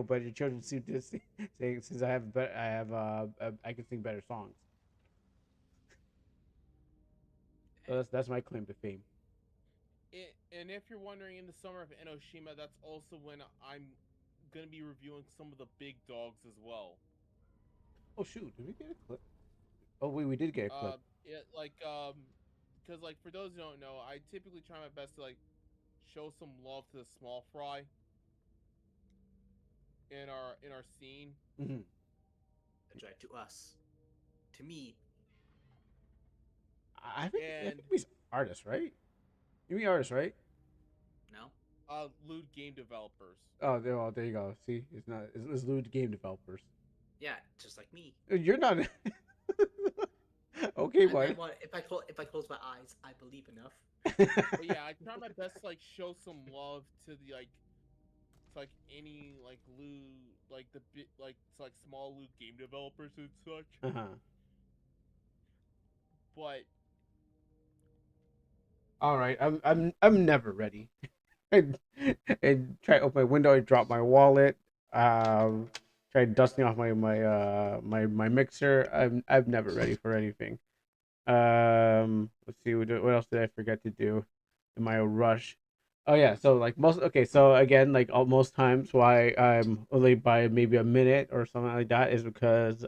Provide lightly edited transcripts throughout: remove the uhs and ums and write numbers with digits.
but your children seem to say since I can sing better songs. So that's my claim to fame. And if you're wondering, in the summer of Enoshima, that's also when I'm gonna be reviewing some of the big dogs as well. Oh shoot, did we get a clip? Oh wait, we did get a clip. It like because like for those who don't know, I typically try my best to like show some love to the small fry in our scene. Mm-hmm. That's right. To us, to me, I And think he's artist, right? You mean artist, right? no. lewd game developers. There you go. See, it's lewd game developers. Yeah, just like me. You're not. Okay, I bud. want if I close my eyes, I believe enough. But yeah, I try my best to like show some love to the like to like any like lewd like the bit like to, like small lewd game developers and such. Uh-huh. But All right, I'm never ready. I, I try to open my window. I drop my wallet. Um, try dusting off my mixer. I'm never ready for anything. Let's see. What else did I forget to do in my rush? Oh yeah. So like most. Okay. So again, like most times, why I'm late by maybe a minute or something like that is because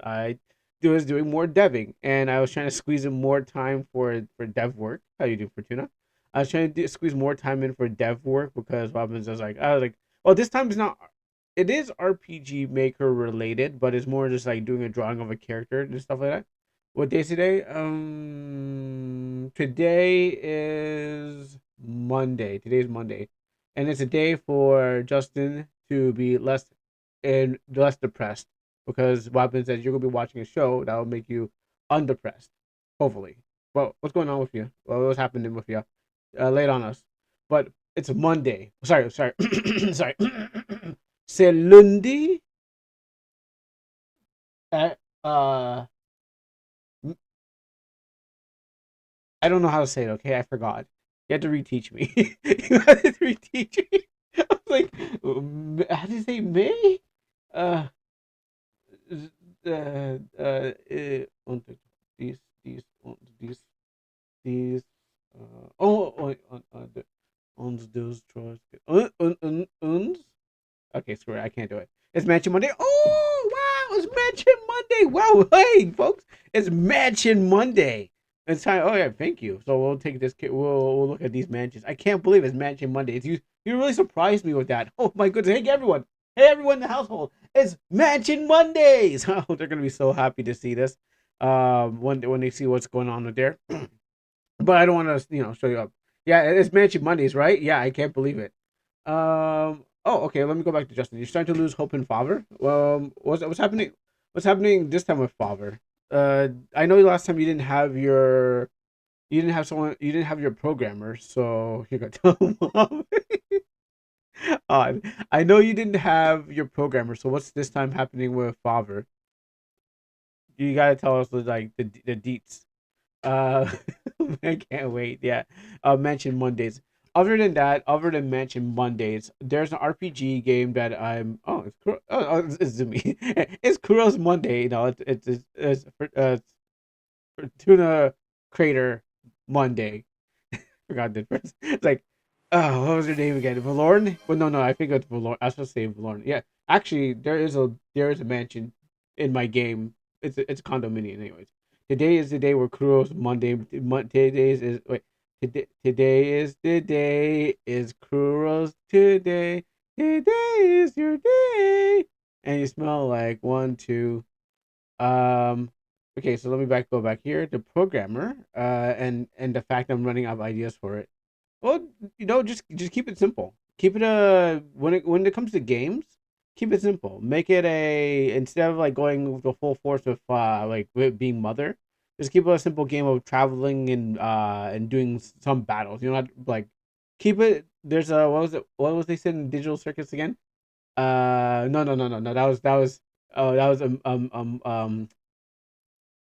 was doing more deving, and I was trying to squeeze in more time for dev work. How you do, Fortuna? I was trying to squeeze more time in for dev work because what happens is like I was like, well, this time is not. It is RPG Maker related, but it's more just like doing a drawing of a character and stuff like that. What day is today? Today is Monday. Today's Monday, and it's a day for Justin to be less depressed because what happens is you're gonna be watching a show that will make you undepressed. Hopefully. Well, what's going on with you? Well, what's happening with you? Lay it on us. But it's Monday. Sorry. Sorry. C'est lundi. Uh, uh, I don't know how to say it. Okay, I forgot. You had to reteach me. You had to reteach me. I was like, how do you say May? Uh, und these. Uns those trust. Uns. Okay, screw it. I can't do it. It's Mansion Monday. Oh wow! It's Mansion Monday. Wow, hey folks, it's Mansion Monday. It's time. Oh yeah, thank you. So we'll take this. We'll look at these mansions. I can't believe it's Mansion Monday. You really surprised me with that. Oh my goodness! Hey everyone! Hey everyone in the household! It's Mansion Mondays. Oh, they're gonna be so happy to see this. When they see what's going on with there. But I don't want to show you up. Yeah, it's Mansion Mondays, right? Yeah, I can't believe it. Oh, okay. Let me go back to Justin. You're starting to lose hope in Favre. What's happening? What's happening this time with Favre? I know last time you didn't have someone, you didn't have your programmer, so you got tell mom. I know you didn't have your programmer, so what's this time happening with Favre? You gotta tell us like the deets. Uh, I can't wait. Yeah, mention Mondays. Other than mention Mondays, there's an RPG game that I'm. Oh, it's Zumi. It's Kuro's Monday. You know, Fortuna Crater Monday. Forgot the first. It's like, oh, what was her name again? Valorn? Well, no, I think it's Valorn. I was supposed to say Valorn. Yeah, actually, there is a mansion in my game. It's a condominium, anyways. Today is the day where Kuro's Monday. Today is wait. Today is the day. Is Kuro's today? Today is your day. And you smell like one, two. Um, okay, so let me go back here. The programmer, and the fact I'm running out of ideas for it. Well, just keep it simple. Keep it when it comes to games, keep it simple. Make it a instead of like going with the full force of like with being mother, just keep it a simple game of traveling and doing some battles. You know, not like keep it. There's a what was it? What was they said in Digital Circus again? No. That was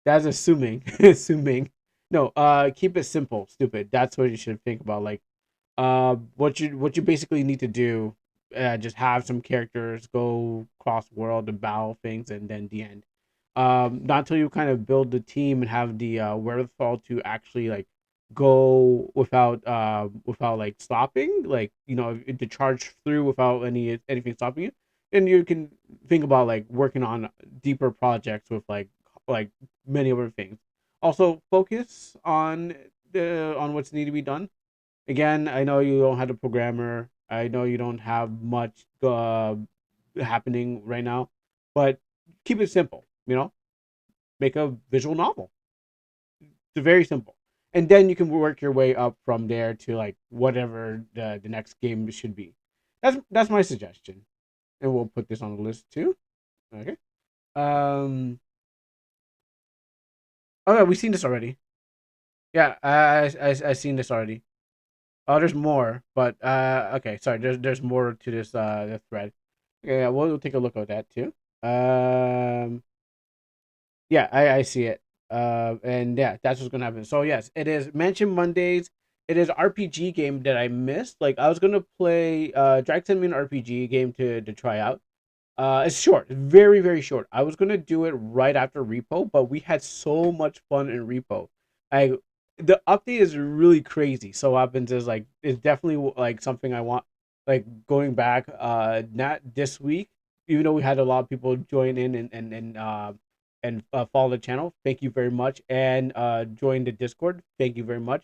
that's assuming assuming. No, keep it simple. Stupid. That's what you should think about. Like what you basically need to do just have some characters go cross world and battle things, and then the end. Not until you kind of build the team and have the wherewithal to actually like go without like stopping, like to charge through without anything stopping you, and you can think about like working on deeper projects with like many other things. Also, focus on what's need to be done. Again, I know you don't have a programmer. I know you don't have much happening right now, but keep it simple. Make a visual novel. It's very simple, and then you can work your way up from there to like whatever the next game should be. That's my suggestion, and we'll put this on the list too. Okay. Um. Oh yeah, we've seen this already. Yeah, I seen this already. Oh, there's more, but okay, sorry. There's more to this thread. Okay, yeah, we'll take a look at that too. Um, yeah, I see it. And yeah, that's what's gonna happen. So yes, it is Mansion Mondays. It is RPG game that I missed. Like I was gonna play Drag sent me an RPG game to try out. It's short, very very short. I was gonna do it right after Repo, but we had so much fun in Repo. I The update is really crazy. So what happens is like it's definitely like something I want like going back. Not this week, even though we had a lot of people join in and follow the channel. Thank you very much, and join the Discord. Thank you very much.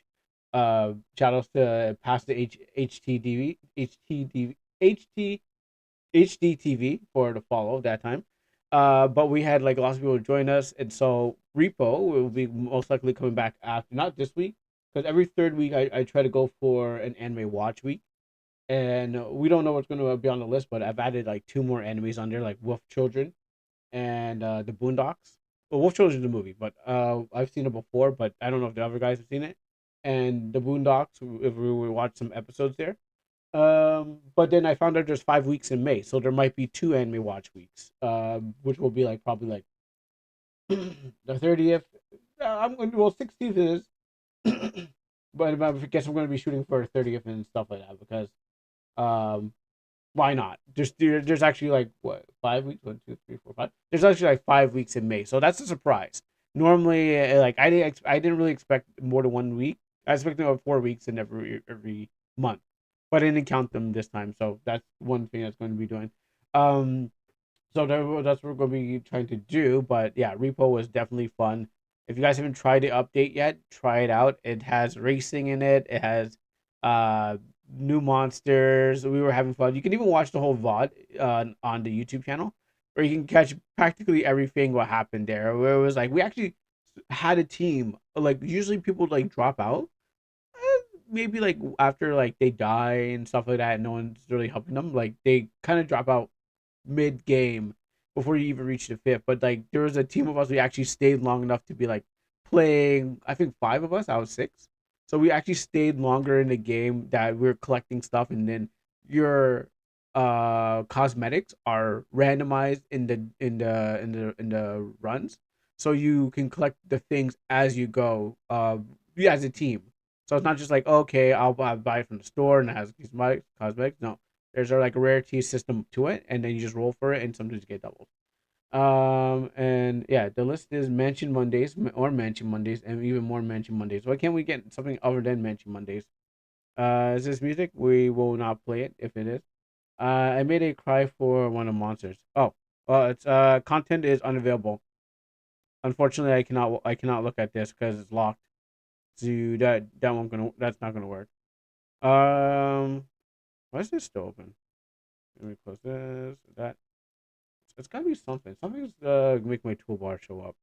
Shout outs to past the HTDV HDTV for the follow that time. But we had like lots of people join us, and so Repo will be most likely coming back after not this week because every third week I try to go for an anime watch week, and we don't know what's going to be on the list, but I've added like two more animes on there, like Wolf Children and the Boondocks. Well, Wolf Children's a movie, but I've seen it before, but I don't know if the other guys have seen it. And the Boondocks, if we watch some episodes there. But then I found out there's 5 weeks in May, so there might be two anime watch weeks, which will be like probably like the 30th. I'm going to, well, 16th is, but I guess I'm going to be shooting for 30th and stuff like that because um, why not? There's actually like what 5 weeks? 1, 2, 3, 4, 5. There's actually like 5 weeks in May, so that's a surprise. Normally, like I didn't really expect more than 1 week. I expected about 4 weeks in every month, but I didn't count them this time. So that's one thing that's going to be doing. Um, so that's what we're going to be trying to do. But yeah, Repo was definitely fun. If you guys haven't tried the update yet, try it out. It has racing in it. It has uh new monsters. We were having fun. You can even watch the whole VOD on the YouTube channel, where you can catch practically everything what happened there. Where it was like we actually had a team. Like usually people like drop out, maybe like after like they die and stuff like that, and no one's really helping them. Like they kind of drop out mid game before you even reach the fifth. But like there was a team of us we actually stayed long enough to be like playing. I think five of us. I was six, so we actually stayed longer in the game that we were collecting stuff, and then your cosmetics are randomized in the runs, so you can collect the things as you go. Yeah, as a team. So it's not just like okay, I'll buy it from the store and it has these cosmetics. No, there's a like a rarity system to it, and then you just roll for it, and sometimes you get doubles. And yeah, the list is Mansion Mondays or Mansion Mondays, and even more Mansion Mondays. Why can't we get something other than Mansion Mondays? Is this music? We will not play it if it is. I made a cry for one of the monsters. Oh, well, it's content is unavailable. Unfortunately, I cannot look at this because it's locked. So that's not gonna work. Um, why is this still open? Let me close this. That it's gotta be something. Something's make my toolbar show up,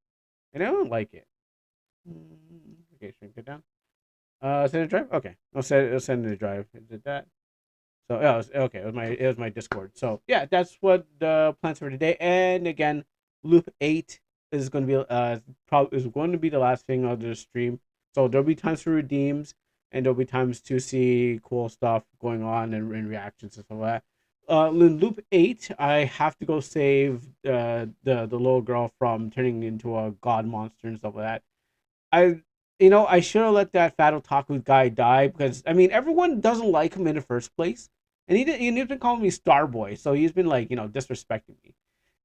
and I don't like it. Okay, shrink it down. Send a drive. Okay, I'll send it a drive. Did that? So yeah, okay. It was my Discord. So yeah, that's what the plans for today. And again, Loop 8 is going to be probably is going to be the last thing of the stream. So there'll be times for redeems, and there'll be times to see cool stuff going on and reactions and stuff like that. In Loop 8, I have to go save the little girl from turning into a god monster and stuff like that. I I should have let that fat otaku guy die because I mean everyone doesn't like him in the first place. and he's been calling me Starboy, so he's been like disrespecting me.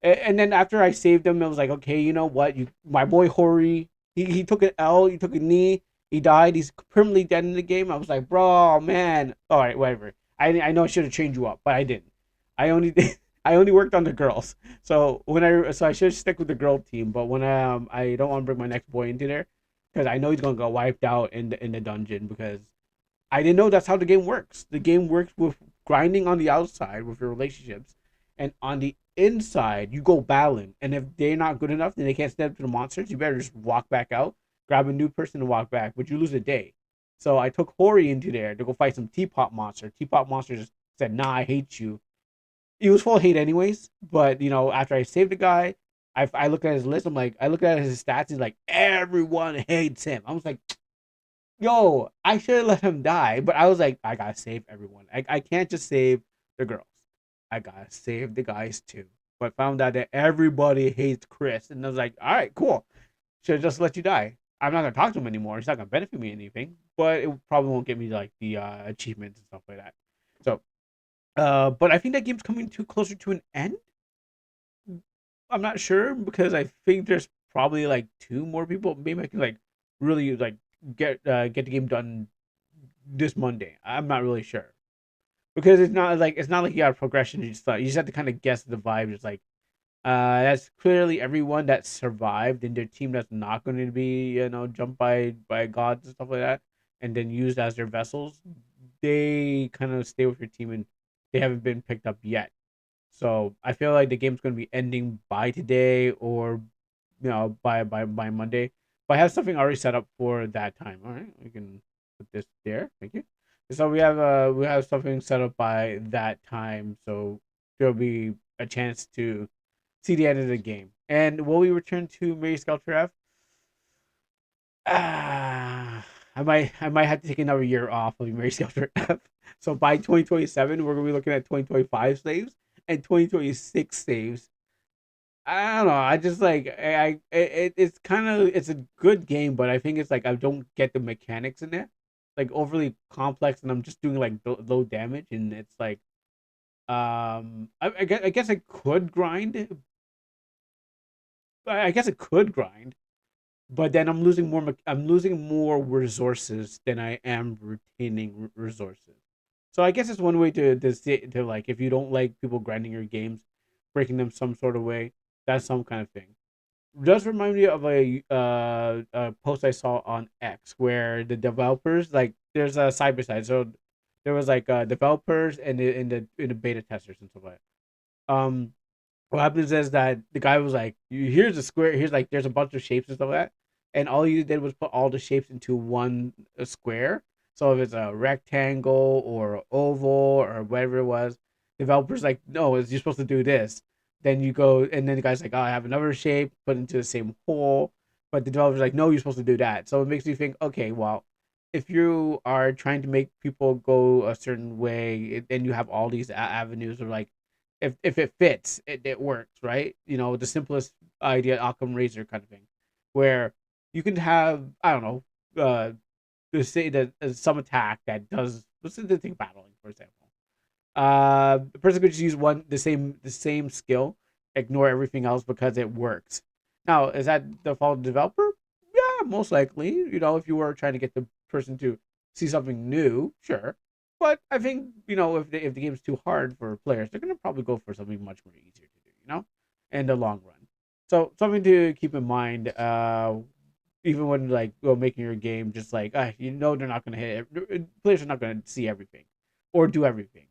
And then after I saved him, it was like, okay, you know what? My boy Hori, he took an L, he took a knee, he died, he's permanently dead in the game. I was like, bro, man, all right, whatever. I know I should have trained you up, but I didn't. I only I only worked on the girls. So I should stick with the girl team. But when I don't want to bring my next boy into there because I know he's gonna go wiped out in the dungeon because I didn't know that's how the game works. The game works with grinding on the outside with your relationships, and on the inside you go battling. And if they're not good enough, then they can't step to the monsters. You better just walk back out, grab a new person and walk back. But you lose a day. So I took Hori into there to go fight some Teapot monster. Teapot monster just said, "Nah, I hate you." He was full of hate anyways. But after I saved the guy, I looked at his list. I looked at his stats. He's like, everyone hates him. I was like, yo, I should have let him die, but I was like, I gotta save everyone. I can't just save the girls. I gotta save the guys too. But found out that everybody hates Chris, and I was like, all right, cool. Should have just let you die. I'm not gonna talk to him anymore. It's not gonna benefit me anything, but it probably won't get me like the achievements and stuff like that. So, but I think that game's coming too closer to an end. I'm not sure because I think there's probably like two more people. Maybe I can like really like get the game done this Monday. I'm not really sure because it's not like you got a progression. You just have to kind of guess the vibe. It's like that's clearly everyone that survived in their team that's not going to be jumped by gods and stuff like that, and then used as their vessels. They kind of stay with your team and they haven't been picked up yet. So I feel like the game's going to be ending by today or by Monday. But I have something already set up for that time. All right, we can put this there. Thank you. So we have something set up by that time. So there'll be a chance to see the end of the game. And will we return to Mary Sculpture F? I might have to take another year off of Mary Sculpture F. So by 2027, we're gonna be looking at 2025 saves and 2026 saves. I don't know. I just like it's kind of it's a good game, but I think it's like I don't get the mechanics in it, like overly complex, and I'm just doing like low damage, and it's like I guess I could grind. I guess I could grind, but then I'm losing more resources than I am retaining resources. So I guess it's one way to like if you don't like people grinding your games, breaking them some sort of way. That's some kind of thing. Does remind me of a post I saw on X where the developers like there's a side by side. So there was like developers and in the beta testers and stuff like that. What happens is that the guy was like, Here's a square. Here's like there's a bunch of shapes and stuff like that." And all you did was put all the shapes into one square. So if it's a rectangle or an oval or whatever it was, developers like, "No, you're supposed to do this." Then you go, and then the guy's like, "Oh, I have another shape, put into the same hole." But the developer's like, "No, you're supposed to do that." So it makes me think, okay, well, if you are trying to make people go a certain way, then you have all these avenues of like if it fits, it works, right? The simplest idea, Occam Razor kind of thing, where you can have I don't know, say that some attack that does let's say the thing battling, for example. The person could just use the same skill, ignore everything else because it works. Now, is that the fault of the developer? Yeah, most likely. If you were trying to get the person to see something new, sure. But I think if the game's too hard for players, they're gonna probably go for something much more easier to do. In the long run. So something to keep in mind. Even when like making your game, just like they're not gonna players are not gonna see everything or do everything,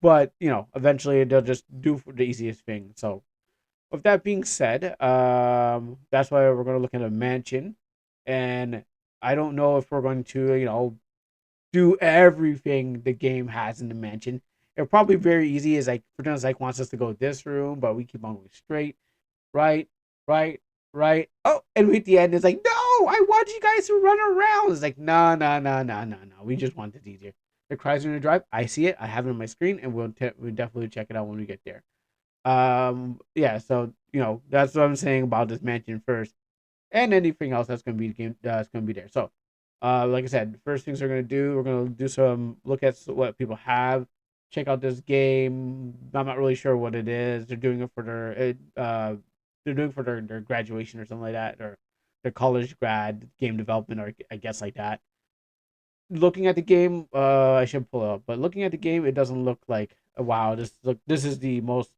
but eventually they'll just do the easiest thing. So with that being said, that's why we're going to look at a mansion, and I don't know if we're going to do everything the game has in the mansion. It'll probably be very easy. Is like for instance, like wants us to go this room, but we keep on going straight, right, right, right. Oh, and we at the end, it's like, no, I want you guys to run around. It's like, no, no, no, no, no, no. We just want it easier. The Chrysler Drive, I see it. I have it on my screen, and we'll definitely check it out when we get there. Yeah. So that's what I'm saying about this mansion first, and anything else that's gonna be game that's gonna be there. So, like I said, first things we're gonna do some look at what people have, check out this game. I'm not really sure what it is. They're doing it for they're doing for their graduation or something like that, or their college grad game development, or I guess like that. Looking at the game, I should pull it up, but looking at the game, it doesn't look like wow. This is the most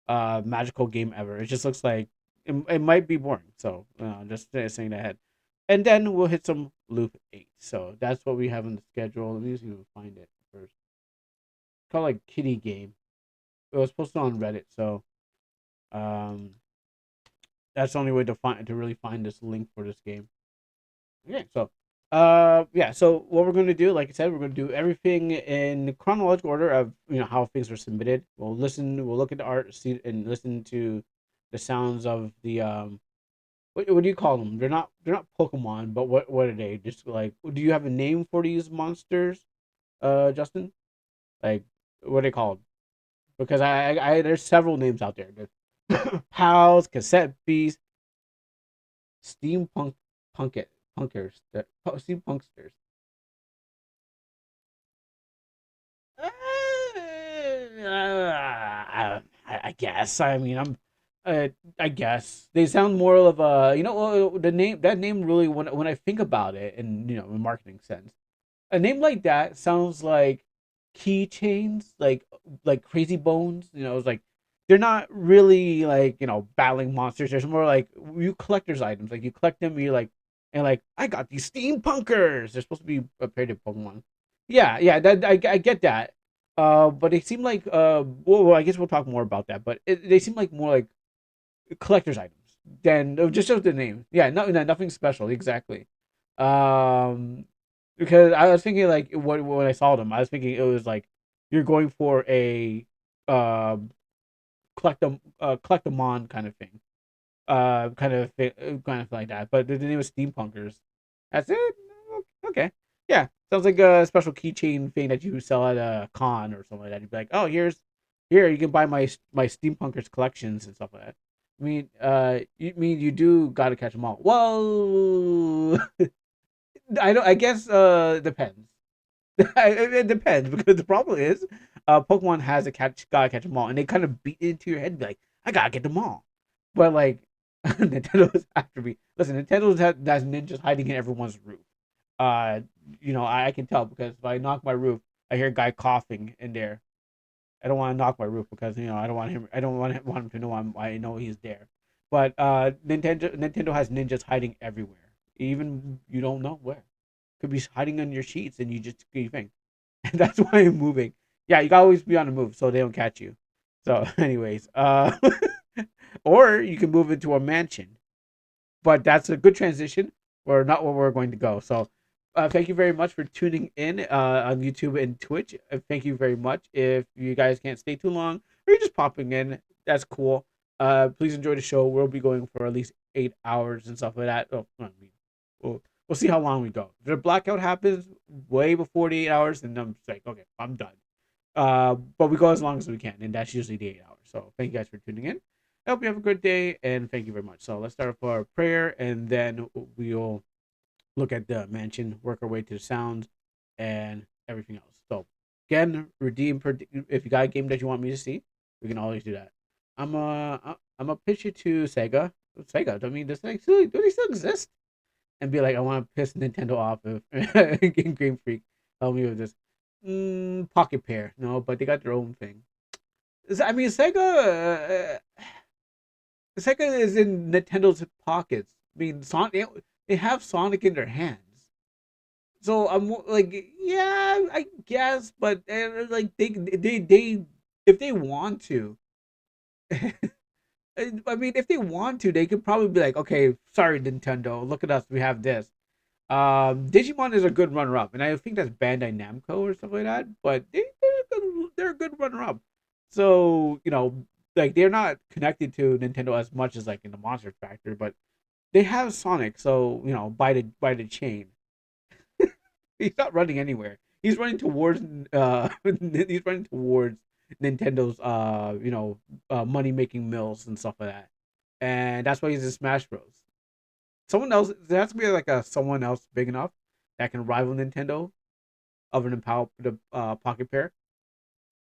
magical game ever. It just looks like it might be boring. So just saying that ahead. And then we'll hit some Loop 8. So that's what we have on the schedule. Let me see if we can find it first. It's called like Kitty Game. It was posted on Reddit, so um, that's the only way to really find this link for this game. Okay, so yeah, so what we're gonna do, like I said, we're gonna do everything in chronological order of how things are submitted. We'll look at the art, see and listen to the sounds of the what do you call them? They're not Pokemon, but what are they? Just like, do you have a name for these monsters, Justin? Like, what are they called? Because I there's several names out there. There's pals, cassette beast, steampunk, punkit, punkers, steampunksters. I guess. I mean, I guess they sound more of a. The name that name really when I think about it in in marketing sense, a name like that sounds like keychains, like Crazy Bones. It's like they're not really like battling monsters. There's more like you collectors items. Like you collect them, you're like and like I got these steampunkers. They're supposed to be a pair of Pokemon. Yeah, yeah, that I get that. But they seem like I guess we'll talk more about that. But they seem like more like collector's items than just shows the name. Yeah, nothing special exactly. Um, because I was thinking like when I saw them, I was thinking it was like you're going for a um collect them on kind of thing, kind of like that. But the name was Steampunkers. That's it. Okay, yeah, sounds like a special keychain thing that you sell at a con or something like that. You'd be like, oh, here you can buy my Steampunkers collections and stuff like that. I mean, you do gotta catch them all. Well, I don't. I guess depends. It depends because the problem is, Pokemon has a gotta catch them all, and they kind of beat it into your head, and be like, I gotta get them all. But like, Nintendo's after me. Listen, has ninjas hiding in everyone's roof. Uh, I can tell because if I knock my roof, I hear a guy coughing in there. I don't want to knock my roof because I don't want him. I don't want him to know I know he's there. But Nintendo has ninjas hiding everywhere. Even you don't know where. Could be hiding on your sheets and you think. And that's why I'm moving. Yeah, you gotta always be on the move so they don't catch you. So, anyways, or you can move into a mansion, but that's a good transition or not where we're going to go. So, thank you very much for tuning in on YouTube and Twitch. Thank you very much. If you guys can't stay too long or you're just popping in, that's cool. Please enjoy the show. We'll be going for at least 8 hours and stuff like that. Oh, I mean, we'll see how long we go. If the blackout happens way before the 8 hours, then I'm just like, okay, I'm done. But we go as long as we can, and that's usually the 8 hours. So thank you guys for tuning in. I hope you have a good day, and thank you very much. So let's start off our prayer, and then we'll look at the mansion, work our way to the sounds, and everything else. So again, if you got a game that you want me to see, we can always do that. I'm a pitch it to Sega. Sega, I mean, do they still exist? And be like, I want to piss Nintendo off if Game Freak help me with this. Pocket Pair, no, but they got their own thing. I mean, Sega is in Nintendo's pockets. I mean, Sonic, they have Sonic in their hands. So I'm like, yeah, I guess, but like they if they want to, I mean, if they want to, they could probably be like, okay, sorry, Nintendo, look at us, we have this. Digimon is a good runner up, and I think that's Bandai Namco or something like that. But they're a good runner up. So like they're not connected to Nintendo as much as like in the Monster Factory, but they have Sonic. So by the chain, he's not running anywhere. He's running towards he's running towards Nintendo's money making mills and stuff like that, and that's why he's in Smash Bros. Someone else, there has to be like a someone else big enough that can rival Nintendo other than the Pocket Pair.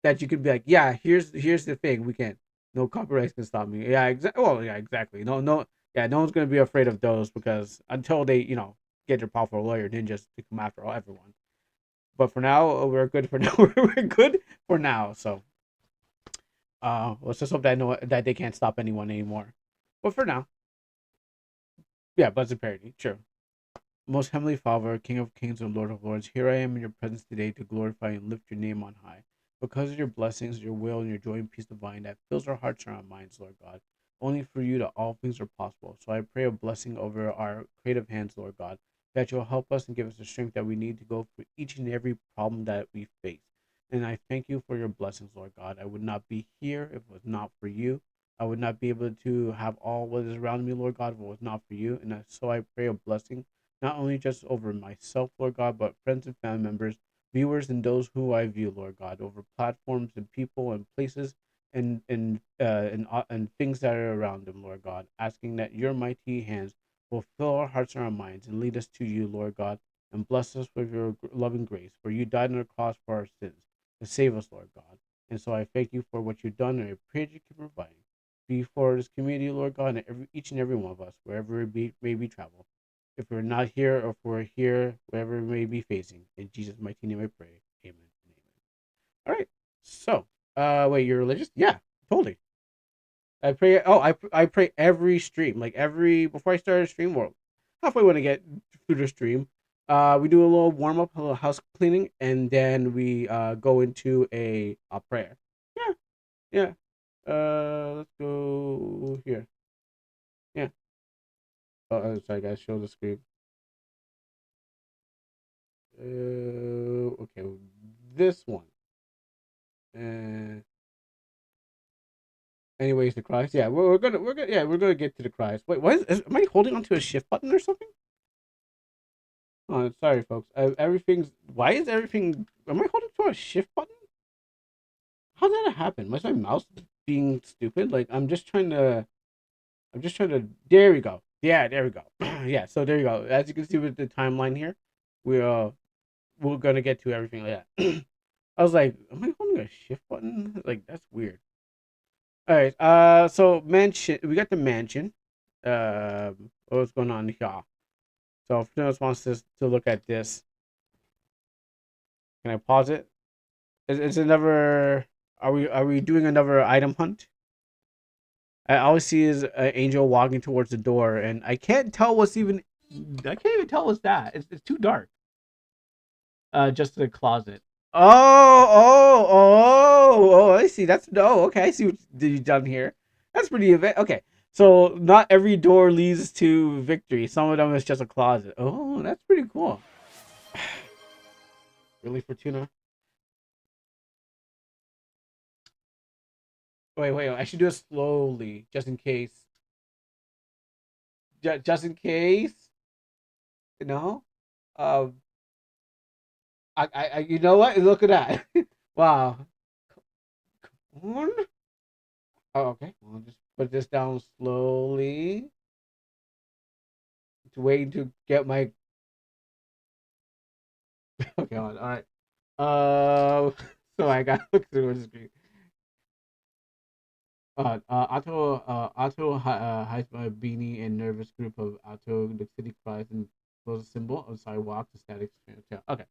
that you could be like, yeah, here's the thing, we can no copyrights can stop me. Yeah, exactly. Well, yeah, exactly. No, yeah, no one's gonna be afraid of those because until they, get your powerful lawyer ninjas to come after everyone. But for now, we're good for now. We're good for now. So, let's just hope that that they can't stop anyone anymore. But for now, yeah, Buzzard parody, true. Most Heavenly Father, King of Kings and Lord of Lords, here I am in your presence today to glorify and lift your name on high. Because of your blessings, your will, and your joy and peace divine that fills our hearts and our minds, Lord God. Only for you that all things are possible. So I pray a blessing over our creative hands, Lord God, that you'll help us and give us the strength that we need to go through each and every problem that we face. And I thank you for your blessings, Lord God. I would not be here if it was not for you. I would not be able to have all what is around me, Lord God, if it was not for you. And so I pray a blessing not only just over myself, Lord God, but friends and family members, viewers, and those who I view, Lord God, over platforms and people and places and things that are around them, Lord God, asking that your mighty hands will fill our hearts and our minds and lead us to you, Lord God, and bless us with your loving grace. For you died on the cross for our sins to save us, Lord God. And so I thank you for what you've done, and I pray that you keep providing. Be for this community, Lord God, and each and every one of us, wherever may be travel. If we're not here or if we're here, wherever we may be facing. In Jesus' mighty name I pray. Amen and amen. All right. So, wait, you're religious? Yeah, totally. I pray. Oh, I pray every stream, like every before I start a stream. Well, halfway when I get through the stream, we do a little warm up, a little house cleaning, and then we go into a prayer. Yeah, yeah. Let's go here. Yeah. Oh, sorry, guys. Show the screen. Okay, this one. Uh, anyways, the cries. Yeah, we're gonna get to the cries. Wait, am I holding onto a shift button or something? Oh, sorry, folks. Everything's. Why is everything? Am I holding to a shift button? How did that happen? Was my mouse being stupid? Like I'm just trying to. I'm just trying to. There we go. Yeah, there we go. Yeah, so there you go. As you can see with the timeline here, we're gonna get to everything like that. I was like, am I holding a shift button? Like that's weird. All right. So mansion. We got the mansion. What's going on here? So if anyone else wants to look at this, can I pause it? Is another? Are we doing another item hunt? I always see is an angel walking towards the door, and I can't tell what's even. I can't even tell what's that. It's too dark. Just the closet. Oh! I see. That's okay. I see what you've done here. That's pretty event. Okay, so not every door leads to victory. Some of them is just a closet. Oh, that's pretty cool. Really, Fortuna? Wait. I should do it slowly, just in case. Just in case. No. Um. You know what? Look at that. Wow. Corn? Oh, okay. I'll just put this down slowly. To wait to get my. Okay, all right. So I got look through the screen. Otto hides my beanie and nervous group of Otto. The city cries and throws a symbol of sidewalk to static. Okay.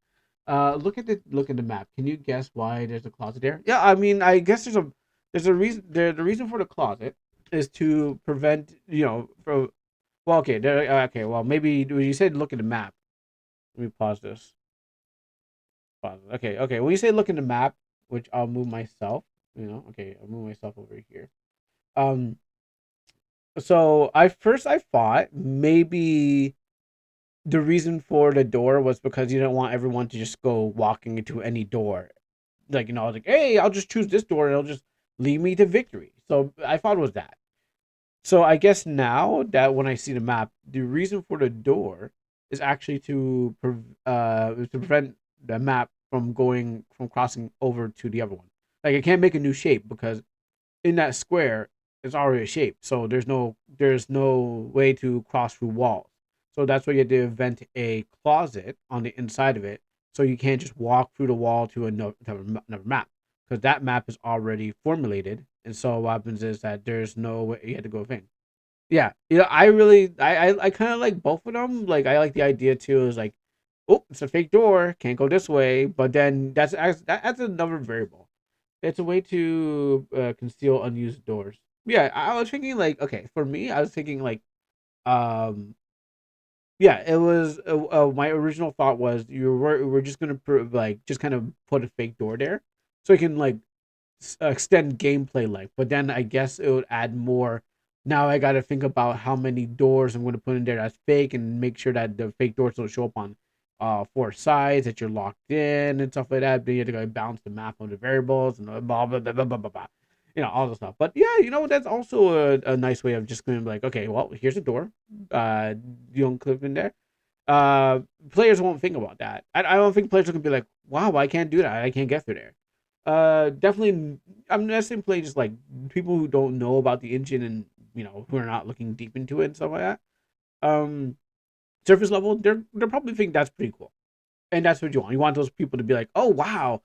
Look at the map. Can you guess why there's a closet there? Yeah, I mean, I guess there's a reason. The reason for the closet is to prevent from. Well, okay, okay. Well, maybe when you said look at the map. Let me pause this. Pause. Okay. When you say look at the map, which I'll move myself. Okay, I'll move myself over here. Um, so I thought maybe the reason for the door was because you didn't want everyone to just go walking into any door. Like, I was like, hey, I'll just choose this door and it'll just lead me to victory. So I thought it was that. So I guess now that when I see the map, the reason for the door is actually to prevent the map from crossing over to the other one. Like, I can't make a new shape because in that square it's already a shape, so there's no way to cross through walls. So that's why you had to invent a closet on the inside of it, so you can't just walk through the wall to another map. because that map is already formulated, and so what happens is that there's no way you had to go thing. Yeah, I really, I kind of like both of them. Like, I like the idea too. Is like, oh, it's a fake door, can't go this way. But then that's another variable. It's a way to conceal unused doors. Yeah, I was thinking like, okay, for me, I was thinking like, um, yeah, it was my original thought was we're just gonna like just kind of put a fake door there, so you can like extend gameplay life. But then I guess it would add more. Now I got to think about how many doors I'm going to put in there that's fake, and make sure that the fake doors don't show up on four sides, that you're locked in and stuff like that. Then you have to go balance the map on the variables and blah blah blah blah blah blah, blah. All the stuff. But yeah, that's also a nice way of just going to be like, okay, well, here's a door. You don't click in there. uh Players won't think about that. I don't think players are gonna be like, wow, I can't do that, I can't get through there. Definitely, I'm not saying play just like people who don't know about the engine, and who are not looking deep into it and stuff like that. um Surface level, they're probably think that's pretty cool, and that's what you want those people to be like, oh wow,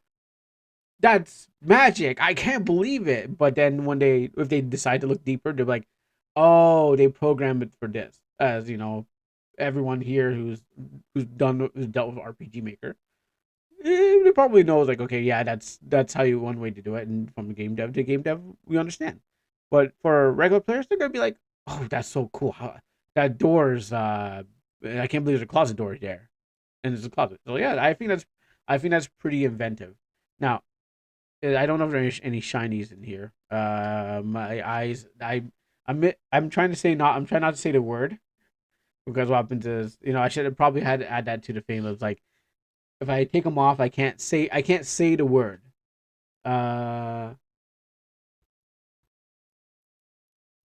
that's magic, I can't believe it. But then when if they decide to look deeper, they're like, oh, they programmed it for this. As everyone here who's dealt with RPG Maker, they probably knows like, okay, yeah, that's how you one way to do it, and from game dev to game dev, we understand. But for regular players, they're gonna be like, oh, that's so cool. That door's I can't believe there's a closet door there, and there's a closet. So yeah, I think that's pretty inventive. Now, I don't know if there's any shinies in here. My eyes, I'm trying to say not. I'm trying not to say the word, because what happens is, I should have probably had to add that to the thing of like, if I take them off, I can't say the word. Uh,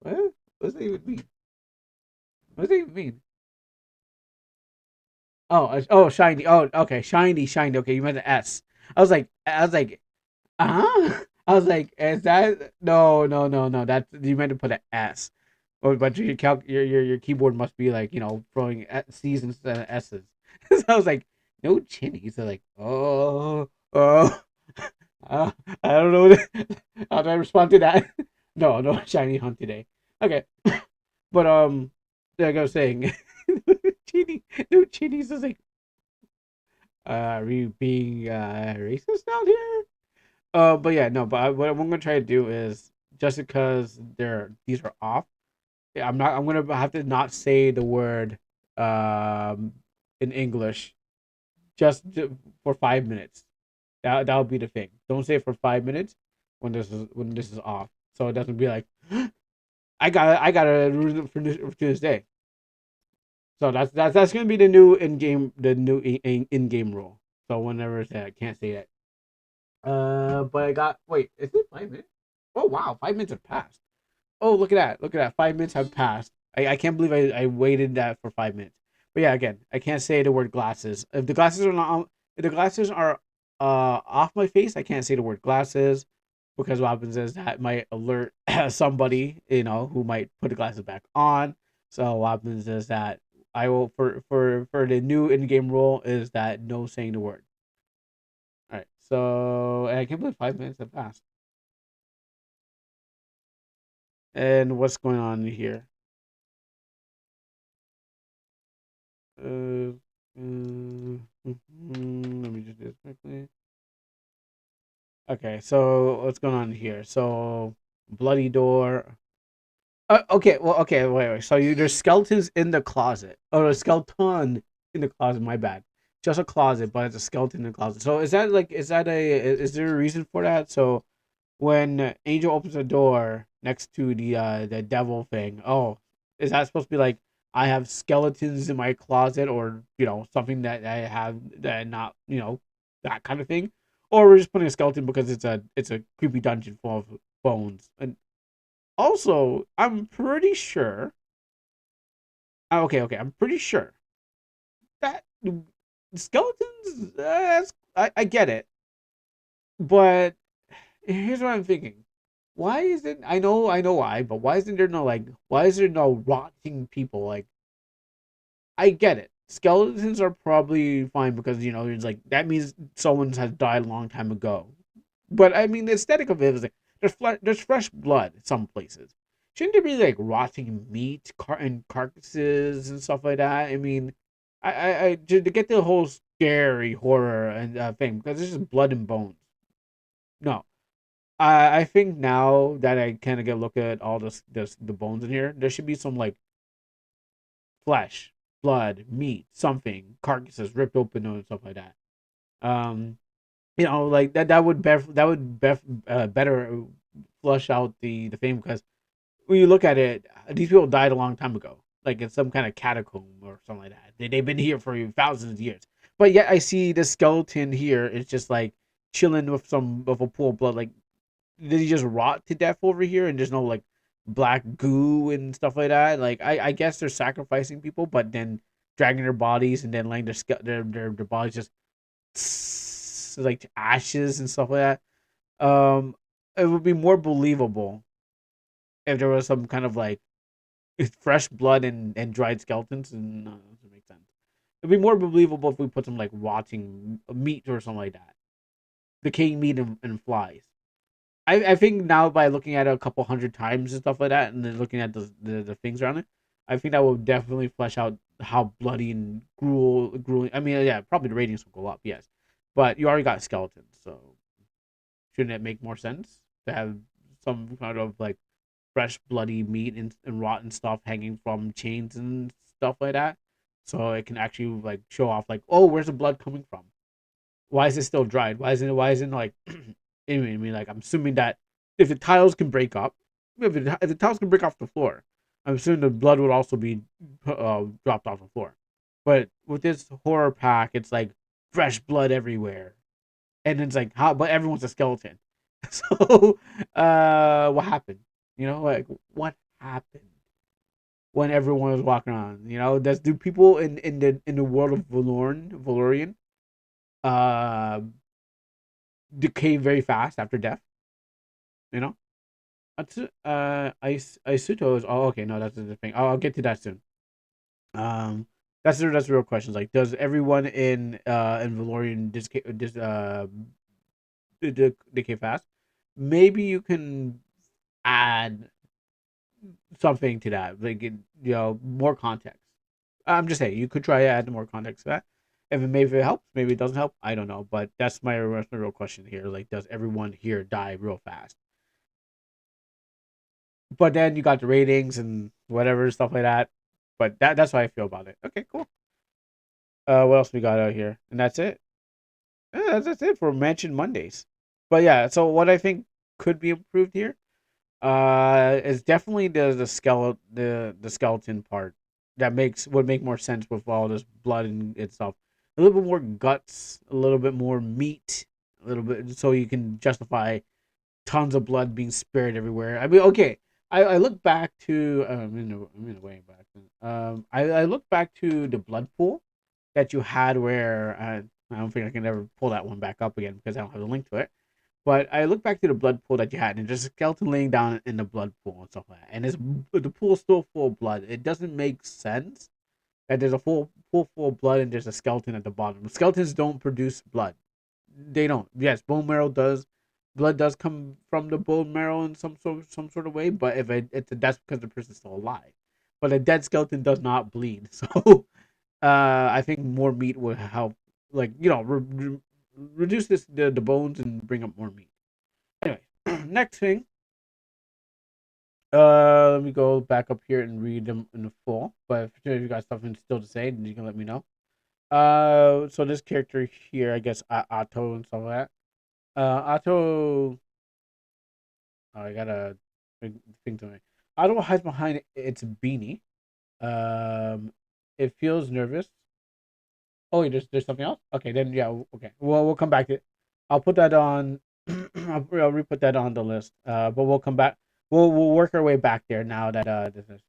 what? What does that even mean? What does that even mean? Oh, shiny. Oh, okay, shiny, shiny. Okay, you meant the S. I was like, I was like, is that no, no, no, no? That you meant to put an S. But your keyboard must be like, throwing C's instead of S's. So I was like, no chinnies. They're like, oh. Uh, I don't know how do I respond to that. No, no shiny hunt today. Okay, but like I was saying, cheating, no cheating is like, are we being racist out here? But yeah, no. But what I'm gonna try to do is, just because these are off, yeah, I'm not. I'm gonna have to not say the word um in English for 5 minutes. That'll be the thing. Don't say it for 5 minutes when this is off, so it doesn't be like, I got to ruin it to this day. So that's gonna be the new in game rule. So whenever it's that, I can't say that. But I got wait, is it 5 minutes? Oh wow, 5 minutes have passed. Oh, look at that! Look at that! 5 minutes have passed. I can't believe I waited that for 5 minutes. But yeah, again, I can't say the word glasses. If the glasses are off my face, I can't say the word glasses, because what happens is that might alert somebody, who might put the glasses back on. So what happens is that I will, for the new in game rule, is that no saying the word. All right. So, and I can't believe 5 minutes have passed. And what's going on here? Uh, let me just do this quickly. Okay, so what's going on here? So, bloody door. Okay, well, okay, wait. So there's skeletons in the closet. Oh, a skeleton in the closet. My bad. Just a closet, but it's a skeleton in the closet. So is there a reason for that? So when Angel opens the door next to the devil thing, oh, is that supposed to be like, I have skeletons in my closet, or something that I have that not that kind of thing, or we're just putting a skeleton because it's a creepy dungeon full of bones. And also, I'm pretty sure. Okay, okay, I'm pretty sure that skeletons. I get it, but here's what I'm thinking. Why isn't I know why, but why isn't there no like why is there no rotting people? Like, I get it. Skeletons are probably fine because it's like that means someone has died a long time ago. But I mean, the aesthetic of it is like there's fresh blood in some places. Shouldn't there be like rotting meat and carcasses and stuff like that? I mean, to get the whole scary horror and thing because it's just blood and bones. No, I think now that I kind of get a look at all the bones in here, there should be some like flesh, blood, meat, something, carcasses ripped open and stuff like that. Um, like that would better flush out the thing because when you look at it, these people died a long time ago, like in some kind of catacomb or something like that. They've been here for thousands of years, but yet I see the skeleton here. It's just like chilling with some of a pool of blood. Like did he just rot to death over here? And there's no like black goo and stuff like that. Like I guess they're sacrificing people, but then dragging their bodies and then letting their bodies just like to ashes and stuff like that. It would be more believable if there was some kind of like fresh blood and dried skeletons, and no, that doesn't make sense. It'd be more believable if we put some like rotting meat or something like that, decaying meat and flies. I think now by looking at it a couple hundred times and stuff like that, and then looking at the things around it, I think that will definitely flesh out how bloody and grueling. I mean, yeah, probably the ratings will go up, yes, but you already got skeletons, so shouldn't it make more sense to have some kind of like fresh bloody meat and rotten stuff hanging from chains and stuff like that, so it can actually like show off like, oh, where's the blood coming from? Why is it still dried? Why isn't like anyway, I mean, like I'm assuming that if the tiles can break up, if the tiles can break off the floor, I'm assuming the blood would also be dropped off the floor. But with this horror pack, it's like fresh blood everywhere, and it's like how, but everyone's a skeleton. So, what happened? Like what happened when everyone was walking around? Do people in the world of Valorian, uh, decay very fast after death? You know, Isuto is. Oh, okay, no, that's the thing. I'll get to that soon. Um, that's the real questions. Like, does everyone in Valorian decay fast? Maybe you can add something to that, like more context. I'm just saying you could try to add more context to that. If it helps, maybe it doesn't help. I don't know, but that's my real question here. Like, does everyone here die real fast? But then you got the ratings and whatever stuff like that. But that's how I feel about it. Okay, cool. What else we got out here? And that's it. Yeah, that's it for Mansion Mondays. But yeah, so what I think could be improved here, is definitely the skeleton part that would make more sense with all this blood and stuff. A little bit more guts, a little bit more meat, a little bit so you can justify tons of blood being spared everywhere. I mean, okay, I look back to I'm in the way back then. I look back to the blood pool that you had where I don't think I can ever pull that one back up again because I don't have the link to it. But I look back to the blood pool that you had, and there's a skeleton laying down in the blood pool and stuff like that. And the pool's still full of blood. It doesn't make sense that there's a pool full of blood and there's a skeleton at the bottom. Skeletons don't produce blood. They don't. Yes, bone marrow does. Blood does come from the bone marrow in some sort of way, but if that's because the person's still alive. But a dead skeleton does not bleed. So I think more meat would help. Like reduce the bones and bring up more meat. Anyway, next thing. Let me go back up here and read them in the full. But if you got something still to say, then you can let me know. So this character here, I guess Otto and stuff like that. Otto. Oh, I got a thing to me. Otto hides behind its beanie. Um, it feels nervous. Oh, wait, there's something else. Okay, then yeah. Okay, well we'll come back to it. I'll put that on. I'll re-put that on the list. But we'll come back. We'll work our way back there now that this is.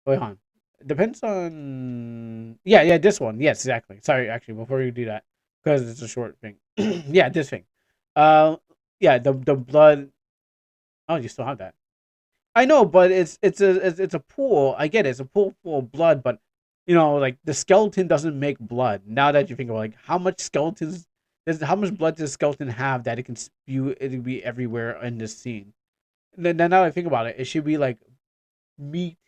Wait, hold on. Depends on. Yeah, this one. Yes, exactly. Sorry, actually, before you do that, because it's a short thing. Yeah, this thing. Uh, yeah, the blood. Oh, you still have that. I know, but it's a pool. I get it. It's a pool full of blood, but like the skeleton doesn't make blood. Now that you think about like how much skeletons how much blood does a skeleton have that it can spew? It'd be everywhere in this scene. Then now I think about it, it should be like meat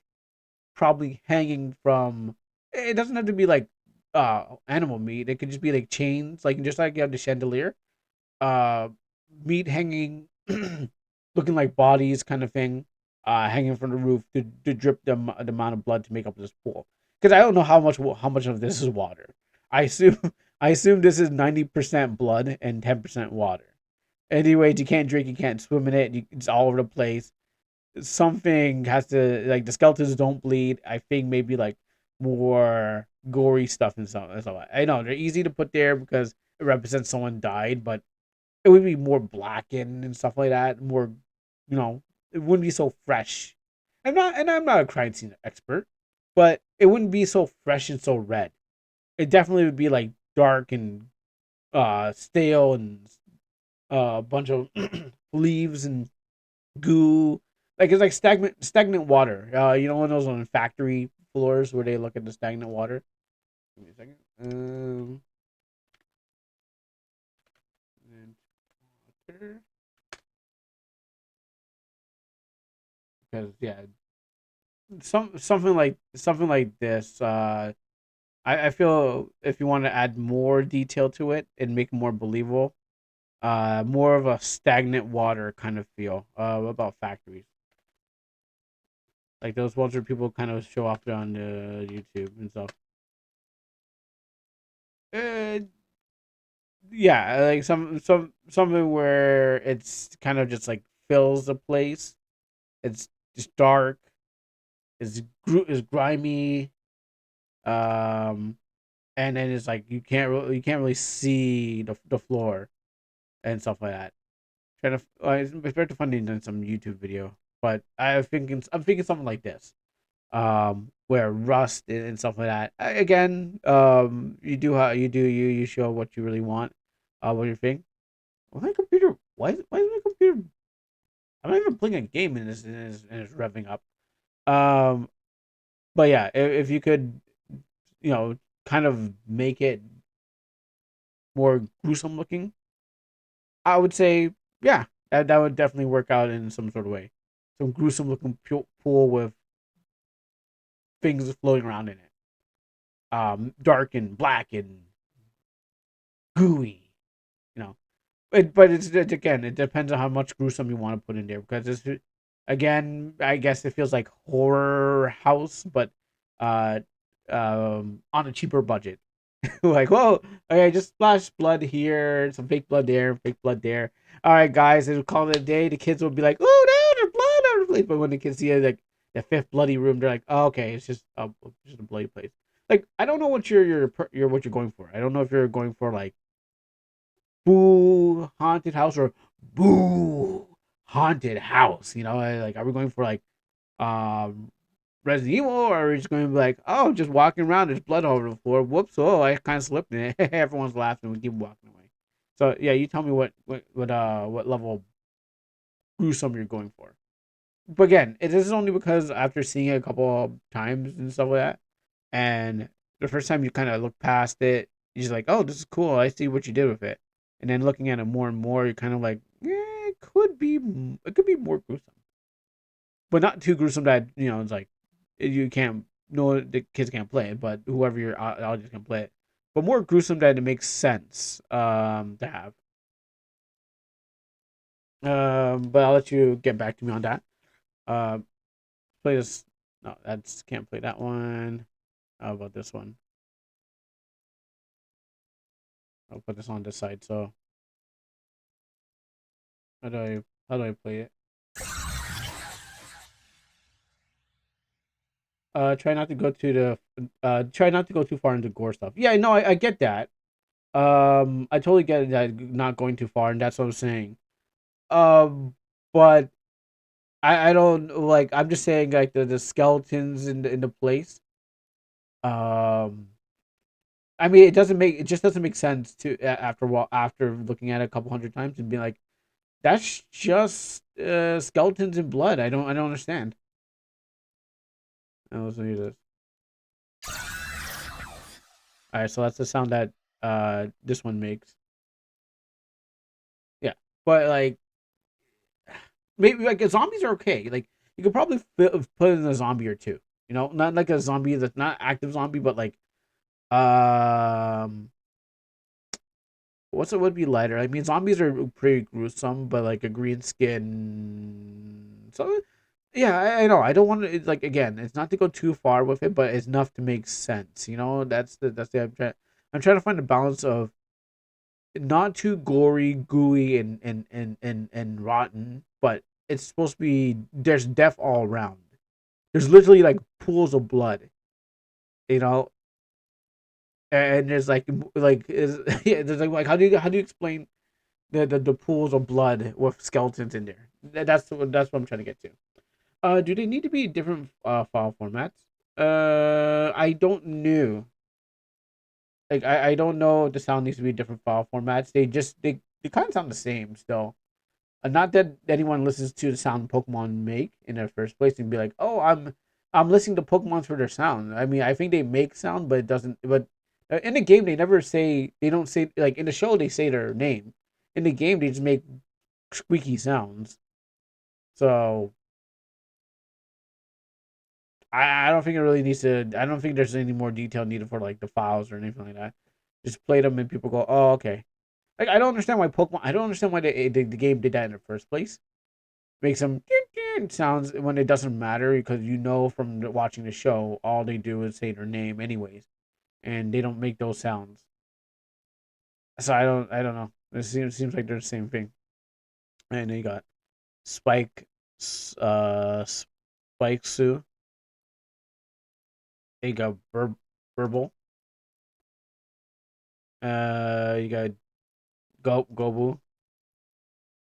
probably hanging from. It doesn't have to be like animal meat. It could just be like chains, like just like you have the chandelier. Uh, Meat hanging, looking like bodies, kind of thing. Hanging from the roof to drip the amount of blood to make up this pool. Because I don't know how much of this is water. I assume I assume this is 90% blood and 10% water. Anyways, you can't drink, you can't swim in it. It's all over the place. Something has to, like, the skeletons don't bleed. I think maybe like more gory stuff and stuff. I know they're easy to put there because it represents someone died, but it would be more blackened and stuff like that. More, you know, it wouldn't be so fresh. I'm not a crime scene expert, but it wouldn't be so fresh and so red. It definitely would be like dark and stale and a bunch of leaves and goo. Like it's like stagnant water. You know, one of those on factory floors where they look at the stagnant water. Give me a second. And water. Because yeah, something like this. I feel if you want to add more detail to it and make it more believable, more of a stagnant water kind of feel. About factories. Like those ones where people kind of show off on YouTube and stuff. Uh, yeah, like something where it's kind of just like fills the place. It's just dark. Is grimy. Um, and then it's like you can't really see the floor and stuff like that. Trying to it's better to find it in some YouTube video, but I'm thinking something like this. Where rust and stuff like that. Again, you do how you do you show what you really want, what you think. Well, my computer, why is my computer? I'm not even playing a game in this and it's revving up. Um, but yeah, if you could, you know, kind of make it more gruesome looking, I would say, yeah, that would definitely work out in some sort of way. Some gruesome looking pool with things floating around in it. Dark and black and gooey, you know. But again, it depends on how much gruesome you want to put in there because it's again, I guess it feels like horror house, but uh, on a cheaper budget. Like, whoa, okay, just splash blood here, some fake blood there, fake blood there. All right, guys, and we'll call it a day. The kids will be like, oh no, there's blood on the place. But when the kids see like the fifth bloody room, they're like, oh, okay, it's just a bloody place. Like, I don't know what your what you're going for. I don't know if you're going for like boo haunted house or boo haunted house. You know, like, are we going for like um Resident Evil, or are we just going to be like, oh, just walking around, there's blood all over the floor. Whoops! Oh, I kind of slipped in it. Everyone's laughing. We keep walking away. So yeah, you tell me what level of gruesome you're going for. But again, it is only because after seeing it a couple of times and stuff like that, and the first time you kind of look past it, you're just like, oh, this is cool. I see what you did with it. And then looking at it more and more, you're kind of like, it could be more gruesome, but not too gruesome that it's like you can't no the kids can't play it, but whoever your audience can play it. But more gruesome that it makes sense to have. But I'll let you get back to me on that. Um, Play this. No, that's can't play that one. How about this one? I'll put this on this side. So how do I play it? Try not to go to the try not to go too far into gore stuff. Yeah, no, I get that. I totally get that not going too far, and that's what I'm saying. Um, but I don't like. I'm just saying like the skeletons in the place. Um, I mean, it just doesn't make sense to after after looking at it a couple hundred times and be like, that's just skeletons and blood. I don't understand. Now listen to this. All right, so that's the sound that this one makes. but like maybe like zombies are okay. Like you could probably put in a zombie or two. You know, not like a zombie that's not active zombie, but like um, what's it would be lighter? I mean, zombies are pretty gruesome, but like a green skin. So yeah, I know. I don't want to like again. It's not to go too far with it, but it's enough to make sense. You know, that's the I'm trying to find a balance of not too gory, gooey, and rotten, but it's supposed to be there's death all around. There's literally like pools of blood, you know, and there's like is yeah, there's like how do you explain the pools of blood with skeletons in there? That's what I'm trying to get to. Do they need to be different file formats? I don't know. Like I don't know if the sound needs to be different file formats. They kind of sound the same still. Not that anyone listens to the sound Pokemon make in the first place and be like, "Oh, I'm listening to Pokemon for their sound." I mean, I think they make sound, but it doesn't. But in the game, they never say. They don't say like in the show. They say their name. In the game, they just make squeaky sounds. So I don't think it really needs to. I don't think there's any more detail needed for like the files or anything like that. Just play them and people go, "Oh, okay." Like I don't understand why Pokemon. I don't understand why the game did that in the first place. Makes them sounds when it doesn't matter because you know from watching the show all they do is say their name anyways, and they don't make those sounds. So I don't know. It seems like they're the same thing. And then you got Spike, Spike Sue. You got Burble. You got Gobu.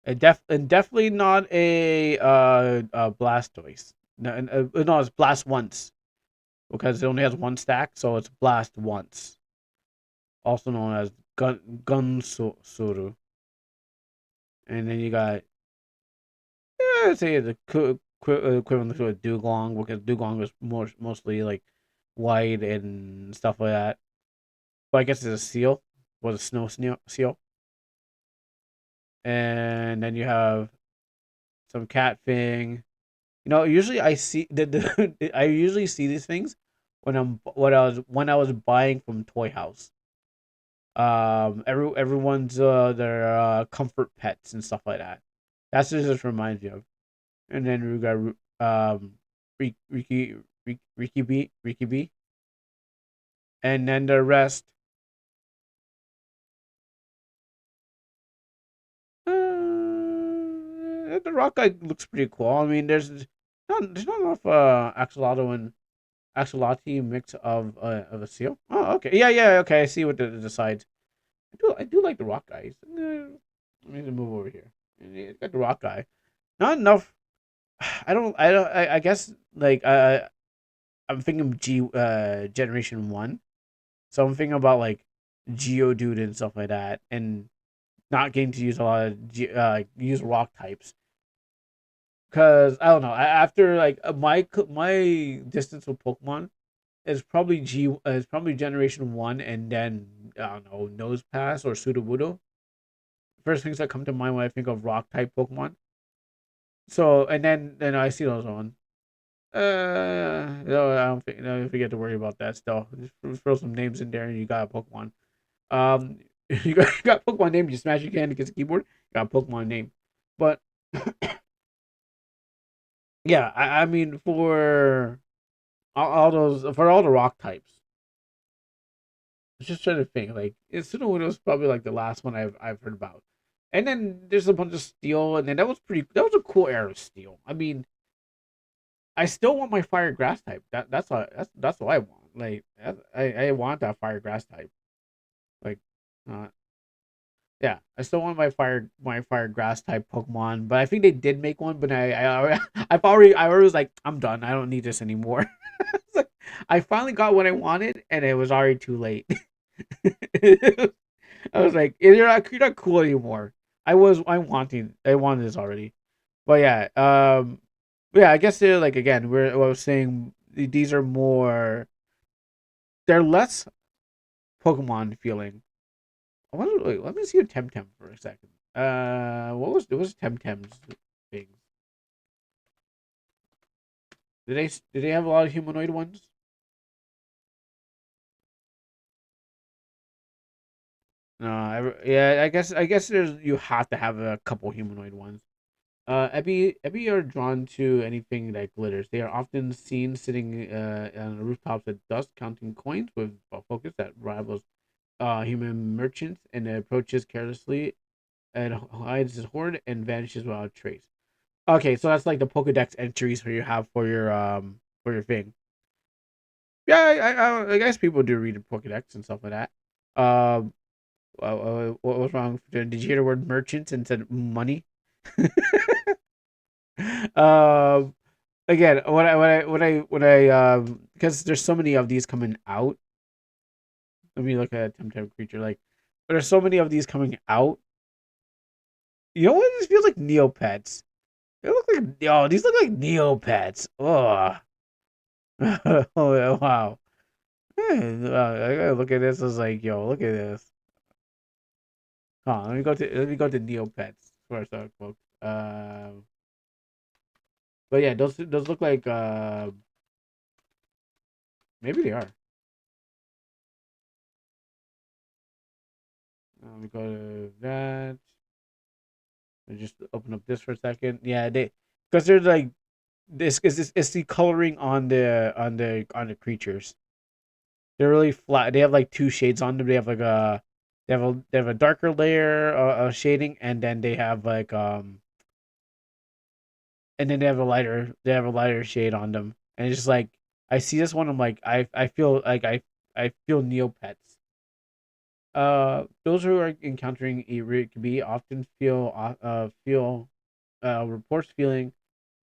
And definitely not a Blastoise. No, no, it's Blast Once because it only has one stack, so it's Blast Once, also known as Gunsuru. And then you got, yeah, I'd say the equivalent to a Dugong because Dugong is mostly like white and stuff like that. But I guess it's a seal, was a seal. And then you have some cat thing. You know, usually I see I usually see these things when I was buying from Toy House. Everyone's their comfort pets and stuff like that. That's what this reminds me of. And then we got Ricky B, and then the rest. The rock guy looks pretty cool. I mean, there's not enough axolotl and axolotl mix of a seal. Oh, okay, yeah, okay. I see what the sides. I do like the rock guys. Let me move over here. Yeah, got the rock guy. Not enough. I guess like I'm thinking Generation 1. So I'm thinking about like Geodude and stuff like that, and not getting to use a lot of use rock types. Cause I don't know. After like my distance with Pokemon is probably Generation 1, and then I don't know Nose Pass or Sudowoodo. First things that come to mind when I think of rock type Pokemon. So and then I see those on. No, I don't think. No, forget to worry about that still. Just throw some names in there, and you got a Pokemon. You got Pokemon name. You smash your hand against the keyboard. You got a Pokemon name. But yeah, I mean for all those for all the rock types. I was just trying to think. Like Sudowoodo was probably like the last one I've heard about. And then there's a bunch of steel, and then that was pretty. That was a cool era of steel. I mean, I still want my fire grass type. That's what I want. Like I want that fire grass type. Like, uh, yeah, I still want my fire grass type Pokemon. But I think they did make one. But I already was like I'm done. I don't need this anymore. It's like, I finally got what I wanted, and it was already too late. I was like, you're not cool anymore. I wanted this already. But yeah, I guess they're like again. What I was saying, these are more. They're less Pokemon feeling. Wait, let me see a Temtem for a second. What was Temtem's things? Did they have a lot of humanoid ones? No, yeah, I guess you have to have a couple humanoid ones. Ebi are drawn to anything that glitters. They are often seen sitting on the rooftops at dusk, counting coins with a focus that rivals human merchants, and approaches carelessly and hides his hoard and vanishes without a trace. Okay, so that's like the Pokedex entries for you have for your thing. Yeah, I guess people do read the Pokedex and stuff like that. Um, what was wrong? Did you hear the word merchant and said money? um, again, because there's so many of these coming out. Let me look at Temtem creature. Like, there's so many of these coming out. You know what? This feels like Neopets. They look like these look like Neopets. Oh, oh wow. I gotta look at this. I was like, yo, look at this. Huh, let me go to Neopets first, folks. But yeah, those look like maybe they are. Let me go to that. Let me just open up this for a second. Yeah, they because they're like this is it's the coloring on the creatures. They're really flat. They have like two shades on them. They have like a darker layer of shading, and then they have like and then they have a lighter shade on them. And it's just like I see this one, I'm like I feel like I feel Neopets. Those who are encountering Irikbi often reports feeling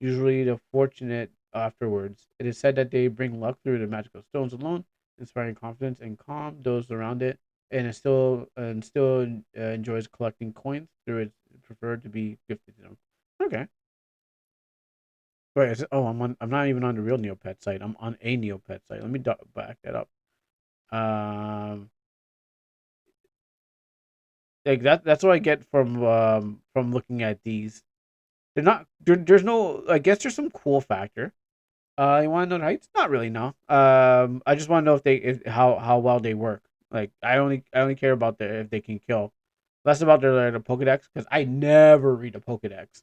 usually the fortunate afterwards. It is said that they bring luck through the magical stones alone, inspiring confidence and calm those around it, and still enjoys collecting coins through its preferred to be gifted to them. Okay. Wait, I'm not even on the real Neopet site. I'm on a Neopet site. Let me back that up. Um, like that's what I get from looking at these. They're not there's no I guess there's some cool factor. You want to know the heights? Not really, no. I just want to know if how well they work. Like I only care about if they can kill, less about their Pokedex because I never read a Pokedex.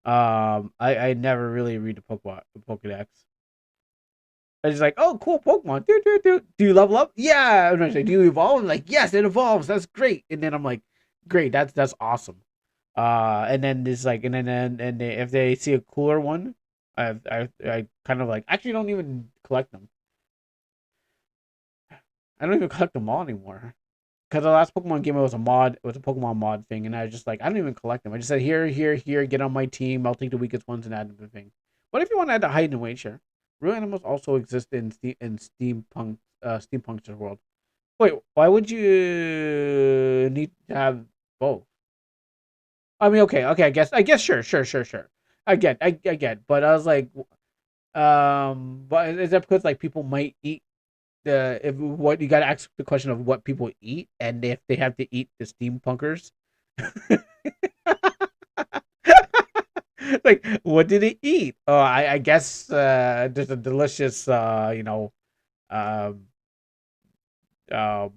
I never really read the Pokedex. I just like, oh, cool Pokemon. Do you level up? Yeah. And I say, do you evolve? I'm like, yes, it evolves. That's great. And then I'm like, great. That's awesome. And then this like, if they see a cooler one, I kind of like actually don't even collect them. I don't even collect them all anymore. Because the last Pokemon game it was a mod, it was a Pokemon mod thing, and I was just like, I don't even collect them. I just said here, here, here, get on my team. I'll take the weakest ones and add them to the thing. But if you want to add the height and weight, sure. Real animals also exist in steampunk's world. Wait, why would you need to have both? I mean, okay, I guess, sure, sure, sure, sure. I get, but I was like, but is that because like people might eat the if what you got to ask the question of what people eat and if they have to eat the steampunkers? Like, what do they eat? Oh, I guess there's a delicious, um, uh,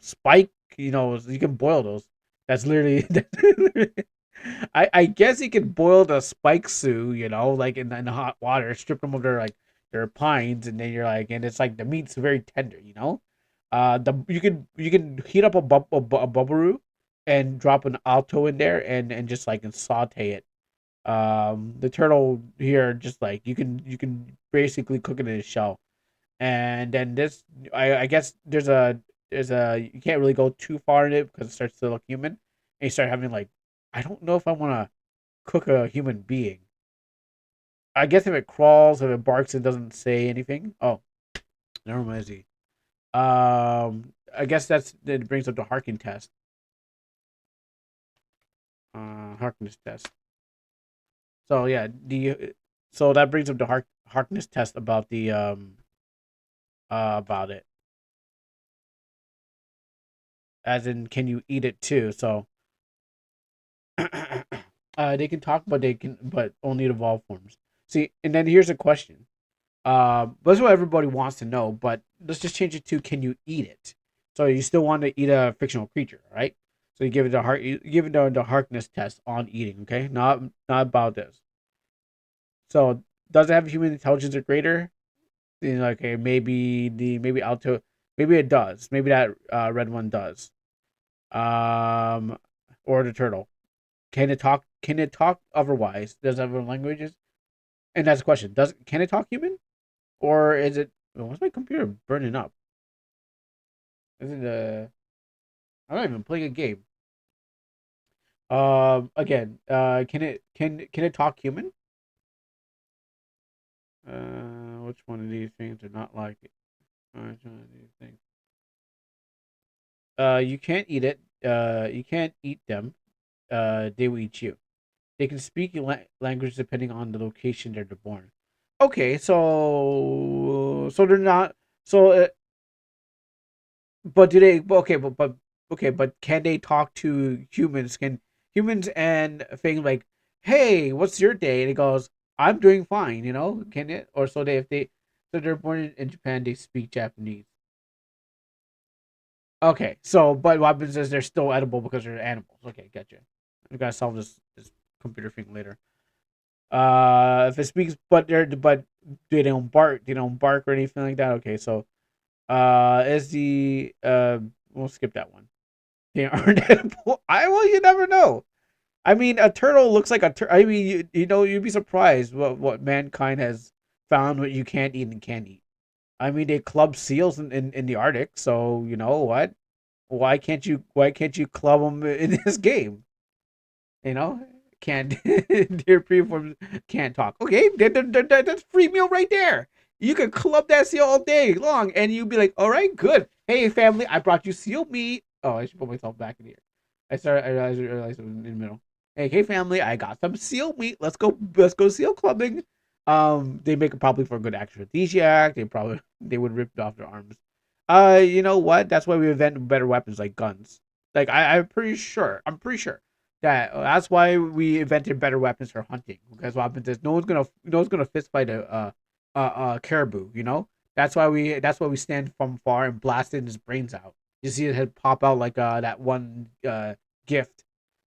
spike. You can boil those. That's literally. I guess you can boil the spike sue. Like in hot water, strip them of their pines, and then and it's like the meat's very tender. You can heat up a bubbaroo and drop an alto in there and just and saute it. The turtle here just you can basically cook it in a shell, and then this I guess there's a you can't really go too far in it because it starts to look human, and you start having I don't know if I want to cook a human being. I guess if it crawls, if it barks, it doesn't say anything. Oh, never mind. I guess that brings up the harking test. Harkness test. So yeah, so that brings up the Harkness test about it, as in can you eat it too? So They can talk, but only in evolved forms. See, and then here's a question. That's what everybody wants to know, but let's just change it to can you eat it? So you still want to eat a fictional creature, right? So you give it the hardness test on eating, okay? Not about this. So does it have human intelligence or greater? You know, okay, maybe Alto, maybe it does. Maybe that red one does. Um, or the turtle. Can it talk? Can it talk otherwise? Does it have languages? And that's the question. Can it talk human? Or is it what's my computer burning up? Is it I'm not even playing a game. Again, can it talk human? Which one of these things are not like it? Which one of these things? You can't eat it. You can't eat them. They will eat you. They can speak your language depending on the location they're born. Okay, so they're not. So, but do they? But okay, but can they talk to humans? Can humans and things like, hey, what's your day? And it goes, I'm doing fine. You know, can it? Or so they if they so they're born in Japan, they speak Japanese. Okay, so but what happens is they're still edible because they're animals. Okay, gotcha. We gotta solve this computer thing later. If it speaks, but they don't bark. They don't bark or anything like that. Okay, so is the we'll skip that one. They aren't edible. Well, you never know. I mean, a turtle looks like a I mean, you know, you'd be surprised what mankind has found what you can't eat and can eat. I mean, they club seals in the Arctic, so you know what? Why can't you club them in this game? You know, can't their preforms can't talk. Okay, that's free meal right there. You could club that seal all day long, and you'd be like, "All right, good. Hey, family, I brought you seal meat." Oh, I should put myself back in here. I realized it was in the middle. Hey, family, I got some seal meat. Let's go seal clubbing. They make it probably for a good aphrodisiac. They would rip off their arms. You know what? That's why we invent better weapons like guns. Like I'm pretty sure that's why we invented better weapons for hunting. Because what happens is no one's gonna fist fight a caribou. You know that's why we stand from far and blast his brains out. You see it head pop out like that one gift.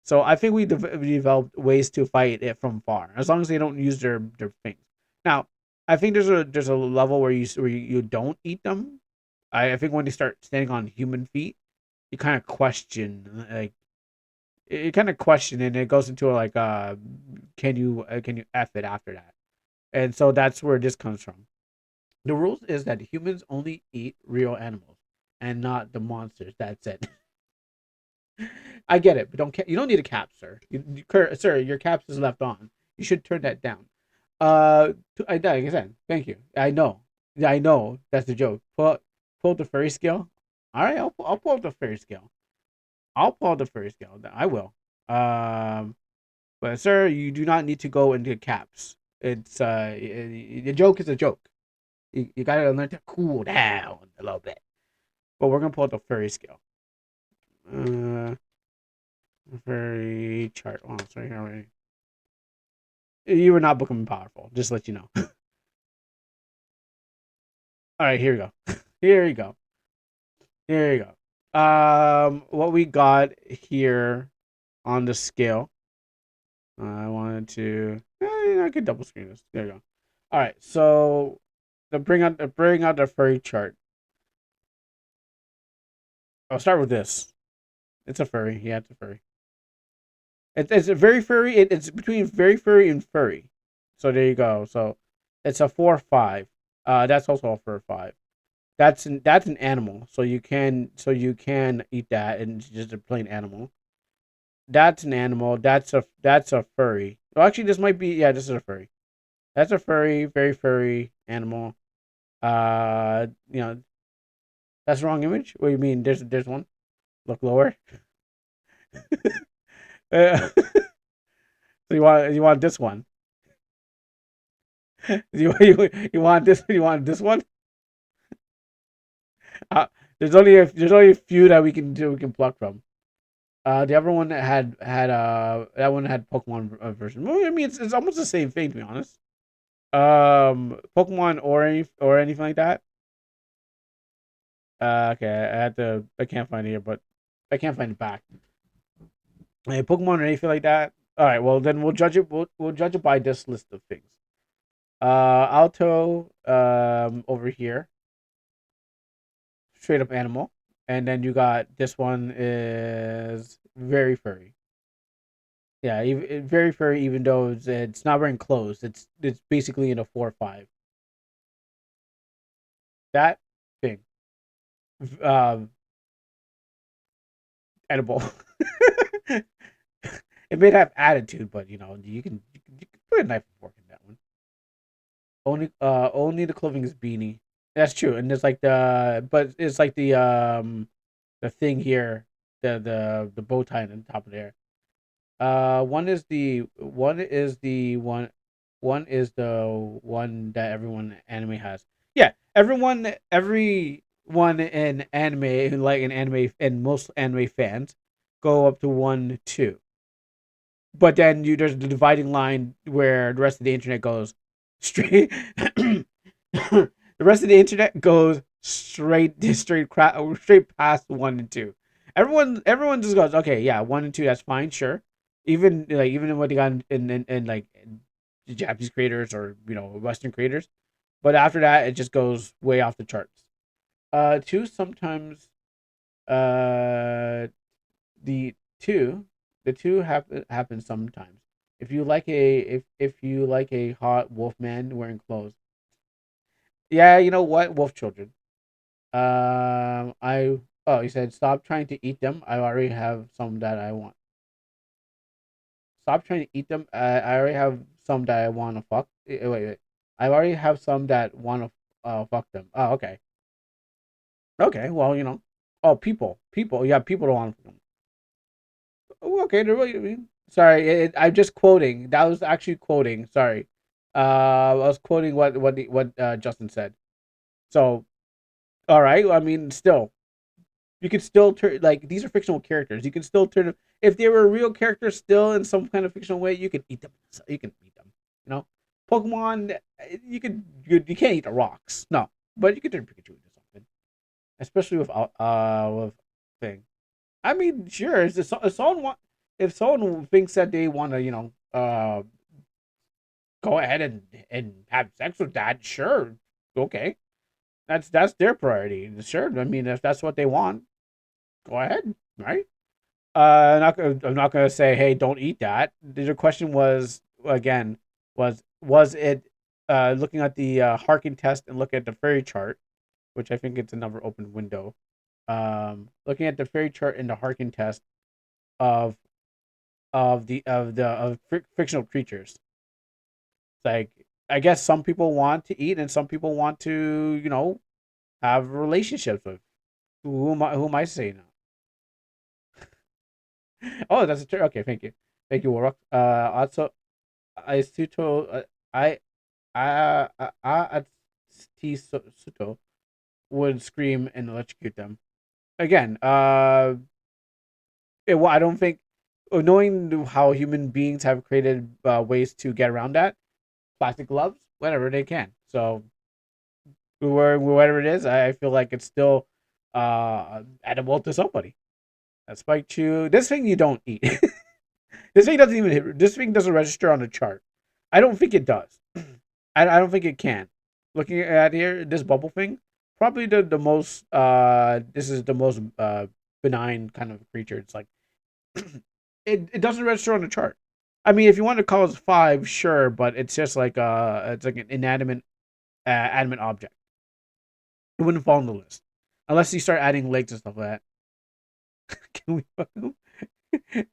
So I think we developed ways to fight it from far, as long as they don't use their things. Now, I think there's a level where you don't eat them. I think when they start standing on human feet, you kind of question like you kind of question it, and it goes into like can you f it after that, and so that's where this comes from. The rules is that humans only eat real animals and not the monsters. That's it. I get it, but you don't need a cap, sir. Sir, your caps is left on. You should turn that down. Like I said, thank you. I know, yeah, I know that's the joke. Pull up the furry scale. All right, I'll pull up the furry scale. I'll pull up the furry scale. I will. Um, but sir, you do not need to go into caps. It's the joke is a joke. You gotta learn to cool down a little bit. But we're gonna pull up the furry scale. Uh, Furry chart. Oh, sorry, already. You were not becoming powerful. Just to let you know. All right, here we go. Here we go. Here we go. What we got here on the scale. I wanted to. I could double screen this. There you go. All right, so bring out the furry chart. I'll start with this. It's a furry. Yeah, it's a furry. It's a very furry. It's between very furry and furry. So there you go. So it's a 4-5. That's also a 4-5. That's an animal. So you can eat that, and it's just a plain animal. That's an animal. That's a furry. Well, actually, this might be yeah. This is a furry. That's a furry, very furry animal. You know that's the wrong image. What do you mean? There's one. Look lower. So you want this one? You want this one? Uh, there's only a few that we can pluck from. The other one that one had Pokemon version. Well, I mean, it's almost the same thing to be honest. Pokemon or anything like that. Okay, I can't find it here, but I can't find it back. Pokemon or anything like that. All right, well then we'll judge it. We'll judge it by this list of things. Alto, over here, straight up animal, and then you got this one is very furry. Yeah, very furry. Even though it's not wearing clothes, it's basically in a 4 or 5. That thing, um, edible. It may have attitude, but you can put a knife and fork in that one. Only the clothing is beanie. That's true, and it's like but it's like the thing here, the bow tie on top of there. One is the one that everyone anime has. Yeah, everyone in anime, like in anime, and most anime fans go up to 1, 2. But then there's the dividing line where the rest of the internet goes straight. The rest of the internet goes straight past 1 and 2. Everyone just goes, okay, yeah, 1 and 2, that's fine, sure. Even in what they got in like Japanese creators or Western creators, but after that it just goes way off the charts. Two sometimes, uh the two the two happen sometimes. If you like a hot wolf man wearing clothes, yeah, you know what, wolf children. I Oh, you said stop trying to eat them. I already have some that I want. Stop trying to eat them. I already have some that I want to fuck. Wait. I already have some that want to fuck them. Oh, okay. Okay, well, oh, people. Yeah, people don't want to fuck them. Oh, okay, sorry, I'm just quoting. That was actually quoting. Sorry, I was quoting what Justin said. So, all right. Well, I mean, still, you could still turn, like, these are fictional characters. You can still turn them if they were real characters still in some kind of fictional way. You can eat them. You can eat them. You know, Pokemon. You can't eat the rocks. No, but you can turn Pikachu into something, especially with thing. I mean, sure. If someone thinks that they want to, go ahead and have sex with that, sure, okay, that's their priority. Sure, I mean, if that's what they want, go ahead, right? I'm not gonna say, hey, don't eat that. The question was again, was it looking at the Harkin test and look at the fairy chart, which I think it's another open window. Looking at the fairy chart and the Harkin test of fictional creatures. Like, I guess some people want to eat and some people want to, have relationships with. Who am I saying now? Oh, that's a turn. Okay, thank you, Warrock. Also, I Suto, I Suto would scream and electrocute them. Again, well, I don't think, knowing how human beings have created ways to get around that, plastic gloves, whatever they can. So whatever it is, I feel like it's still edible to somebody. That spike chew. This thing you don't eat. This thing doesn't even hit. This thing doesn't register on the chart. I don't think it does. I don't think it can. Looking at here, this bubble thing, probably the most. This is the most benign kind of creature. It's like it doesn't register on the chart. I mean, if you want to call it 5, sure, but it's like an animate object. It wouldn't fall on the list unless you start adding legs and stuff like that. Can we fuck him?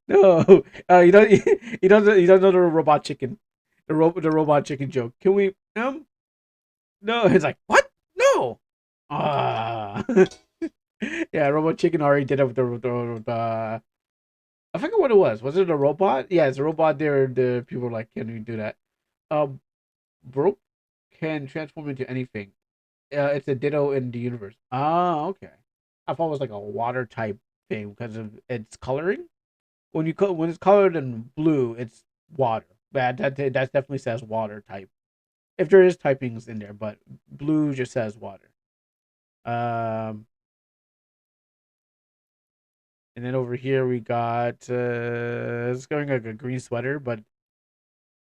No, you don't know the robot chicken, the robot chicken joke. Can we? No. It's like, what? No. Ah. Yeah, robot chicken already did it with the. I forget what it was. Was it a robot? Yeah, it's a robot. There, the people were like, can we do that? Um, Broke can transform into anything. It's a ditto in the universe. Ah, okay. I thought it was like a water type thing because of its coloring. when it's colored in blue, it's water. That definitely says water type. If there is typings in there, but blue just says water. Um, and then over here we got it's going like a green sweater, but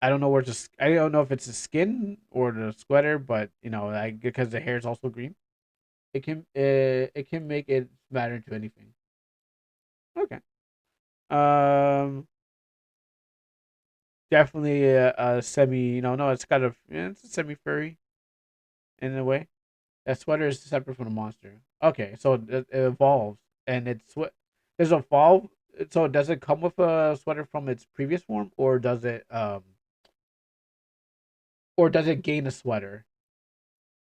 I don't know where to. I don't know if it's the skin or the sweater, but like because the hair is also green, it can make it matter to anything. Okay. Um, definitely a semi. No, it's kind of it's a semi furry in a way. That sweater is separate from the monster. Okay, so it evolves and it's what does it evolve. So does it come with a sweater from its previous form, or does it gain a sweater?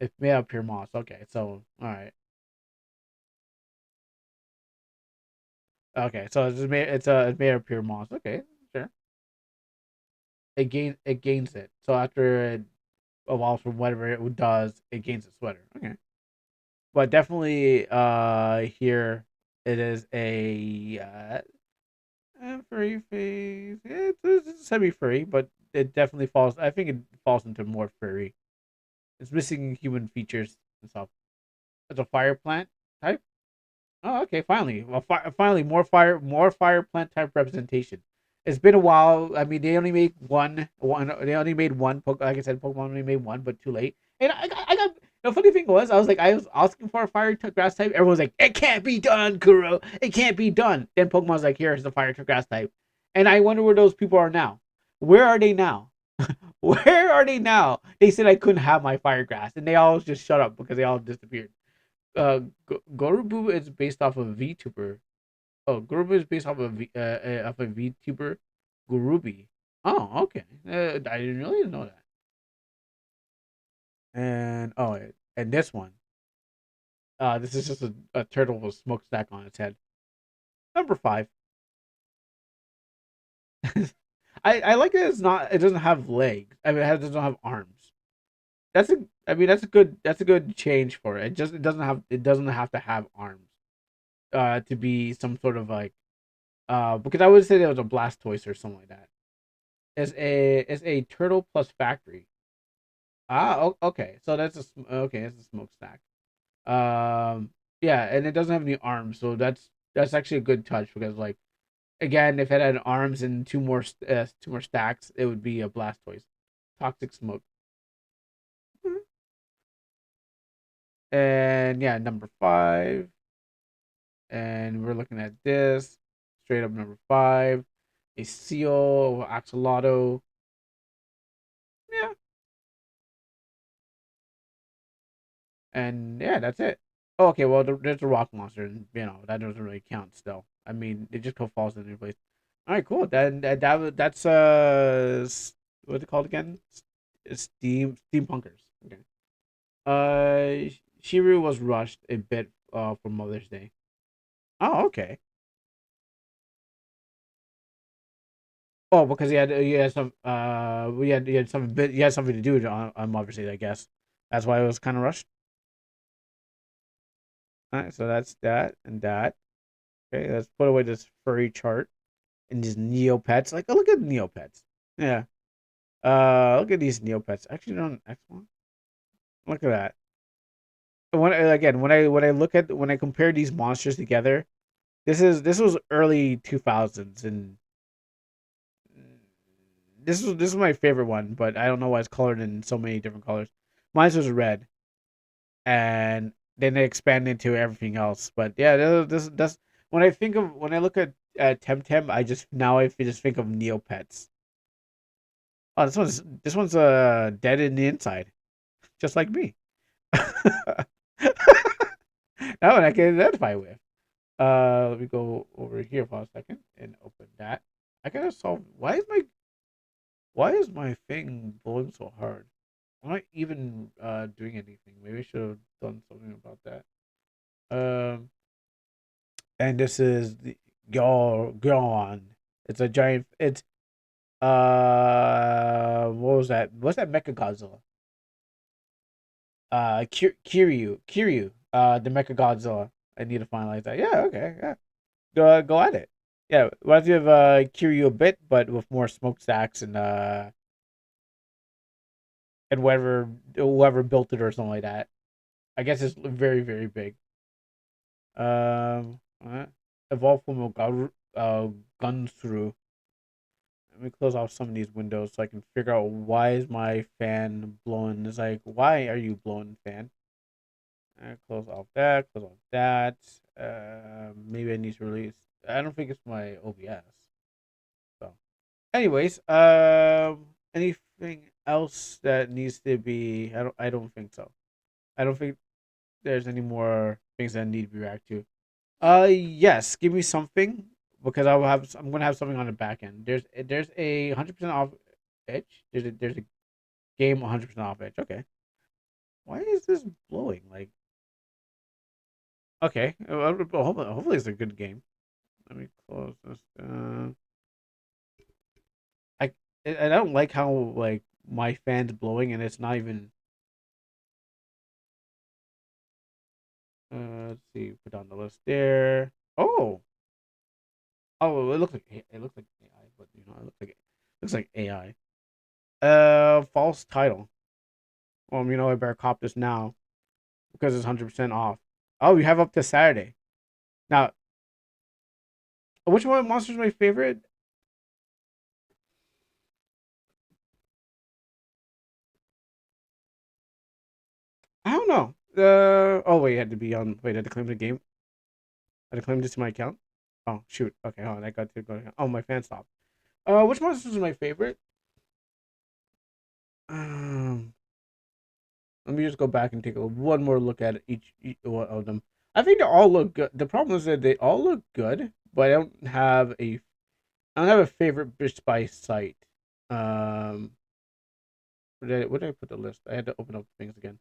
It's made of pure moss. Okay, so all right. Okay, so it's made of pure moss. Okay, sure. It gains it. So after it evolves from whatever it does, it gains a sweater. Okay, but definitely here it is a furry face. It's semi furry, but it definitely falls. I think it falls into more furry. It's missing human features and stuff. It's a fire plant type. Oh, okay. Finally, well, finally, more fire plant type representation. It's been a while. I mean, they only made one. They only made one. Like I said, Pokemon only made one, but too late. And I got. The funny thing was, I was asking for a fire grass type. Everyone's like, "It can't be done, Kuro. It can't be done." Then Pokemon's like, "Here's the fire grass type," and I wonder where those people are now. Where are they now? Where are they now? They said I couldn't have my fire grass, and they all just shut up because they all disappeared. Gorubu is based off of VTuber. Oh, Gorubu is based off a VTuber, Gurubi. Oh, okay. I didn't really know that. And and this one. This is just a turtle with a smokestack on its head. Number 5. I like that it's not. It doesn't have legs. I mean, it doesn't have arms. That's a. I mean, that's a good. That's a good change for it. It doesn't have. It doesn't have to have arms. To be some sort of like. Because I would say there was a Blastoise or something like that. It's a turtle plus factory. Okay. So okay. It's a smokestack. Um, yeah, and it doesn't have any arms, so that's actually a good touch because like again, if it had arms and two more stacks, it would be a Blastoise. Toxic smoke. Mhm. And yeah, number 5, and we're looking at this straight up number 5, a seal, axolotl. Yeah, and yeah, that's it. Oh, okay, well, there's a rock monster, and that doesn't really count. Still, I mean, it just falls into place. All right, cool. Then that's what's it called again? Steampunkers. Okay. Shiru was rushed a bit for Mother's Day. Oh, okay. Oh, because he had some he had something to do on Mother's Day, I guess. That's why it was kind of rushed. All right, so that's that and that. Okay, let's put away this furry chart and these Neopets. Like, oh, look at Neopets. Yeah. Look at these Neopets. Actually, on X1. Look at that. When again, when I compare these monsters together, this was early 2000s, and this is my favorite one, but I don't know why it's colored in so many different colors. Mine was red, and then they expand into everything else. But yeah, that's when I look at Temtem, I just think of Neopets. Oh, this one's dead in the inside, just like me. That one I can identify with. Let me go over here for a second and open that. I gotta solve. Why is my thing blowing so hard? I'm not even doing anything. Maybe I should have done something about that. Um, and this is the Gone. It's a giant. It's what was that? What's that Mecha Godzilla? Kiryu. The Mecha Godzilla. I need to finalize that. Yeah. Okay. Yeah. Go at it. Yeah, reminds me of Kiryu a bit, but with more smokestacks and whoever built it or something like that. I guess it's very very big. Uh, evolve from a gun through. Let me close off some of these windows so I can figure out why is my fan blowing. It's like, why are you blowing, fan? Close off that. Close off that. Maybe I need to release. I don't think it's my OBS. So, anyways, anything else that needs to be? I don't think so. I don't think there's any more things that need to be reacted to. Yes. Give me something because I will have. I'm gonna have something on the back end. There's a 100% off edge. There's a game 100% off edge. Okay. Why is this blowing? Like, okay. Hopefully it's a good game. Let me close this. I I don't like how like my fan's blowing and it's not even. Let's see. Put on the list there. Oh, it looks like AI, but it looks like AI. False title. Well, I better cop this now because it's 100% off. Oh, we have up to Saturday. Now, which one of Monster's my favorite? I don't know. Oh wait, it had to be on. Wait, I had to claim the game. I had to claim this to my account. Oh shoot. Okay, hold on. I got to go. Oh, my fan stopped. Which Monsters is my favorite? Um, Let me just go back and take one more look at each one of them. I think they all look good. The problem is that they all look good, but I don't have a favorite bitch by site. Um, where did I put the list? I had to open up things again.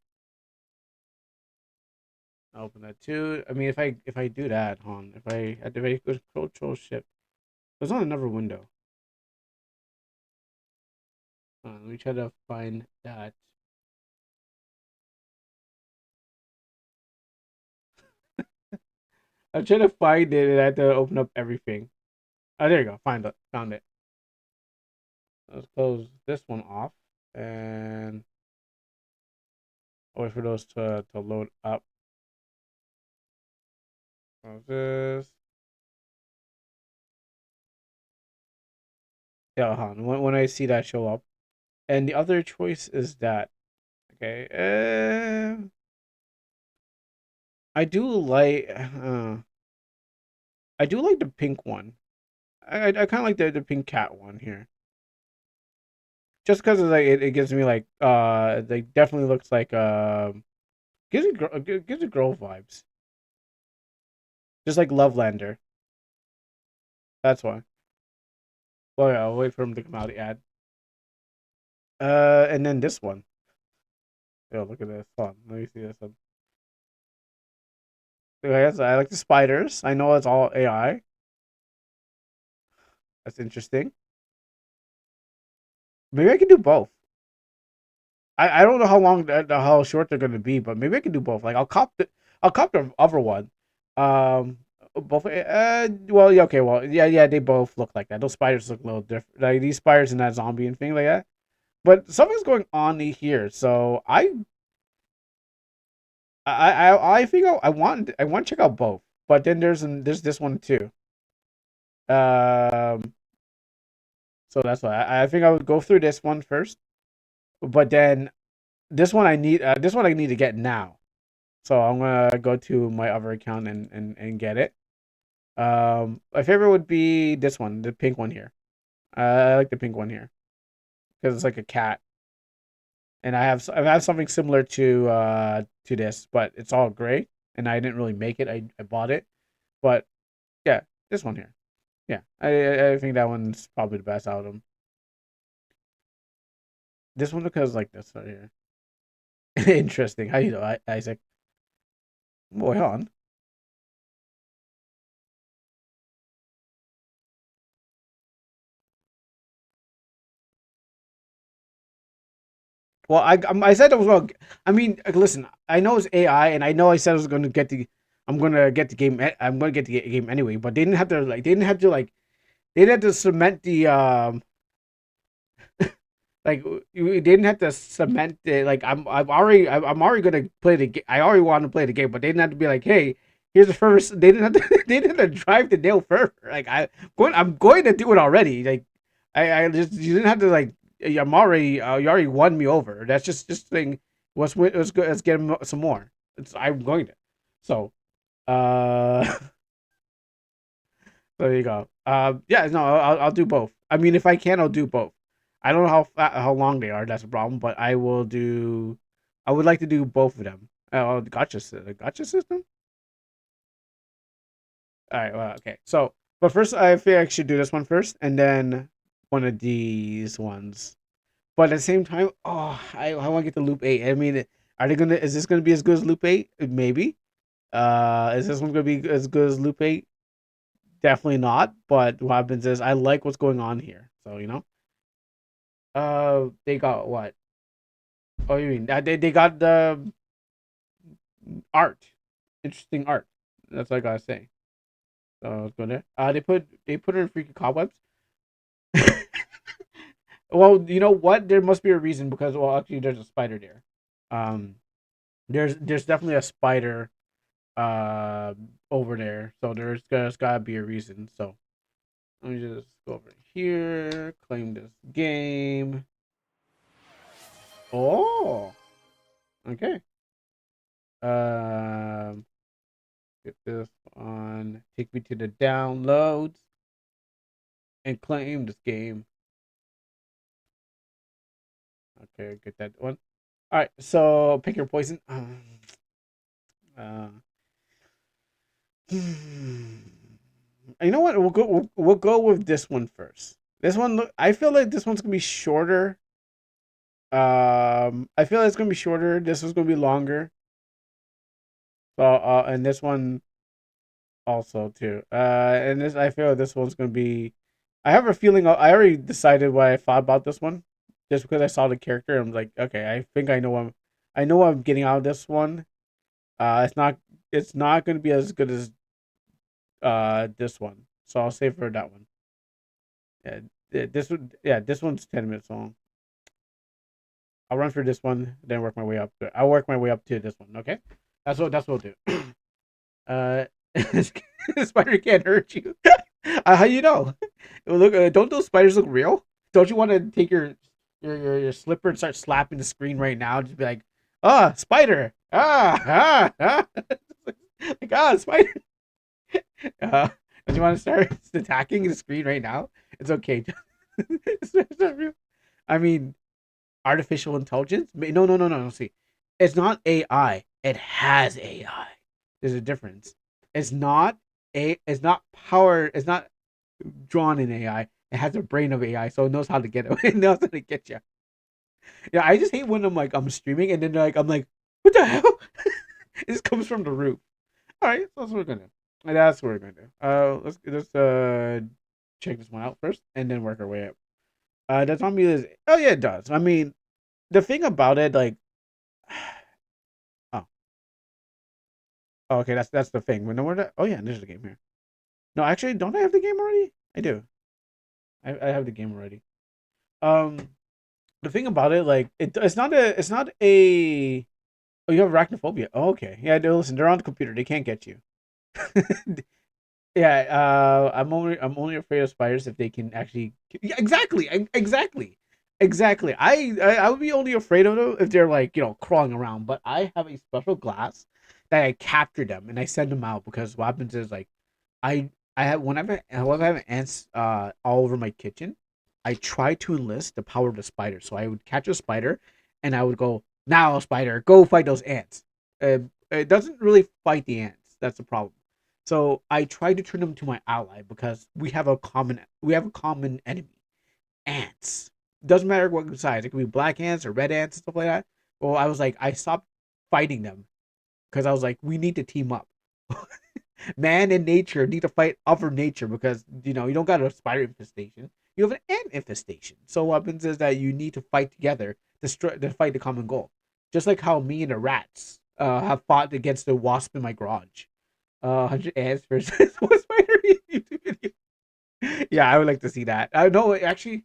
I'll open that too. I mean, if I do that, if I go control shift, there's on another window. Let me try to find that. I'm trying to find it, and I had to open up everything. Oh, there you go. Found it. Let's close this one off, and wait for those to load up. Close this. Yeah, when I see that show up, and the other choice is that. Okay. I do like. I do like the pink one. I kind of like the pink cat one here. Just because it gives me like definitely looks like gives it girl vibes. Just like Lovelander. That's why. Well, yeah, I'll wait for him to come out the ad. And then this one. Yo, look at this. Hold on, let me see this one. I like the spiders. I know it's all AI. That's interesting. Maybe I can do both. I don't know how short they're gonna be, but maybe I can do both. Like I'll cop the other one. Both. Well, yeah, okay, well, yeah, they both look like that. Those spiders look a little different. Like these spiders and that zombie and thing like that. But something's going on here, so I think I want to check out both. But then there's this one too. Um, so that's why I think I would go through this one first. But then this one I need to get now. So I'm gonna go to my other account and get it. My favorite would be this one, the pink one here. I like the pink one here because it's like a cat, and I have something similar to this, but it's all gray, and I didn't really make it. I bought it, but yeah, this one here. Yeah, I think that one's probably the best out of them. This one because like this right here. Interesting. How you know, Isaac? Boy, on. Well, I said I was wrong. I mean, listen, I know it's AI, and I know I said I was going to get the. I'm gonna get the game. I'm gonna get the game anyway, but they didn't have to like. They didn't have to like they didn't have to cement the like you didn't have to cement it. Like I'm already gonna play the game. I already want to play the game, but they didn't have to be like, hey, here's the first. They didn't have to. They didn't have to drive the nail further. Like I'm going to do it already. Like I just you didn't have to like. I'm already you already won me over. That's just thing. What's good? Let's get some more. I'm going to. So uh there you go. Yeah, no, I'll do both. I mean, if I can, I'll do both. I don't know how long they are. That's a problem, but I will do. I would like to do both of them. Oh, gotcha system. All right. Well, okay. So, but first, I feel I should do this one first, and then one of these ones. But at the same time, I want to get to loop 8. I mean, are they gonna? Is this gonna be as good as loop 8? Maybe. Is this one gonna be as good as loop 8? Definitely not. But what happens is I like what's going on here. So you know. They got what? Oh, you mean they got the art, interesting art. That's what I gotta say. So let's go there. They put it in freaking cobwebs. Well, you know what? There must be a reason because well, actually, there's a spider there. Um, there's definitely a spider uh over there, so there's gotta be a reason. So let me just go over here, claim this game. Oh, okay. Um, get this on. Take me to the downloads and claim this game. Okay, get that one. All right, so pick your poison. Uh, you know what? We'll go with this one first. This one, I feel like this one's gonna be shorter. I feel like it's gonna be shorter. This one's gonna be longer. So, and this one also too. And this I feel like this one's gonna be. I have a feeling. I already decided what I thought about this one, just because I saw the character. I'm like, okay, I think I know what I'm getting out of this one. It's not. It's not gonna be as good as this one. So I'll save for that one. Yeah, this one. Yeah, this one's 10 minutes long. I'll run for this one, then work my way up to it. I'll work my way up to this one. Okay, that's what we'll do. Uh, spider can't hurt you. How you know? Look, don't those spiders look real? Don't you want to take your slipper and start slapping the screen right now? Just be like, ah, spider, like spider. Don't you want to start attacking the screen right now? It's okay. It's not real. I mean, artificial intelligence? No. See, it's not AI. It has AI. There's a difference. It's not It's not power. It's not drawn in AI. It has a brain of AI, so it knows how to get it. It knows how to get you. Yeah, I just hate when I'm streaming and then I'm like, what the hell? It just comes from the roof. All right, so that's what we're gonna do. That's what we're gonna do. Let's check this one out first and then work our way up. Does zombie is oh yeah it does. I mean the thing about it like oh, okay that's the thing. When oh yeah there's the game here. No actually don't I have the game already? I do. I have the game already. Um the thing about it like it's not a oh you have arachnophobia. Oh, okay. Yeah, listen, they're on the computer. They can't get you. Yeah, I'm only afraid of spiders if they can actually. Yeah, exactly, exactly. I would be only afraid of them if they're like crawling around. But I have a special glass that I capture them and I send them out because what happens is like I have whenever I have ants all over my kitchen, I try to enlist the power of the spider. So I would catch a spider, and I would go now spider go fight those ants. It doesn't really fight the ants. That's the problem. So I try to turn them to my ally because we have a common enemy. Ants. Doesn't matter what size. It could be black ants or red ants and stuff like that. Well, I was like, I stopped fighting them because I was like, we need to team up. Man and nature need to fight other nature because you don't got a spider infestation. You have an ant infestation. So what happens is that you need to fight together to fight the common goal. Just like how me and the rats have fought against the wasp in my garage. 100 ants versus one spider YouTube video. Yeah, I would like to see that. I know actually.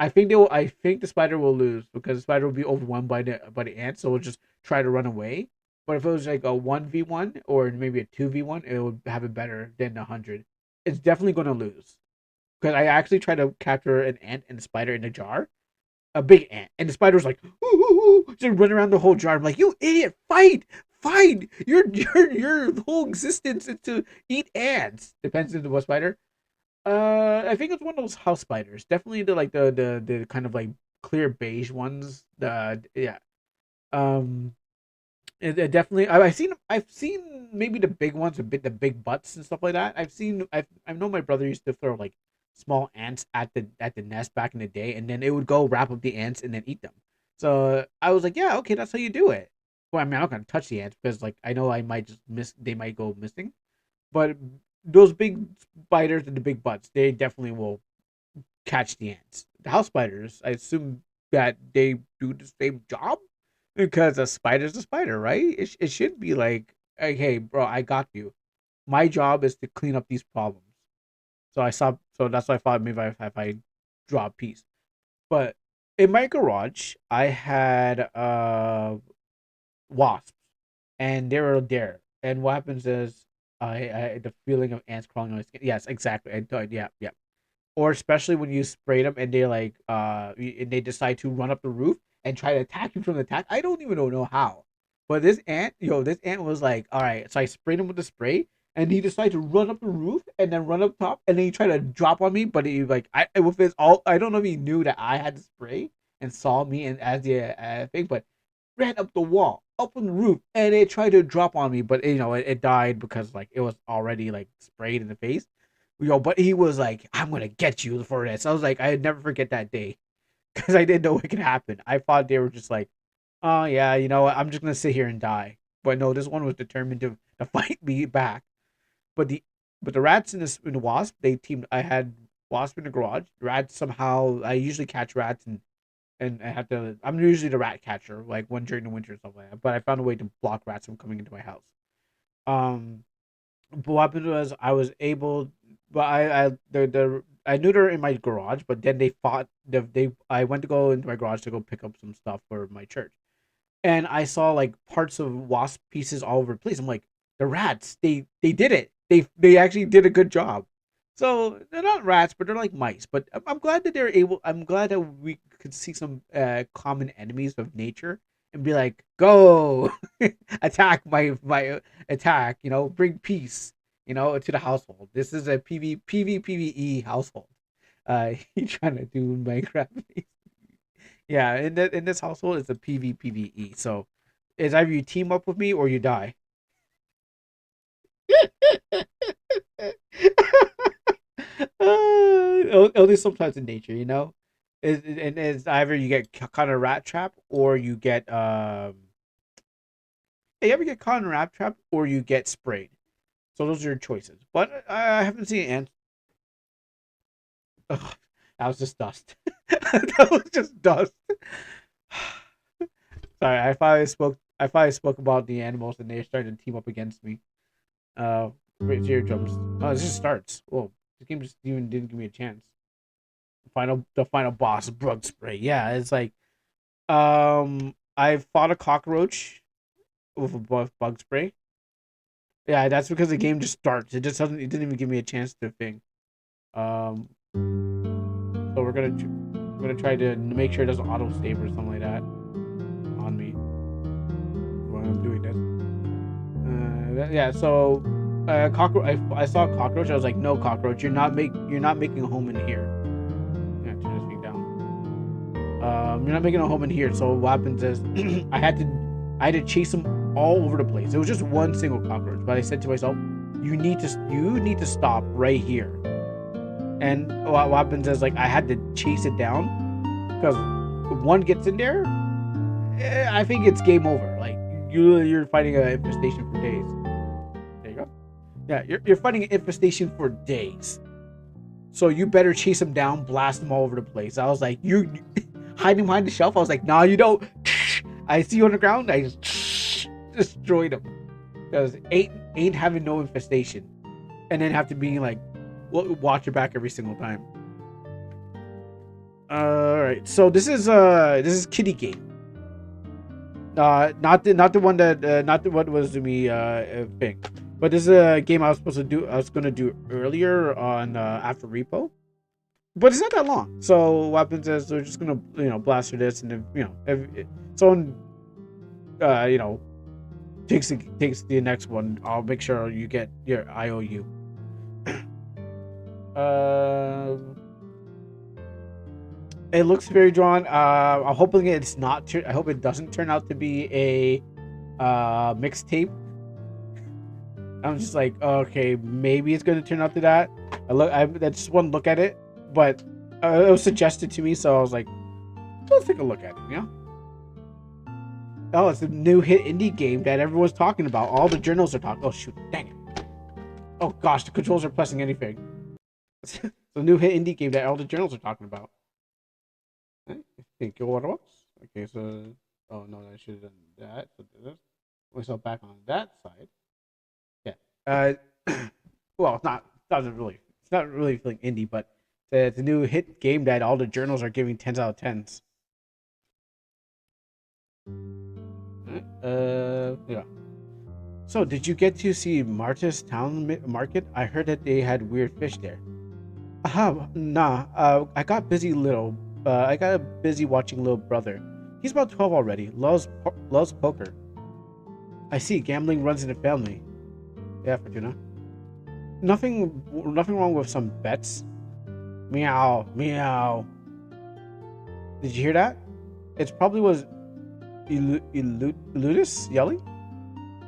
I think they will. I think the spider will lose because the spider will be overwhelmed by the ants, so it'll just try to run away. But if it was like a 1v1 or maybe a 2v1, it would have it better than 100. It's definitely going to lose because I actually tried to capture an ant and a spider in a jar, a big ant, and the spider was like, ooh, ooh, ooh, just run around the whole jar. I'm like, you idiot, fight, fight! Your whole existence is to eat ants. Depends on what spider. I think it's one of those house spiders. Definitely the kind of like clear beige ones. The yeah. Um, it definitely. I've seen maybe the big ones, a bit the big butts and stuff like that. I know my brother used to throw like small ants at the nest back in the day, and then it would go wrap up the ants and then eat them. So I was like, yeah, okay, that's how you do it. Well, I mean, I'm not gonna touch the ants because like I know I might just miss. They might go missing. But those big spiders and the big butts, they definitely will catch the ants. The house spiders, I assume that they do the same job because a spider's a spider, right? It should be like, hey, bro, I got you. My job is to clean up these problems. So I saw, so that's why I thought maybe if I draw a piece. But in my garage, I had wasps, and they were there. And what happens is, I the feeling of ants crawling on my skin. Yes, exactly. I thought, yeah, yeah. Or especially when you spray them and they like and they decide to run up the roof and try to attack you from the attack. I don't even know how. But this ant was like, all right. So I sprayed him with the spray, and he decided to run up the roof and then run up top, and then he tried to drop on me. But he like with his all, I don't know if he knew that I had the spray and saw me and as the thing, but ran up the wall, up on the roof, and it tried to drop on me. But it died because like it was already like sprayed in the face. But he was like, I'm gonna get you for this. I was like, I'd never forget that day because I didn't know what could happen. I thought they were just like, oh yeah, you know what? I'm just gonna sit here and die. But no, this one was determined to fight me back. But the rats in the wasp, they teamed. I had wasp in the garage. Rats somehow. I usually catch rats and I have to. I'm usually the rat catcher, like one during the winter and stuff like that. But I found a way to block rats from coming into my house. Um, but what happened was I was able, but I knew they were in my garage, but then they fought. They I went to go into my garage to go pick up some stuff for my church, and I saw like parts of wasp pieces all over the place. I'm like, the rats, they did it. They actually did a good job. So they're not rats, but they're like mice. But I'm glad that they're able. I'm glad that we could see some common enemies of nature and be like, go attack my attack. Bring peace. To the household. This is a PvE household. He trying to do Minecraft. Yeah, in this household, it's a PvPvE. So, it's either you team up with me or you die. Only sometimes in nature, and it's either you get caught in a rat trap or you get you ever get caught in a rat trap or you get sprayed. So those are your choices. But I haven't seen ants. Ugh, that was just dust. That was just dust. Sorry, I finally spoke about the animals, and they started to team up against me. Raise eardrums. Oh, this just starts. Whoa, this game just even didn't give me a chance. The final boss, bug spray. Yeah, it's like I fought a cockroach with a bug spray. Yeah, that's because the game just starts. It just doesn't. It didn't even give me a chance to think. Um, so we're gonna try to make sure it doesn't auto save or something like that on me while I'm doing this. Yeah. So, cockroach. I saw a cockroach. I was like, no, cockroach. You're not making a home in here. Yeah, turn this thing down. You're not making a home in here. So what happens is, I had to chase them all over the place. It was just one single cockroach, but I said to myself, you need to stop right here. And what happens is like I had to chase it down because if one gets in there, I think it's game over. Like you're fighting an infestation for days. There you go. Yeah, you're fighting an infestation for days. So you better chase them down, blast them all over the place. I was like, you hiding behind the shelf. I was like, nah, you don't. I see you on the ground. I just destroyed them because ain't having no infestation, and then have to be like watch it back every single time. All right, so this is Kitty Game. Not the one that not the what was to me thing, but this is a game I was gonna do earlier on after repo, but it's not that long. So what happens is they're just gonna blast through this, and then if someone takes the next one, I'll make sure you get your IOU. It looks very drawn. I'm hoping it's not. I hope it doesn't turn out to be a mixtape. I'm just like, okay, maybe it's going to turn out to that. I just one look at it, but it was suggested to me, so I was like, let's take a look at it. Oh, it's a new hit indie game that everyone's talking about. All the journals are talking. Oh shoot, dang it! Oh gosh, the controls are pressing anything. It's a new hit indie game that all the journals are talking about. I think what else? Okay, so no, I should have done that. So this. Myself back on that side. Yeah. Well, it's not really feeling indie, but it's a new hit game that all the journals are giving 10s out of 10s. Yeah. So, did you get to see Marta's Town Market? I heard that they had weird fish there. Nah. I got busy watching little brother. He's about 12 already. Loves poker. I see. Gambling runs in the family. Yeah, Fortuna. Nothing wrong with some bets. Meow, meow. Did you hear that? It probably was Eludis yelling?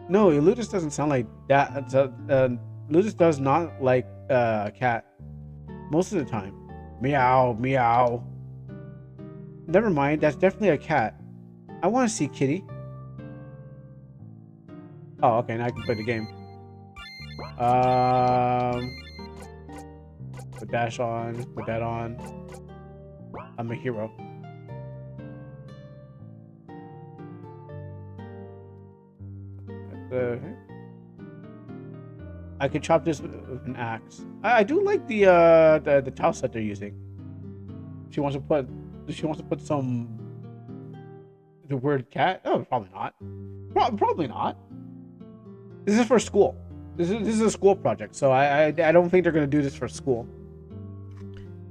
No, Eludis doesn't sound like that. Eludis does not like cat most of the time. Meow, meow. Never mind, that's definitely a cat. I want to see Kitty. Oh, okay, now I can play the game. Put dash on, put that on. I'm a hero. I could chop this with an axe. I do like the towel set they're using. She wants to put some the word cat. Oh, probably not. Probably not. This is for school. This is a school project, so I don't think they're gonna do this for school.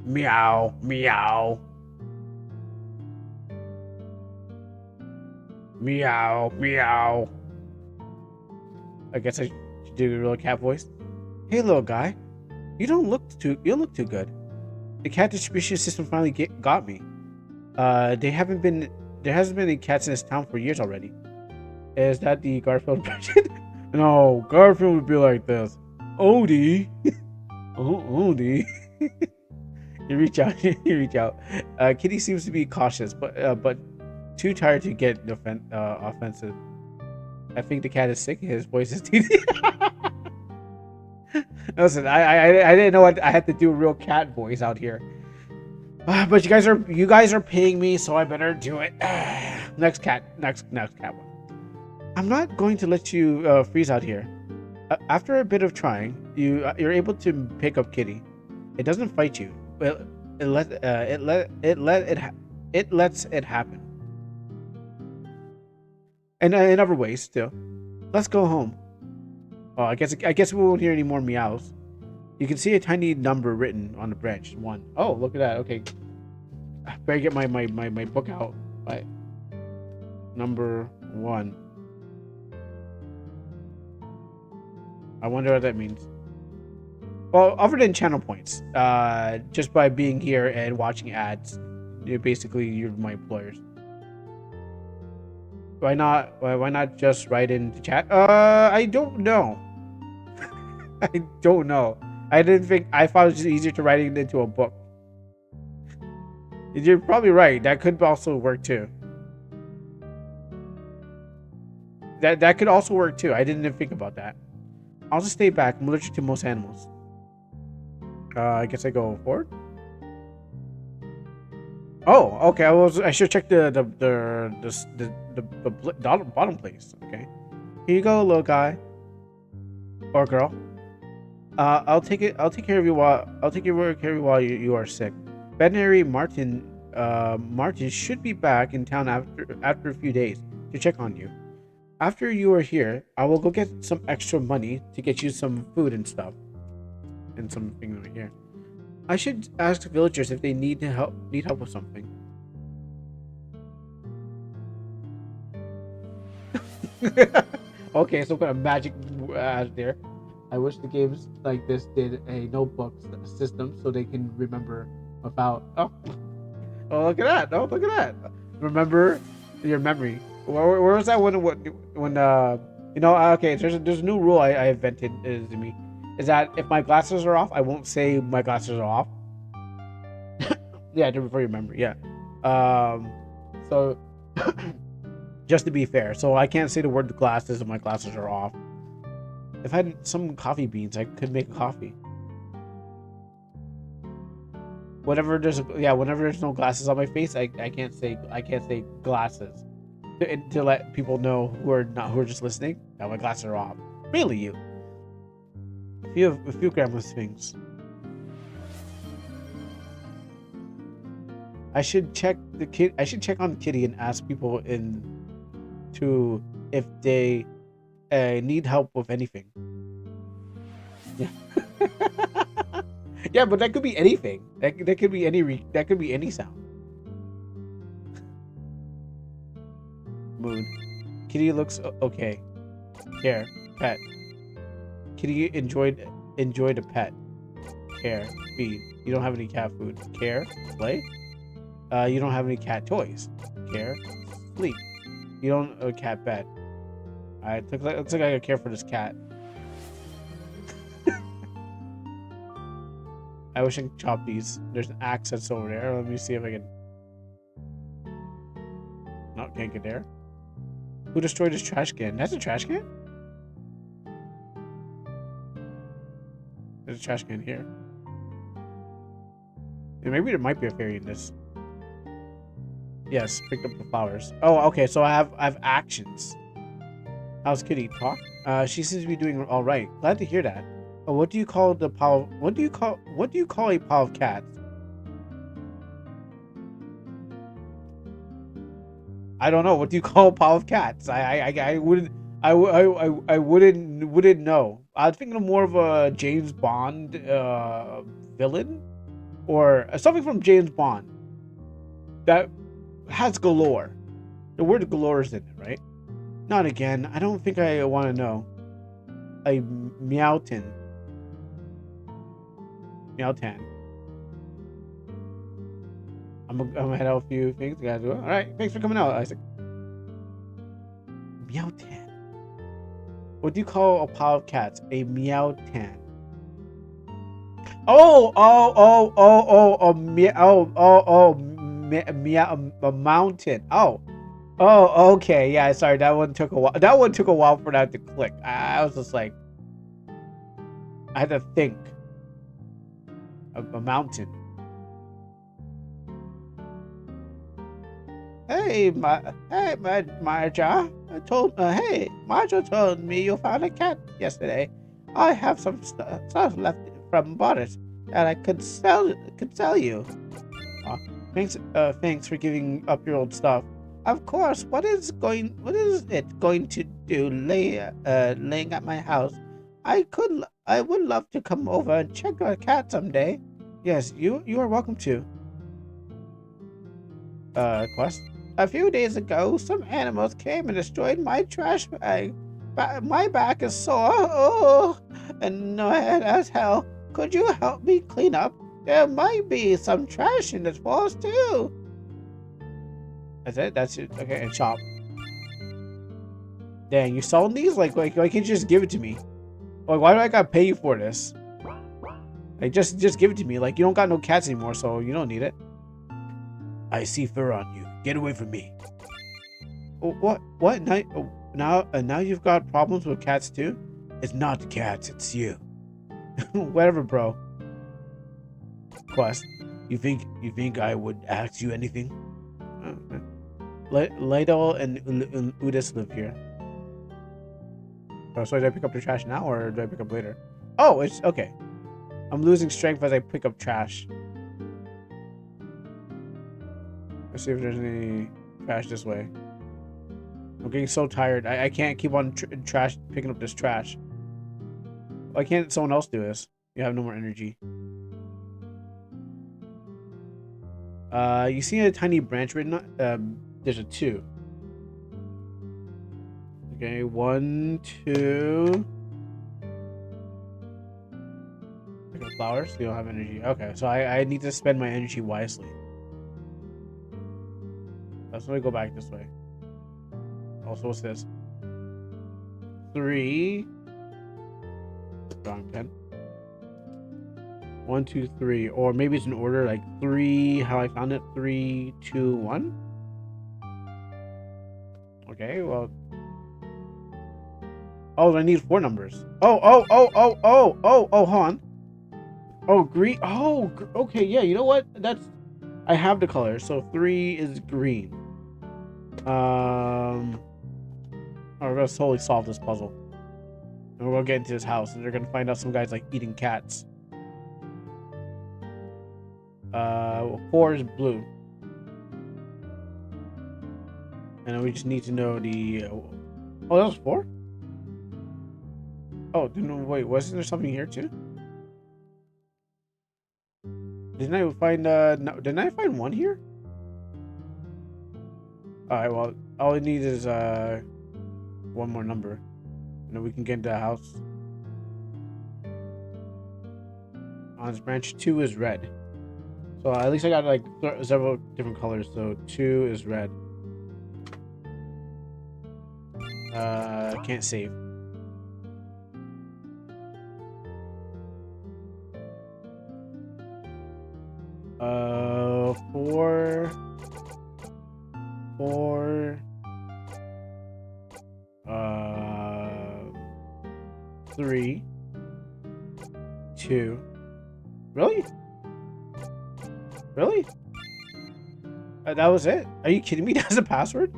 Meow, meow. Meow, meow. I guess I should do a real cat voice. Hey, little guy, you look too good. The cat distribution system finally got me. There hasn't been any cats in this town for years already. Is that the Garfield version? No, Garfield would be like this. Odie. Oh, Odie. You reach out. Kitty seems to be cautious, but too tired to get offensive. I think the cat is sick. His voice is teething. Listen, I didn't know I had to do a real cat voice out here. But you guys are paying me, so I better do it. Next cat one. I'm not going to let you freeze out here. After a bit of trying, you're able to pick up Kitty. It doesn't fight you, but it lets it happen. And in other ways, too. Let's go home. Oh, I guess we won't hear any more meows. You can see a tiny number written on the branch. 1. Oh, look at that. Okay. I better get my book out. Right. Number 1. I wonder what that means. Well, other than channel points, just by being here and watching ads, you're my employers. Why not just write into chat? I don't know. I don't know. I thought it was just easier to write it into a book. You're probably right. That could also work too. That could also work too. I didn't even think about that. I'll just stay back. I'm allergic to most animals. I guess I go forward. Oh, okay. I should check the bottom place. Okay. Here you go, little guy or girl. I'll take it. I'll take care of you while care of you while you are sick. Veterinary Martin should be back in town after a few days to check on you. After you are here, I will go get some extra money to get you some food and stuff, and some things over here. I should ask villagers if they need help with something. Okay, some kind of magic there. I wish the games like this did a notebook system so they can remember about. Oh, look at that! Oh, look at that! Remember your memory. Where was that when okay? There's a new rule I invented to me, is that if my glasses are off, I won't say my glasses are off. Yeah, for your memory. Yeah. So just to be fair, so I can't say the word glasses if my glasses are off. If I had some coffee beans, I could make a coffee. Whenever there's no glasses on my face, I can't say glasses to let people know who are just listening that my glasses are off. Mainly you. A few grandma's things. I should check on the kitty and ask people if they need help with anything. Yeah. Yeah, but that could be anything. That could be any sound. Mood. Kitty looks okay. Care. Pet. Kitty enjoyed a pet. Care. Feed. You don't have any cat food. Care. Play. You don't have any cat toys. Care. Sleep. You don't a cat bed. Alright, looks like I gotta care for this cat. I wish I could chop these. There's an axe that's over there. Let me see if I can. No, can't get there. Who destroyed this trash can? That's a trash can? There's a trash can here. And maybe there might be a fairy in this. Yes, picked up the flowers. Oh, okay, so I have actions. How's Kitty? Talk? She seems to be doing all right. Glad to hear that. Oh, what do you call a pile of cats? I don't know. What do you call a pile of cats? I wouldn't know. I was thinking of more of a James Bond villain, or something from James Bond that has galore. The word galore is in it, right? Not again. I don't think I want to know. A Meowton. Meowtan. I'm gonna head out a few things. You guys do. All right. Thanks for coming out, Isaac. Meowtan. What do you call a pile of cats? A Meowtan. A mountain. Oh, okay. Yeah, sorry. That one took a while. That one took a while for that to click. I was just like, I had to think. A mountain. Marja. Marja told me you found a cat yesterday. I have some stuff left from Boris that I could sell you. Thanks for giving up your old stuff. Of course. What is it going to do laying at my house? I would love to come over and check our cat someday. Yes, you are welcome to. Quest. A few days ago, some animals came and destroyed my trash bag. My back is sore. Oh, and no head as hell. Could you help me clean up? There might be some trash in this walls too. That's it. That's it. Okay, and chop. Dang, you sold these? Like, why can't you just give it to me? Like, why do I gotta pay you for this? Like, just give it to me. Like, you don't got no cats anymore, so you don't need it. I see fur on you. Get away from me. Oh, what? Now you've got problems with cats too? It's not cats, it's you. Whatever, bro. Quest. You think I would ask you anything? Lidl and Udis live here. Oh, so do I pick up the trash now or do I pick up later? Oh, it's okay. I'm losing strength as I pick up trash. Let's see if there's any trash this way. I'm getting so tired. I can't keep on trash picking up this trash. Why can't someone else do this? You have no more energy. You see a tiny branch written on? There's a 2. Okay, 1, 2. Pick up flowers. You don't have energy. Okay, so I need to spend my energy wisely. Let's go back this way. Also, what's this? 3. Wrong pen. 1, 2, 3, or maybe it's in order like 3. How I found it? 3, 2, 1. Okay, well. Oh, I need 4 numbers. Oh, hold on. Oh, green. Oh, okay, yeah. You know what? I have the color. So 3 is green. Oh, we're gonna slowly solve this puzzle. And we're gonna get into this house, and they're gonna find out some guy's like eating cats. 4 is blue. And then we just need to know the. Oh, that was 4? Oh, wait, wasn't there something here too? Didn't I find no, didn't I find 1 here? Alright, well, all I need is 1 more number. And then we can get into the house. On this branch, 2 is red. So at least I got like several different colors. So 2 is red. Can't save. Four. 3, 2. Really? Really? That was it? Are you kidding me? That's a password?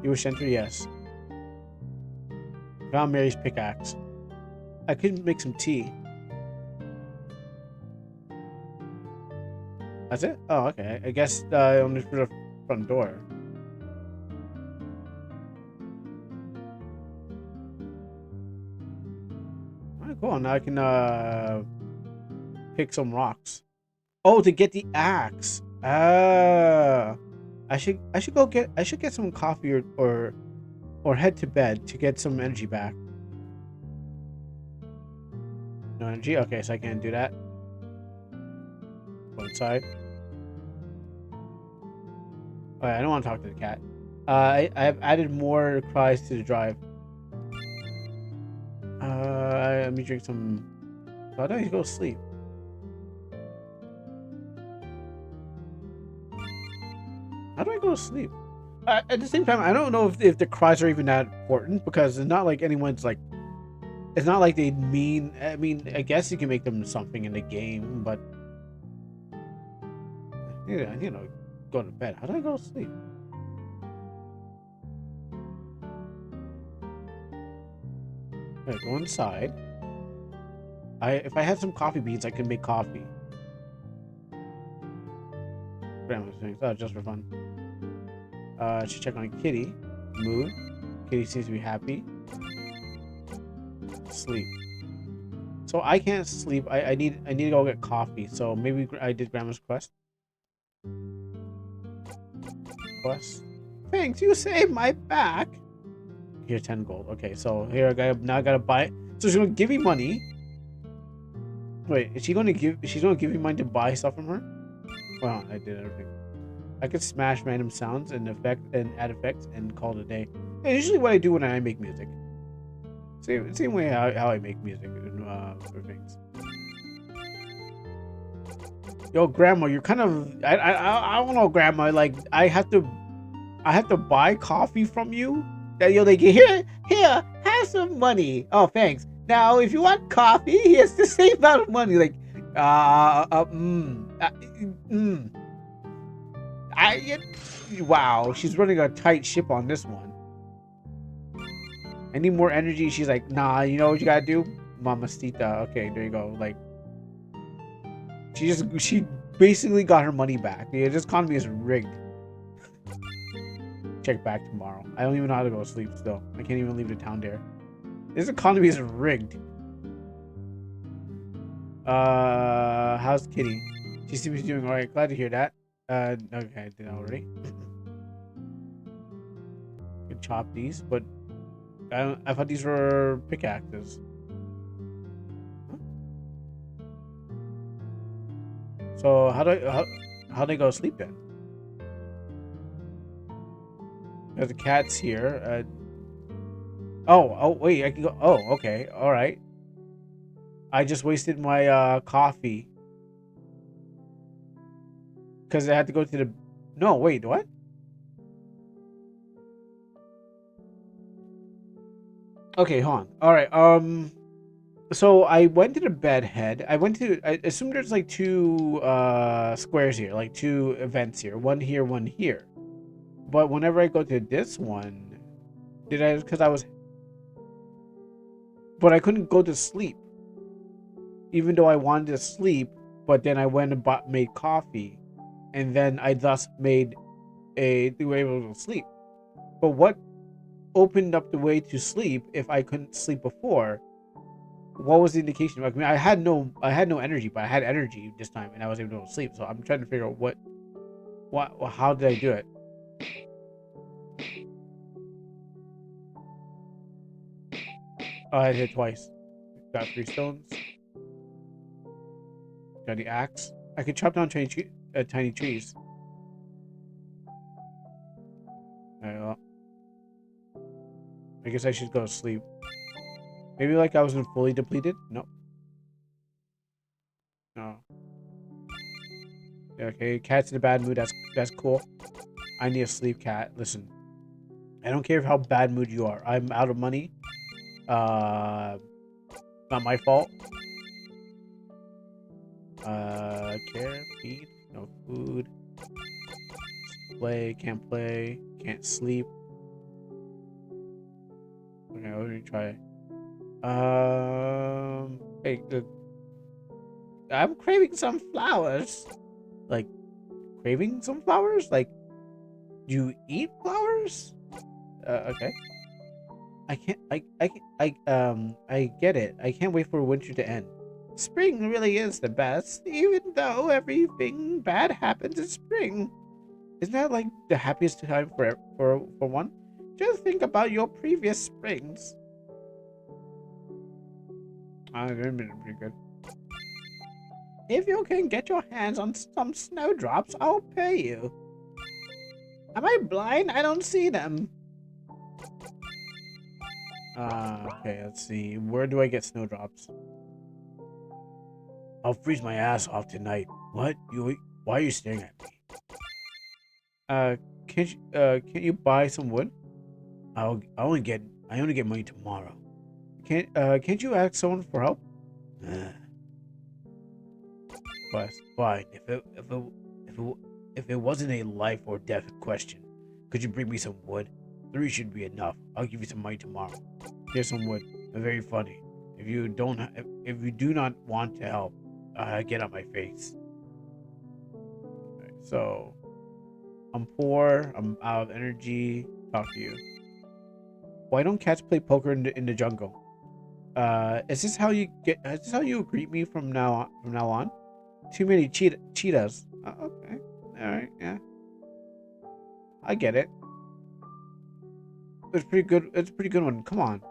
You wish to enter? Yes. Found Mary's pickaxe. I could make some tea. That's it? Oh, okay. I guess only for the front door. Alright, cool. Now I can pick some rocks. Oh, to get the axe. I should go get some coffee or head to bed to get some energy back. No energy? Okay, so I can't do that. Go inside. Alright, I don't want to talk to the cat. I've added more cries to the drive. Let me drink some. Why don't you go to sleep? How do I go to sleep? At the same time, I don't know if the cries are even that important because it's not like anyone's like. It's not like they mean. I mean, I guess you can make them something in the game, but yeah, you know, go to bed. How do I go to sleep? Okay, go inside. If I had some coffee beans, I could make coffee. Grandma's things. Oh, just for fun. Should check on Kitty. Mood. Kitty seems to be happy. Sleep. So I can't sleep. I need to go get coffee. So maybe I did Grandma's quest. Thanks, you saved my back. Here, 10 gold. Okay, so here I gotta buy. So she's gonna give me money. Wait, is she gonna give? She's gonna give me money to buy stuff from her? Well, I did everything. I could smash random sounds and add effects and call it a day. And usually what I do when I make music. Same way how I make music for things. Yo, Grandma, you're kind of I don't know, Grandma. Like I have to buy coffee from you. That you're like here, have some money. Oh, thanks. Now, if you want coffee, here's the same amount of money. Like, wow, she's running a tight ship on this one. I need more energy. She's like, nah, you know what you gotta do? Mamacita. Okay, there you go. Like, she basically got her money back. Yeah, this economy is rigged. Check back tomorrow. I don't even know how to go to sleep still. I can't even leave the town there. This economy is rigged. How's Kitty? She seems to be doing alright. Glad to hear that. Okay, I did that already. Could chop these, but I thought these were pickaxes. Huh? So how do I go to sleep then? There's the cat's here. Oh wait, I can go. Oh, okay, all right. I just wasted my coffee because I had to go to the. No, wait, what? Okay, hold on. All right. So I went to the bed head. I assume there's like two squares here, like two events here. One here, one here. But whenever I go to this one, because I was, but I couldn't go to sleep. Even though I wanted to sleep, but then I went and made coffee, and then I thus made the way able to sleep. But what opened up the way to sleep if I couldn't sleep before? What was the indication? I mean, I had no energy, but I had energy this time, and I was able to sleep. So I'm trying to figure out how did I do it? Oh, I hit twice. Got 3 stones. Got the axe. I could chop down tiny trees. Alright, well. I guess I should go to sleep. Maybe like I wasn't fully depleted? Nope. No. Okay, cat's in a bad mood. That's cool. I need a sleep, cat. Listen. I don't care how bad mood you are. I'm out of money. Not my fault. Care, feed, no food. Play, can't sleep. Okay, let me try. Hey, I'm craving some flowers. Like, craving some flowers? Like, you eat flowers? Okay. I get it. I can't wait for winter to end. Spring really is the best, even though everything bad happens in spring. Isn't that like the happiest time for one? Just think about your previous springs. They've been pretty good. If you can get your hands on some snowdrops, I'll pay you. Am I blind? I don't see them. Okay, let's see. Where do I get snowdrops? I'll freeze my ass off tonight. What? Why are you staring at me? Can't you buy some wood? I only get money tomorrow. Can't you ask someone for help? Fine. If it wasn't a life or death question, could you bring me some wood? 3 should be enough. I'll give you some money tomorrow. Here's some wood. Very funny. If you do not want to help, get out my face. Right, so I'm poor. I'm out of energy. Talk to you. Why don't cats play poker in the jungle? Is this how you greet me from now on? Too many cheetahs. Okay. All right. Yeah. I get it. It's pretty good. It's a pretty good one. Come on.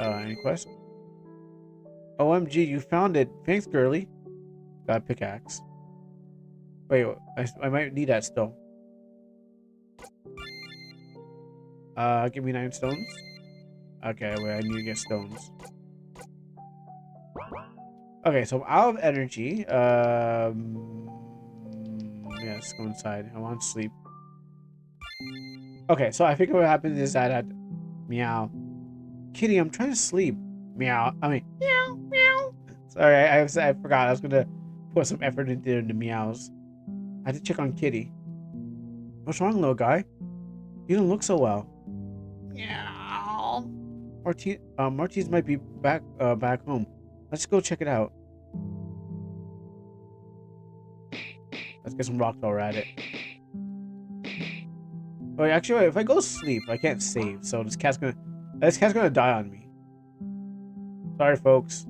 Any quest? OMG, you found it. Thanks, girly. Got a pickaxe. Wait, I might need that still. Give me 9 stones. Okay, wait, I need to get stones. Okay, so I'm out of energy. Yeah, let's go inside. I want to sleep. Okay, so I think what happened is that I had meow. Kitty, I'm trying to sleep. Meow. I mean, meow, meow. Sorry, I forgot. I was gonna put some effort into the meows. I had to check on Kitty. What's wrong, little guy? You don't look so well. Meow. Martins might be back home. Let's go check it out. Let's get some rocks while we're at it. Wait, actually, wait, if I go sleep, I can't save, so this cat's gonna die on me. Sorry, folks.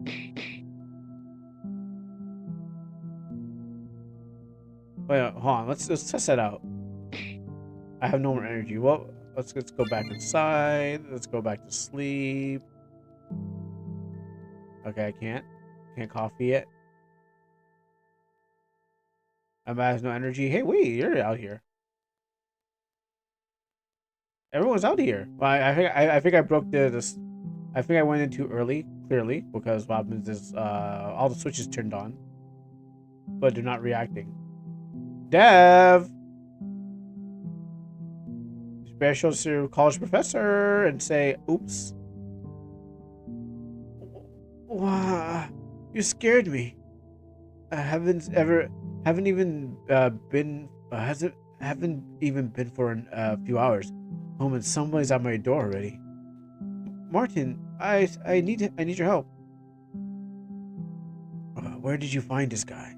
Wait, hold on. Let's test that out. I have no more energy. Well, let's go back inside. Let's go back to sleep. Okay, I can't coffee it. I has no energy. Hey, wait, you're out here. Everyone's out here. Well, I think I broke this. I think I went in too early. Clearly, because what happens is all the switches turned on, but they're not reacting. Dev, you better show us your college professor and say, "Oops." Wow, you scared me. I haven't even been for a few hours. Home and somebody's at my door already. Martin, I need your help. Where did you find this guy?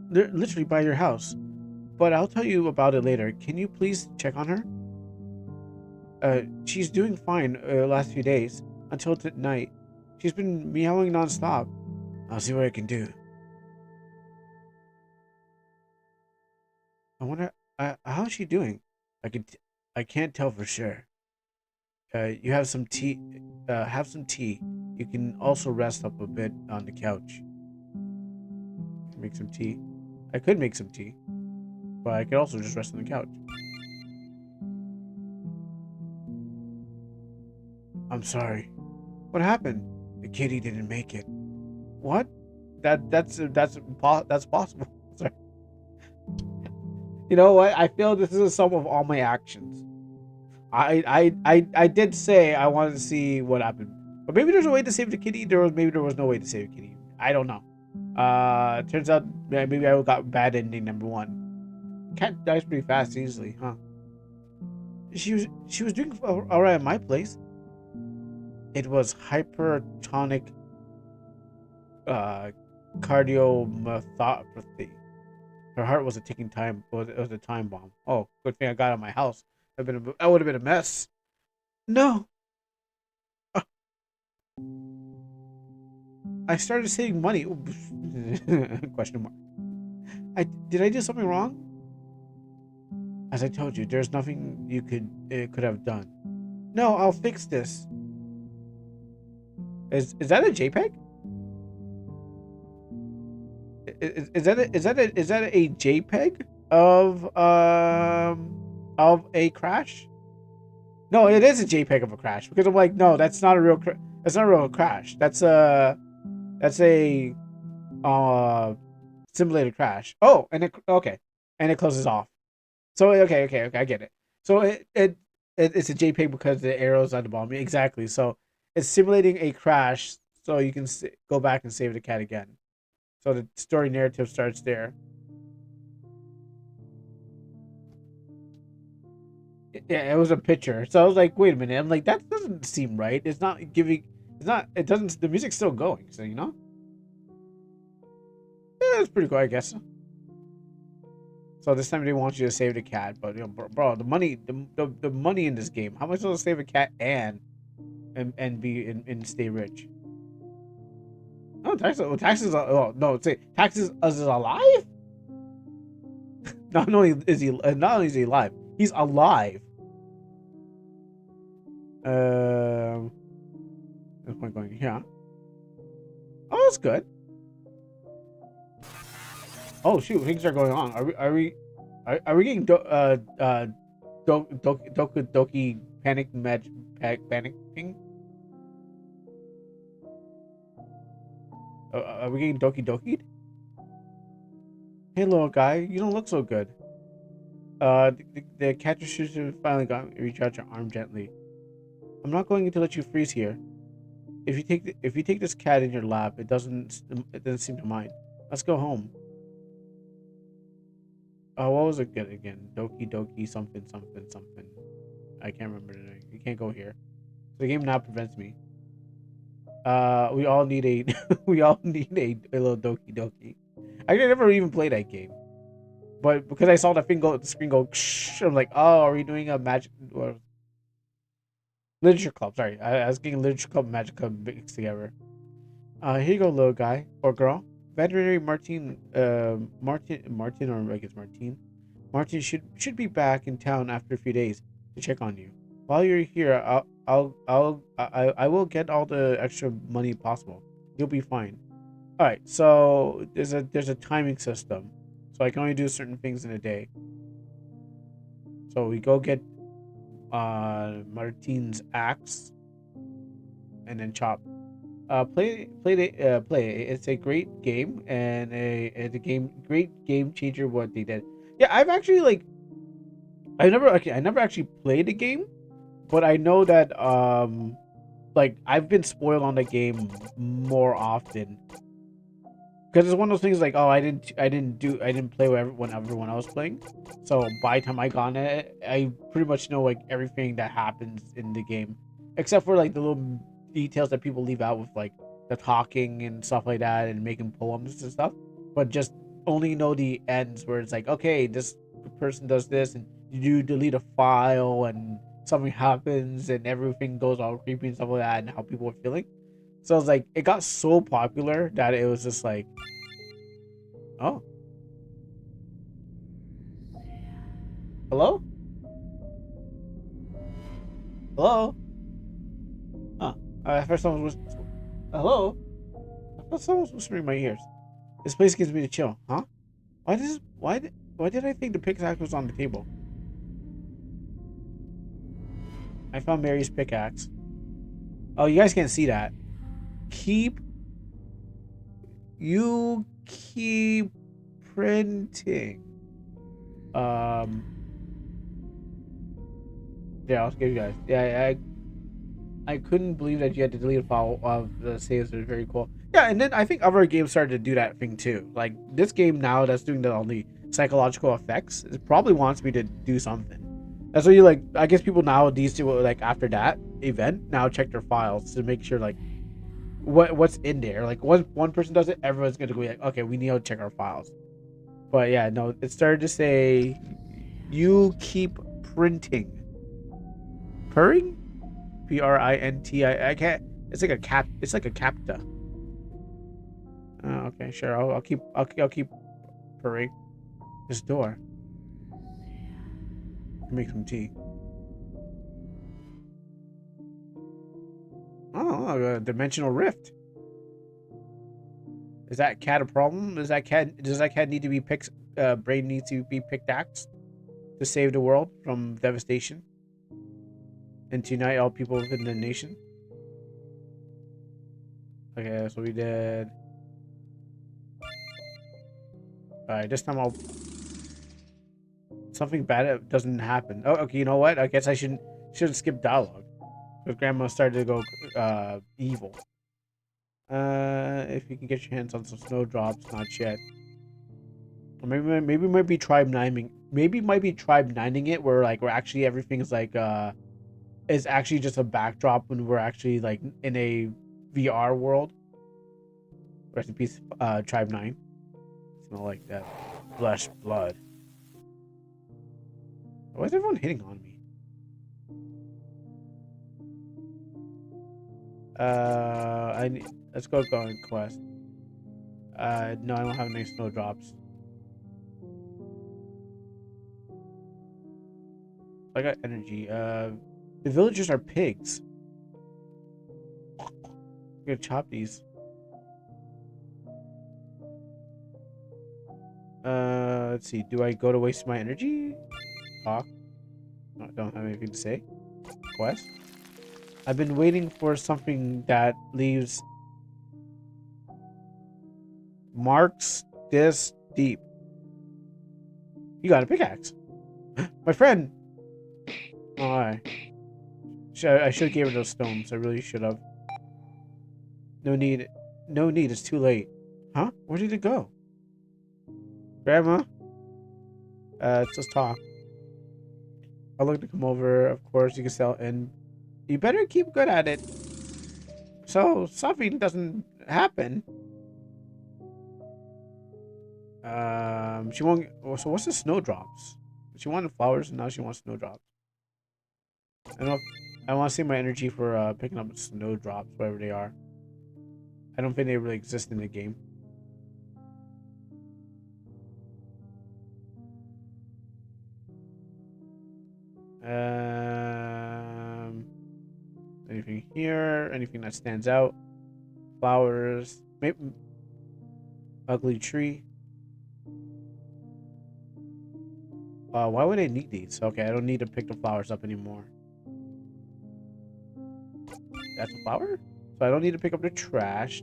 They're literally by your house. But I'll tell you about it later. Can you please check on her? She's doing fine last few days until tonight. She's been meowing nonstop. I'll see what I can do. I wonder how's she doing? I can't tell for sure. You have some tea. Have some tea. You can also rest up a bit on the couch. Make some tea. I could make some tea, but I could also just rest on the couch. I'm sorry. What happened? The kitty didn't make it. What? That's possible. Sorry. You know what? I feel this is a sum of all my actions. I did say I wanted to see what happened, but maybe there's a way to save the kitty. Maybe there was no way to save the kitty. I don't know. Turns out maybe I got bad ending number 1. Cat dies pretty fast easily, huh? She was doing all right at my place. It was hypertonic cardiomyopathy. Her heart was a ticking time. It was a time bomb. Oh, good thing I got out of my house. That would have been a mess. No. I started saving money. Question mark. Did I do something wrong? As I told you, there's nothing you could have done. No, I'll fix this. Is that a JPEG? Is that a JPEG of a crash? No, it is a JPEG of a crash because I'm like, no, that's not a real crash. That's a simulated crash. Oh, and it closes off. So okay, I get it. So it's a JPEG because the arrows on the bottom. Exactly. So it's simulating a crash, so you can go back and save the cat again. So the story narrative starts there. Yeah, it was a picture. So I was like, wait a minute. I'm like, that doesn't seem right. It's not giving. It's not. It doesn't. The music's still going. So you know. Yeah, it's pretty cool, I guess. So this time they want you to save the cat, but you know, bro, the money, the money in this game. How much will save a cat and stay rich? No taxes. Oh, taxes. Oh no, say taxes is alive. Not only is he alive, he's alive. There's one going here. Oh, that's good. Oh shoot, things are going on. Are we getting Doki panicking? Are we getting Doki Doki'd? Hey little guy, you don't look so good. The catcher should have finally reach out your arm gently. I'm not going to let you freeze here. If you take this cat in your lap, it doesn't seem to mind. Let's go home. What was it again? Doki Doki something something something. I can't remember the name. You can't go here. The game now prevents me. We all need a we all need a little Doki Doki. I never even played that game, but because I saw the screen go, I'm like, oh, are we doing a magic literature club? Sorry, I was getting literature club and magic club mixed together. Here you go, little guy or girl. Veterinary Martin, or I guess Martine. Martin should be back in town after a few days to check on you. While you're here, I will get all the extra money possible. You'll be fine. All right, so there's a timing system, so I can only do certain things in a day. So we go get Martine's axe, and then chop. Play. It's a great game and a great game changer. What they did. Yeah, I've actually I never actually played the game, but I know that I've been spoiled on the game more often because it's one of those things like, oh, I didn't play when everyone else playing, so by the time I got it, I pretty much know like everything that happens in the game, except for like the little details that people leave out with like the talking and stuff like that and making poems and stuff, but just only know the ends where it's like, okay, this person does this and you delete a file and something happens and everything goes all creepy and stuff like that and how people are feeling. So it's like it got so popular that it was just like, oh, hello, hello. Huh. First someone was, hello. I thought someone was whispering in my ears. This place gives me the chill, huh? Why did I think the pickaxe was on the table? I found Mary's pickaxe. Oh, you guys can't see that. You keep printing. Yeah, I'll give you guys. Yeah, I couldn't believe that you had to delete a file of the saves. It was very cool. Yeah, and then I think other games started to do that thing too. Like this game now that's doing the only psychological effects, it probably wants me to do something. That's what you like. I guess people nowadays do like after that event now check their files to make sure like what's in there. Like once one person does it, everyone's gonna go like, okay, we need to check our files. But yeah, no, it started to say you keep printing. Purring? Printi. I can't. It's like a cap. It's like a capta. Oh, okay, sure. I'll keep purring. This door. Make some tea. Oh, a dimensional rift. Is that cat a problem? Does that cat need to be picked? Brain needs to be pickaxed to save the world from devastation and to unite all people within the nation. Okay, so we did. Alright, this time I'll. Something bad doesn't happen. Oh, okay. You know what? I guess I shouldn't skip dialogue because Grandma started to go evil. If you can get your hands on some snowdrops, not yet. Or maybe we might be tribe niming. Maybe it might be tribe niming it, where like we're actually everything is like is actually just a backdrop when we're actually like in a VR world. Rest in peace, Tribe 9. Smell like that. Flesh, blood. Why is everyone hitting on me? Let's go on quest. No, I don't have any snowdrops. I got energy. The villagers are pigs. I'm gonna chop these. Let's see. Do I go to waste my energy? Talk. No, I don't have anything to say. Quest. I've been waiting for something that leaves marks this deep. You got a pickaxe. My friend. Oh, I should have gave her those stones. I really should have. No need. No need. It's too late. Huh? Where did it go? Grandma? Let's just talk. I'd like to come over. Of course, you can sell and You better keep good at it. So something doesn't happen. She won't. So what's the snowdrops? She wanted flowers, and now she wants snowdrops. I don't know. I want to see my energy for picking up snowdrops, wherever they are. I don't think they really exist in the game. Anything here? Anything that stands out? Flowers. Maybe ugly tree. Why would I need these? Okay, I don't need to pick the flowers up anymore. That's a flower? So I don't need to pick up the trash.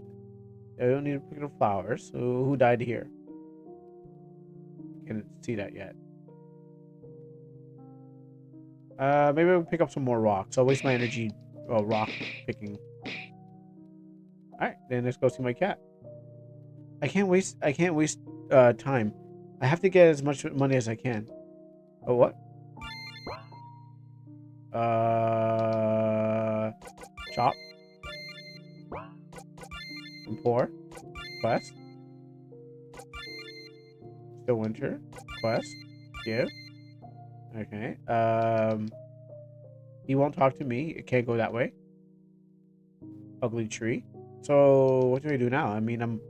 I don't need to pick up the flowers. So who died here? Can't see that yet. Maybe I'll pick up some more rocks. I'll waste my energy rock picking. Alright, then let's go see my cat. I can't waste time. I have to get as much money as I can. Oh, what? Shop. I'm poor. Quest. Still winter. Quest. Give. Okay. He won't talk to me. It can't go that way. Ugly tree. So what do I do now? I mean, I'm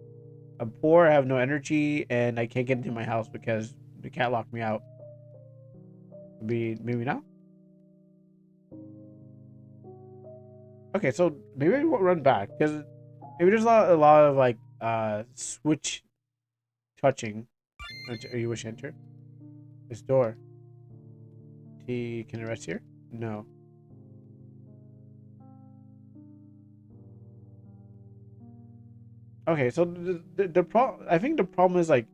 poor. I have no energy, and I can't get into my house because the cat locked me out. Maybe now. Okay, so maybe I won't run back because maybe there's a lot of like switch touching. You wish enter this door. Can I rest here? No. Okay, so the problem. I think the problem is like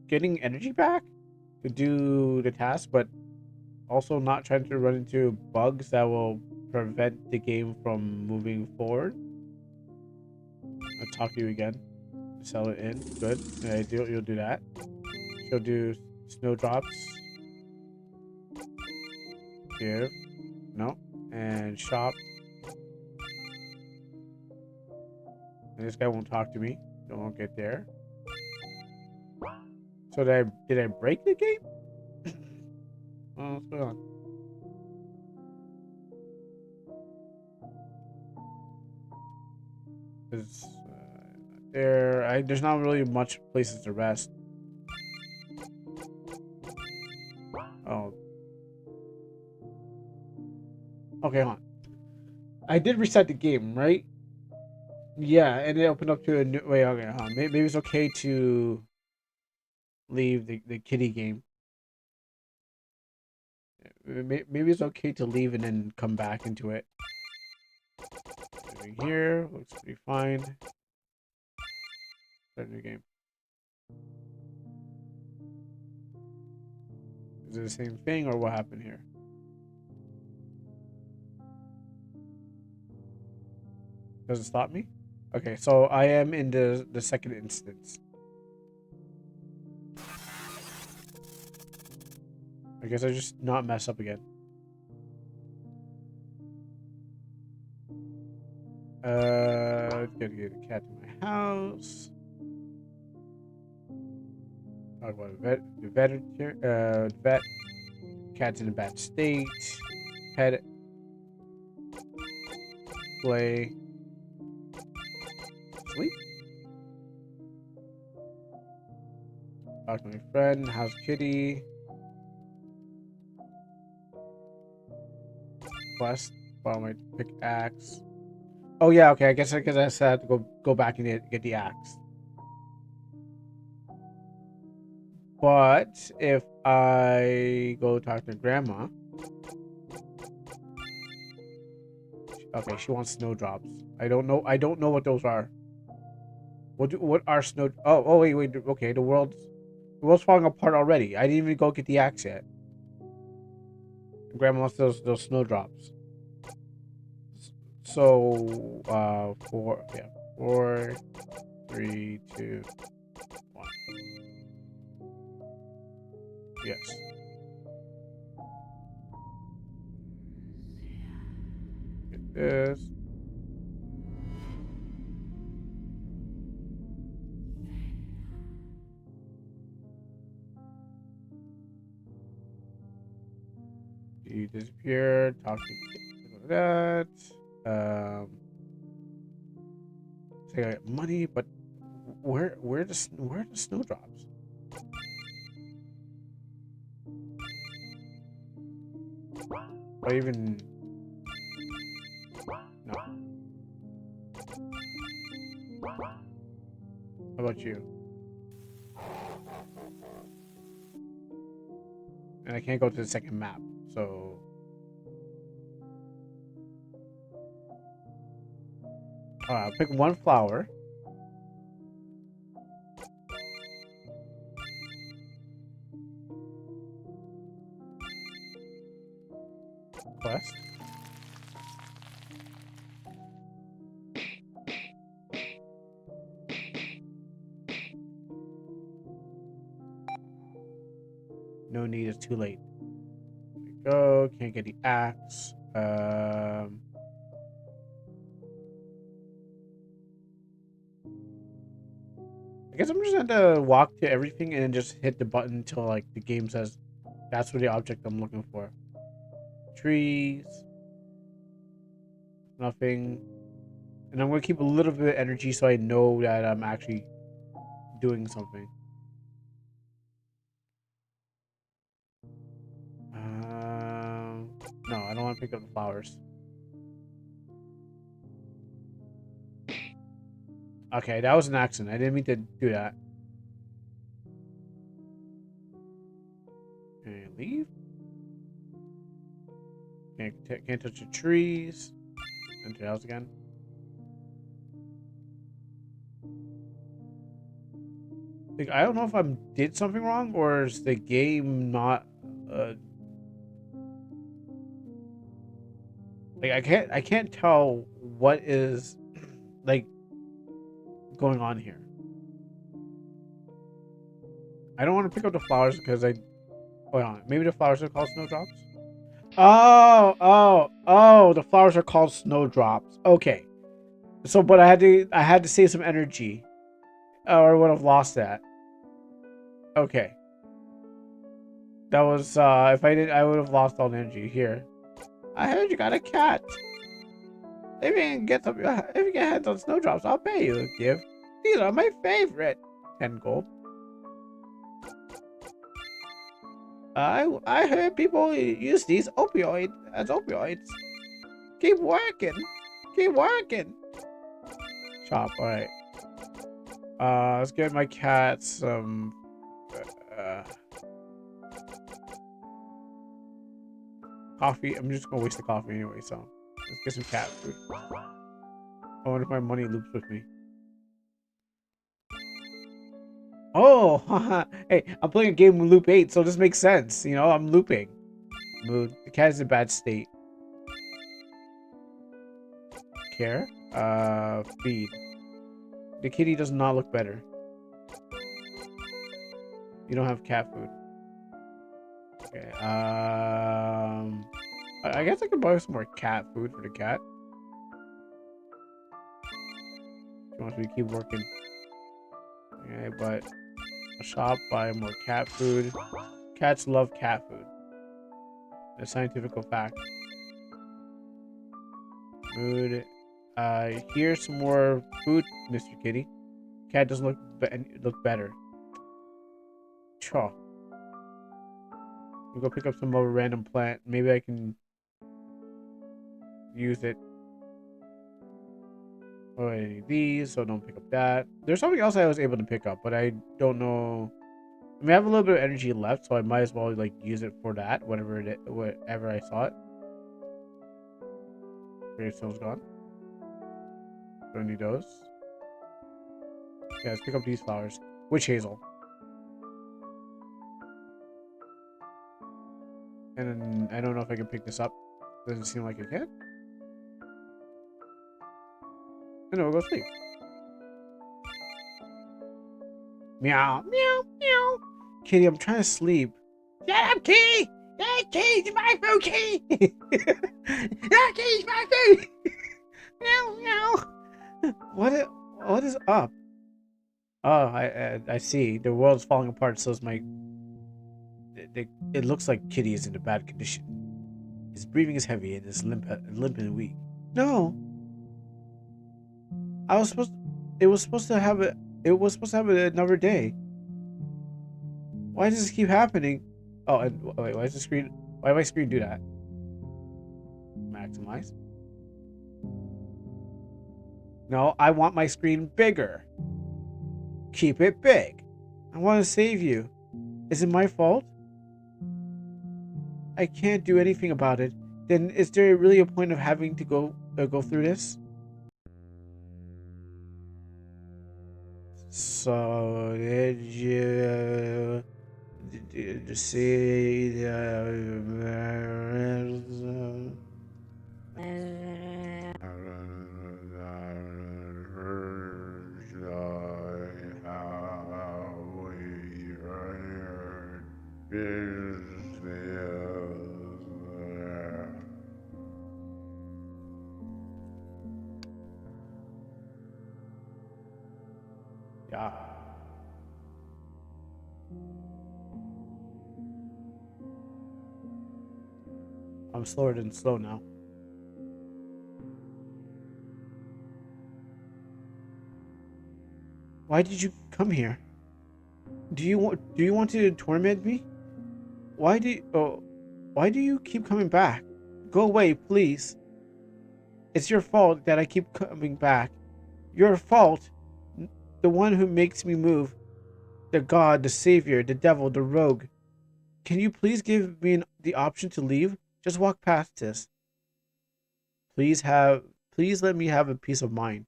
getting energy back to do the task, but also not trying to run into bugs that will prevent the game from moving forward. I'll talk to you again. Sell it in. Good. Yeah, you'll do that. She'll do snowdrops. Give. No. And shop. And this guy won't talk to me. Don't get there. So did I break the game? Oh, what's going on? There's not really much places to rest. Oh. Okay, hold on. I did reset the game, right? Yeah, and it opened up to a new. Wait, okay, hold on. Maybe it's okay to leave the kitty game. Maybe it's okay to leave and then come back into it. Moving here looks pretty fine. Start a new game. Is it the same thing or what happened here? Does it stop me? Okay, so I am in the second instance. I guess I just not mess up again. Gotta get a cat to my house. Talk about vet. Cat's in a bad state. Pet it. Play. Sleep. Talk to my friend. How's kitty? Quest. Follow my pickaxe. Oh yeah, okay. I guess I had to go back and get the axe. But if I go talk to grandma, okay, she wants snowdrops. I don't know what those are. What are snow? Oh wait. Okay, the world's falling apart already. I didn't even go get the axe yet. Grandma wants those snowdrops. So 4, 3, 2, 1. Yes. this. You disappear. Talk to that. Say I got money, but where the snowdrops? Or even no. How about you? And I can't go to the second map, so I'll pick one flower. Quest. No need, it's too late. There we go. Can't get the axe. I guess I'm just gonna walk to everything and then just hit the button until like the game says that's what the object I'm looking for. Trees. Nothing. And I'm gonna keep a little bit of energy so I know that I'm actually doing something. No, I don't want to pick up the flowers. Okay, that was an accident. I didn't mean to do that. Okay, leave. Can't touch the trees. Enter the house again. Like, I don't know if I did something wrong or is the game not like I can't tell what is like going on here. I don't want to pick up the flowers because hold on, maybe the flowers are called snowdrops. Oh, the flowers are called snowdrops. Okay. So but I had to save some energy. Or I would have lost that. Okay. That was if I didn't I would have lost all the energy here. I heard you got a cat. If you get hands on snowdrops, I'll pay you a gift. These are my favorite. 10 gold. I heard people use these as opioids. Keep working. Keep working. Shop, alright. Let's get my cat some coffee. I'm just gonna waste the coffee anyway, so let's get some cat food. I wonder if my money loops with me. Oh, hey, I'm playing a game with loop 8, so this makes sense. You know, I'm looping. Mood. The cat is in a bad state. Care. Feed. The kitty does not look better. You don't have cat food. Okay. I guess I could buy some more cat food for the cat. She wants me to keep working. Okay, but a shop, buy more cat food. Cats love cat food. A scientific fact. Food. Here's some more food, Mr. Kitty. Cat doesn't look better. Chaw. We'll go pick up some more random plant. Maybe I can use it. Oh, I need these, so don't pick up that. There's something else I was able to pick up, but I don't know. I mean, I have a little bit of energy left, so I might as well like use it for that. Whatever I saw it. Gravestone's gone. Don't need those. Yeah, let's pick up these flowers. Witch hazel. And then I don't know if I can pick this up. Doesn't seem like I can. And then we'll go sleep. Meow, meow, meow. Kitty, I'm trying to sleep. Shut up, Kitty! That key's my food, Kitty! That key's my food! Meow, meow. What is up? Oh, I see. The world's falling apart. So is my. It looks like Kitty is in a bad condition. His breathing is heavy and is limp and weak. No, I was supposed. It was supposed to have it. It was supposed to have it another day. Why does this keep happening? Oh, and wait, why is the screen? Why did my screen do that? Maximize. No, I want my screen bigger. Keep it big. I want to save you. Is it my fault? I can't do anything about it. Then is there really a point of having to go through this? So did you see yeah. I'm slower than slow now. Why did you come here? Do you want to torment me? Why do you keep coming back? Go away, please. It's your fault that I keep coming back. Your fault. The one who makes me move. The god, the savior, the devil, the rogue. Can you please give me the option to leave? Just walk past this. Please let me have a peace of mind.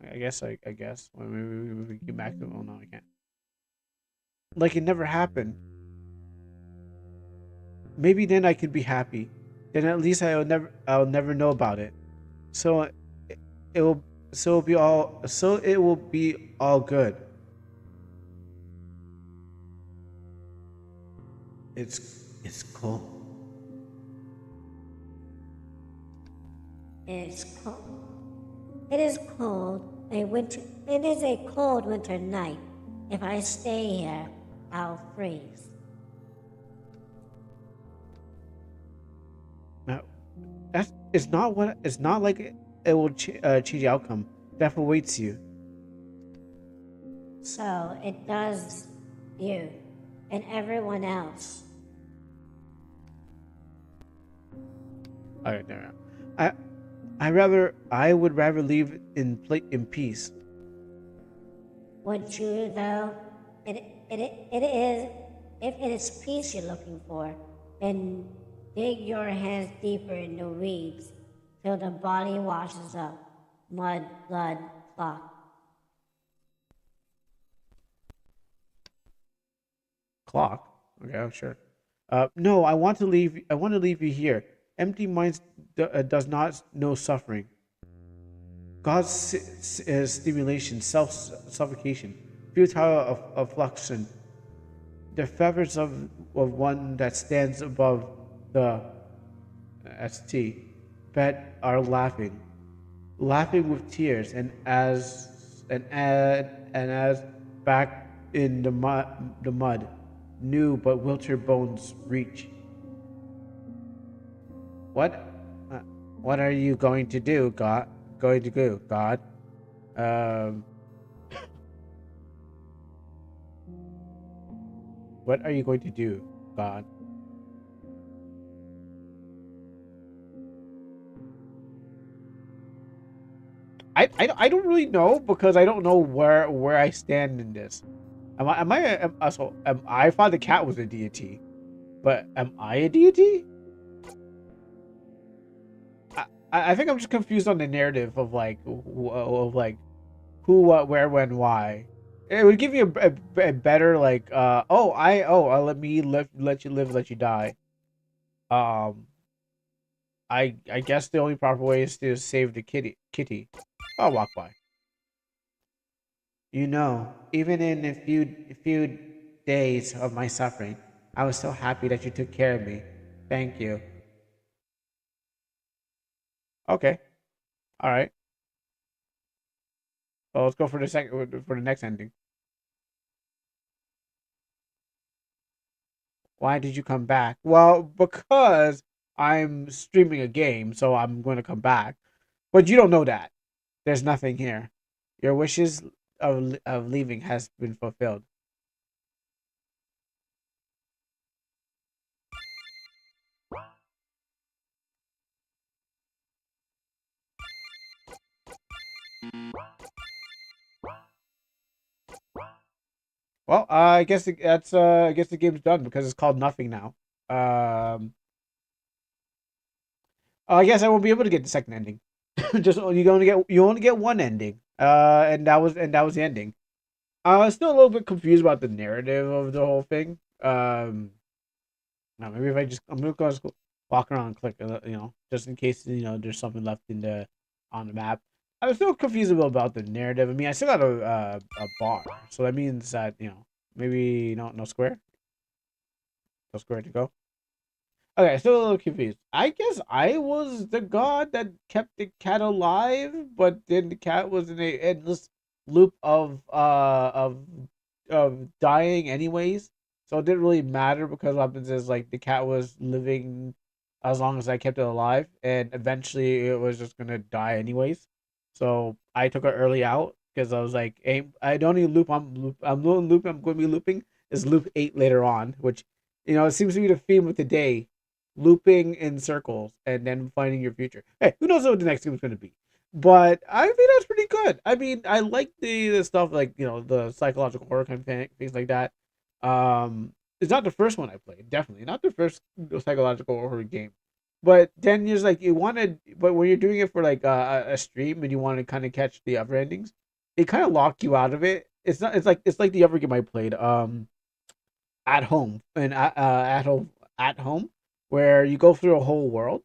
I guess. Well, maybe we can get back to. Oh no, I can't. Like it never happened. Maybe then I could be happy. Then at least I'll never know about it. So it will it will be all good. It's cold. It's cold. It is cold. It is a cold winter night. If I stay here, I'll freeze. Now, it's not like it will change the outcome. Death awaits you. So it does you and everyone else. All right, there. I would rather leave in peace. Would you though? It is. If it is peace you're looking for, then dig your hands deeper in the weeds till the body washes up. Mud, blood, cloth. Clock. Okay, I'm sure. No, I want to leave. I want to leave you here. Empty minds does not know suffering. God's stimulation, suffocation, futile of fluxion, the feathers of one that stands above the st bed are laughing, laughing with tears, and as back in the mud, new but wilted bones reach. What? What are you going to do, God? Going to do, God? Um. What are you going to do, God? I don't really know because I don't know where I stand in this. I thought the cat was a deity, but am I a deity? I think I'm just confused on the narrative of like who, what, where, when, why. It would give you a better like let you live, let you die. Um, I guess the only proper way is to save the kitty. I'll walk by. You know, even in a few days of my suffering, I was so happy that you took care of me. Thank you. Okay. All right. Well, let's go for the second for the next ending. Why did you come back? Well, because I'm streaming a game, so I'm going to come back. But you don't know that. There's nothing here. Your wishes of leaving has been fulfilled. Well, I guess that's I guess the game's done because it's called nothing now. Um, I guess I won't be able to get the second ending. Just you only get one ending. And that was the ending. I was still a little bit confused about the narrative of the whole thing. Now maybe if I'm gonna go walk around and click, just in case there's something left in the on the map. I was still confused about the narrative. I mean, I still got a bar, so that means that maybe no square, no square to go. Okay, still a little confused. I guess I was the god that kept the cat alive, but then the cat was in a endless loop of dying anyways. So it didn't really matter because what happens is like the cat was living as long as I kept it alive, and eventually it was just gonna die anyways. So I took it early out because I was like, hey, I don't need loop. I'm going loop. I'm going to be looping is loop 8 later on, which it seems to be the theme of the day, looping in circles and then finding your future. Hey, who knows what the next game is going to be? But I think that's pretty good. I mean, I like the stuff like the psychological horror kind of things like that. It's not the first one I played, definitely not the first psychological horror game. But then there's like but when you're doing it for like a stream and you want to kind of catch the other endings, it kind of lock you out of it. It's not. It's like the other game I played. At home and at home where you go through a whole world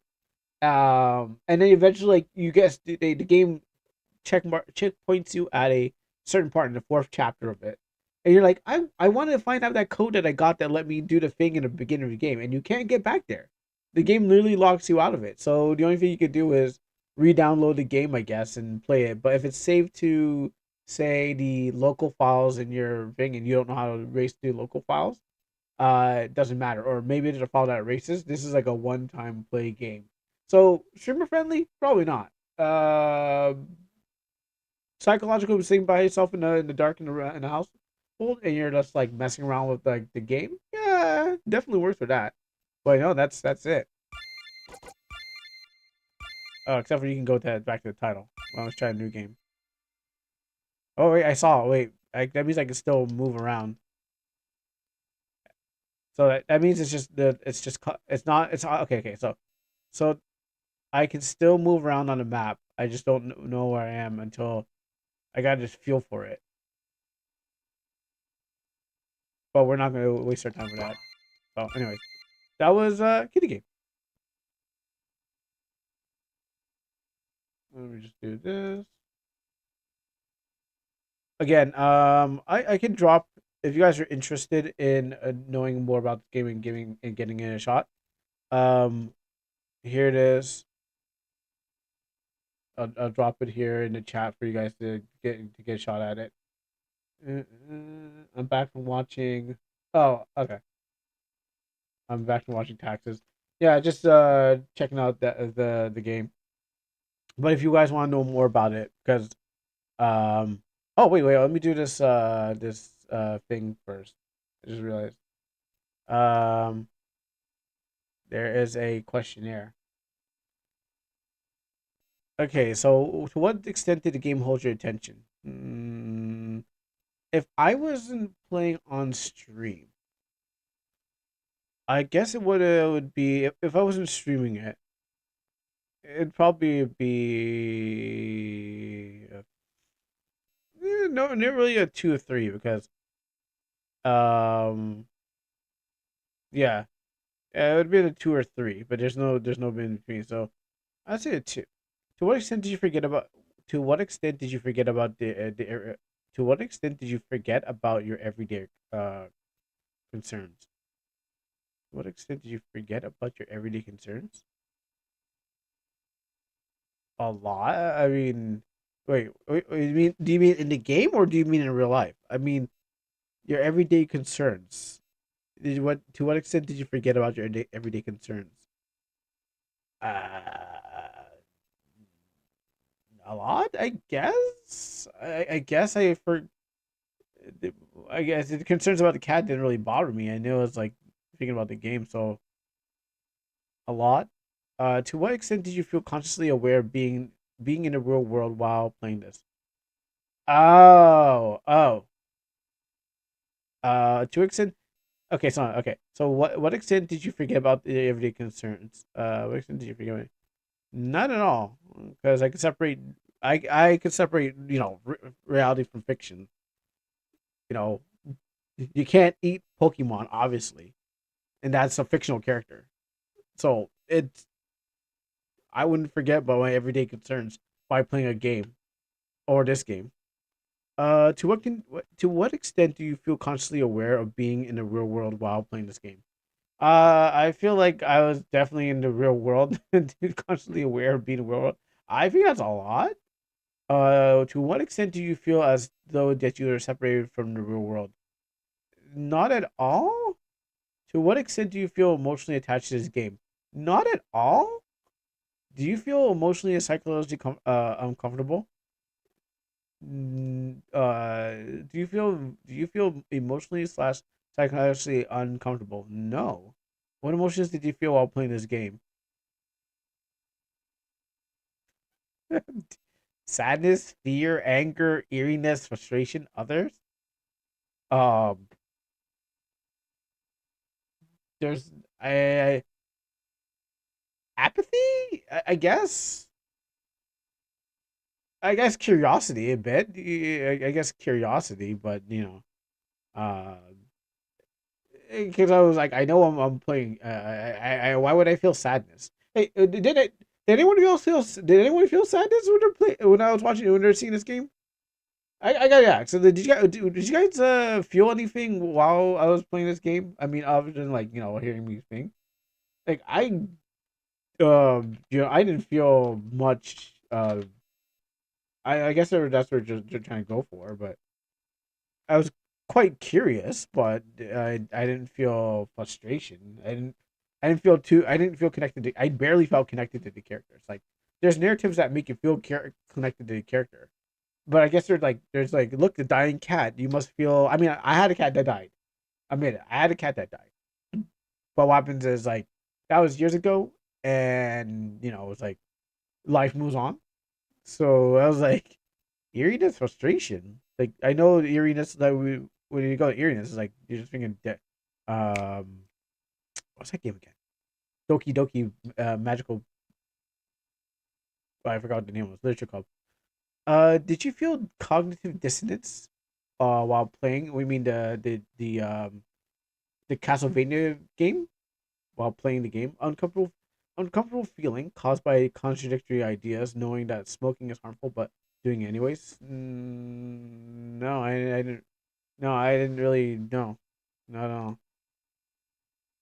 and then eventually like you guess the game checkpoints you at a certain part in the fourth chapter of it, and you're like I want to find out that code that I got that let me do the thing in the beginning of the game, and you can't get back there. The game literally locks you out of it, so the only thing you could do is re-download the game, I guess, and play it. But if it's saved to say the local files in your thing and you don't know how to erase the local files, it doesn't matter. Or maybe there's a file that erases. This is like a one-time play game. So streamer friendly? Probably not. Psychological sitting by yourself in the dark in the house, and you're just like messing around with like the game. Yeah, definitely works for that. But no, that's it. Oh, except for you can go back to the title. Well, let's try a new game. Oh wait, I saw. Wait, that means I can still move around. So that means it's not it's okay. So I can still move around on the map. I just don't know where I am until I gotta just feel for it. But we're not gonna waste our time with that. So, anyways, that was kitty game. Let me just do this again. I can drop if you guys are interested in knowing more about the game and getting it a shot. Um, Here it is. I'll drop it here in the chat for you guys to get a shot at it. I'm back from watching. Oh, okay. I'm back from watching Taxes. Yeah, just checking out the game. But if you guys want to know more about it, because oh wait, let me do this thing first. I just realized um there is a questionnaire. Okay, so to what extent did the game hold your attention? If I wasn't playing on stream, I guess it would be if I wasn't streaming it, it'd probably be no, not really a 2 or 3 because um yeah, it would be a 2 or 3, but there's no in between. So I'd say a 2. To what extent did you forget about? To what extent did you forget about to what extent did you forget about your everyday concerns? To what extent did you forget about your everyday concerns? A lot. I mean, wait. You mean? Do you mean in the game or do you mean in real life? I mean, your everyday concerns. What to what extent did you forget about your everyday concerns? Uh, a lot, I guess. I guess I for. I guess the concerns about the cat didn't really bother me. I knew it was like thinking about the game, so a lot. To what extent did you feel consciously aware of being in the real world while playing this? Oh. To extent. Okay, so okay. So what extent did you forget about the everyday concerns? What extent did you forget? Not at all, because I could separate. I could separate. Reality from fiction. You know, you can't eat Pokemon, obviously, and that's a fictional character. So it's I wouldn't forget about my everyday concerns by playing a game or this game. To what extent do you feel consciously aware of being in the real world while playing this game? I feel like I was definitely in the real world and constantly aware of being in the real world. I think that's a lot. To what extent do you feel as though that you are separated from the real world? Not at all. To what extent do you feel emotionally attached to this game? Not at all. Do you feel emotionally and psychologically uncomfortable? Do you feel emotionally slash psychologically uncomfortable? No. What emotions did you feel while playing this game? Sadness, fear, anger, eeriness, frustration, others. Um, there's apathy. I guess. I guess curiosity a bit. I guess curiosity, but because I was like, I know I'm playing. Why would I feel sadness? Hey, did it? Did anyone else feel? Did anyone feel sadness when they're when I was watching when they're seeing this game? I got yeah. So did you guys feel anything while I was playing this game? I mean, other than like hearing me sing, like I didn't feel much. I guess that's what they're trying to go for, but I was quite curious, but I didn't feel frustration. I didn't feel connected to. I barely felt connected to the characters. Like there's narratives that make you feel connected to the character, but I guess there's like look, the dying cat. You must feel. I mean, I had a cat that died. I admit it. I had a cat that died. But what happens is like that was years ago, and it was like life moves on. So I was like eeriness, frustration. Like I know the eeriness that we when you go to eeriness is like you're just thinking what's that game again? Doki Doki magical. I forgot what the name was. Literature club. Did you feel cognitive dissonance while playing? We mean the Castlevania game while playing the game. Uncomfortable feeling caused by contradictory ideas, knowing that smoking is harmful, but doing it anyways. No, I didn't. No, I didn't really. No, not at all.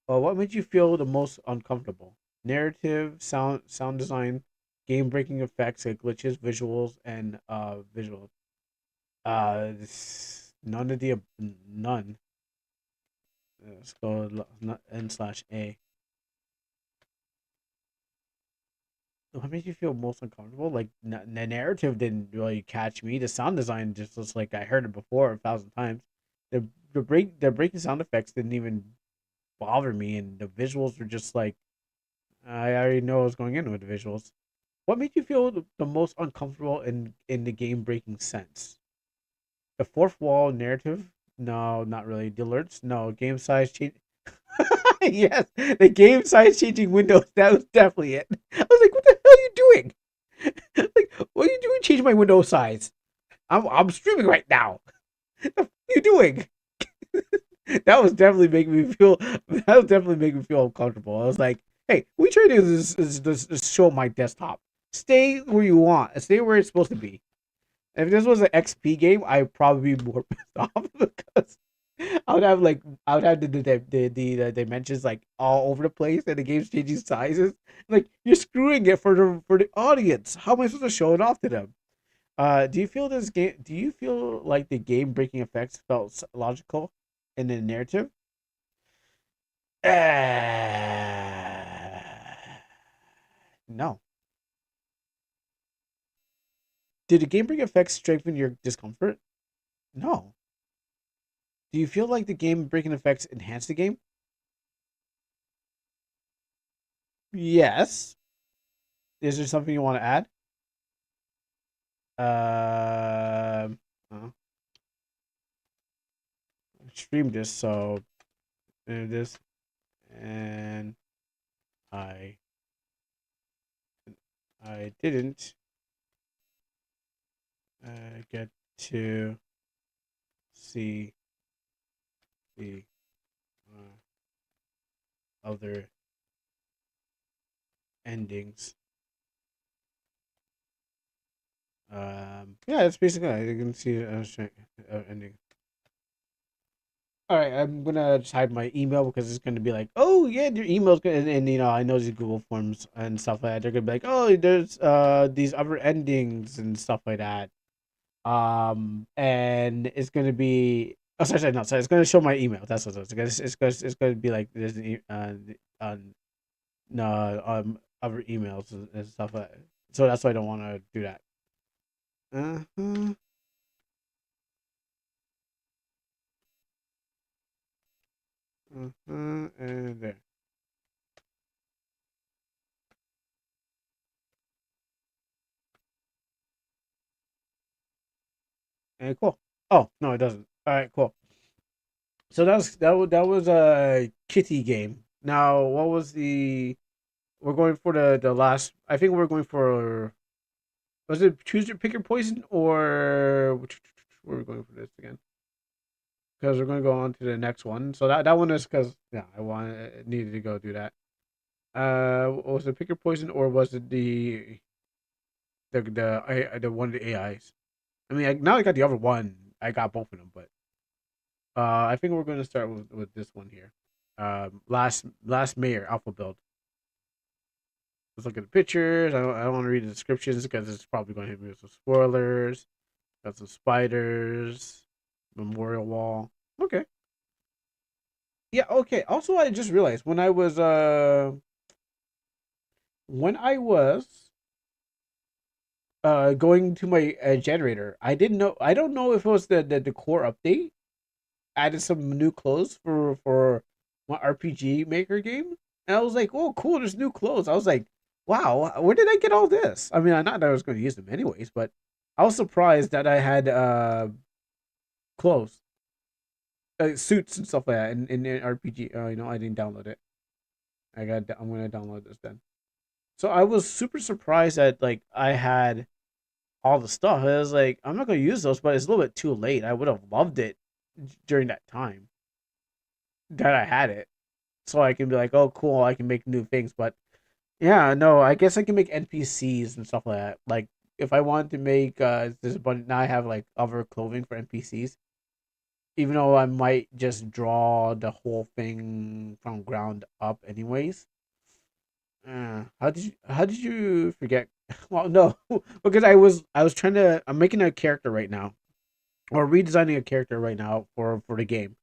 Well, what made you feel the most uncomfortable? Narrative, sound design, game breaking effects like glitches, visuals, and visuals. None of the none. Let's go n/a. What made you feel most uncomfortable? Like the narrative didn't really catch me. The sound design just was like I heard it before 1,000 times. The breaking sound effects didn't even bother me, and the visuals were just like I already know what's going in with the visuals. What made you feel the most uncomfortable in the game breaking sense? The fourth wall narrative? No, not really. The alerts? No. Game size change. Yes, the game size changing windows. That was definitely it. I was like, what the hell are you doing? Like, what are you doing? Change my window size. I'm streaming right now. What are you doing? That was definitely making me feel. That was definitely making me feel uncomfortable. I was like, hey, we try to do this is show my desktop. Stay where you want. Stay where it's supposed to be. If this was an XP game, I'd probably be more pissed off because I would have like I would have the dimensions like all over the place, and the game's changing sizes. Like you're screwing it for the audience. How am I supposed to show it off to them? Do you feel this game? Do you feel like the game breaking effects felt logical in the narrative? No. Did the game breaking effects strengthen your discomfort? No. Do you feel like the game breaking effects enhance the game? Yes. Is there something you want to add? Uh, stream this, so this, and I didn't get to see the other endings. Yeah, it's basically you can see ending. All right, I'm gonna just hide my email because it's gonna be like, oh yeah, your email's gonna, and you know, I know these Google Forms and stuff like that. They're gonna be like, oh, there's these other endings and stuff like that. And it's gonna be, oh sorry, no, sorry, it's gonna show my email. That's what it's gonna be like there's no other emails and stuff like that. So that's why I don't want to do that. Uh-huh. And there. And cool. Oh no, it doesn't. All right, cool. So that was a kitty game. Now, what was the? We're going for the last. I think we're going for. Was it choose your pick your poison or where are we going for this again? Because we're going to go on to the next one. So that one is because yeah, needed to go do that. Was it pick your poison or was it the one of the AIs? I mean, now I got the other one. I got both of them, but I think we're going to start with this one here. Last mayor alpha build. Let's look at the pictures. I don't want to read the descriptions because it's probably going to hit me with some spoilers. Got some spiders, memorial wall. Okay. Yeah. Okay. Also, I just realized when I was going to my generator, I didn't know. I don't know if it was the core update added some new clothes for my RPG Maker game, and I was like, "Oh, cool! There's new clothes." I was like, "Wow, where did I get all this?" I mean, I not that I was going to use them anyways, but I was surprised that I had clothes, suits and stuff like that in RPG. You know, I didn't download it. I'm gonna download this then. So I was super surprised that like I had all the stuff. I was like, I'm not gonna use those, but it's a little bit too late. I would have loved it during that time that I had it, so I can be like, oh, cool, I can make new things. But yeah, no, I guess I can make NPCs and stuff like that. Like if I wanted to make this, but now I have like other clothing for NPCs. Even though I might just draw the whole thing from ground up, anyways. How did you forget? Well, no, because I was trying to. I'm making a character right now, or redesigning a character right now for the game,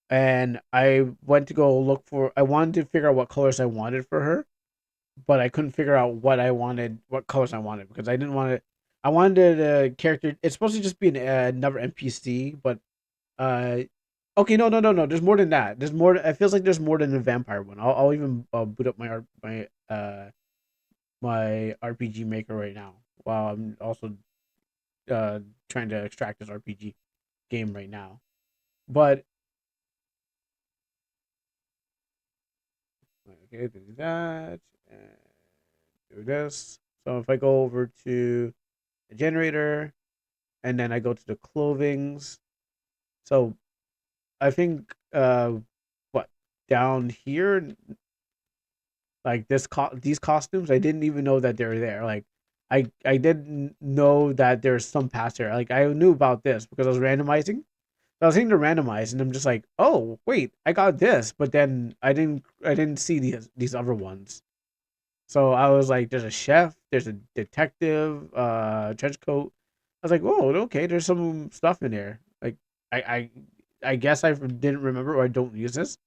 and I went to go look for. I wanted to figure out what colors I wanted for her, but I couldn't figure out what colors I wanted because I didn't want it. I wanted a character. It's supposed to just be another NPC, but uh, okay, no. There's more than that. There's more. It feels like there's more than a vampire one. I'll even boot up my RPG maker right now while I'm also uh trying to extract this RPG game right now. But okay, do that and do this. So if I go over to the generator and then I go to the clothings, so I think what down here like these costumes I didn't even know that they were there. Like I didn't know that there's some paths there. Like I knew about this because I was randomizing, I was hitting the randomize, and I'm just like, oh wait, I got this, but then I didn't see these other ones. So I was like, there's a chef, there's a detective, trench coat. I was like, whoa, okay, there's some stuff in there. Like, I I I guess I didn't remember or I don't use this.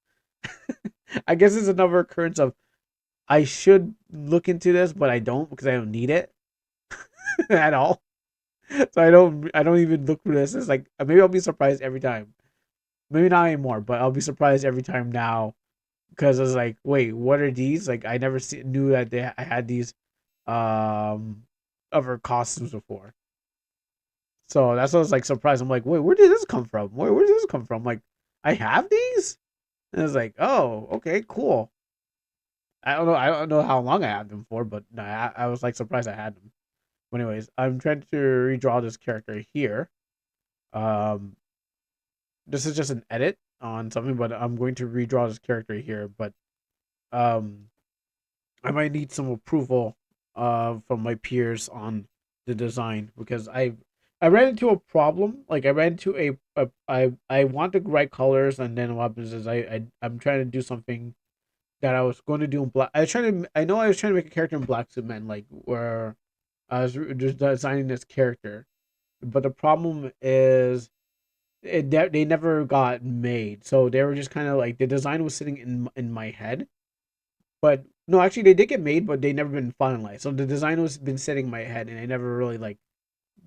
I guess it's another occurrence of I should look into this, but I don't because I don't need it at all. So I don't even look for this. It's like maybe I'll be surprised every time. Maybe not anymore, but I'll be surprised every time now because I was like, wait, what are these? Like I never knew that I had these um other costumes before. So that's what I was like surprised. I'm like, wait, where did this come from? Where did this come from? Like, I have these? And it's like, oh, okay, cool. I don't know how long I had them for, but no, I was like surprised I had them. But anyways, I'm trying to redraw this character here. Um, this is just an edit on something, but I'm going to redraw this character here. But um, I might need some approval from my peers on the design because I ran into a problem. Like I ran into I want the right colors, and then what happens is I'm trying to do something that I was going to do in black. I know I was trying to make a character in Black Suit Man, like where I was just designing this character, but the problem is they never got made. So they were just kind of like the design was sitting in my head, but no, actually they did get made, but they never been finalized. So the design was been sitting in my head, and I never really like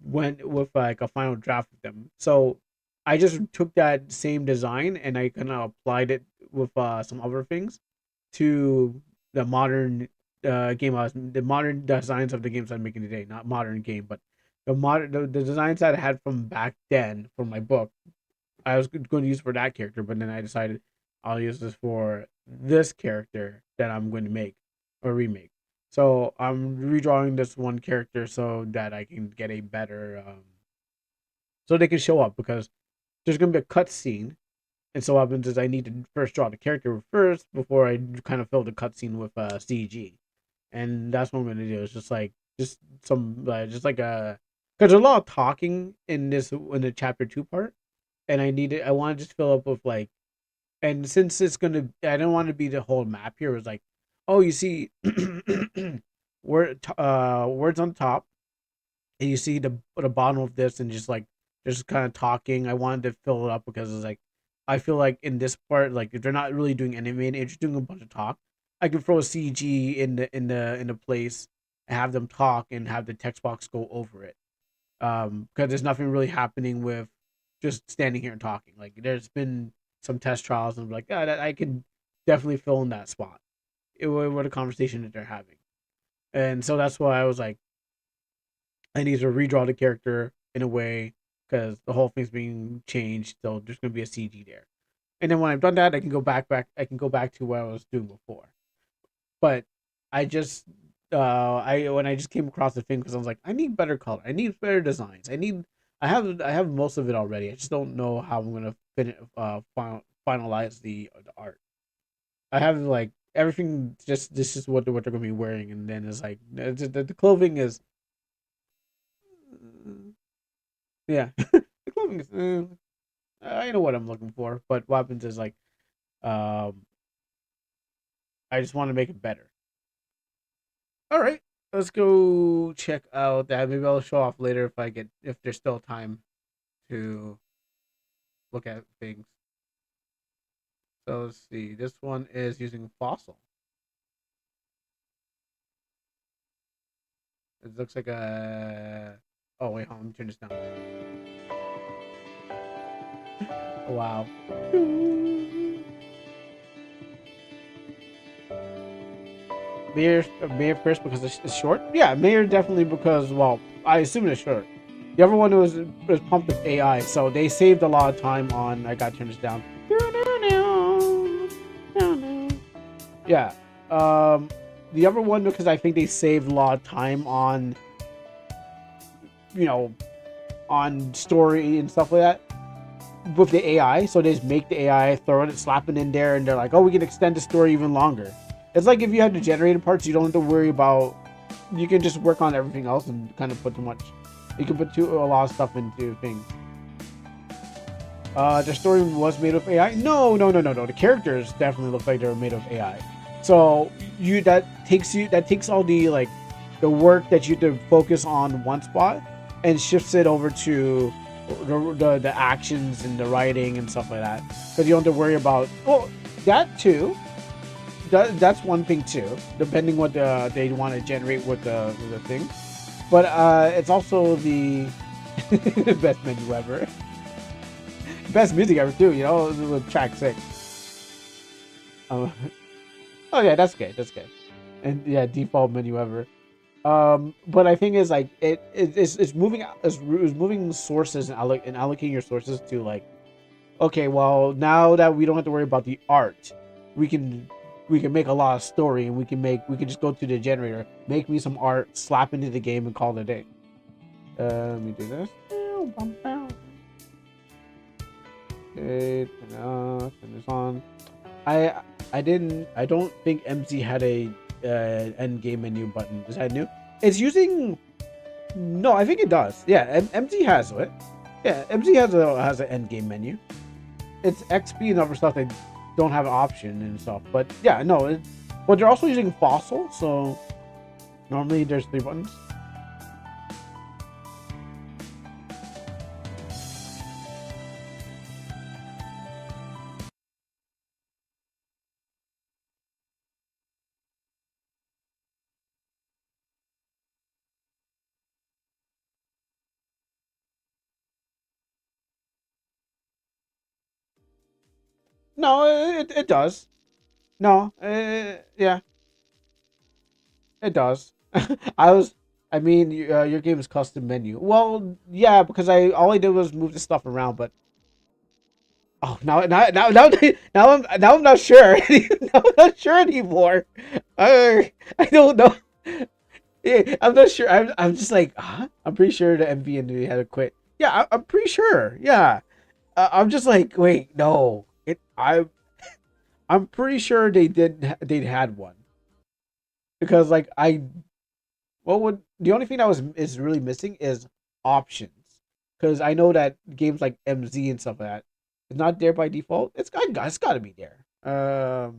went with like a final draft with them. So I just took that same design and I kind of applied it with some other things to the modern the modern designs of the games I'm making today. Not modern game, but the designs that I had from back then for my book. I was going to use for that character, but then I decided I'll use this for this character that I'm going to make or remake. So I'm redrawing this one character so that I can get a better, so they can show up because there's going to be a cutscene. And so what happens is I need to first draw the character first before I kind of fill the cutscene with CG. And that's what I'm going to do. It's just some, just like a, because there's a lot of talking in the chapter 2 part. And I want to just fill up with like, and since it's gonna, I don't want to be the whole map here. It was like, oh, you see, words on top, and you see the bottom of this, and just kind of talking. I wanted to fill it up because it's like, I feel like in this part, like if they're not really doing anything, they're just doing a bunch of talk. I can throw a CG in the place and have them talk and have the text box go over it. Because there's nothing really happening with just standing here and talking. Like there's been some test trials, and I'm like, yeah, that I can definitely fill in that spot. What a conversation that they're having, and so that's why I was like, I need to redraw the character in a way because the whole thing's being changed, so there's gonna be a CG there. And then when I've done that, I can go back. I can go back to what I was doing before. But I just I when I just came across the thing because I was like, I need better color. I need better designs. I have most of it already. I just don't know how I'm gonna finalize the art. I have like everything. Just this is what they're gonna be wearing, and then it's like the clothing is yeah, the clothing is I know what I'm looking for, but what happens is like um I just want to make it better. All right, let's go check out that. Maybe I'll show off later if there's still time to look at things. So let's see. This one is using fossil. It looks like a. Oh wait, hold on. Let me turn this down. Oh, wow. Mayor first because it's short. Yeah, Mayor definitely because well, I assume it's short. The other one was pumped with AI, so they saved a lot of time on. I got to turn this down. Yeah. The other one because I think they saved a lot of time on, you know, on story and stuff like that with the AI. So they just make the AI, throw it, slap it in there, and they're like, oh, we can extend the story even longer. It's like if you have the generated parts, you don't have to worry about. You can just work on everything else and kind of put too much. You can put a lot of stuff into things. The story was made of AI. No, no, no, no, no. The characters definitely look like they were made of AI. So that takes all the like the work that you to focus on one spot and shifts it over to the actions and the writing and stuff like that. Because you don't have to worry about that too. That's one thing too. Depending what they want to generate with the thing, but it's also the best menu ever. Best music ever too, you know, with track 6. Oh, oh yeah, that's good. That's good. And yeah, default menu ever. But I think is like it's moving it's moving sources and allocating your sources to like okay, well now that we don't have to worry about the art, we can we can make a lot of story and we can just go to the generator, make me some art, slap into the game and call it a day. Let me do this. Okay, turn this on. I I don't think MZ had a end game menu button. Is that new? It's using no, I think it does. Yeah, MZ has it. Yeah, MZ has an end game menu. It's XP and other stuff that don't have an option and stuff. But yeah, no, but they're also using Fossil, so normally there's 3 buttons. No, it does. No, yeah, it does. I was, I mean, your game is custom menu. Well, yeah, because all I did was move the stuff around, but oh, now I'm not sure. Now I'm not sure anymore. I don't know. Yeah, I'm not sure. I'm just like, huh? I'm pretty sure the MV had to quit. Yeah, I'm pretty sure. Yeah, I'm just like, wait, no. I'm pretty sure they had one because like what would the only thing that was is really missing is options because I know that games like MZ and stuff like that is not there by default. It's got to be there. No,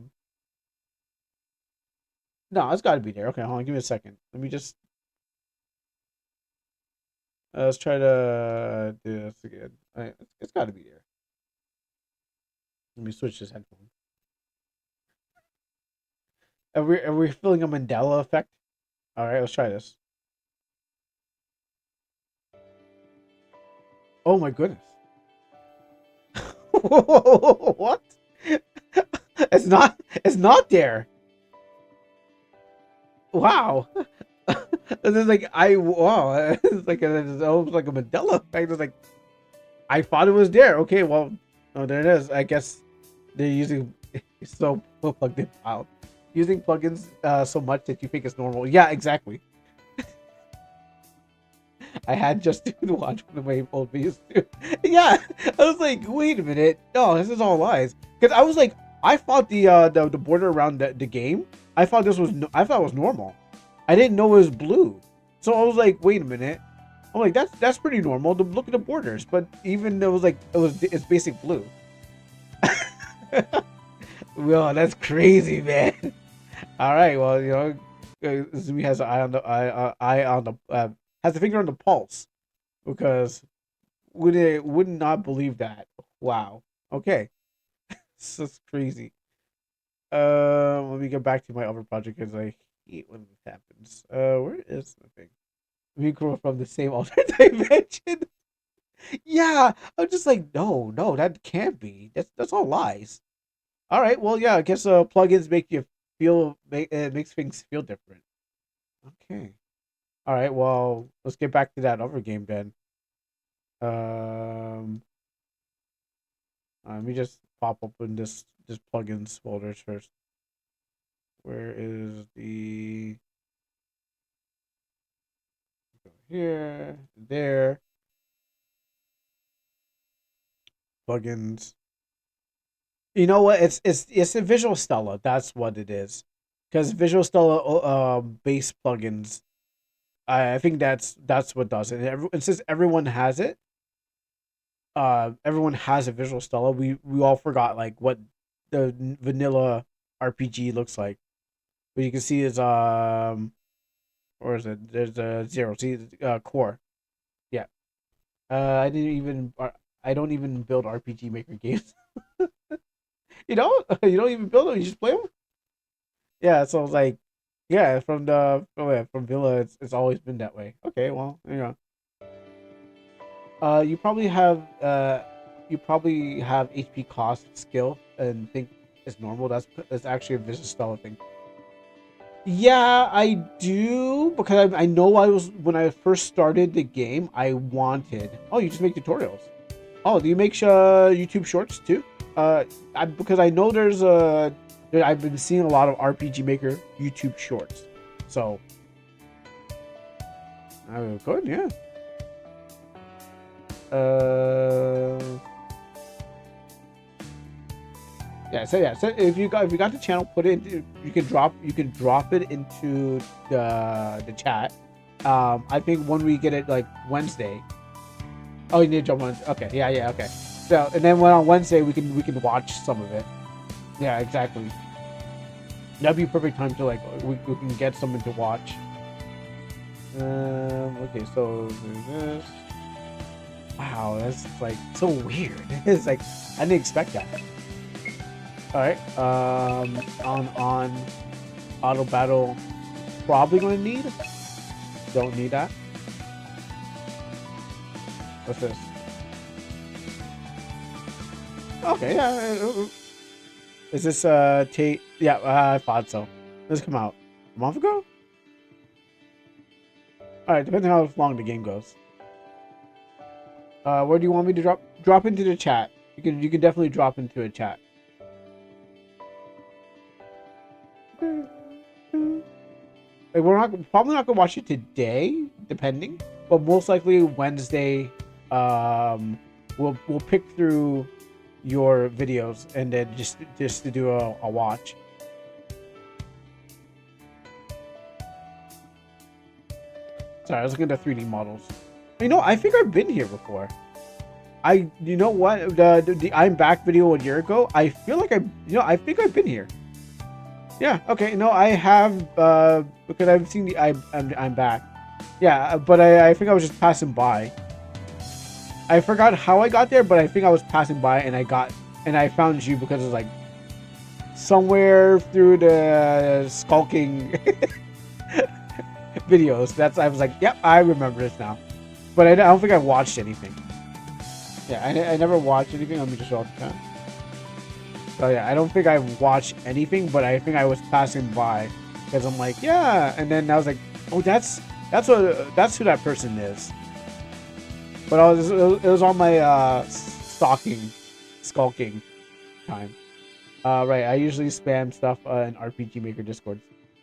it's got to be there. Okay, hold on, give me a second. Let me just let's try to do this again. All right, it's got to be there. Let me switch this headphone. Are we feeling a Mandela effect? All right, let's try this. Oh my goodness. What? It's not there. Wow. This is like wow. It's almost like a Mandela effect. It's like I thought it was there. Okay, well, oh there it is. I guess they're using so plugged in out. Using plugins so much that you think it's normal. Yeah, exactly. I had just to watch one of my old videos too. Yeah, I was like, wait a minute, no, this is all lies. Because I was like, I thought the border around the game, I thought it was normal. I didn't know it was blue, so I was like, wait a minute. I'm like, that's pretty normal. To look at the borders, but even though it's basic blue. Well, that's crazy, man. All right, well, Zumi has an eye on the has a finger on the pulse because would not believe that. Wow. Okay. This is crazy. Let me get back to my other project because I hate when this happens. Where is the thing? We grew from the same alternate dimension. Yeah, I'm just like, no, that can't be. That's all lies. All right, well, yeah, I guess plugins make you it makes things feel different. Okay. All right, well, let's get back to that other game then. Um, let me just pop open this plugins folders first. Where is the go here, there, plugins. You know what? It's a Visual Stella. That's what it is. Because Visual Stella base plugins, I think that's what does it. And since everyone has it, everyone has a visual style. We all forgot like what the vanilla RPG looks like. What you can see is or is it? There's a zero. See, core. Yeah. I didn't even. I don't even build RPG Maker games. You don't. You don't even build them. You just play them. Yeah. So it's like, yeah, from Villa, it's always been that way. Okay. Well, you know. You probably have HP cost skill and think it's normal. That's actually a vicious style thing. Yeah, I do because I know I was when I first started the game. I wanted. Oh, you just make tutorials. Oh, do you make YouTube shorts too? Because I know I've been seeing a lot of RPG Maker YouTube shorts. So, good, yeah. So if you got the channel, put it into, you can drop it into the chat. I think when we get it like Wednesday. Oh, you need to jump on. Okay, yeah, okay. So and then when on Wednesday we can watch some of it. Yeah, exactly. That'd be perfect time to like we can get something to watch. Okay, so there's this. Wow, that's like so weird. It's like I didn't expect that. All right, on auto battle, probably gonna need. Don't need that. What's this? Okay, yeah. Is this Tate? Yeah, I thought so. This come out a month ago. All right, depending on how long the game goes. Where do you want me to drop into the chat? You can definitely drop into a chat. Like we're probably not gonna watch it today, depending, but most likely Wednesday. We'll pick through your videos and then just to do a watch. Sorry, I was looking at the 3D models. You know, I think I've been here before. You know what? The I'm Back video a year ago. I feel like I think I've been here. Yeah. Okay. No, I have because I've seen the I'm Back. Yeah, but I think I was just passing by. I forgot how I got there, but I think I was passing by and I found you because it's like somewhere through the skulking videos. I was like, yep, I remember this now. But I don't think I watched anything. Yeah, I never watched anything. Let me just show the chat. So yeah, I don't think I watched anything, but I think I was passing by because I'm like, yeah, and then I was like, oh, that's who that person is. But it was on my skulking time. Right, I usually spam stuff in RPG Maker Discord.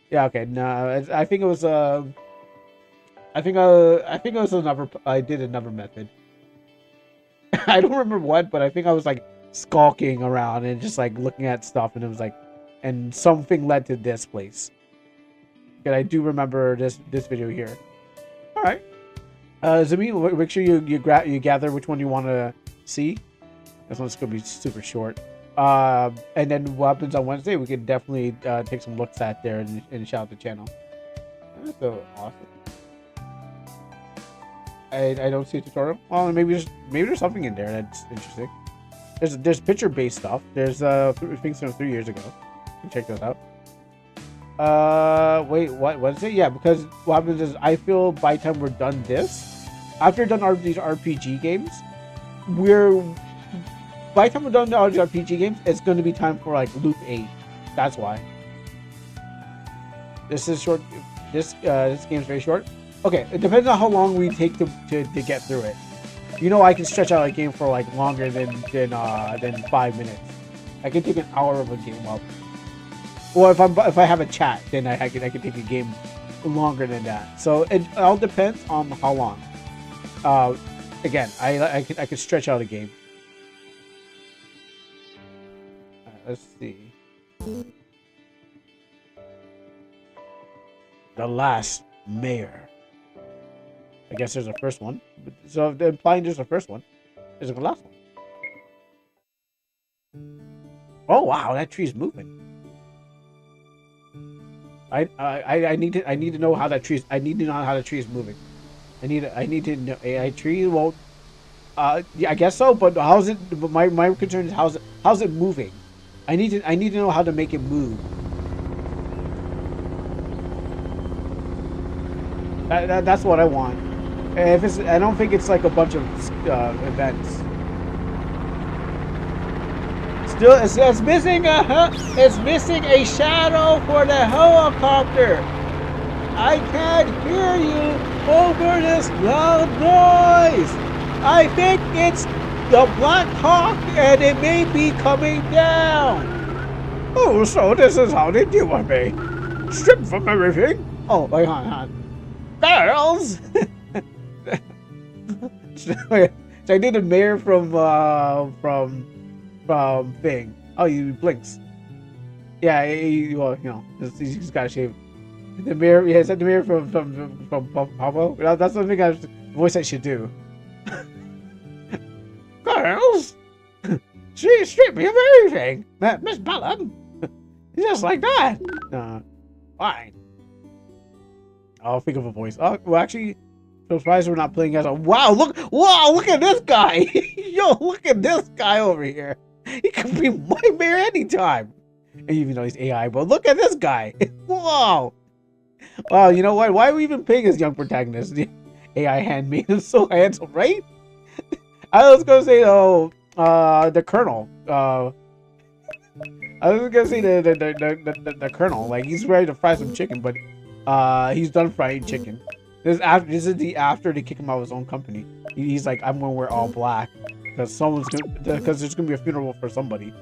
Yeah, okay. No, I think it was I think it was another. I did another method. I don't remember what, but I think I was like skulking around and just like looking at stuff, and it was like, and something led to this place. And I do remember this video here. All right, Zami, make sure you gather which one you want to see. This one's gonna be super short. And then what happens on Wednesday? We can definitely take some looks at there and shout out the channel. That's so awesome. I don't see a tutorial. Well, maybe there's something in there that's interesting. There's picture based stuff. There's things from 3 years ago. You can check those out. Wait, what was it? Yeah, because what happens is I feel by the time we're done after we're done these RPG games, by the time we're done all these RPG games, it's going to be time for like Loop 8. That's why. This is short. This game's very short. Okay, it depends on how long we take to get through it. You know, I can stretch out a game for like longer than 5 minutes. I can take an hour of a game up. Well, if I have a chat, then I can take a game longer than that. So it all depends on how long. Again, I can stretch out a game. Let's see. The Last Mayor. I guess there's a first one. So they're implying there's a first one. There's a colossal. Oh wow, that tree's moving. I need to know how that tree is moving. I need to know a tree won't. Yeah, I guess so. But how's it? But my concern is how's it moving? I need to know how to make it move. That's what I want. If it's, I don't think it's like a bunch of events. Still, it's missing it's missing a shadow for the helicopter. I can't hear you over this loud noise. I think it's the Black Hawk, and it may be coming down. Oh, so this is how they deal with me. Stripped from everything. Oh, wait, hang on. Girls! So I did the mayor from thing. Oh, he blinks. Yeah, well, you know, he's got to shave. The mayor, yeah, is that the mayor from Pablo? That's the thing voice I should do. Girls! She stripped me of everything! Miss Bellum! Just like that! Fine. I'll think of a voice. Oh, well, actually, I'm surprised we're not playing as a... Wow, look at this guy! Yo, look at this guy over here! He could be my mayor anytime! And even though he's AI, but look at this guy! Wow! Wow, you know what? Why are we even paying his young protagonist? The AI handmaid is so handsome, right? I was gonna say, the Colonel. I was gonna say the Colonel. Like, he's ready to fry some chicken, but he's done frying chicken. This is after they kick him out of his own company. He's like, I'm gonna wear all black because there's gonna be a funeral for somebody.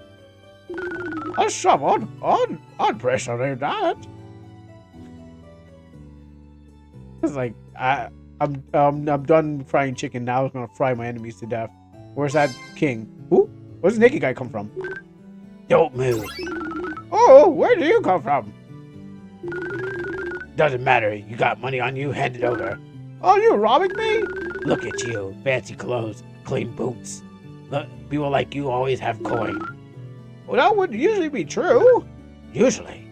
A shovel? I'd pressure that. It's like I'm done frying chicken. Now I'm gonna fry my enemies to death. Where's that king? Who? Where's the naked guy come from? Don't move. Oh, where do you come from? Doesn't matter. You got money on you? Hand it over. Oh, you robbing me? Look at you. Fancy clothes, clean boots. Look, people like you always have coin. Well, that wouldn't usually be true. Usually.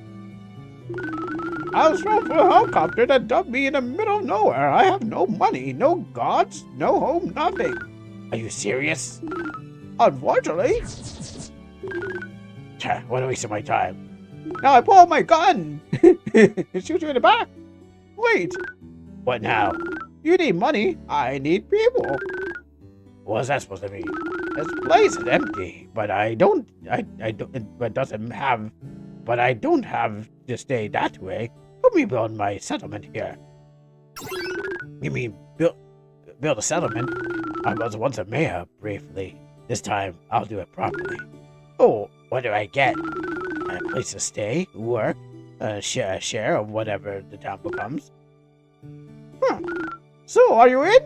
I was thrown from a helicopter that dumped me in the middle of nowhere. I have no money, no gods, no home, nothing. Are you serious? Unfortunately. What a waste of my time. Now I pull out my gun and shoot you in the back. Wait. What now? You need money. I need people. What's that supposed to mean? This place is empty, but I don't have to stay that way. Let me build my settlement here. You mean build a settlement? I was once a mayor, briefly. This time, I'll do it properly. Oh, what do I get? A place to stay, work, a share of whatever the town becomes. Huh. So, are you in?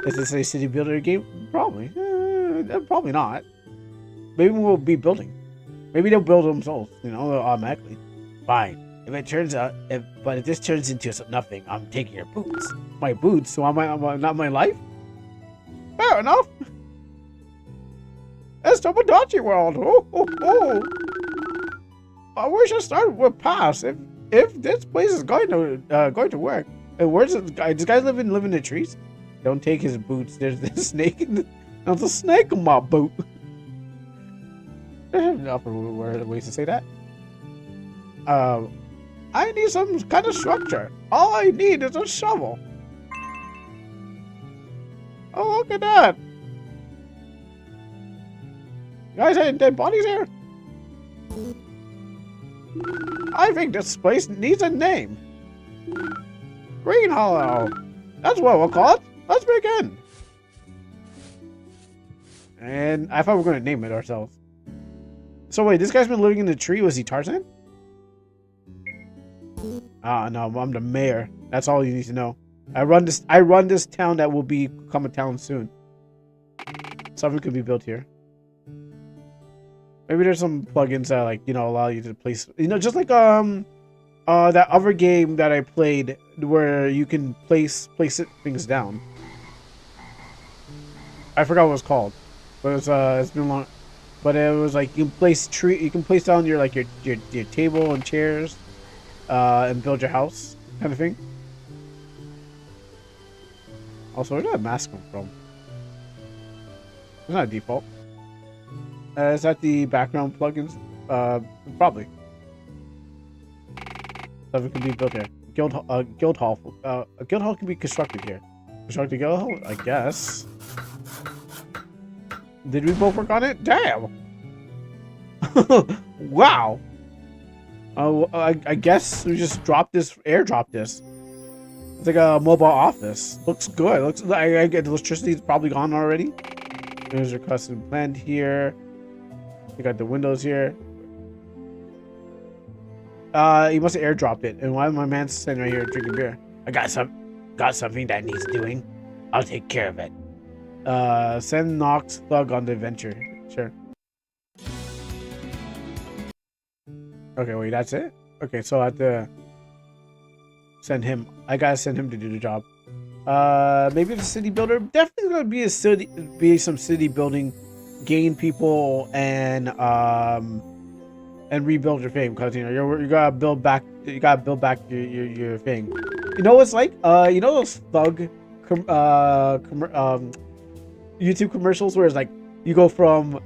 Is this a city builder game? Probably. Probably not. Maybe we'll be building. Maybe they'll build themselves, you know, automatically. Fine. If this turns into nothing, I'm taking your boots. My boots? So not my life? Fair enough. It's Tomodachi World. Oh. I wish I started with pass. If this place is going to work. And where's this guy? This guy's living in the trees. Don't take his boots. There's this snake there's a snake in my boot. There's enough ways to say that. I need some kind of structure. All I need is a shovel. Oh, look at that. You guys had dead bodies here? I think this place needs a name. Green Hollow. That's what we'll call it. Let's begin. And I thought we were going to name it ourselves. So wait, this guy's been living in the tree. Was he Tarzan? No, I'm the mayor. That's all you need to know. I run this town that will become a town soon. Something could be built here. Maybe there's some plugins that, like, you know, allow you to place, you know, just like that other game that I played where you can place things down. I forgot what it's called, but it's been long. But it was like you can place down your like your table and chairs, and build your house kind of thing. Also, where did that mask come from? It's not a default. Is that the background plugins? Probably. Something can be built here. Guild hall. A guild hall can be constructed here. Construct a guild hall? I guess. Did we both work on it? Damn! Wow! I guess we just airdropped this. It's like a mobile office. Looks good. Looks like I get electricity's probably gone already. There's your custom planned here. You got the windows here. You must have airdropped it. And why is my man sitting right here drinking beer? I got something that needs doing. I'll take care of it. Send Nox Thug on the adventure. Sure. Okay, wait, that's it? Okay, so I have to send him. I gotta send him to do the job. Maybe the city builder. Definitely gonna be some city building, gain people and rebuild your fame, because you know you gotta build back. You gotta build back your thing. You know what's like? You know those thug YouTube commercials where it's like you go from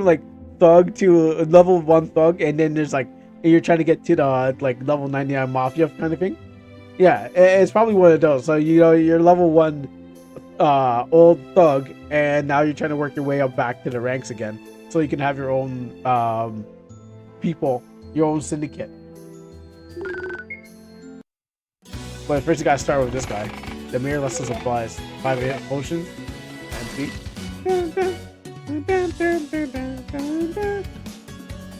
like thug to level 1 thug, and then there's like you're trying to get to the like level 99 mafia kind of thing. Yeah, it's probably one of those. So you know you're level 1 old thug, and now you're trying to work your way up back to the ranks again, so you can have your own people, your own syndicate. But first you gotta start with this guy. The mirror lessons applies. 5 potions. MP.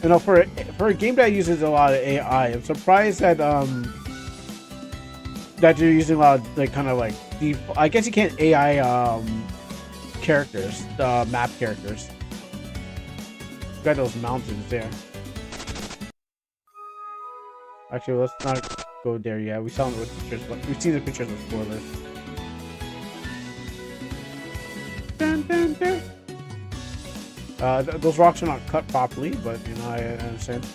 You know, for a game that uses a lot of AI, I'm surprised that that you're using a lot of like kind of like I guess you can't AI characters, map characters. Got those mountains there. Actually, let's not go there yet. We saw it with pictures, but we've seen the pictures with spoilers. Those rocks are not cut properly, but you know I understand.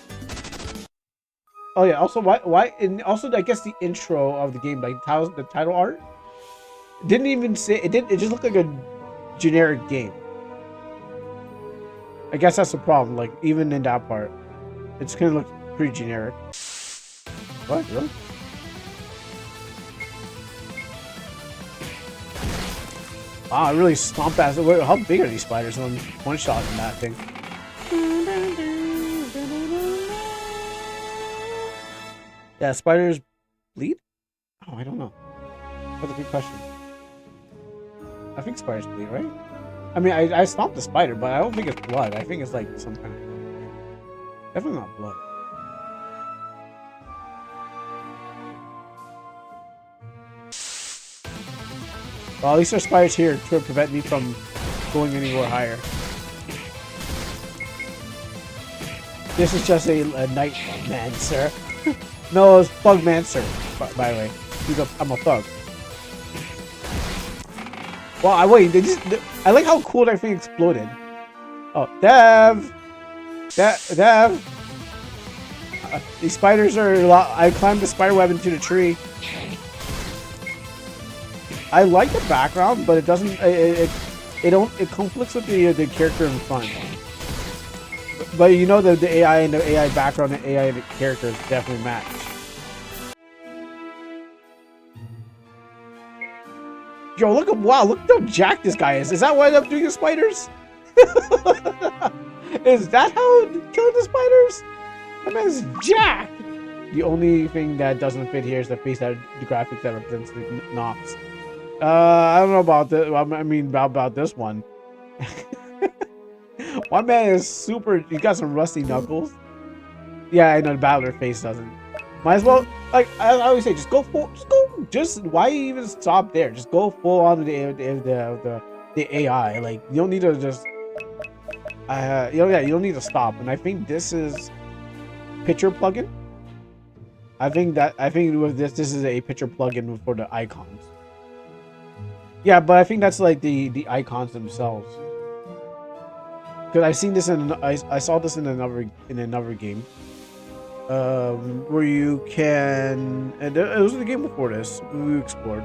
Oh yeah. Also, why? And also, I guess the intro of the game, like the title art, didn't even say it. It just looked like a generic game. I guess that's the problem. Like even in that part, it's gonna look pretty generic. What? Really? Wow, I really stomp ass. How big are these spiders? One shot in that thing. Yeah, spiders bleed? Oh, I don't know. That's a good question. I think spiders bleed, right? I mean, I stomped the spider, but I don't think it's blood. I think it's like some kind of... Definitely not blood. Well, at least there's spiders here to prevent me from going anywhere higher. This is just a night man, sir. No, it's Thug Man, sir. By the way, I'm a thug. Well, wait. I like how cool that thing exploded. Oh, Dev. These spiders are a lot. I climbed the spider web into the tree. I like the background, but it doesn't. It conflicts with the character in front. But you know the AI and the AI background and AI and the characters definitely match. Yo, look how jacked this guy is. Is that why I'm doing the spiders? Is that how I'm killing the spiders? That man's jacked. The only thing that doesn't fit here is the face that the graphics that represents the Nox. I don't know about this. I mean, about this one. My man is super. He got some rusty knuckles. Yeah, I know the battler face doesn't. Might as well, like I always say, just go full. Why even stop there? Just go full on the AI. Like you don't need to just. You don't need to stop. And I think this is picture plugin. I think with this is a picture plugin for the icons. Yeah, but I think that's like the icons themselves. Because I've seen this I saw this in another game. Where you can, and it was the game before this we explored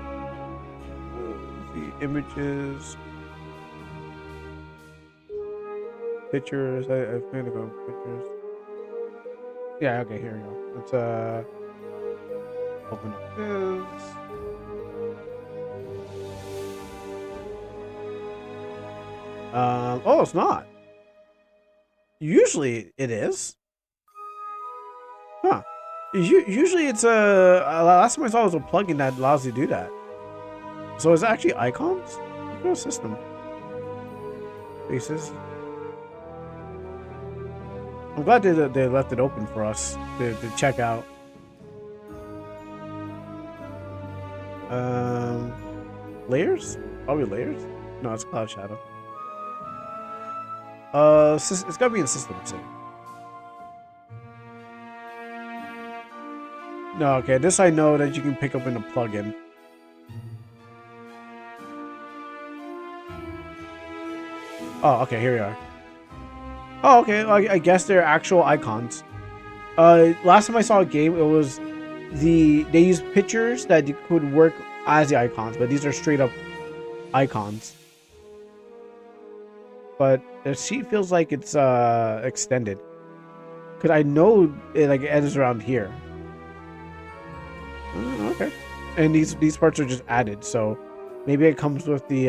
the images, pictures. I'm gonna go pictures. Yeah, okay, here we go. Let's open up this. Oh, it's not. Usually it is. Huh. Usually it's last time I saw it was a plugin that allows you to do that. So it's actually icons? No system. Faces. I'm glad they left it open for us to check out. Layers? Probably layers? No, it's Cloud Shadow. It's gotta be in system setting. No, okay, this I know that you can pick up in a plugin. Oh, okay, here we are. Oh, okay, I guess they're actual icons. Last time I saw a game, it was they used pictures that could work as the icons, but these are straight up icons. But the sheet feels like it's extended, cause I know it like ends around here. Okay, and these parts are just added, so maybe it comes with the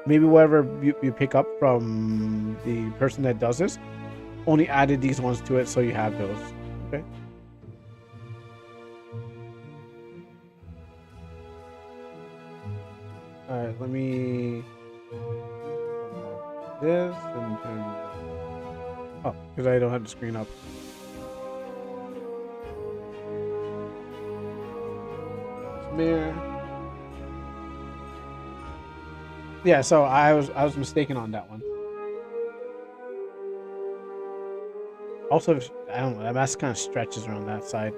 maybe whatever you pick up from the person that does this only added these ones to it, so you have those. Okay. All right, let me this and turn. Oh, because I don't have the screen up. Mirror. Yeah, so I was mistaken on that one. Also, I don't know, that mask kind of stretches around that side.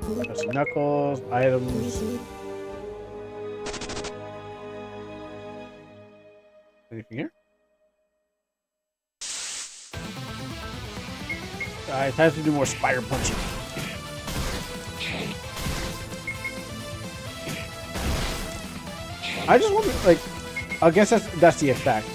There's some knuckles, items. Anything here? Alright, time to do more spider punching. I just wonder, like, I guess that's the effect.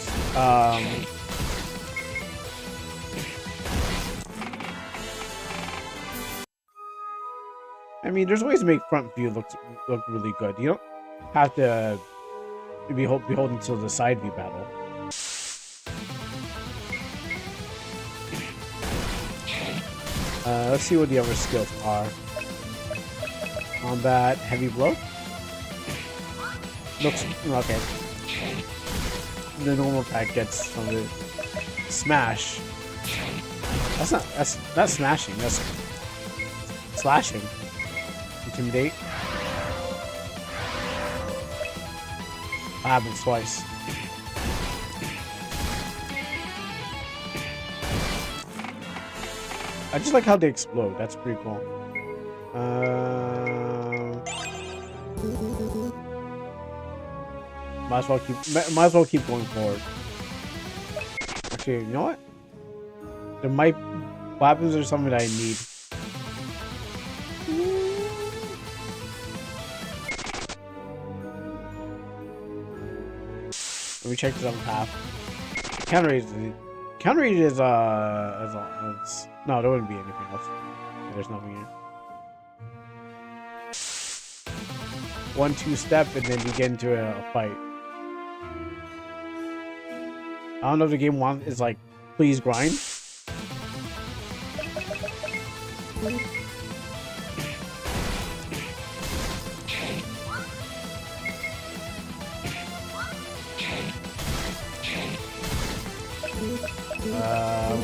I mean, there's ways to make front view look really good. You don't have to be beholden to the side view battle. Let's see what the other skills are. Combat, heavy blow. Looks okay. The normal attack gets some of the smash. That's not smashing. That's slashing. Intimidate. That happens twice. I just like how they explode. That's pretty cool. Might as well keep going forward. Actually, you know what? There might weapons or something that I need. Let me check this other path. Counter rage is no, there wouldn't be anything else. There's nothing here. 1-2 step and then you get into a fight. I don't know if the game is like, please grind.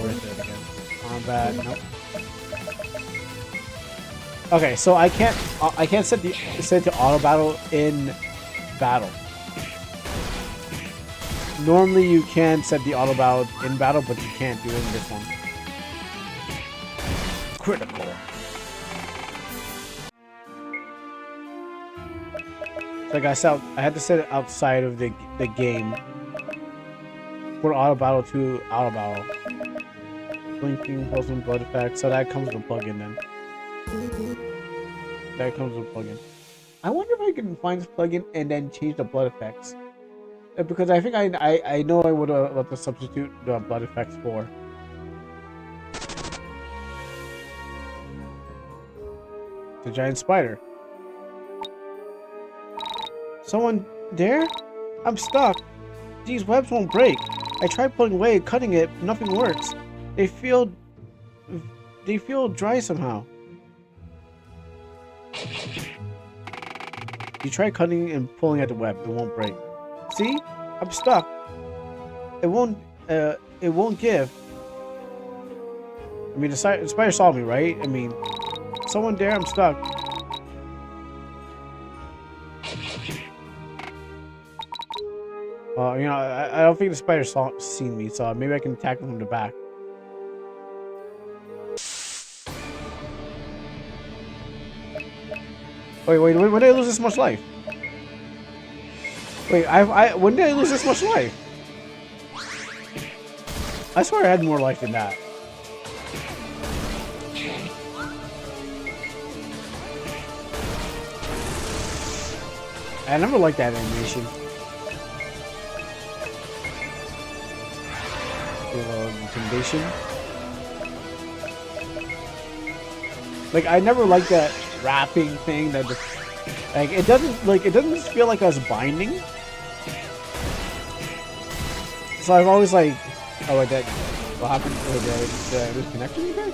Where's it again? Combat, nope. Okay, so I can't set the auto battle in battle. Normally you can set the auto battle in battle, but you can't do it in this one. Critical. Like I had to set it outside of the game for auto battle to auto battle. Blinking, pulsing, blood effect. So that comes with a plugin then. That comes with a plugin. I wonder if I can find this plugin and then change the blood effects. Because I think I know I would let to substitute the blood effects for. The giant spider. Someone there? I'm stuck. These webs won't break. I tried pulling away, cutting it, but nothing works. They feel dry somehow. You try cutting and pulling at the web, it won't break. See? I'm stuck. It won't give. I mean, the spider saw me, right? I mean, someone there, I'm stuck. You know, I don't think the spider seen me, so maybe I can attack him from the back. Wait, when did I lose this much life? Wait, when did I lose this much life? I swear I had more life than that. I never liked that animation. Intimidation. Like I never liked that wrapping thing that just, like it doesn't feel like I was binding. So I've always like, oh wait, that what happened? Oh, did I lose connection with that?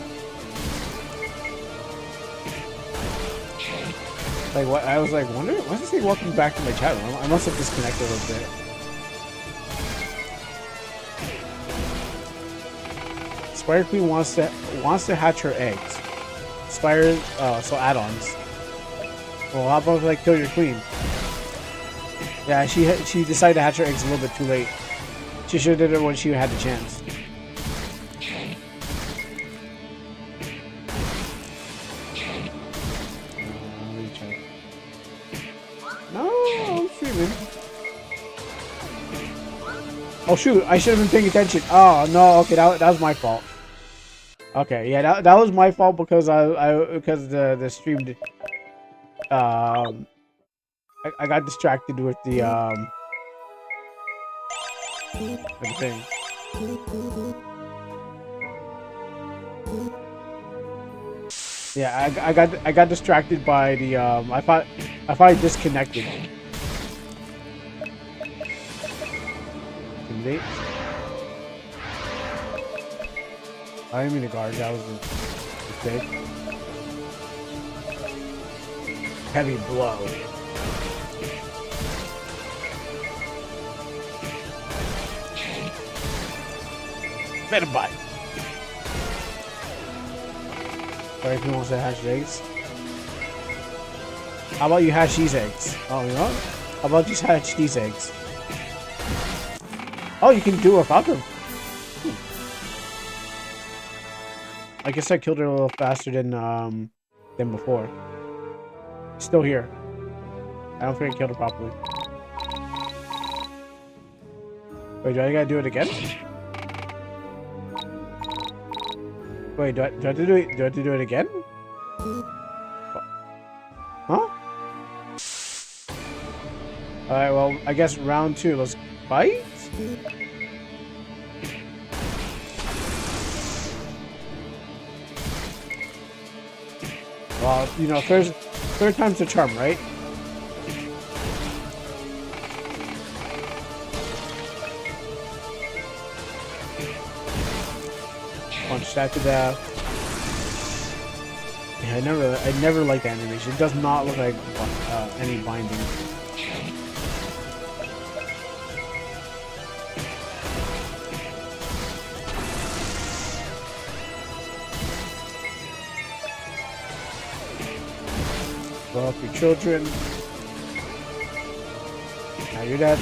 Like what? I was like, wonder why is this thing walking back to my chat room? I must have disconnected a little bit. Spider Queen wants to hatch her eggs. Spider, so add-ons. Well, how about if I kill your queen? Yeah, she decided to hatch her eggs a little bit too late. She should have did it when she had the chance. No, I'm streaming. Oh shoot, I should have been paying attention. Oh no, okay, that was my fault. Okay, yeah, that was my fault because because the stream did, I got distracted with the thing. Yeah, I got distracted by the I thought I disconnected. Intimidate. I didn't mean to guard, that was a mistake. Heavy blow. Better bite. Sorry if you want to hatch eggs. How about you hatch these eggs? Oh, you know what? How about you hatch these eggs? Oh, you can do it without them. I guess I killed her a little faster than before. Still here. I don't think I killed her properly. Wait, do I gotta do it again? Wait, do I have to do it? Do I have to do it again? Huh? Alright, well, I guess round 2. Let's fight? Well, you know, third time's a charm, right? Punch that to death. Yeah, I never liked the animation. It does not look like any binding. Blow up your children. Now you're dead.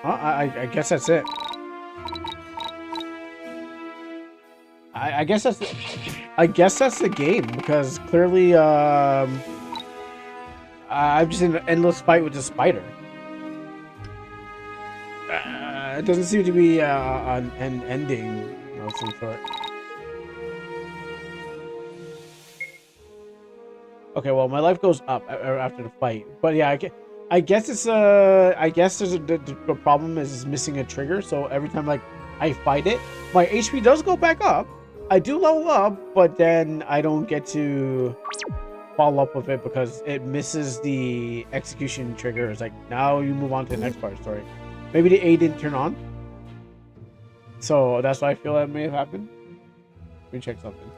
I guess that's it. I guess that's the game because clearly I'm just in an endless fight with the spider. It doesn't seem to be an ending of some sort. Okay, well, my life goes up after the fight, but yeah, I guess it's I guess the problem is it's missing a trigger. So every time like I fight it, my HP does go back up. I do level up, but then I don't get to follow up with it because it misses the execution trigger. It's like now you move on to the next part of the story. Maybe the A didn't turn on, so that's why I feel that may have happened. Let me check something.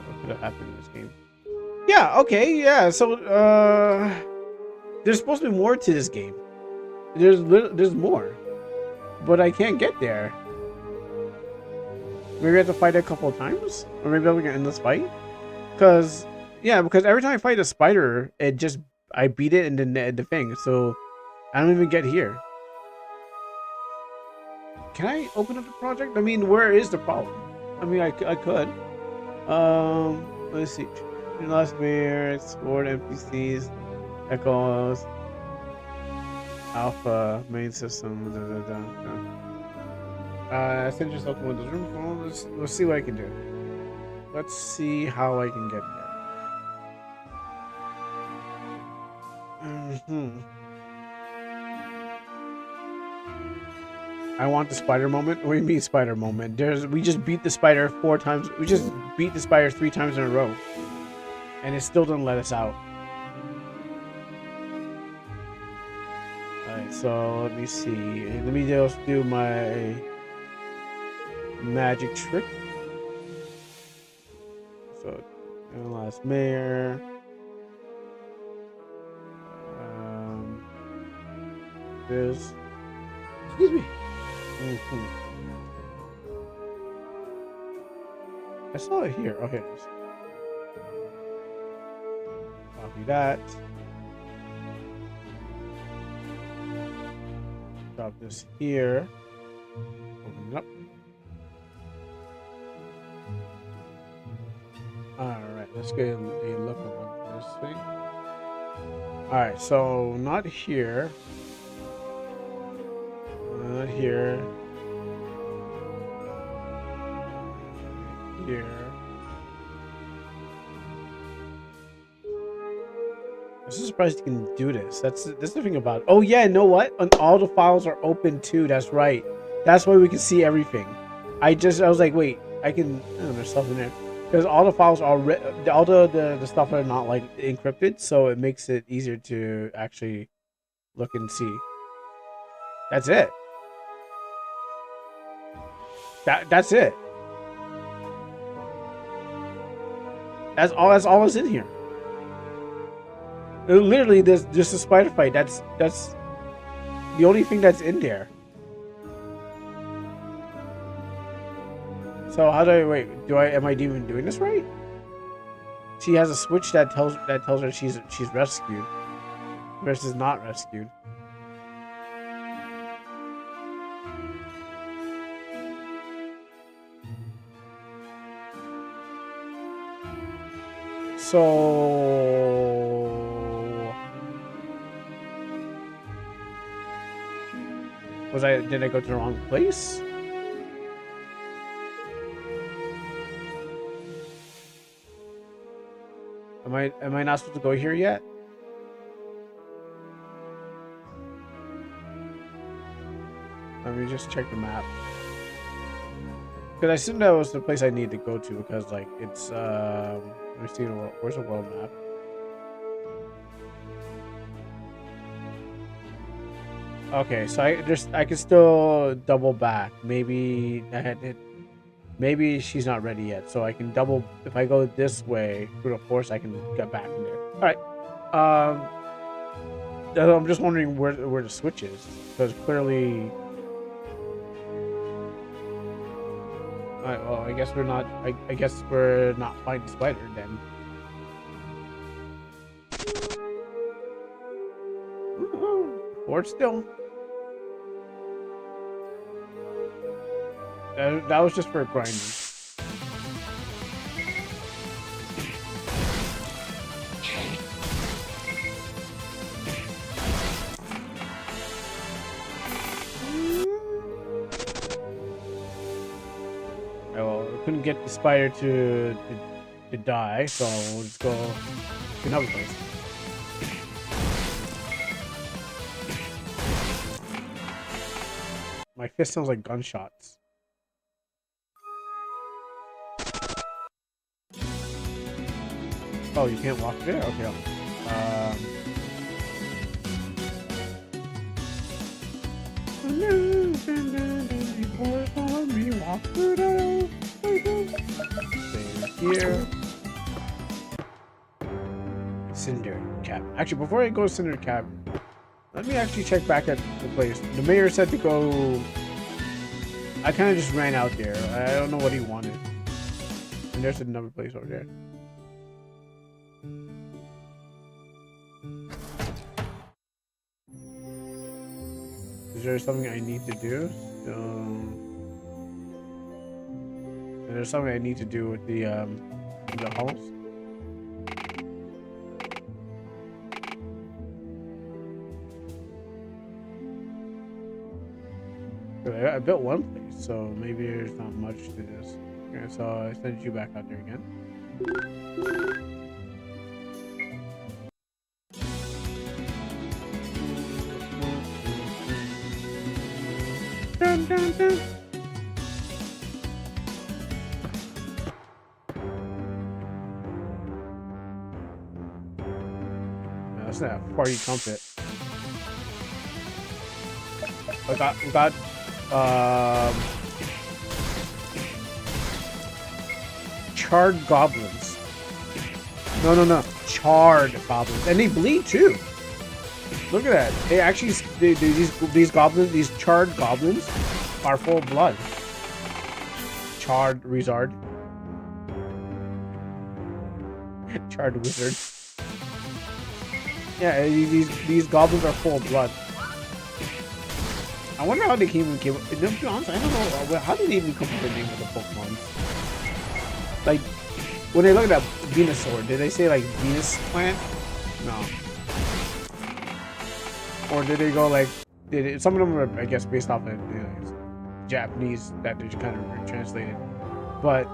What could have happened in this game? Yeah, okay, yeah. So, there's supposed to be more to this game. There's more, but I can't get there. Maybe I have to fight it a couple of times, or maybe I'm gonna end this fight. Because every time I fight a spider, I beat it in the thing, so I don't even get here. Can I open up the project? I mean, where is the problem? I mean, I could. Let's see. Last Mayor, explored NPCs, echoes, alpha, main system. Send yourself to Windows room. Let's see what I can do. Let's see how I can get there. I want the spider moment. What do you mean spider moment? We just beat the spider 4 times. We just beat the spider 3 times in a row, and it still doesn't let us out. All right, so let me see. Let me just do my magic trick. So, last mayor. This. Excuse me. I saw it here. Oh, here it is. Copy that. Drop this here. Open it up. Alright, let's get a look at this thing. Alright, so not here. Not here. Here. I'm so surprised you can do this. That's the thing about it. Oh yeah, you know what? And all the files are open too. That's right. That's why we can see everything. I was like, wait, I can. Oh, there's stuff in there because all the files are all the stuff are not like encrypted, so it makes it easier to actually look and see. That's it. That's it. That's all that's in here. Literally, there's just a spider fight. That's the only thing that's in there. So how do I wait? Am I even doing this right? She has a switch that tells her she's rescued versus not rescued. So did I go to the wrong place? Am I not supposed to go here yet? Let me just check the map. Because I assumed that was the place I need to go to because like it's let me see where's the world map? Okay, so I can still double back. Maybe maybe she's not ready yet, so I can double. If I go this way through the force, I can get back in there. All right. I'm just wondering where the switch is because clearly Alright, well, I guess we're not. I guess we're not finding spider then. Or still. That was just for grinding. Well, I couldn't get the spider to die, so we'll just go to another place. My fist sounds like gunshots. Oh, you can't walk there? Okay. Here. Cinder Cabin. Actually, before I go to Cinder Cabin, let me actually check back at the place. The mayor said to go. I kind of just ran out there. I don't know what he wanted. And there's another place over there. Is there something I need to do? There's something I need to do with the halls. I built one place, so maybe there's not much to this. Okay, so I sent you back out there again. Dun, dun, dun. No, that's not a party trumpet. We got charred goblins. No, charred goblins, and they bleed too. Look at that. They actually, these goblins, these charred goblins, are full of blood. Charred wizard. Charred wizard. Yeah, these goblins are full of blood. I wonder how they came. To be honest, I don't know. How did they even come up with the name of the Pokemon? Like, when they look at that Venusaur, did they say like Venus plant? No. Or did they go like? Some of them are, I guess, based off of Japanese that they kind of translated. But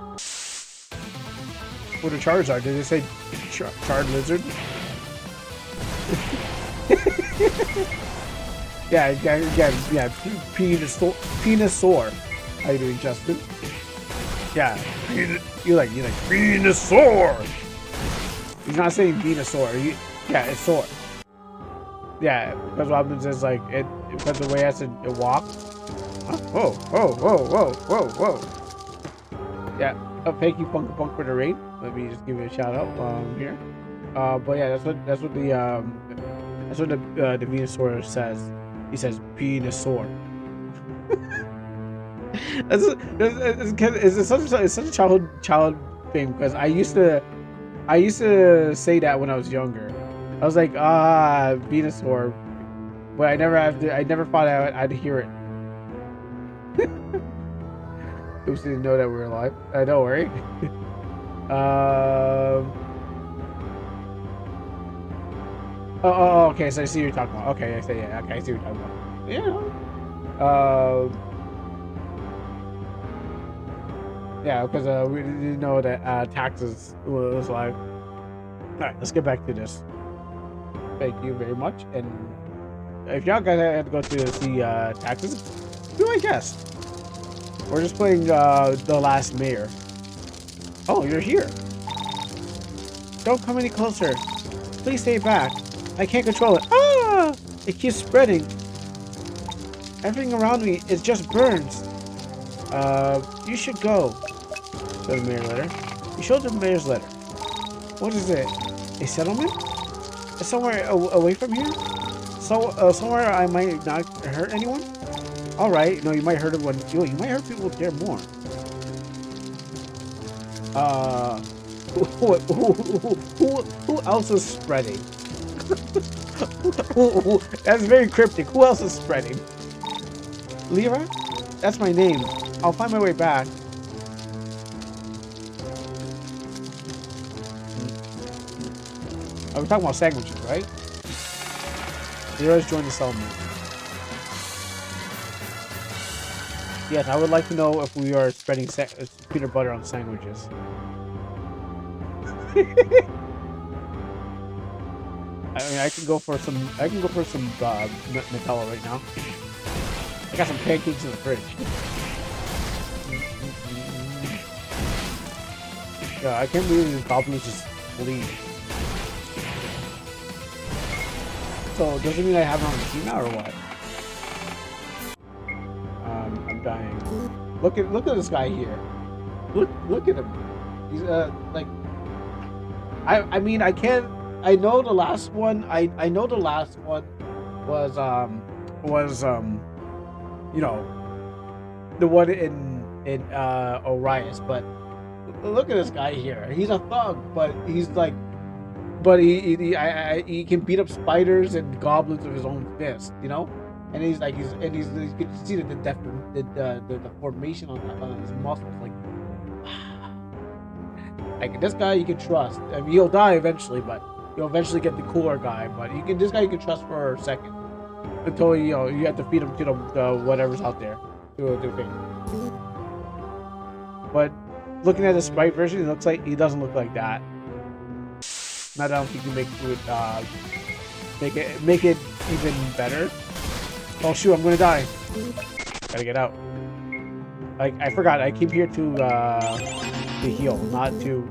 for the Charizard, did they say charred lizard? Yeah, Venusaur. How you doing, Justin? Yeah, you like Venusaur. He's not saying Venusaur. Yeah, it's Sor. Yeah, because Robin says like it because the way it has to walk. Whoa. Yeah, thank you, Punk for the raid. Let me just give you a shout out while I'm here. But yeah, that's what the Venusaur says. He says Venusaur. It's such a child thing because I used to say that when I was younger. I was like, Venusaur, but I never thought I'd hear it. Oops, didn't know that we were live. Don't worry. Oh, okay. So I see what you're talking about. Okay, I see what you're talking about. Yeah. Yeah, because we didn't know that taxes was live. All right, let's get back to this. Thank you very much. And if y'all guys had to go to see taxes, do I guess? We're just playing the last mayor. Oh, you're here. Don't come any closer. Please stay back. I can't control it. Ah! It keeps spreading. Everything around me, it just burns. You should go. So the mayor letter. You showed the mayor's letter. What is it? A settlement? Somewhere away from here? So somewhere I might not hurt anyone? All right. No, you might hurt everyone. You might hurt people there more. Uh, who else is spreading? That's very cryptic. Who else is spreading? Lyra? That's my name. I'll find my way back. Are we talking about sandwiches, right? Lyra's joined the settlement. Yes, I would like to know if we are spreading peanut butter on sandwiches. I mean, I can go for some. I can go for some Nutella right now. I got some pancakes in the fridge. Yeah, I can't believe these goblins just leave. So does it mean I have it on the team now or what? I'm dying. Look at this guy here. Look at him. He's like. I mean I can't. I know the last one. I know the last one was you know, the one in Orias, but look at this guy here. He's a thug, but he's like, but he can beat up spiders and goblins with his own fist, you know. And he's like, you can see the formation on his muscles, like this guy you can trust. I mean, he'll die eventually, but you'll eventually get the cooler guy. But this guy you can trust for a second until you have to feed him to the whatever's out there to thing. But looking at the sprite version, it looks like he doesn't look like that. Not that I don't think you make food make it even better. Oh shoot, I'm gonna die. Gotta get out. I forgot. I came here to heal, not to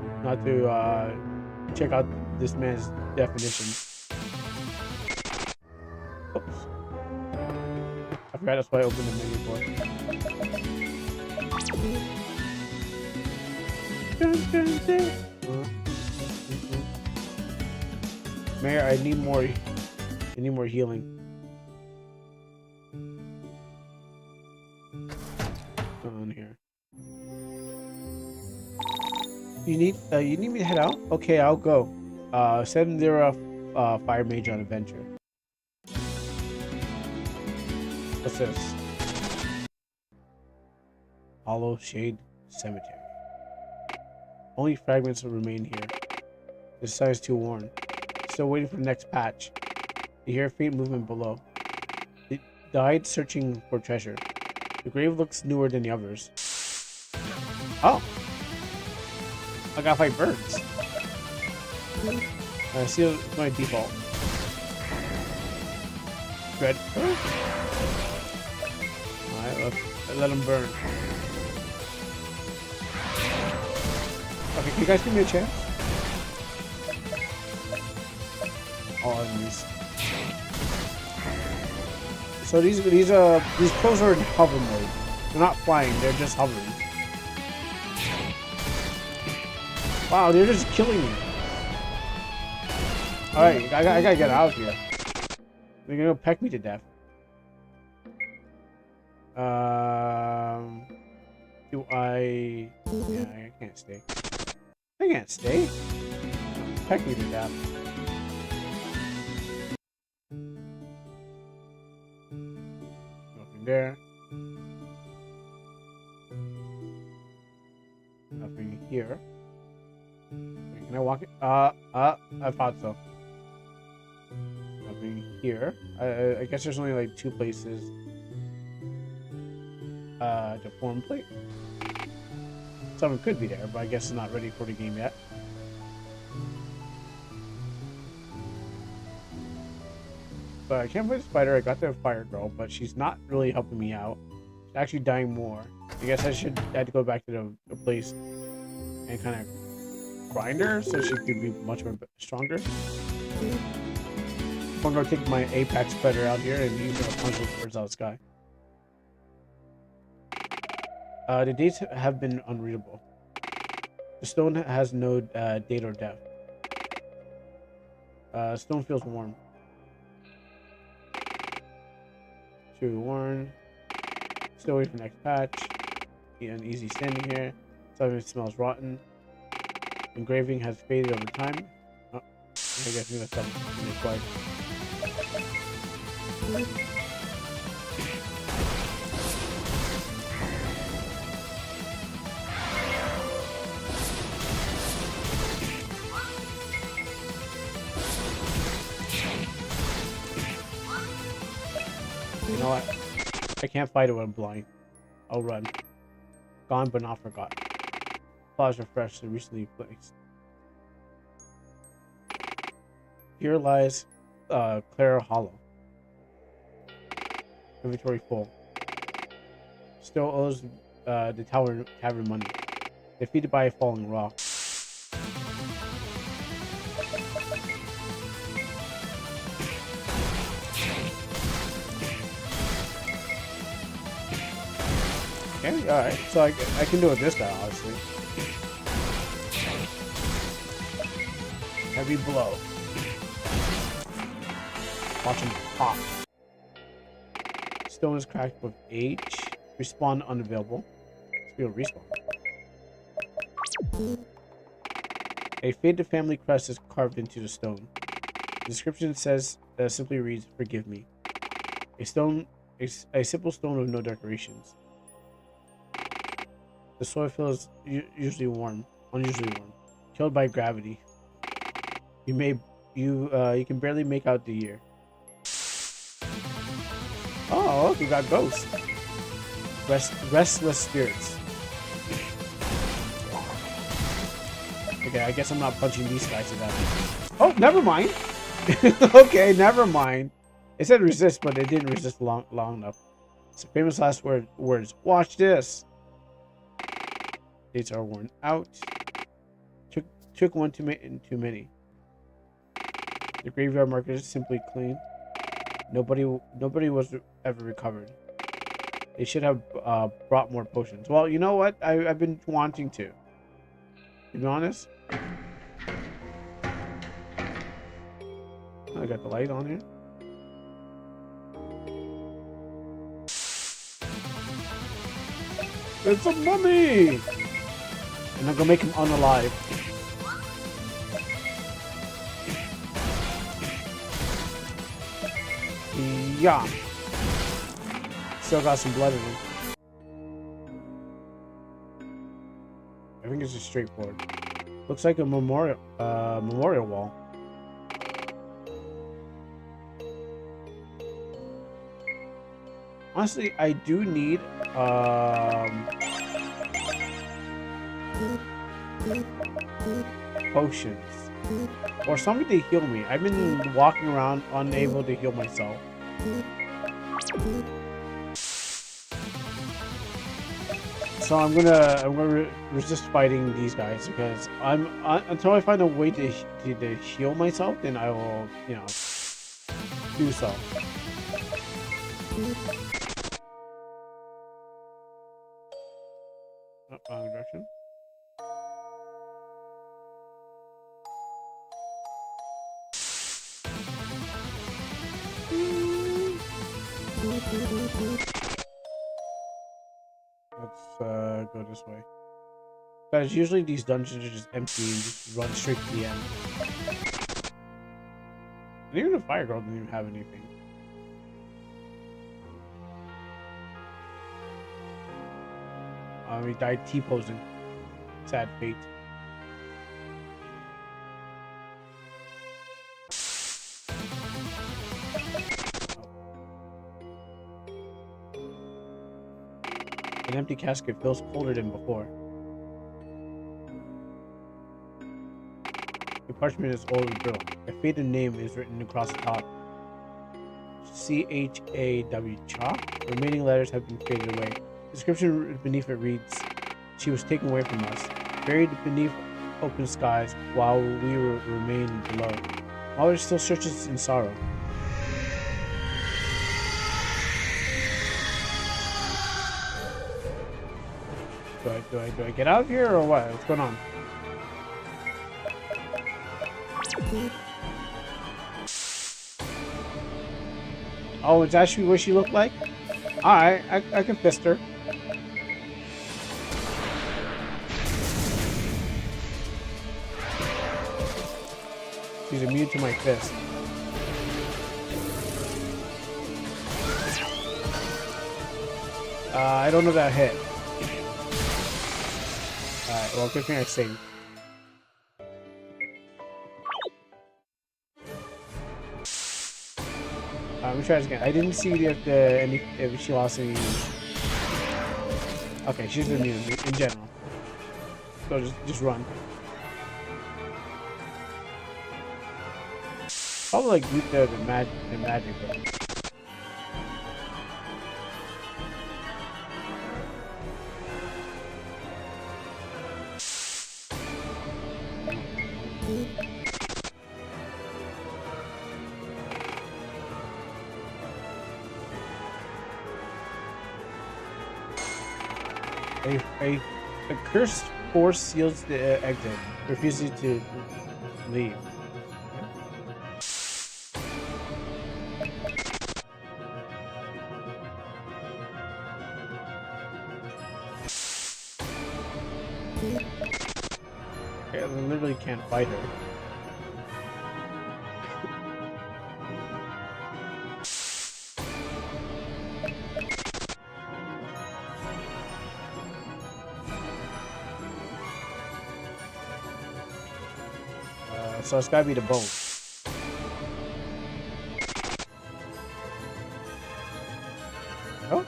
check out this man's definition. Oops. I forgot that's why I opened the menu for. Mayor, I need more healing. On here. You need me to head out? Okay, I'll go. Send their fire mage on adventure. What's this? Hollow Shade Cemetery. Only fragments will remain here. This side is too worn. Still waiting for the next patch. You hear faint movement below. It died searching for treasure. The grave looks newer than the others. Oh! I gotta fight birds. I see it's my default. Red. Alright, let them burn. Okay, can you guys give me a chance? All enemies. So these pros are in hover mode. They're not flying, they're just hovering. Wow, they're just killing me. Alright, I gotta get out of here. They're gonna peck me to death. Do I... Yeah, I can't stay. I can't stay. Peck me to death. Nothing there. Nothing here. Wait, can I walk it? I thought so. Nothing here. I guess there's only like 2 places to form plate. Something could be there, but I guess it's not ready for the game yet. But I can't fight the spider. I got the fire girl, but she's not really helping me out. She's actually dying more. I guess I had to go back to the place and kind of grind her so she could be much more stronger. I'm gonna take my apex spreader out here and use it to punch those birds out of the sky. The dates have been unreadable. The stone has no date or depth. Stone feels warm. Too worn. Still waiting for the next patch. Yeah, an easy standing here. Something smells rotten. Engraving has faded over time. Oh, I guess I'm gonna stop it twice. You know what? I can't fight it when I'm blind. I'll run. Gone but not forgotten. Flaws are fresh and recently placed. Here lies Clara Hollow. Inventory full. Still owes the tavern money. Defeated by a falling rock. Okay, alright. So I can do it this guy, honestly. Heavy blow. Watch him pop. Stone is cracked with H. Respawn unavailable. Speed respawn. A faded family crest is carved into the stone. The description says simply reads, "Forgive me." A simple stone with no decorations. The soil feels unusually warm. Killed by gravity. You can barely make out the year. Oh, look, we got ghosts. Restless spirits. Okay, I guess I'm not punching these guys to that. Oh, never mind. Okay, never mind. It said resist, but it didn't resist long enough. It's a famous last words. Watch this. Dates are worn out. Took one too many. The graveyard market is simply clean. Nobody was ever recovered. They should have brought more potions. Well, you know what? I've been wanting to be honest. I got the light on here. It's a mummy! And I'm gonna make him unalive. Yeah. Still got some blood in him. I think it's just straightforward. Looks like a memorial wall. Honestly, I do need potions or something to heal me. I've been walking around unable to heal myself. So I'm gonna resist fighting these guys because until I find a way to heal myself, then I will, do so. Oh, wrong direction. Let's go this way. Guys, usually these dungeons are just empty and just run straight to the end. And even the fire girl didn't even have anything. He died T-posing. Sad fate. An empty casket feels colder than before. The parchment is old and brittle. A faded name is written across the top. C-H-A-W Chalk. Remaining letters have been faded away. The description beneath it reads, "She was taken away from us, buried beneath open skies while we remain below. Mother still searches in sorrow." Do I get out of here or what? What's going on? Oh, it's actually what she looked like? Alright, I can fist her. She's immune to my fist. I don't know that hit. Alright, well, good thing I saved. Let me try this again. I didn't see if she lost any. Okay, she's immune in general. So just run. Probably like root the magic though. A cursed force seals the exit, refusing to leave. I literally can't fight her. So it's gotta be the bone. Oh.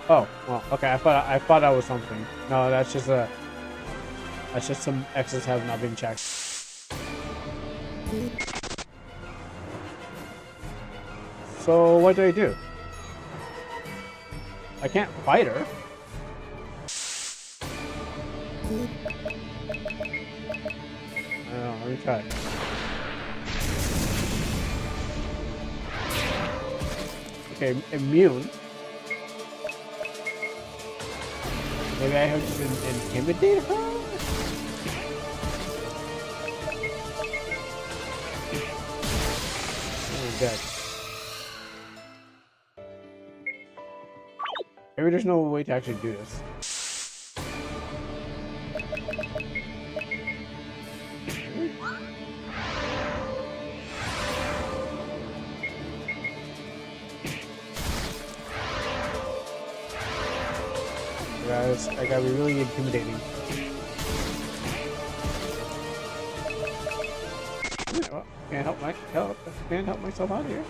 Oh, well, okay. I thought that was something. No, that's just some X's have not been checked. So what do I do? I can't fight her. Let me try. Okay, immune. Maybe I have to intimidate her? Oh, dead. Maybe there's no way to actually do this. Guys, I gotta be really intimidating. Well, can't help myself out here.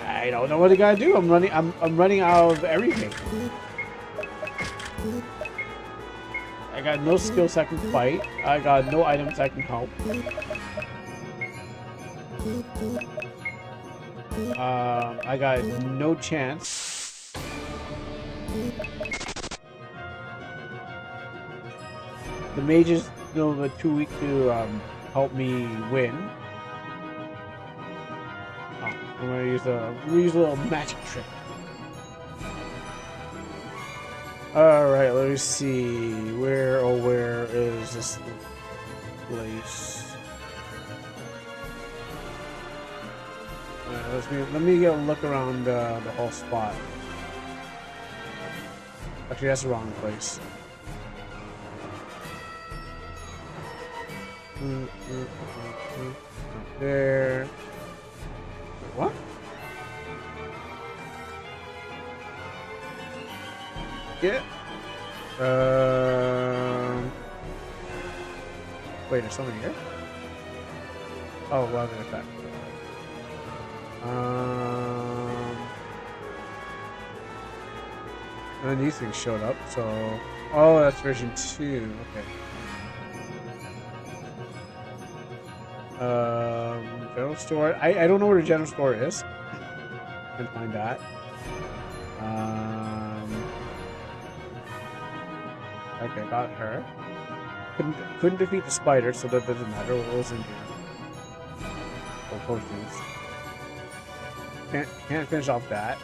I don't know what I gotta do. I'm running out of everything. I got no skills I can fight. I got no items I can help. I got no chance. The mage is still too weak to help me win. Oh, I'm gonna use a little magic trick. Alright, let me see. Where is this place? Let me get a look around the whole spot. Actually, that's the wrong place. There. What? Yeah. Wait, there's someone here? Oh, well, there's that. And then these things showed up, so... Oh, that's version 2. Okay. General store. I don't know where the general store is. Can find that. Okay, got her. Couldn't defeat the spider, so that doesn't matter what was in here. Oh, potions. Can't finish off that.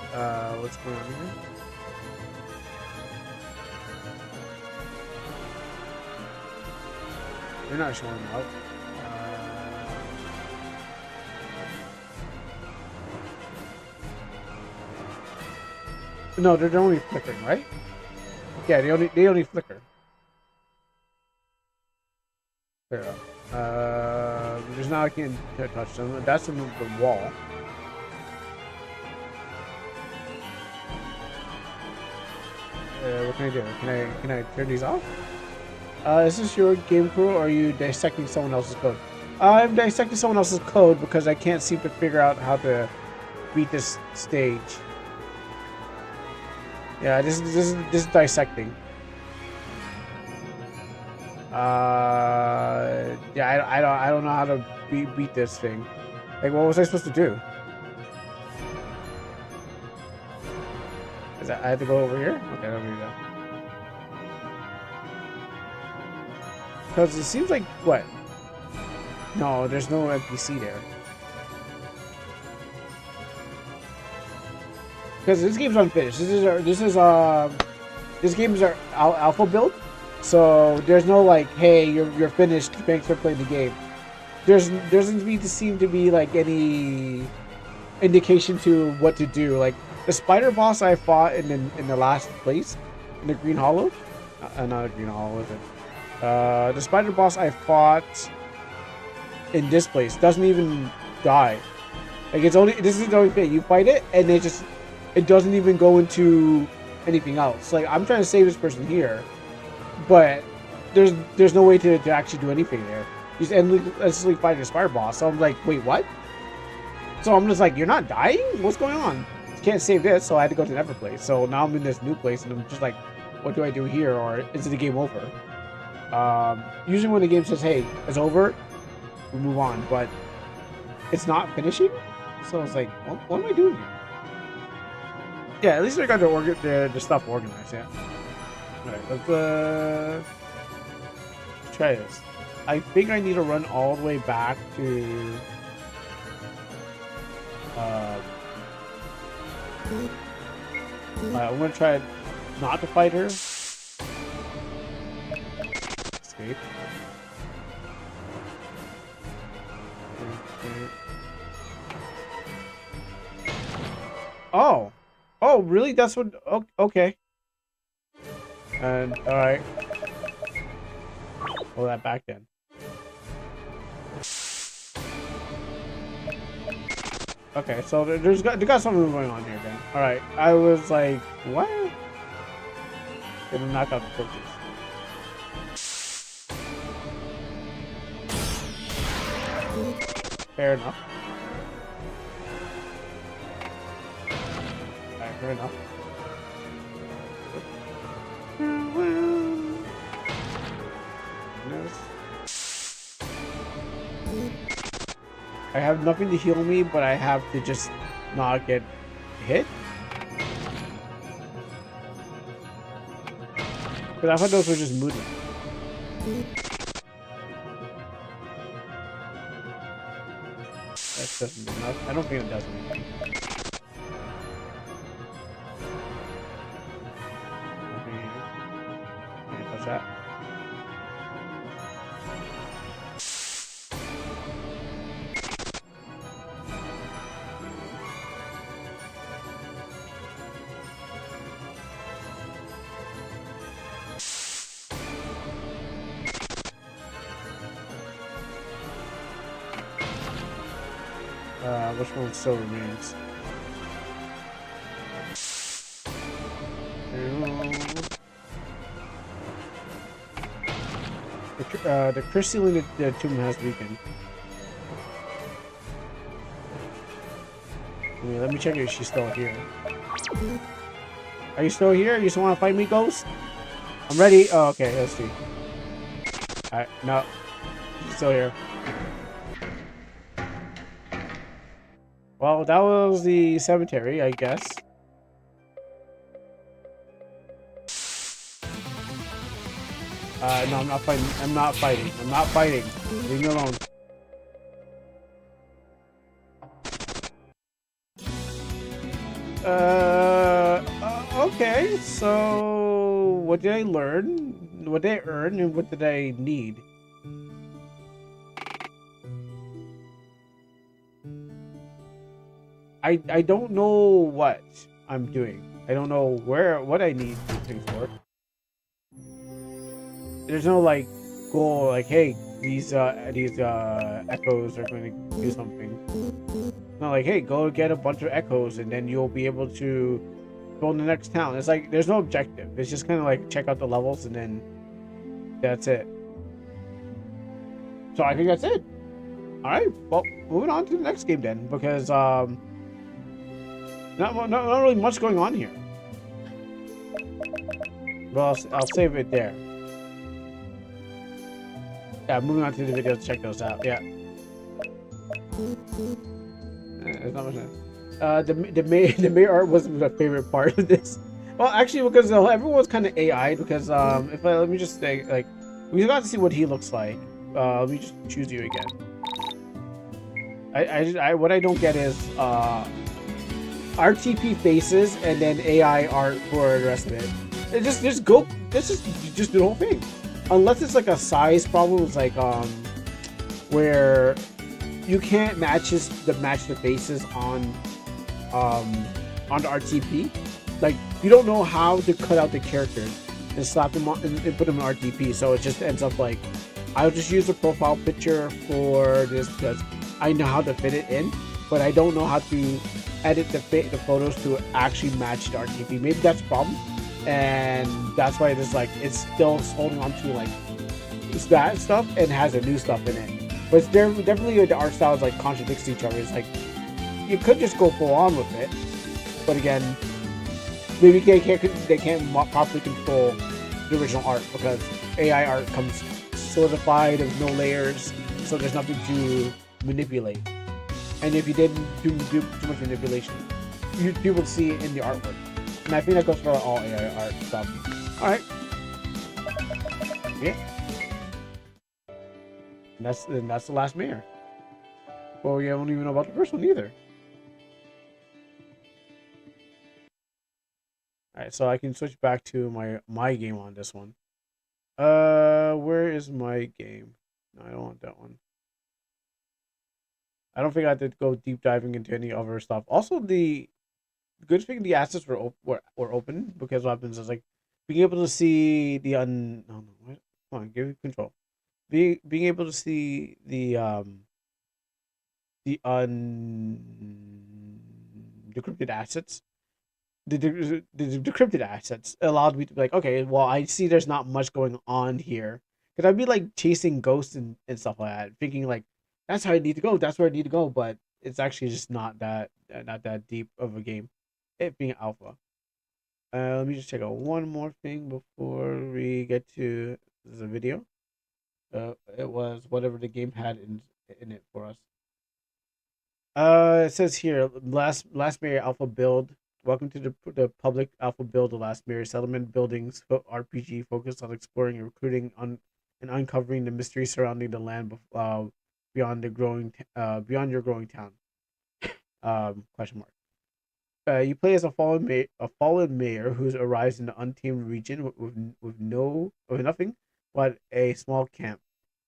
What's going on here? They're not showing up. No, they're only flickering, right? Yeah, they only flicker. Fair enough. There's not I can't touch them. That's in the wall. What can I do? Can I turn these off? Is this your game crew or are you dissecting someone else's code? I'm dissecting someone else's code because I can't seem to figure out how to beat this stage. Yeah, this is dissecting. Yeah, I don't know how to beat this thing. Like, what was I supposed to do? Is that I have to go over here? Okay, let me do that. Because it seems like what? No, there's no NPC there. Because this game's unfinished. This game is our alpha build, so there's no like, hey, you're finished. Thanks for playing the game. There doesn't seem to be like any indication to what to do. Like the spider boss I fought in the last place, in the Green Hollow, not a Green Hollow, is it? The spider boss I fought in this place doesn't even die. Like this is the only thing. You fight it and it doesn't even go into anything else. Like I'm trying to save this person here, but there's no way to actually do anything there. You just endlessly fight the spider boss. So I'm like, wait, what? So I'm just like, you're not dying? What's going on? You can't save this, so I had to go to another place. So now I'm in this new place and I'm just like, what do I do here? Or is the game over? Usually when the game says, hey, it's over, we move on, but it's not finishing. So I was like, what am I doing here? Yeah, at least I got the stuff organized. Yeah. All right, let's try this. I think I need to run all the way back to. I'm gonna try not to fight her. Escape. Oh. Oh, really? That's what... Okay. And, alright. Pull that back then. Okay, so there's got something going on here then. Alright, I was like, what? Gonna knock out the cookies. Fair enough. Alright, fair enough. I have nothing to heal me, but I have to just not get hit. Because I thought those were just moody. That doesn't do enough. I don't think it does anything. Can't touch that. Which one still remains? The crystalline the tomb has weakened. Let me check if she's still here. Are you still here? You still want to fight me, Ghost? I'm ready. Oh, okay. Let's see. Alright, no. She's still here. Well, that was the cemetery, I guess. No, I'm not fighting. I'm not fighting. I'm not fighting. Leave me alone. Okay. So, what did I learn? What did I earn? And what did I need? I don't know what I'm doing. I don't know what I need things for. There's no like goal like, hey, these echoes are going to do something. Not like, hey, go get a bunch of echoes and then you'll be able to go in the next town. It's like there's no objective. It's just kind of like check out the levels and then that's it. So I think that's it. All right. Well, moving on to the next game then, because not really much going on here. Well, I'll save it there. Yeah, moving on to the video to check those out. Yeah. There's not much. The mayor art wasn't my favorite part of this. Well, actually, because everyone was kind of AI. Because let me just say, like, we got to see what he looks like. Let me just choose you again. What I don't get is RTP faces and then AI art for the rest of it. Just do the whole thing. Unless it's like a size problem, it's like where you can't match the faces on the RTP. Like you don't know how to cut out the characters and slap them on and put them in RTP. So it just ends up like I'll just use a profile picture for this because I know how to fit it in, but I don't know how to edit the photos to actually match the RTP. Maybe that's the problem, and that's why it's still holding on to like that stuff and has the new stuff in it. But it's definitely the art styles like contradicts each other. It's like you could just go full on with it, but again, maybe they can't properly control the original art because AI art comes solidified of no layers, so there's nothing to manipulate. And if you didn't do too much manipulation, people would see it in the artwork. And I think that goes for all AI art stuff. All right. Yeah. And that's the last mayor. Well, we don't even know about the first one either. All right, so I can switch back to my game on this one. Where is my game? No, I don't want that one. I don't think I had to go deep diving into any other stuff. Also, the good thing the assets were open because what happens is like being able to see the what? Come on, give me control. Being able to see the decrypted assets. The decrypted assets allowed me to be like, okay, well, I see there's not much going on here. Because I'd be like chasing ghosts and stuff like that, thinking like, that's how I need to go, that's where I need to go, but it's actually just not that deep of a game, it being alpha. Let me just check out one more thing before we get to the video. It was whatever the game had in it for us. It says here, last Mirror Alpha build. Welcome to the public alpha build of Last Mirror Settlement Buildings RPG focused on exploring and recruiting and uncovering the mystery surrounding the land beyond beyond your growing town. Question mark. You play as a fallen mayor who arrives in the untamed region with nothing but a small camp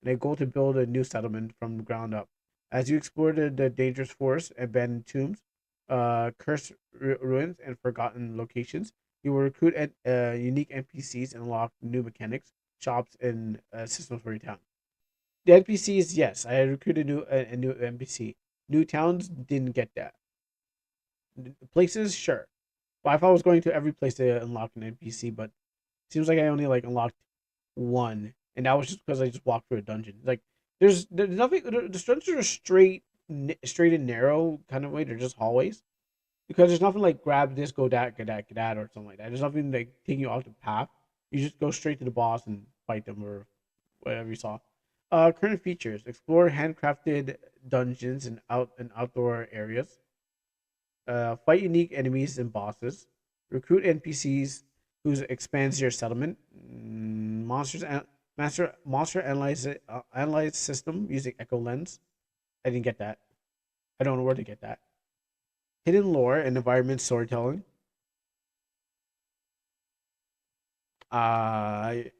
and a goal to build a new settlement from the ground up. As you explore the dangerous forest, abandoned tombs, cursed ruins, and forgotten locations, you will recruit unique NPCs and unlock new mechanics, shops, and systems for your town. The NPCs, yes, I recruited a new NPC. New towns didn't get that. Places, sure. But I thought I was going to every place to unlock an NPC, but it seems like I only like unlocked one, and that was just because I just walked through a dungeon. Like there's nothing. The dungeons are straight and narrow kind of way. They're just hallways because there's nothing like grab this, go that, get that, or something like that. There's nothing like taking you off the path. You just go straight to the boss and fight them or whatever you saw. Current features: explore handcrafted dungeons and outdoor areas. Fight unique enemies and bosses. Recruit NPCs who expands your settlement. Monster analyze system using Echo Lens. I didn't get that. I don't know where to get that. Hidden lore and environment storytelling. I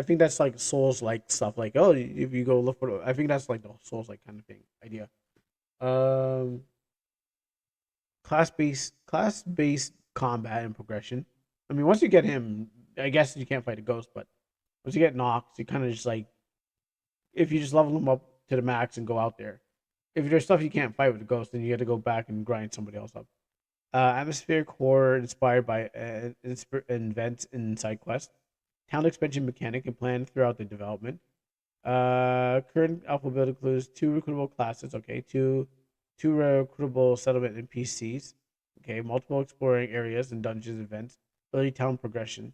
think that's like Souls like stuff. Like, oh, if you go look for, I think that's like the Souls like kind of thing idea. Um, class based combat and progression. I mean, once you get him, I guess you can't fight a ghost, but once you get Nox, you kind of just like if you just level him up to the max and go out there. If there's stuff you can't fight with the ghost, then you got to go back and grind somebody else up. Atmospheric horror inspired by events in side quest. Town expansion mechanic and planned throughout the development. Current alpha build includes 2 recruitable classes. Okay, two recruitable settlement NPCs. Okay, multiple exploring areas and dungeons events. Early town progression.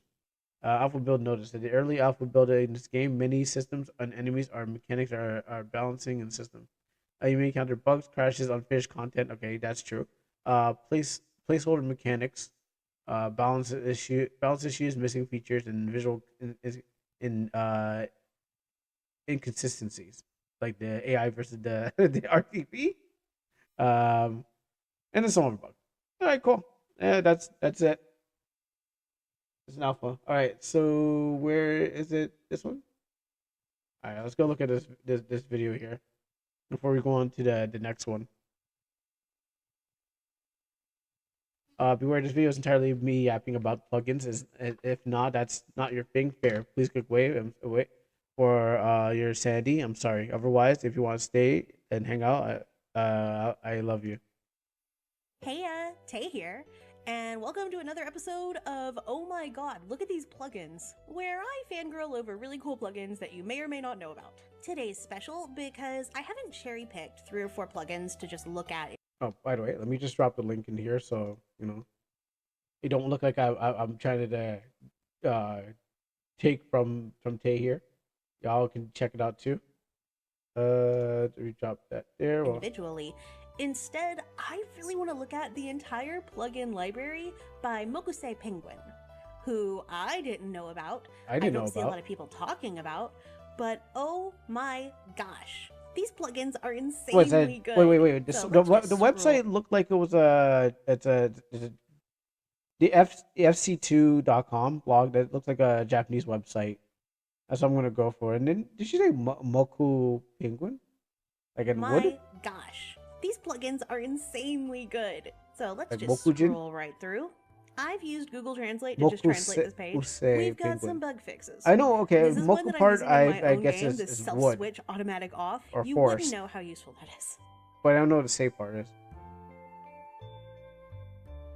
Alpha build notice that the early alpha build in this game, many systems and enemies are mechanics are balancing in system. You may encounter bugs, crashes, unfinished content. Okay, that's true. Placeholder mechanics, balance issues, missing features, and visual inconsistencies, like the AI versus the the RTP. And then some other bugs. All right, cool. Yeah, that's it. It's an alpha. All right, so where is it? This one. All right, let's go look at this video here before we go on to the next one. Beware, this video is entirely me yapping about plugins. If not, that's not your thing. Fair. Please click wait for your sanity. I'm sorry. Otherwise, if you want to stay and hang out, I love you. Hey, Tay here, and welcome to another episode of Oh My God, Look at These Plugins, where I fangirl over really cool plugins that you may or may not know about. Today's special because I haven't cherry-picked 3 or 4 plugins to just look at. Oh, by the way, let me just drop the link in here so you know it don't look like I'm trying to take from Tay here. Y'all can check it out too. We drop that there. Well, Individually. Instead, I really want to look at the entire plugin library by Mokusei Penguin, who I didn't know about. I didn't know don't see a about. lot of people talking about, but oh my gosh, these plugins are What's that? insanely good. Wait. So The let's just website scroll. looked like it was the fc2.com blog that looks like a Japanese website. That's what I'm gonna go for. And then did she say Moku Penguin? Like in wood? My gosh, these plugins are insanely good. So let's Like just Mokujin? scroll right through. I've used Google Translate to just translate this page. Mokusei We've got Penguin. some bug fixes. I know. Okay, This is one Moku that I'm part using in my I own guess game, is this wood, self-switch automatic off. or You forest. wouldn't know how useful that is. but I don't know what the safe part is.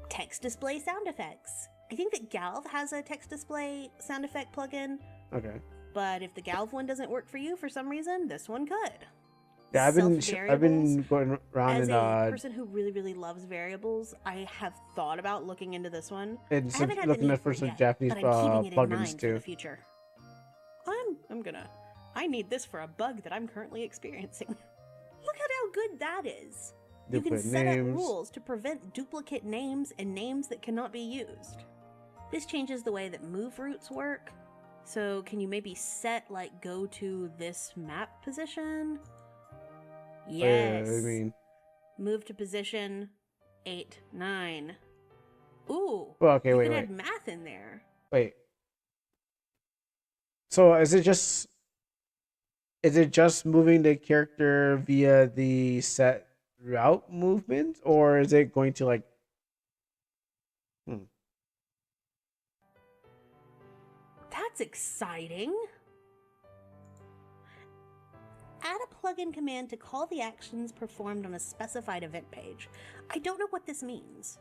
Text display sound effects. I think that Galv has a text display sound effect plugin, Okay. but if the Galv one doesn't work for you for some reason, this one could. Yeah, I've been Self-variables. going around As in a person who really loves variables, I have thought about looking into this one. and I haven't had looking the need at for for it some yet, Japanese but I'm keeping it in plugins mind for too. the future. I'm gonna. I need this for a bug that I'm currently experiencing. Look at how good that is. You can Duplicate set up names. rules to prevent duplicate names and names that cannot be used. This changes the way that move routes work. So can you maybe set like go to this map position? Yes. I mean, Move to position 8, 9. Ooh. well, okay, you wait, can wait, add math in there. wait. So is it just moving the character via the set route movement, or is it going to like? That's exciting. Add a plugin command to call the actions performed on a specified event page. I don't know what this means.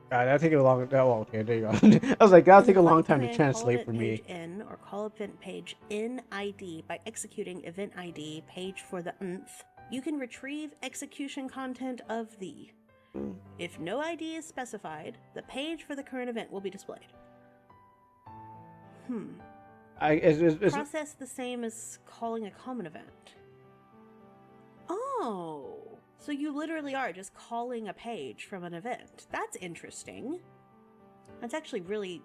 That'll take a long. Oh, okay, there you go. I was like, that'll In take the a long plugin time to command, translate call for event me. page in or call event page in ID by executing event ID page for the nth. You can retrieve execution content of the. Hmm. If no ID is specified, the page for the current event will be displayed. Process the same as calling a common event. Oh, so you literally are just calling a page from an event. That's interesting. That's actually really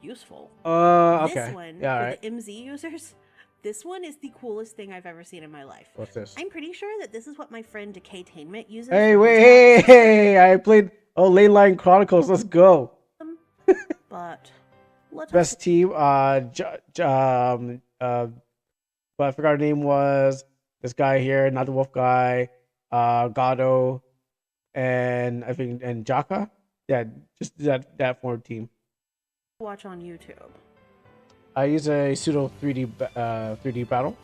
useful. Okay. This one, Yeah, for alright. the MZ users, this one is the coolest thing I've ever seen in my life. What's this? I'm pretty sure that this is what my friend Decaytainment uses. Hey, for wait, his walks. hey! I played Ley Line Chronicles. Let's go. But let Best us team. But I forgot her name was this guy here, not the wolf guy. Gado. and I think and Jaka. Yeah, just that form team. Watch on YouTube. I use a pseudo 3D battle.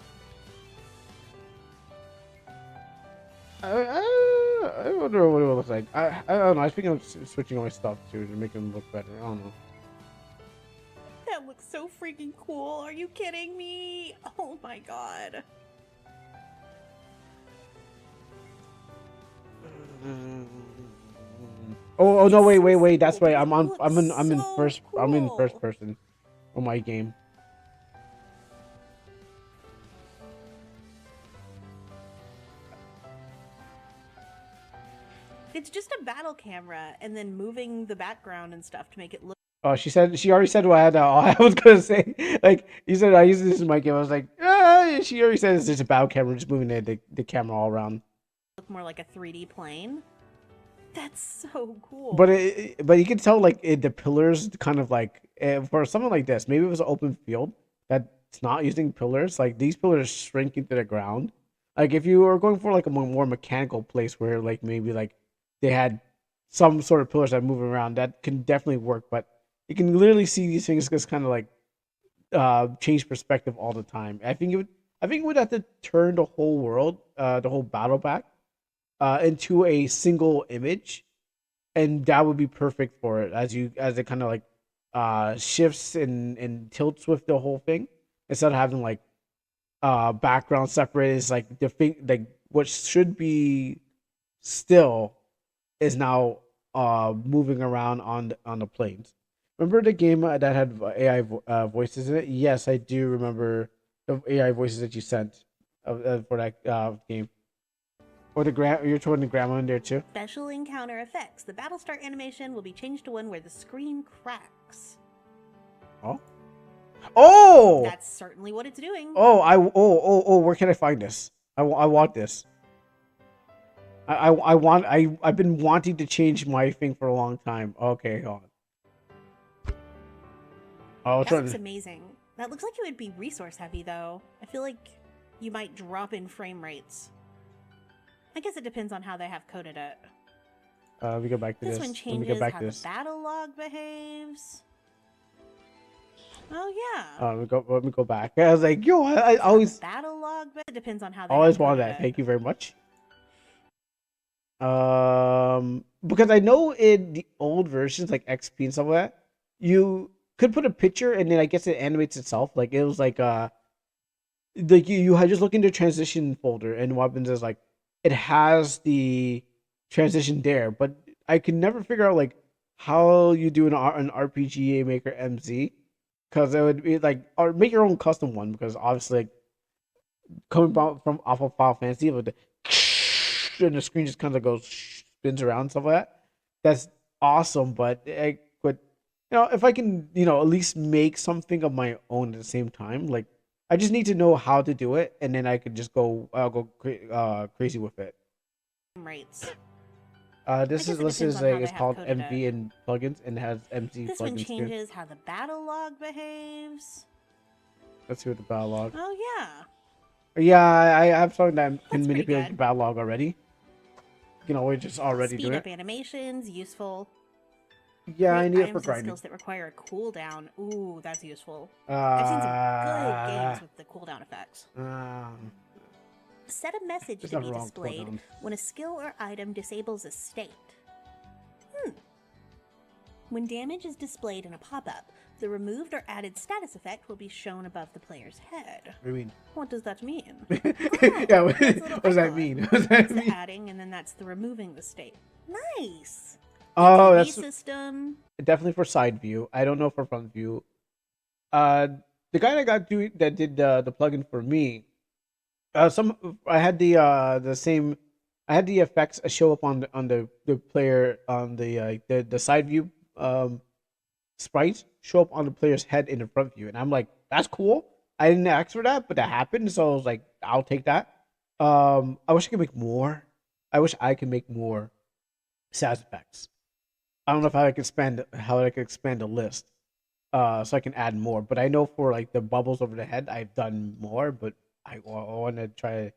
I wonder what it looks like. I don't know. I think I'm switching all my stuff to make them look better. I don't know. That looks so freaking cool. Are you kidding me? Oh my god. Oh no! It's Wait! so That's cool, right. but I'm it on. looks I'm in so first. I'm in first cool. person on my game. It's just a battle camera and then moving the background and stuff to make it look. Oh, she already said what I had. I was gonna say. Like you said, I use this in my game. I was like, she already said it's just a battle camera, just moving the camera all around. Look more like a 3D plane. That's so cool. But you can tell like the pillars kind of like for something like this. Maybe it was an open field that's not using pillars. Like these pillars shrink into the ground. Like if you were going for like a more mechanical place where like maybe like they had some sort of pillars that move around, that can definitely work. But you can literally see these things just kind of like change perspective all the time. I think it would have to turn the whole world, the whole battle back, into a single image, and that would be perfect for it as it kind of like shifts and tilts with the whole thing instead of having like background separated. It's like the thing like what should be still is now moving around on the planes. Remember the game that had AI voices in it? Yes, I do remember the AI voices that you sent for that game. Or you're throwing the grandma in there too. Special encounter effects. The battle start animation will be changed to one where the screen cracks. Oh. Oh. That's certainly what it's doing. Where can I find this? I want this. I've been wanting to change my thing for a long time. Okay, hold on. Oh, That looks amazing. That looks like it would be resource heavy though. I feel like you might drop in frame rates. I guess it depends on how they have coded it. Let me go back to this. This one Let me changes go back how to the this. battle log behaves. Oh yeah. Let me go back. I was like, yo, I always battle log, but it depends on how they always have wanted coded that. it. Thank you very much. Because I know in the old versions like XP and stuff like that, you could put a picture and then I guess it animates itself. Like it was like you had just look in the transition folder and what happens is like it has the transition there, but I can never figure out like how you do an RPG Maker MZ, because it would be like or make your own custom one, because obviously like, coming from off of Final Fantasy with the and the screen just kind of goes spins around and stuff like that. That's awesome, but if I can at least make something of my own at the same time, like I just need to know how to do it, and then I could just crazy with it. Rates. This is it's called MV and plugins, and it has MC this plugins one too. changes how the battle log behaves. Let's see what the battle log. Oh yeah. Yeah, I have something that can That's pretty manipulate good. the battle log already. You can always just already Speed do up it. animations, useful. Yeah, I Create need it for items and grinding. skills that require a cooldown. Ooh, that's useful. I've seen some good games with the cooldown effects. Set a message There's to be nothing wrong with displayed cooldowns. when a skill or item disables a state. When damage is displayed in a pop-up, the removed or added status effect will be shown above the player's head. What do you mean? What does that mean? Yeah, what does that mean? What does that That's the mean? adding, and then that's the removing the state. Nice. Oh, TV that's system. definitely for side view. I don't know for front view. The guy that did the plugin for me. I had the same. I had the effects show up on the player on the side view sprites show up on the player's head in the front view, and I'm like, that's cool. I didn't ask for that, but that happened, so I was like, I'll take that. I wish I could make more. I wish I could make more SAS effects. I don't know if I could expand the list, so I can add more. But I know for like the bubbles over the head, I've done more, but I want to try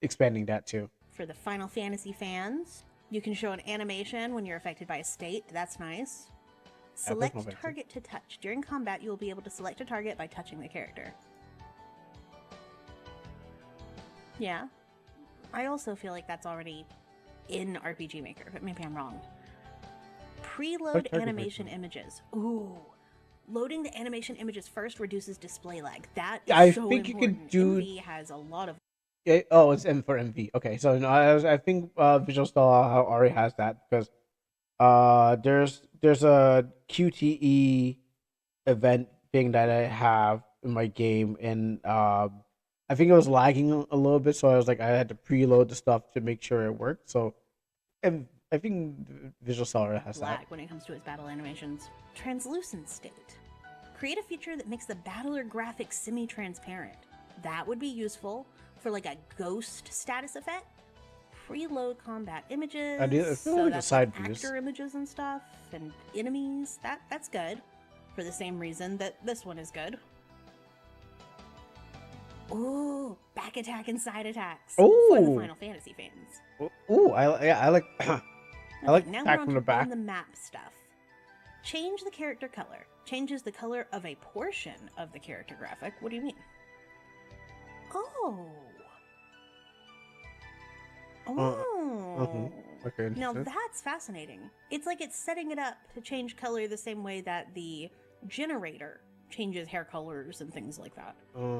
expanding that too. For the Final Fantasy fans, You can show an animation when you're affected by a state. That's nice. that's Select no fancy. target to touch. During combat, you will be able to select a target by touching the character. Yeah. I also feel like that's already in RPG Maker, but maybe I'm wrong. Preload target animation images. Ooh. Loading the animation images first reduces display lag. That is I so think you could important. do- MV has a lot of Oh, it's M for MV. Okay, so no, I think Visual Style already has that because there's a QTE event thing that I have in my game, and I think it was lagging a little bit, so I was like I had to preload the stuff to make sure it worked. So, and I think Visual Style already has lag that. when it comes to its battle animations. Translucent state. Create a feature that makes the battler graphics semi-transparent. That would be useful for like a ghost status effect. Preload combat images. I feel so like the that's side like views. actor images and stuff and enemies. That's good. For the same reason that this one is good. Ooh, back attack and side attacks. For the Ooh. Final Fantasy fans. Ooh, I like I like Okay, now attack we're on from to the back. on the map stuff. Change the character color. Changes the color of a portion of the character graphic. What do you mean? Oh. Oh. Okay, Now interesting. that's fascinating. It's like it's setting it up to change color the same way that the generator changes hair colors and things like that.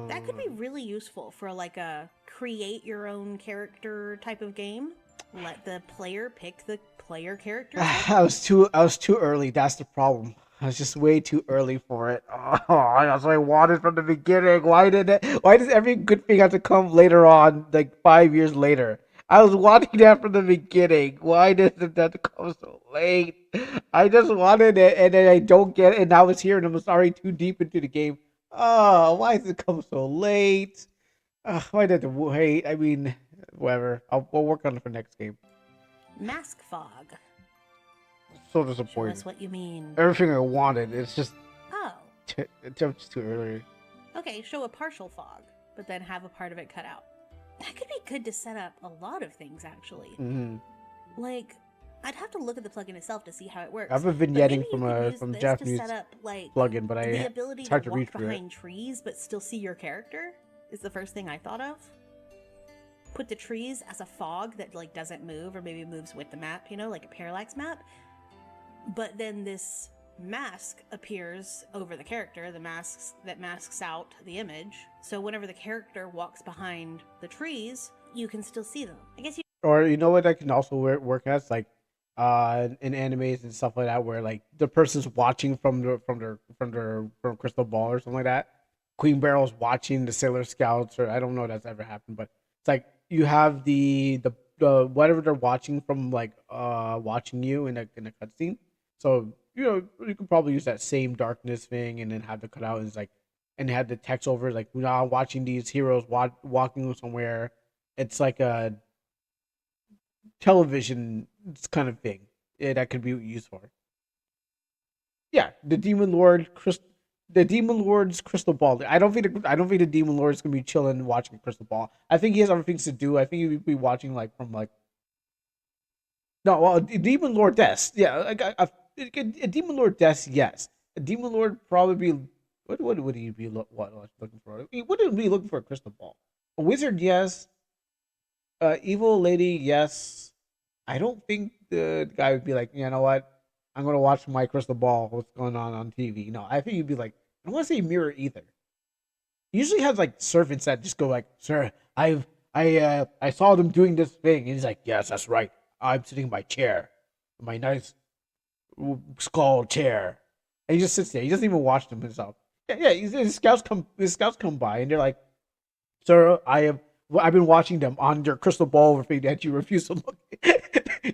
That could be really useful for like a create your own character type of game. Let the player pick the player character. I was too early. That's the problem. I was just way too early for it. Oh, that's what I wanted from the beginning. Why does every good thing have to come later on, like 5 years later? I was wanting that from the beginning. Why did it have to come so late? I just wanted it, and then I don't get it, and now it's here, and I'm already too deep into the game. Oh, why does it come so late? Why did it wait? I mean, whatever. We'll work on it for next game. Mask fog. So Show disappointed. us what you mean. Everything I wanted, it's just Oh. it's just too early. Okay, show a partial fog, but then have a part of it cut out. That could be good to set up a lot of things, actually. Mm-hmm. Like, I'd have to look at the plugin itself to see how it works. I've been But vignetting maybe from you could a use from this Japanese to set up like plugin, but the ability it's to hard to walk reach through it. behind trees but still see your character is the first thing I thought of. Put the trees as a fog that like doesn't move or maybe moves with the map, you know, like a parallax map. But then this mask appears over the character, the masks that masks out the image. So whenever the character walks behind the trees, you can still see them. I guess you Or you know what I can also work as like in animes and stuff like that, where like the person's watching from crystal ball or something like that. Queen Barrel's watching the Sailor Scouts, or I don't know if that's ever happened, but it's like you have the whatever they're watching from like watching you in a cutscene. So you know you could probably use that same darkness thing and then have the cutout is like and have the text over like we're now watching these heroes walking somewhere. It's like a television kind of thing that could be used for. Yeah, the Demon Lord's crystal ball. I don't think the Demon Lord is gonna be chilling watching crystal ball. I think he has other things to do. I think he would be watching like from like no, well, Demon Lord Des. Yeah, like a Demon Lord Des. Yes, a Demon Lord probably be what would he be looking for? He wouldn't be looking for a crystal ball. A wizard, yes. Evil lady, yes. I don't think the guy would be like, you know what? I'm gonna watch my crystal ball. What's going on TV? No, I think he'd be like, I don't want to say mirror either. He usually has like servants that just go like, sir, I saw them doing this thing, and he's like, yes, that's right. I'm sitting in my chair, my nice skull chair, and he just sits there. He doesn't even watch them himself. Yeah. His scouts come by, and they're like, sir, I've been watching them on your crystal ball thing that you refuse to look.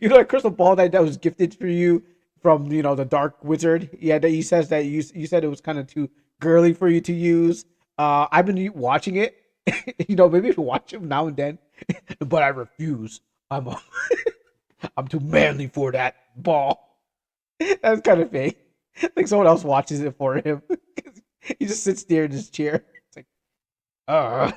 You know, that crystal ball that was gifted for you from the Dark Wizard. Yeah, that he says that you said it was kind of too girly for you to use. I've been watching it. Maybe if you watch him now and then, but I refuse. I'm too manly for that ball. That's kind of thing. Like someone else watches it for him. He just sits there in his chair. It's like, I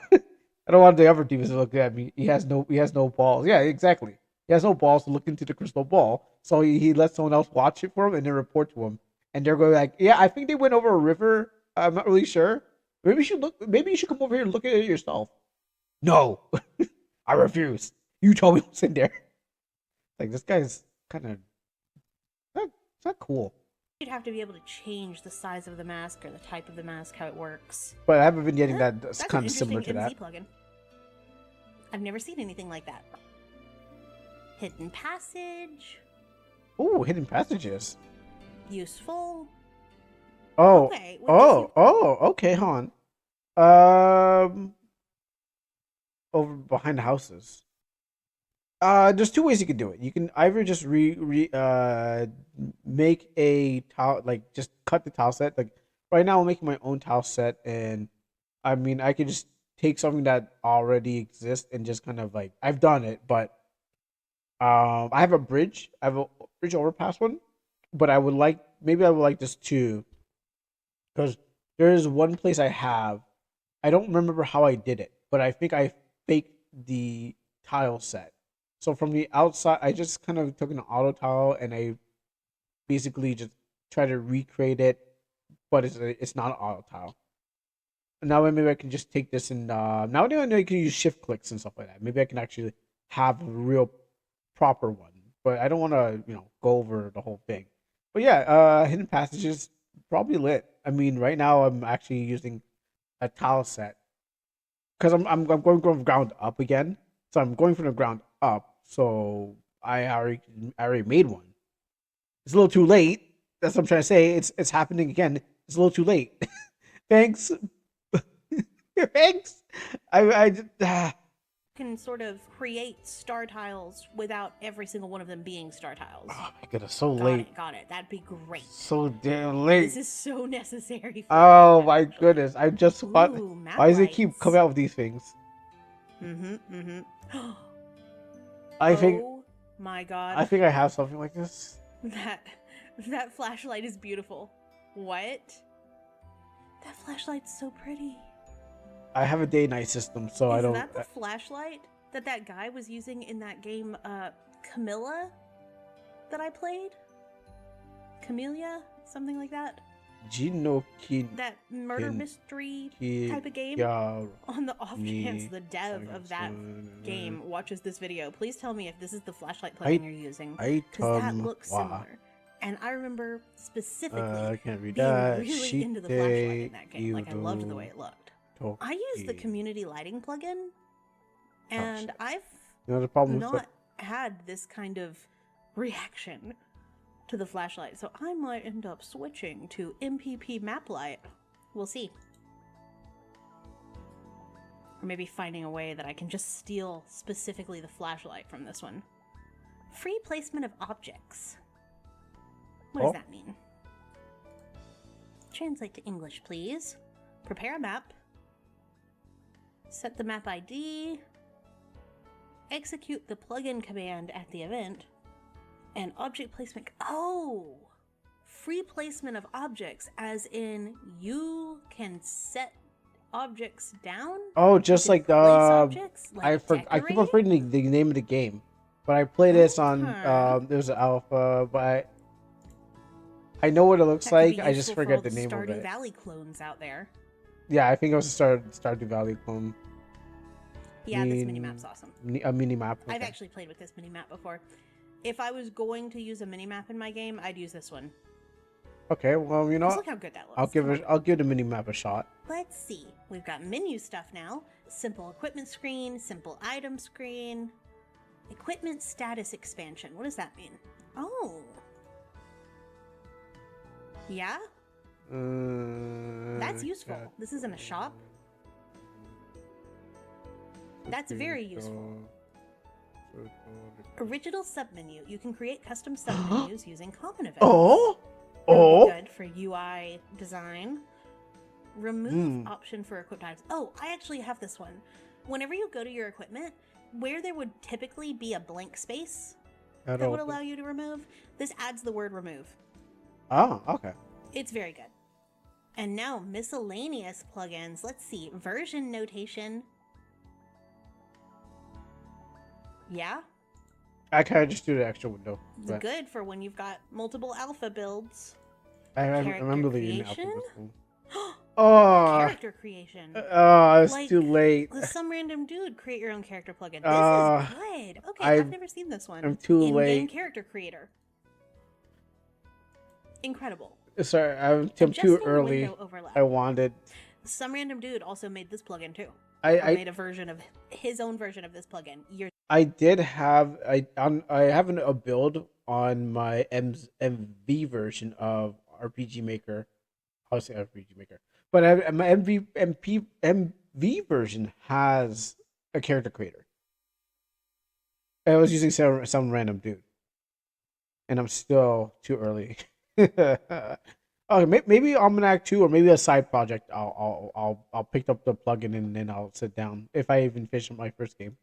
don't want the other demons to look at me. He has no balls. Yeah, exactly. He has no balls to look into the crystal ball, so he lets someone else watch it for him and then report to him. And they're going like, "Yeah, I think they went over a river. I'm not really sure. Maybe you should look. Maybe you should come over here and look at it yourself." No, I refuse. You told me what's in there. Like this guy's kind of it's not cool. You'd have to be able to change the size of the mask or the type of the mask, how it works. But I haven't been getting Huh, that. That's That's kind an of similar to interesting that. MZ plugin. I've never seen anything like that. Hidden passage. Ooh, hidden passages. Useful. Oh, Okay. What okay, hon. Um, over behind the houses. There's two ways you can do it. You can either just make a tile, like just cut the tile set. Like right now, I'm making my own tile set, and I mean, I could just take something that already exists and just kind of like I've done it, but I have a bridge. I have a bridge overpass one, but I would like this too, because there is one place I have. I don't remember how I did it, but I think I faked the tile set. So from the outside, I just kind of took an auto tile and I basically just try to recreate it, but it's not an auto tile. Now maybe I can just take this and now I know you can use shift clicks and stuff like that. Maybe I can actually have a real proper one, but I don't want to go over the whole thing. But yeah, hidden passages probably lit. I mean, right now I'm actually using a tile set because I'm going from ground up again. So I'm going from the ground up. So I already made one. It's a little too late. That's what I'm trying to say. It's happening again. It's a little too late. Thanks. Thanks. I just, can sort of create star tiles without every single one of them being star tiles. oh my goodness, so Got late. it, got it. That'd be great. So damn late. This is so necessary for Oh me, my actually. goodness. I just want Ooh, map why does it keep lights. coming out with these things? I think Oh my god. I think I have something like this. That flashlight is beautiful. What? That flashlight's so pretty. I have a day night system, so I Is don't that the flashlight that guy was using in that game, Camilla, that I played? Camellia? Something like that? Gino Kin That murder Kin- mystery Ki- type of game? Ya- On the off chance Ni- the dev of that game watches this video, please tell me if this is the flashlight I- plugin you're using. Because that looks wa. similar. And I remember specifically I can't read being that. really into the flashlight in that game. Like, I loved the way it looked. Toki. I use the community lighting plugin, and I've The problem is not had this kind of reaction to the flashlight, so I might end up switching to MPP map light. We'll see. Or maybe finding a way that I can just steal specifically the flashlight from this one. Free placement of objects. What does that mean? Translate to English, please. Prepare a map. Set the map ID. Execute the plugin command at the event. And object placement. Oh! Free placement of objects, as in you can set objects down? oh, just You can like place objects, I keep on decorate? forgetting the name of the game, but I played this on Okay. there's an alpha, but I know what it looks That could like. be I just useful for forget all the name of Stardew it. Valley clones out there. Yeah, I think it was a Stardew Valley clone. Yeah, this minimap's awesome. A mini map. I've okay. actually played with this minimap before. If I was going to use a minimap in my game, I'd use this one. Okay, well, you know, Just look how good that looks. I'll give the mini map a shot. Let's see. We've got menu stuff now. Simple equipment screen, simple item screen. Equipment status expansion. What does that mean? Oh. Yeah? That's useful. okay. This isn't a shop. That's very useful. Original submenu. You can create custom submenus using common events. Oh, Really good for UI design. Remove option for equipped items. Oh, I actually have this one. Whenever you go to your equipment, where there would typically be a blank space that would allow you to remove, this adds the word remove. Oh, okay. It's very good. And now miscellaneous plugins. Let's see. Version notation. Yeah? I kind of just do the extra window. It's But good for when you've got multiple alpha builds. I Character remember leaving the creation? alphabet. Oh, Character creation. it's Like, too late. Some random dude create your own character plugin. This Uh, is good. Okay, I- I've never seen this one. I'm too In-game late. character creator. Incredible. Sorry, I'm too Adjusting early. window overlap. I wanted. Some random dude also made this plugin too. I Made a version of his own version of this plugin. did have I have a build on my MV version of RPG Maker. I'll say RPG Maker, but my MV version has a character creator. I was using some random dude, and I'm still too early. Okay, maybe Almanac 2 or maybe a side project. I'll pick up the plugin and then I'll sit down if I even finish my first game.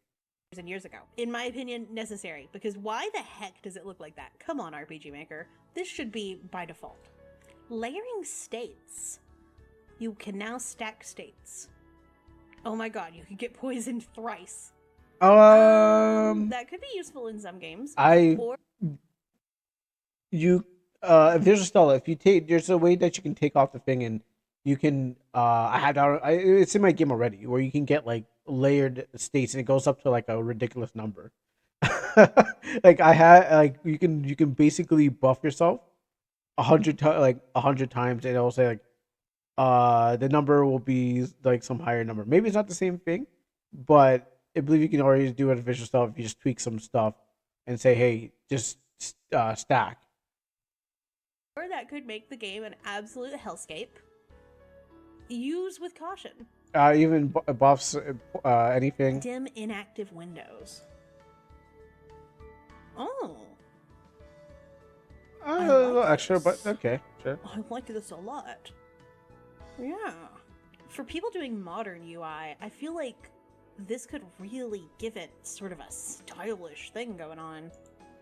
And years ago. In my opinion, necessary. Because why the heck does it look like that? Come on, RPG Maker. This should be by default. Layering states. You can now stack states. Oh my god, you can get poisoned thrice. That could be useful in some games. Or If there's a stall, if you take, there's a way that you can take off the thing and you can. It's in my game already, where you can get like layered states and it goes up to like a ridiculous number. You can basically buff yourself 100 times and it'll say like the number will be like some higher number. Maybe it's not the same thing, but I believe you can already do artificial stuff if you just tweak some stuff and say, hey, just stack. Or that could make the game an absolute hellscape. Use with caution. Even buffs anything. Dim inactive windows. Oh. A I little like extra, this. but okay, sure. I like this a lot. Yeah. For people doing modern UI, I feel like this could really give it sort of a stylish thing going on.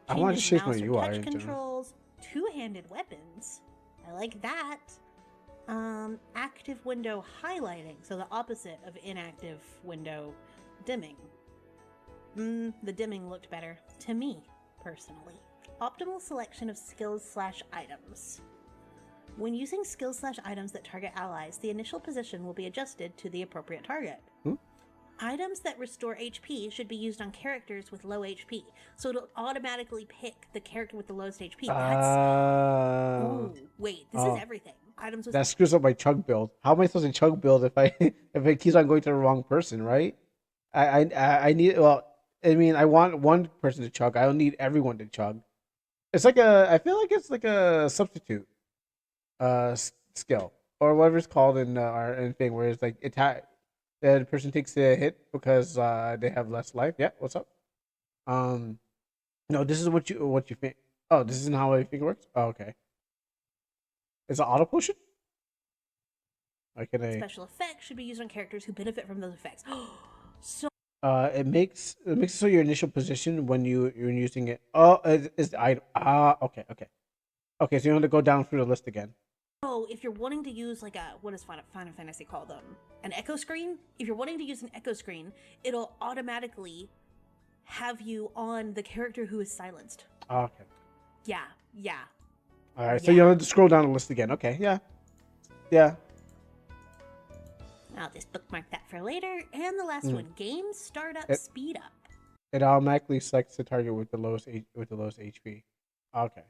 I want to Changes change my mouse or UI touch in general. controls, two-handed weapons. I like that. Active window highlighting, so the opposite of inactive window dimming. The dimming looked better to me, personally. Optimal selection of skills/items. When using skills/items that target allies, the initial position will be adjusted to the appropriate target. Items that restore HP should be used on characters with low HP, so it'll automatically pick the character with the lowest HP. Ooh, wait, this is everything. Items with That screws up my chug build. How am I supposed to chug build if if it keeps on going to the wrong person, right? I need, well, I mean, I want one person to chug. I don't need everyone to chug. It's like I feel like it's like a substitute skill or whatever it's called in our thing where it's like attack. The person takes a hit because they have less life. Yeah, what's up? No, this is what you think. Oh, this isn't how I think it works. Oh, okay. It's an auto potion. special effects should be used on characters who benefit from those effects. So It makes it so your initial position when you're using it. Oh, is the item. Okay. Okay, so you have to go down through the list again. if you're wanting to use like a, what does Final Fantasy call them? An echo screen? If you're wanting to use an echo screen, it'll automatically have you on the character who is silenced. Okay. Yeah. All right, so you have to scroll down the list again. Okay, yeah. I'll just bookmark that for later. And the last one, game startup speed up. It automatically selects the target with the lowest HP. Okay.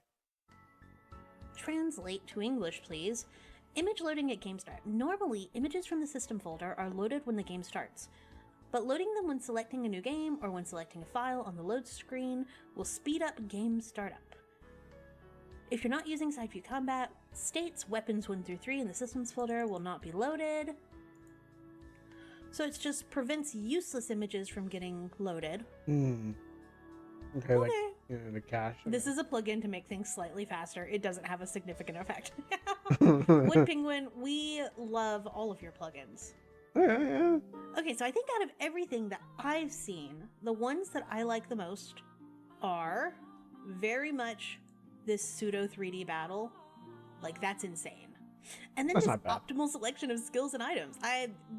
Translate to English, please. Image loading at game start. Normally, images from the system folder are loaded when the game starts, but loading them when selecting a new game or when selecting a file on the load screen will speed up game startup. If you're not using side view combat, states weapons 1 through 3 in the systems folder will not be loaded. So it just prevents useless images from getting loaded. Okay, like the cache. This is a plugin to make things slightly faster. It doesn't have a significant effect. Wood Penguin, we love all of your plugins. Yeah. Okay, so I think out of everything that I've seen, the ones that I like the most are very much this pseudo 3D battle. Like, that's insane. And then That's this not bad. optimal selection of skills and items.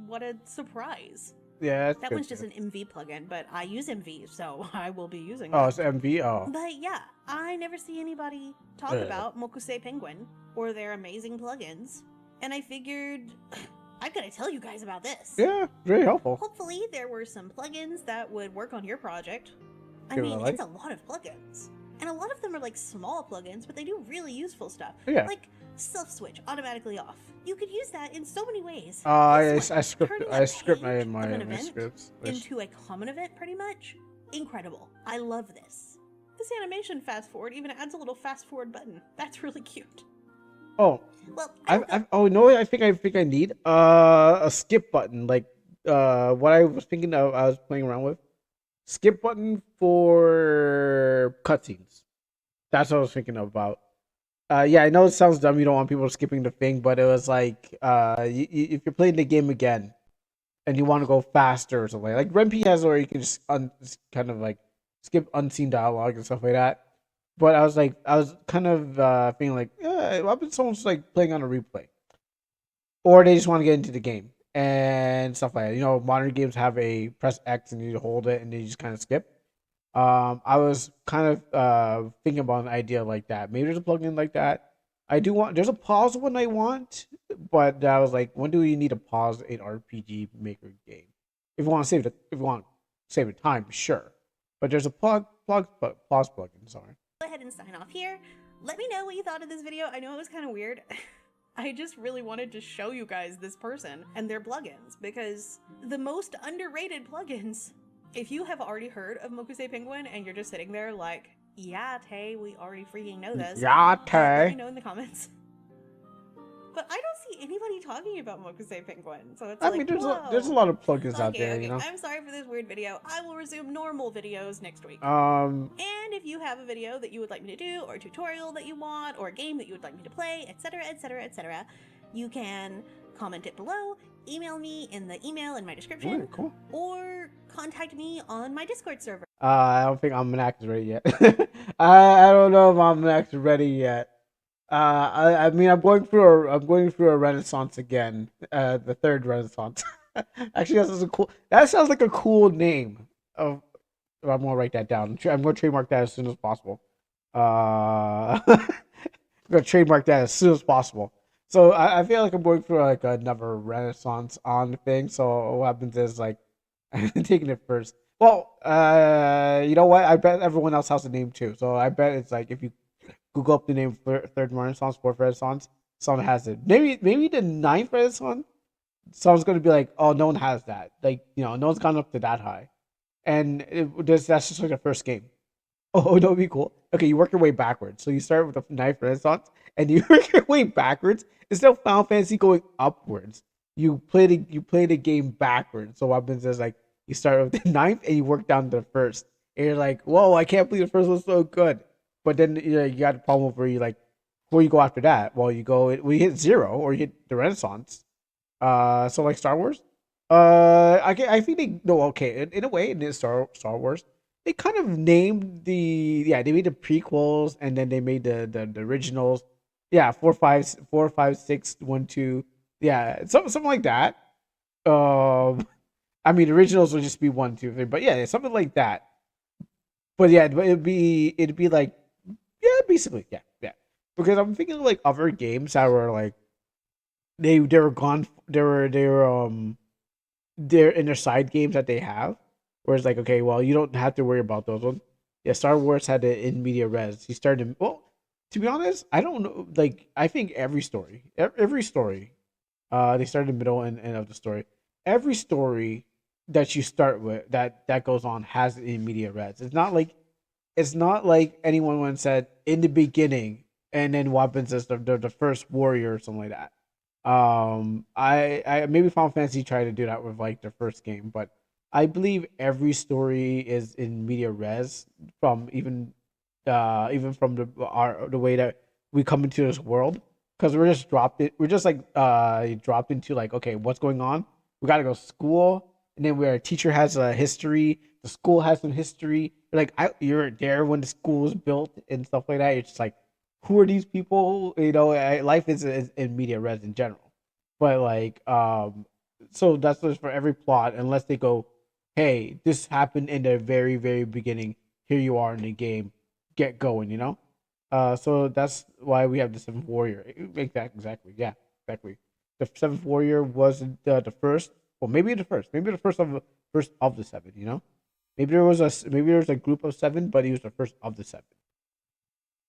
What a surprise. Yeah, that's That good. one's just an MV plugin, but I use MV, so I will be using Oh, that. it's MV. Oh, But yeah, I never see anybody talk about Mokusei Penguin or their amazing plugins, and I figured I gotta tell you guys about this. yeah, very helpful. Hopefully, there were some plugins that would work on your project. I Give it a mean, like. it's a lot of plugins. And a lot of them are like small plugins, but they do really useful stuff. Yeah. Like self switch automatically off. You could use that in so many ways. I This one, script turning I a script page my of an my event scripts. into a common event, pretty much. Incredible. I love this. This animation fast forward even adds a little fast forward button. That's really cute. Oh, Well, I think I need a skip button, like what I was thinking of, I was playing around with skip button for cutscenes. That's what I was thinking about. Yeah, I know it sounds dumb. You don't want people skipping the thing, but it was like if you're playing the game again and you want to go faster or something, like Renpy has where you can just kind of like skip unseen dialogue and stuff like that. But I was kind of feeling like, what if someone's like playing on a replay, or they just want to get into the game and stuff like that. You know, modern games have a press X and you hold it and you just kind of skip. I was kind of thinking about an idea like that. Maybe there's a plugin like that. I do want. There's a pause one I want, but I was like, when do you need to pause an RPG Maker game? If you want to save the, if you want to save the time, sure. But there's a pause plugin. Sorry. go ahead and sign off here. Let me know what you thought of this video. I know it was kind of weird. I just really wanted to show you guys this person and their plugins, because the most underrated plugins, if you have already heard of Mokusei Penguin and you're just sitting there like, yeah, Tay, we already freaking know this. Yeah, Let Tay. me know in the comments. But I don't see anybody talking about Mokusei Penguin, so it's I like, mean, whoa. there's a lot of plugins out there, Okay, you know. I'm sorry for this weird video. I will resume normal videos next week. Um, And if you have a video that you would like me to do, or a tutorial that you want, or a game that you would like me to play, etc., etc., etc., you can comment it below, email me in the email in my description, cool. or contact me on my Discord server. I don't think Almanac's ready yet. I don't know if Almanac's ready yet. I mean, I'm going through a renaissance again. The third renaissance. Actually, that sounds like a cool name. I'm gonna write that down. I'm gonna trademark that as soon as possible. I'm gonna trademark that as soon as possible. So I feel like I'm going through like another renaissance on the thing. So what happens is like I'm taking it first. Well, you know what? I bet everyone else has a name too. So I bet it's like if you Google up the name Third Renaissance, Fourth Renaissance, someone has it. Maybe the Ninth Renaissance, someone's gonna be like, oh, no one has that. Like, you know, no one's gone up to that high. And that's just like the first game. Oh, that would be cool. Okay, you work your way backwards. So you start with the Ninth Renaissance, and you work your way backwards. Instead of Final Fantasy going upwards, you play the game backwards. So what happens is like you start with the ninth and you work down to the first. And you're like, whoa, I can't believe the first one's so good. But then you got a problem where you like, where you go after that? Well, you hit zero or you hit the Renaissance. So like Star Wars. I think they no okay in a way in this Star Wars they kind of named they made the prequels and then they made the originals. Yeah, 4, 5, 6, 1, 2. Yeah, something like that. I mean, originals would just be 1, 2, 3, but yeah, something like that. But yeah, but it'd be like yeah, basically yeah. Because I'm thinking of like other games that were like they were gone. They're in their side games that they have. Whereas like okay, well you don't have to worry about those ones. Yeah, Star Wars had it in media res. He started well. To be honest, I don't know. Like I think every story, they start in the middle and end of the story. Every story that you start with that goes on has it in media res. It's not like anyone once said in the beginning and then what happens is the first warrior or something like that. I maybe Final Fantasy tried to do that with like their first game, but I believe every story is in media res from even from the way that we come into this world because we're just like dropped into like okay what's going on, we gotta go to school, and then where a teacher has a history, the school has some history. You're there when the school was built and stuff like that. You're just like, who are these people? You know, life is in media res in general, but like So that's just for every plot, unless they go, "Hey, this happened in the very, very beginning. Here you are in the game. Get going." So that's why we have the Seventh Warrior. Exactly. Yeah, exactly. The Seventh Warrior was the first. Well, maybe the first. Maybe the first of the seven. Maybe there was a group of seven, but he was the first of the seven.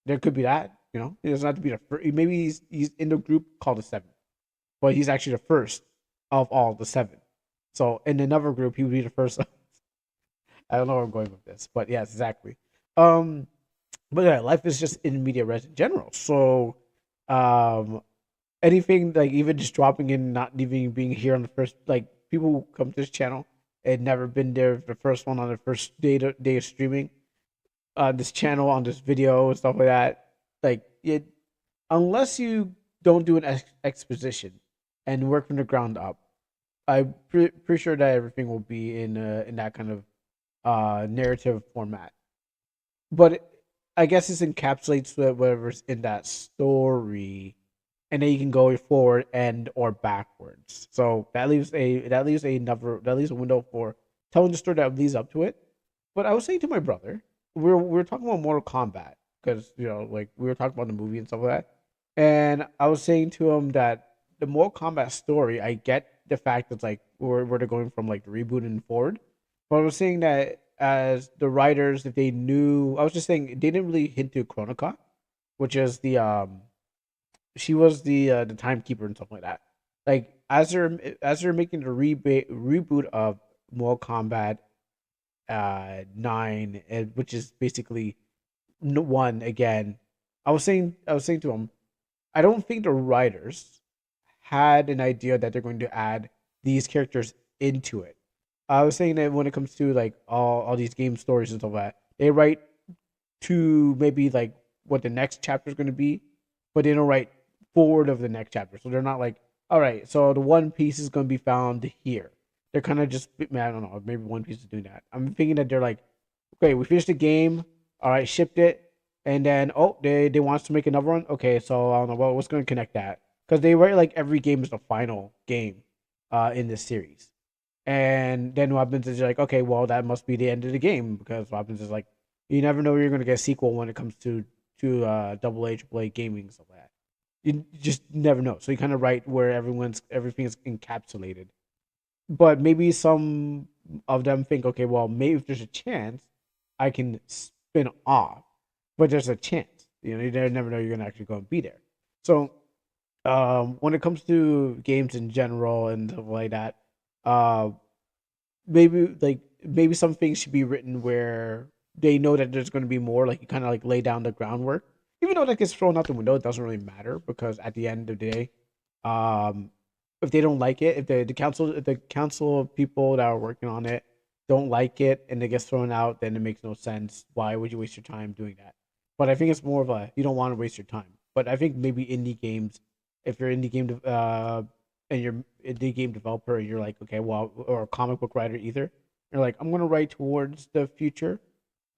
There could be that. He doesn't have to be the first. Maybe he's in the group called the seven, but he's actually the first of all the seven. So in another group, he would be the first. I don't know where I'm going with this, but yes, exactly. Um, but yeah, life is just in media res in general. So, um, anything like even just dropping in, not even being here on the first, like people who come to this channel and never been there, the first one on the first day of streaming on this channel, on this video and stuff like that. Like it, unless you don't do an exposition and work from the ground up, I'm pretty sure that everything will be in that kind of narrative format. But I guess it encapsulates whatever's in that story, and then you can go forward and or backwards. So that leaves a window for telling the story that leads up to it. But I was saying to my brother, we were talking about Mortal Kombat because like we were talking about the movie and stuff like that, and I was saying to him that the Mortal Kombat story, I get the fact that like where they're going from like the reboot and forward, but I was saying that as the writers, if they knew, I was just saying they didn't really hint to Kronika, which is she was the timekeeper and stuff like that. Like as they're making the reboot of Mortal Kombat 9, which is basically one again. I was saying to him, I don't think the writers had an idea that they're going to add these characters into it. I was saying that when it comes to like all these game stories and stuff like that, they write to maybe like what the next chapter is going to be, but they don't write forward of the next chapter. So they're not like, all right, so the One Piece is going to be found here. They're kind of just, man, I don't know, maybe One Piece is doing that. I'm thinking that they're like, okay, we finished the game, all right, shipped it, and then they want us to make another one. Okay, so I don't know what's going to connect that because they write like every game is the final game, in this series. And then what happens is you're like, okay, well, that must be the end of the game because what happens is like you never know you're going to get a sequel when it comes to double A, triple A gaming and stuff like that. You just never know. So you kind of write where everything is encapsulated. But maybe some of them think, okay, well, maybe if there's a chance, I can spin off. But there's a chance. You never know you're going to actually go and be there. So when it comes to games in general and stuff like that, uh, maybe some things should be written where they know that there's going to be more. Like you kind of like lay down the groundwork, even though that gets thrown out the window. It doesn't really matter because at the end of the day, um, if they don't like it, if the council of people that are working on it don't like it and it gets thrown out, then it makes no sense. Why would you waste your time doing that? But I think it's more of a you don't want to waste your time. But I think maybe indie games, if you're indie game and you're indie game developer and you're like, okay, well, or a comic book writer either, you're like, I'm gonna write towards the future.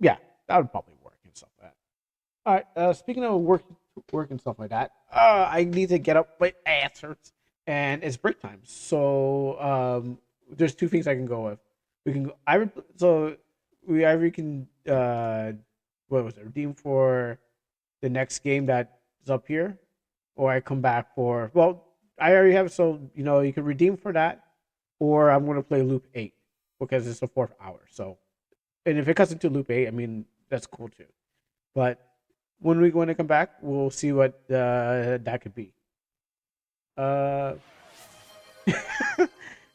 Yeah, that would probably work and stuff like that. All right. Speaking of work and stuff like that, I need to get up. My ass hurts, and it's break time. So there's two things I can go with. We can go. We either can what was it? Redeem for the next game that is up here, or I come back for. Well, I already have. So you can redeem for that, or I'm gonna play Loop 8 because it's the fourth hour. So, and if it cuts into Loop 8, I mean that's cool too. But when I come back, we'll see what that could be. Uh,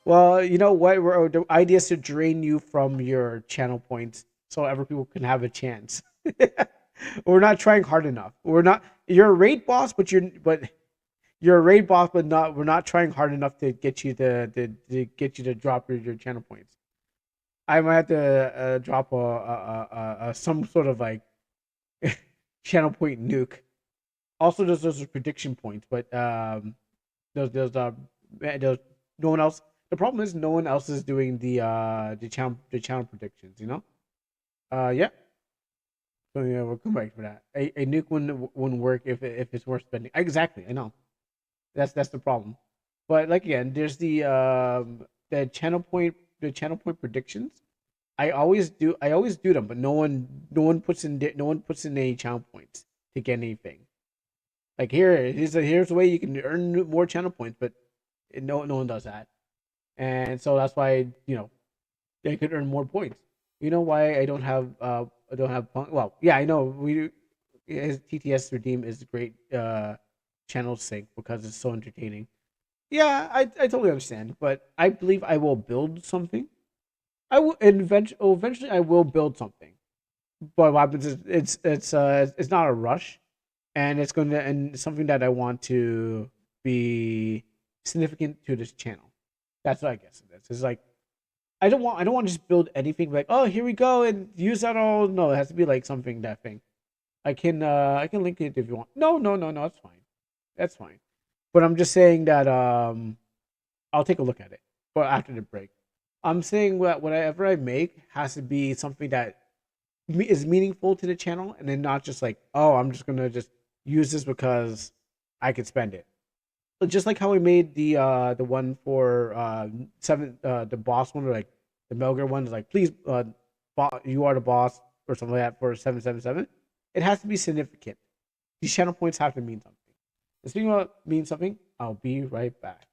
well, you know what? The idea is to drain you from your channel points so other people can have a chance. We're not trying hard enough. We're not. You're a raid boss, you're a raid boss, but not. We're not trying hard enough to get you to get you to drop your channel points. I might have to drop a some sort of like channel point nuke. Also, there's those prediction points, but those no one else. The problem is no one else is doing the channel predictions. Yeah. So yeah, we'll come back for that. A nuke wouldn't work if it's worth spending. Exactly, I know. That's the problem. But like again, there's the channel point predictions. I always do them, but no one puts in any channel points to get anything. Like here's a way you can earn more channel points, but no one does that. And so that's why they could earn more points. You know why I don't have well, yeah, I know we his TTS redeem is a great channel sync because it's so entertaining. Yeah, I totally understand, but I believe I will build something. I will eventually I will build something. But what happens is it's not a rush, and it's something that I want to be significant to this channel. That's what I guess it is. It's like I don't want to just build anything like, oh, here we go and use that all. No, it has to be like something that thing. I can link it if you want. No, that's fine. That's fine. But I'm just saying that I'll take a look at it. But after the break. I'm saying that whatever I make has to be something that is meaningful to the channel, and then not just like, oh, I'm just gonna just use this because I could spend it. But just like how we made the one for the boss one, or like the Melger one is like, please, you are the boss or something like that for 777. It has to be significant. These channel points have to mean something. And speaking about mean something, I'll be right back.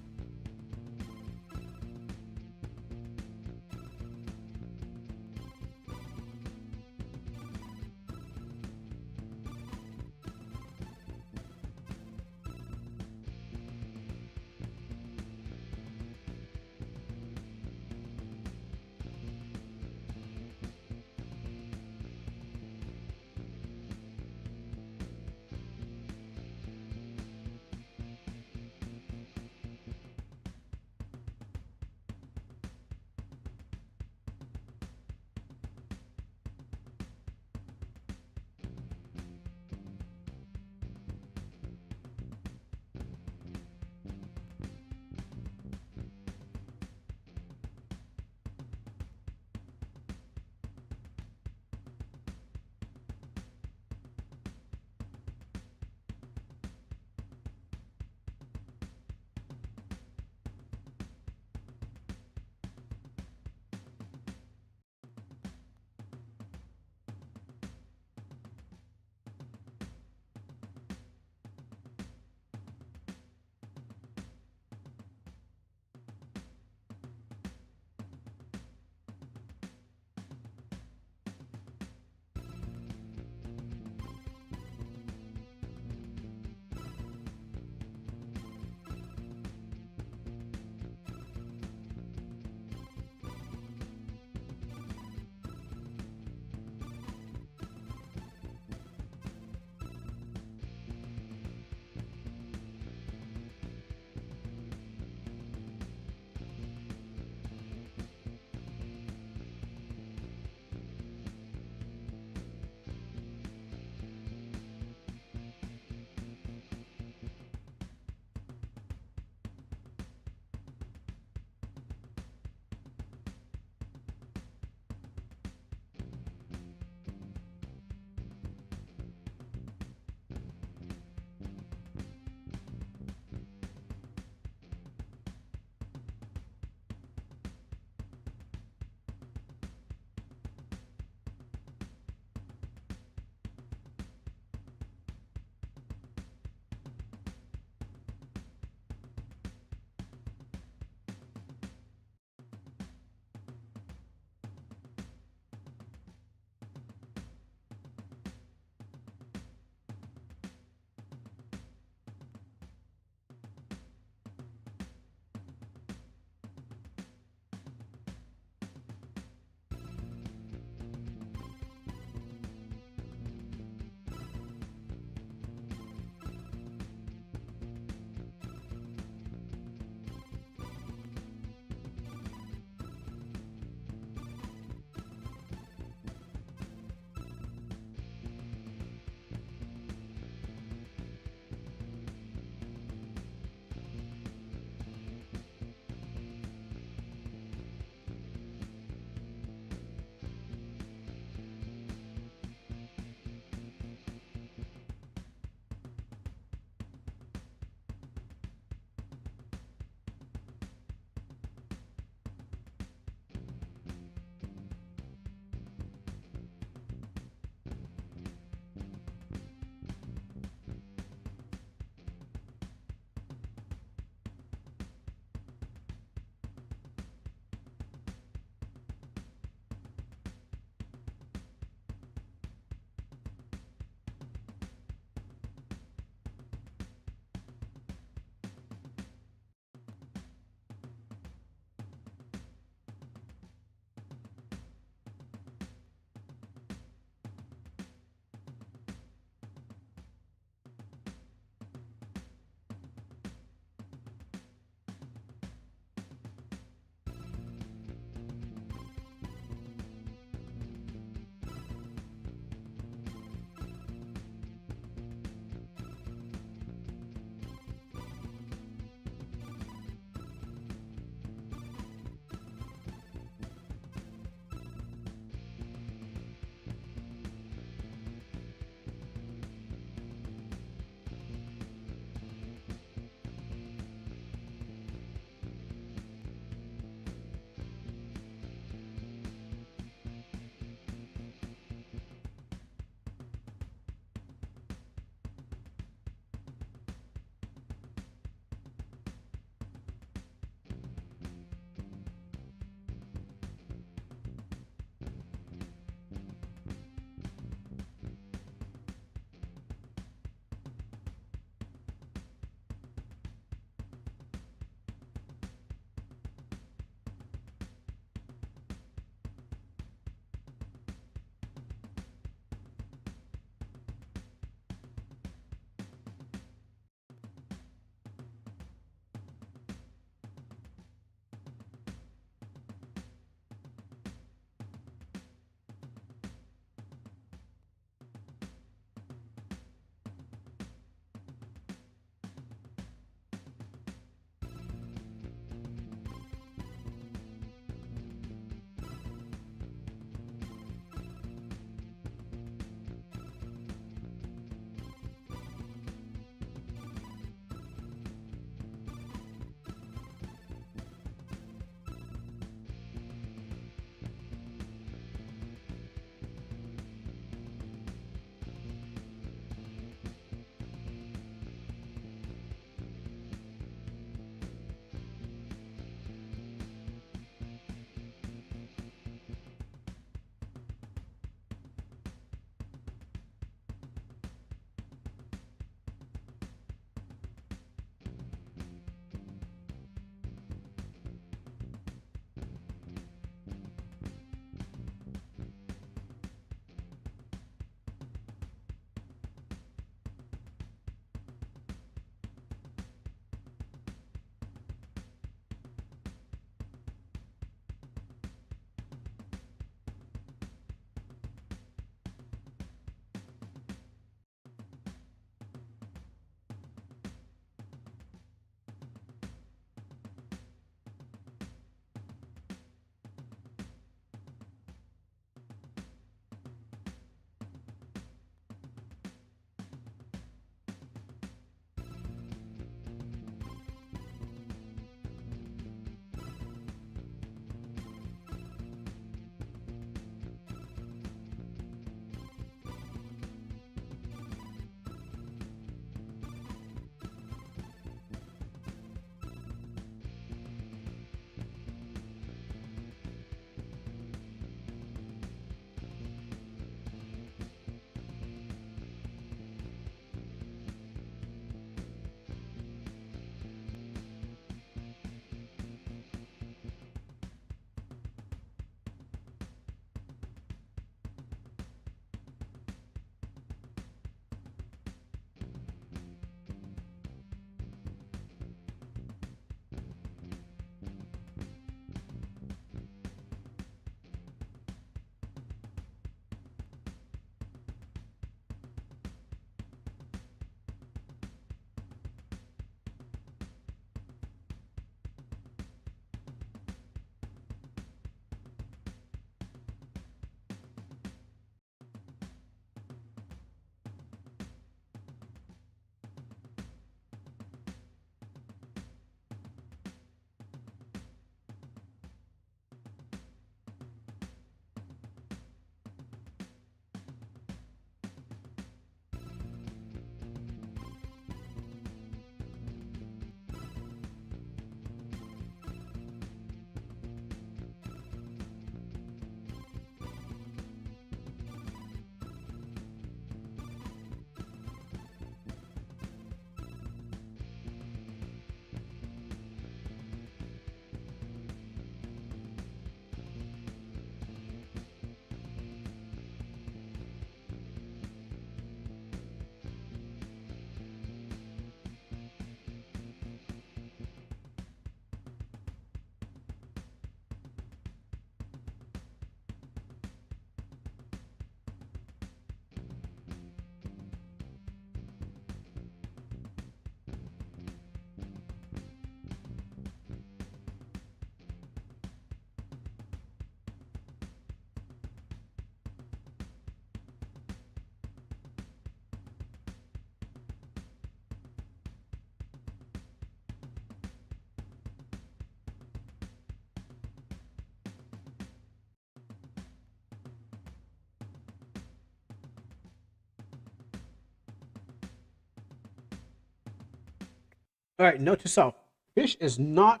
All right, note to self: fish is not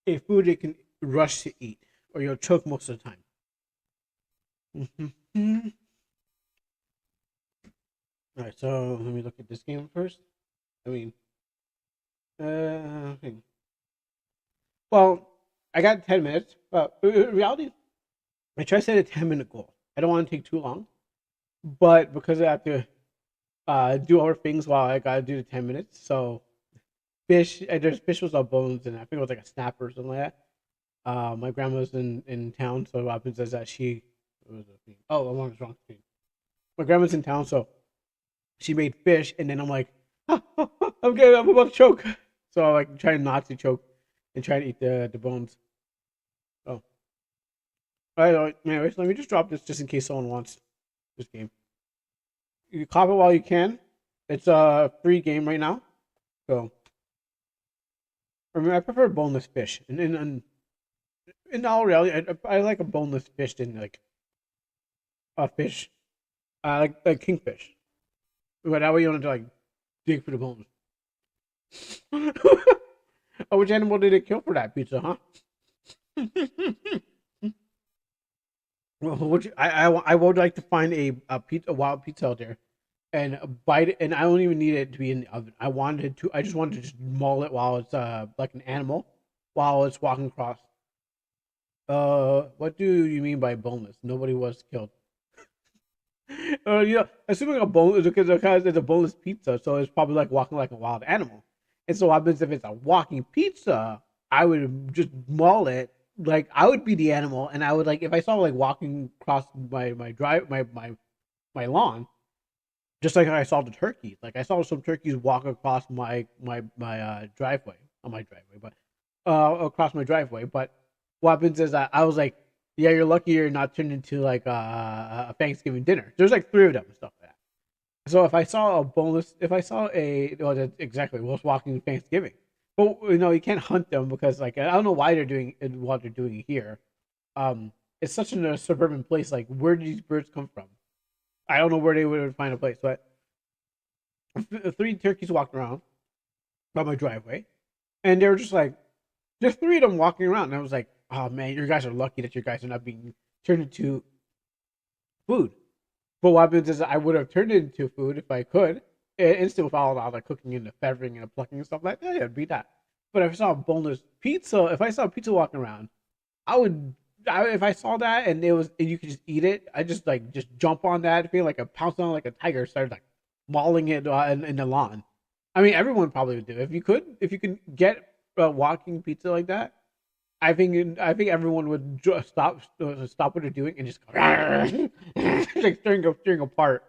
a food you can rush to eat, or you'll choke most of the time. Mhm. All right, so let me look at this game first. I mean, okay. Well, I got 10 minutes, but in reality, I try to set a 10-minute goal. I don't want to take too long, but because I have to do other things while I gotta do the 10 minutes, so fish. There's fish with our bones, and I think it was like a snapper or something like that. My grandma's in town, so what happens is that she. What was it? Oh, I'm on the wrong screen. My grandma's in town, so she made fish, and then I'm like, I'm about to choke. So I like trying not to choke and try to eat the bones. Oh, all right. Anyways, let me just drop this just in case someone wants this game. You cop it while you can. It's a free game right now, so I mean I prefer boneless fish, and in all reality, I like a boneless fish than like a fish. I like kingfish, but that way you don't have to like dig for the bones. Oh, which animal did it kill for that pizza, huh? Well, I would like to find a wild pizza out there and bite it, and I don't even need it to be in the oven. I just wanted to just maul it while it's like an animal while it's walking across. What do you mean by boneless? Nobody was killed. Assuming a bone is because it's a boneless pizza, so it's probably like walking like a wild animal. And so what happens if it's a walking pizza? I would just maul it. Like I would be the animal, and I would like if I saw like walking across my drive my lawn, just like I saw the turkeys. Like I saw some turkeys walk across my driveway, not my driveway, but across my driveway. But what happens is that I was like, yeah, you're lucky you're not turned into like a Thanksgiving dinner. There's like three of them and stuff like that. So if I saw well, that's exactly was walking Thanksgiving. But you can't hunt them because like I don't know why they're doing what they're doing here. It's such a suburban place. Like where do these birds come from? I don't know where they would find a place, but three turkeys walked around by my driveway, and they were just like, there's three of them walking around, and I was like, oh man, you guys are lucky that you guys are not being turned into food. But what happens is I would have turned it into food if I could, and still with all the cooking and the feathering and the plucking and stuff like that. Yeah, it'd be that. But if I saw a boneless pizza, if I saw a pizza walking around, I would. If I saw that and you could just eat it, I just jump on that, feel like a pounce on it like a tiger, started like mauling it in the lawn. I mean, everyone probably would do it. If you could get a walking pizza like that. I think everyone would stop what they're doing and just go like stirring apart.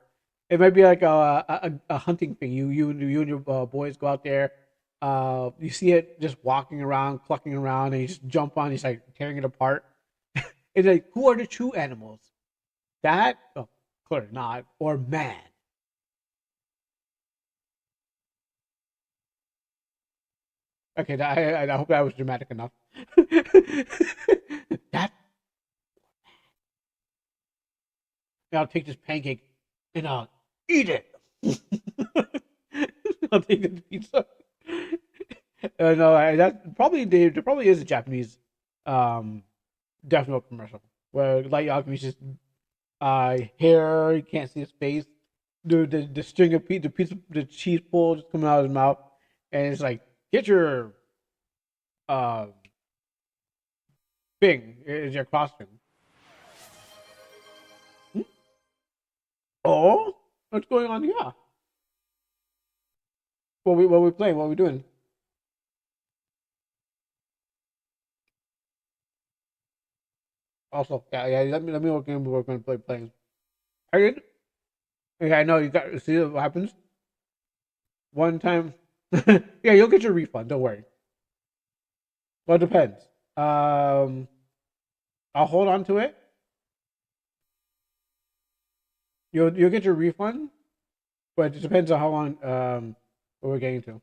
It might be like a hunting thing. You and your boys go out there. You see it just walking around, clucking around, and you just jump on. He's like tearing it apart. It's like who are the true animals? That clearly not or man. Okay, I hope that was dramatic enough. That I'll take this pancake and I'll eat it. I'll take this pizza. No, that probably there probably is a Japanese um Death Note commercial where Light Yagami's just hair, you can't see his face. The string of the cheese pull just coming out of his mouth, and it's like get your uh thing is your costume. Hmm? Oh, what's going on here? What we playing? What we doing? Also, yeah. Let me work in. We're going to play playing. I did. Yeah, I know you got. See what happens one time. Yeah, you'll get your refund. Don't worry. Well, it depends. Um, I'll hold on to it. You'll get your refund, but it depends on how long what we're getting to.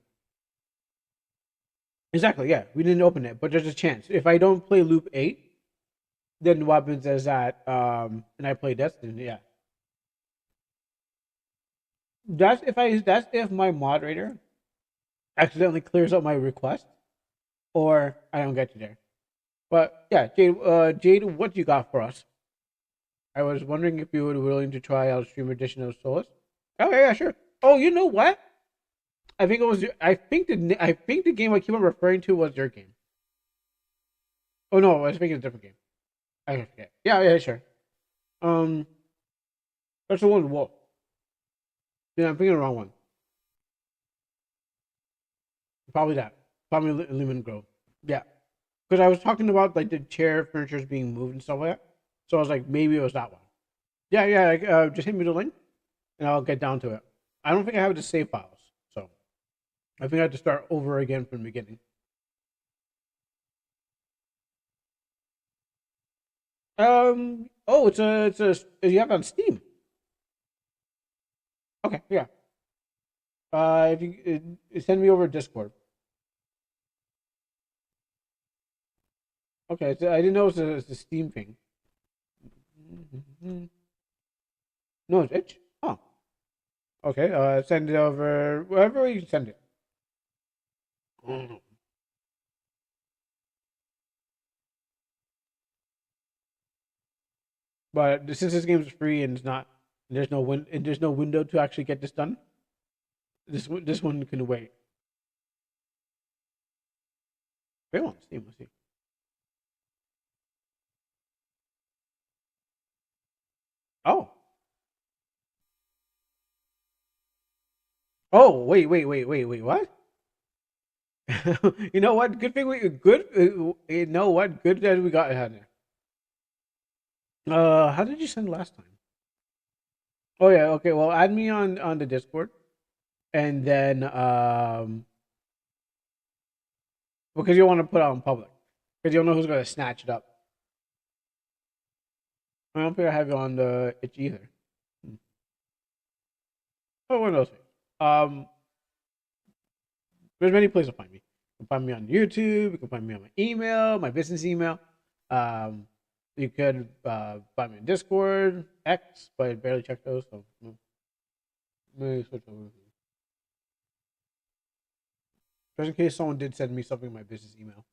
Exactly. Yeah, we didn't open it, but there's a chance. If I don't play loop 8, then what happens is that and I play Destiny. Yeah, that's if my moderator accidentally clears up my request, or I don't get you there. But yeah, Jade, what you got for us? I was wondering if you were willing to try out Stream Edition of Solus. Oh yeah, sure. Oh, you know what? I think it was. I think the game I keep on referring to was your game. Oh no, I think it's a different game. I forget. Yeah, yeah, sure. Um, that's the one. Wolf. Yeah, I'm thinking the wrong one. Probably that. Probably Lemon Grove. Yeah, because I was talking about like the chair furnitures being moved and stuff like that. So I was like, maybe it was that one. Yeah, yeah. Just hit me the link, and I'll get down to it. I don't think I have the save files, so I think I have to start over again from the beginning. Oh, you have it on Steam. Okay, yeah. If you send me over Discord. Okay, so I didn't know it's a Steam thing. No, it's itch. Oh, okay. Send it over wherever you can send it. But since this game is free and it's not, there's no window to actually get this done. This one can wait. Wait on Steam. Let's see. Oh, oh, wait. What? You know what? Good thing we good. You know what? Good that we got ahead there. How did you send last time? Oh yeah, okay. Well, add me on the Discord, and then because you want to put it on public, because you don't know who's gonna snatch it up. I don't think I have you on the itch either. Hmm. Oh, one of those things. There's many places to find me. You can find me on YouTube. You can find me on my email, my business email. You could find me on Discord, X, but I barely check those. So maybe switch over. Just in case someone did send me something in my business email,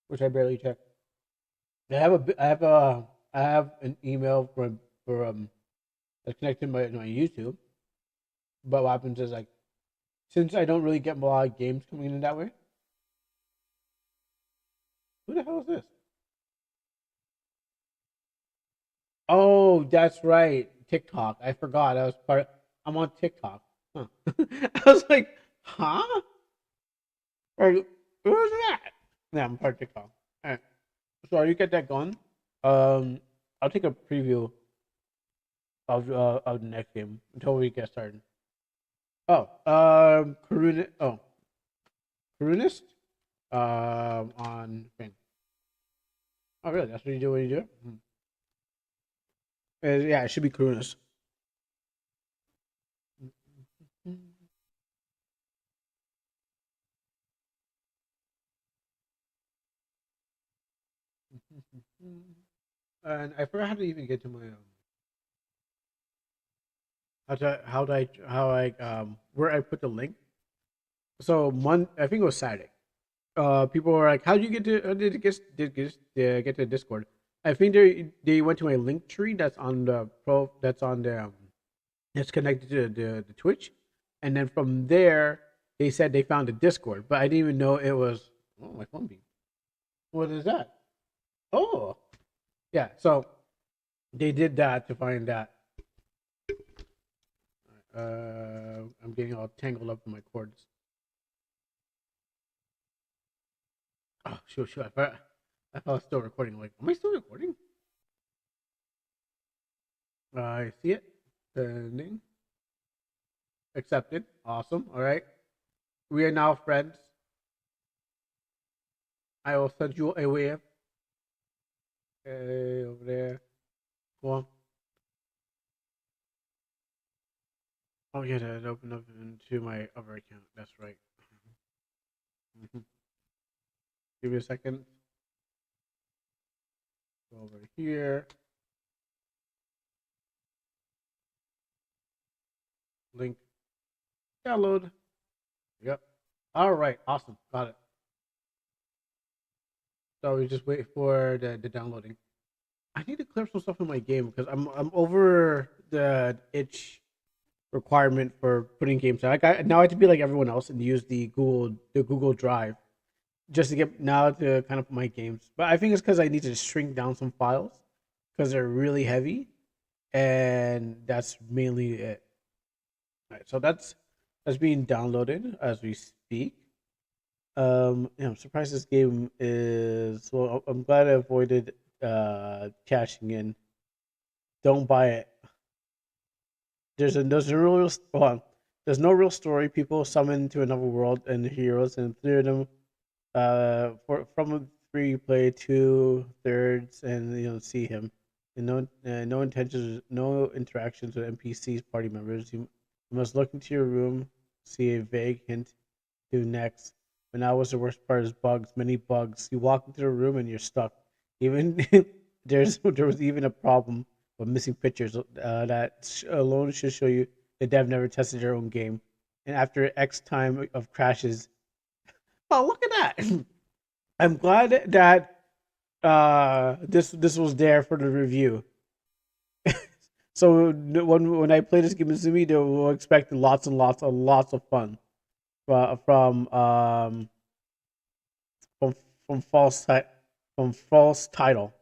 which I barely check. I have an email for that's connected to my YouTube. But what happens is like since I don't really get a lot of games coming in that way. Who the hell is this? Oh, that's right. TikTok. I forgot. I was part. I'm on TikTok. Huh. I was like, huh? Like, who's that? Yeah, I'm part of TikTok. All right. So you get that going. I'll take a preview of the next game until we get started. Oh, Karunist, on thing. Oh, really? That's what you do when you do it? Yeah, it should be Karunist. And I forgot how to even get to my how I where I put the link. So I think it was Saturday. People were like, "How did you get to get to Discord?" I think they went to my link tree that's on the that's on the that's connected to the Twitch, and then from there they said they found the Discord, but I didn't even know it was. Oh, my phone beat. What is that? Oh, yeah. So they did that to find that. I'm getting all tangled up in my cords. Oh, shoot. I thought I was still recording. Like, am I still recording? I see it. Sending. Accepted. Awesome. All right. We are now friends. I will send you a wave. Okay, over there. Go on. Oh, yeah, that opened up into my other account. That's right. Give me a second. Go over here. Link. Download. Yep. All right. Awesome. Got it. So we just wait for the downloading. I need to clear some stuff in my game because I'm over the itch requirement for putting games out. Like now I have to be like everyone else and use the Google Drive just to get now to kind of put my games. But I think it's because I need to shrink down some files because they're really heavy, and that's mainly it. All right, so that's being downloaded as we speak. Yeah, I'm surprised this game is. Well, I'm glad I avoided cashing in. Don't buy it. There's a real hold on. There's no real story. People summoned to another world and heroes, and three of them from three you play two thirds and see him, and no intentions, no interactions with NPCs, party members. You must look into your room, see a vague hint to next. But now was the worst part is bugs, many bugs. You walk into the room and you're stuck. Even there was even a problem with missing pictures that alone should show you the dev never tested their own game. And after X time of crashes, oh look at that! I'm glad that this was there for the review. So when I play this game in Zumi, they will expect lots and lots of fun from from from from false title.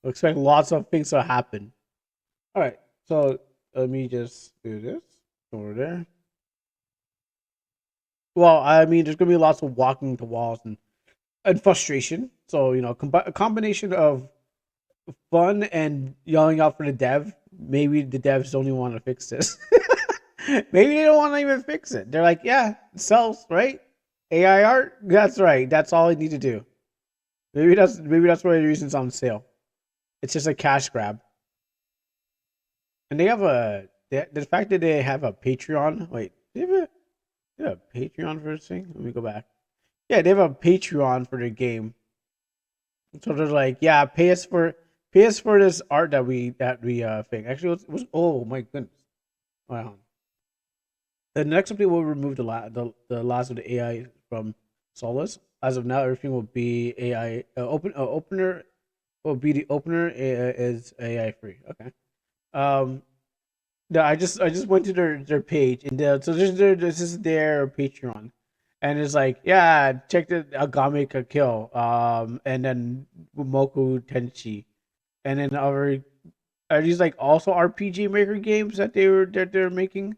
We expect lots of things to happen. All right, so let me just do this over there. Well, I mean, there's gonna be lots of walking to walls and frustration. So a combination of fun and yelling out for the dev. Maybe the devs don't even want to fix this. Maybe they don't want to even fix it. They're like, yeah, it sells, right? AI art, that's right. That's all I need to do. Maybe that's why the reason it's on sale. It's just a cash grab. And they have the fact that they have a Patreon. Wait, they have a Patreon for this thing? Let me go back. Yeah, they have a Patreon for their game. So they're like, yeah, pay us for this art that we think. Actually, it was oh my goodness. Wow. The next update will remove the last of the AI from Solus. As of now, everything will be AI. Opener will be the opener is AI free. Okay. Um. No, I just went to their page and so this is their Patreon, and it's like yeah, check the Agame Kill, and then Moku Tenchi, and then are these like also RPG Maker games that they're making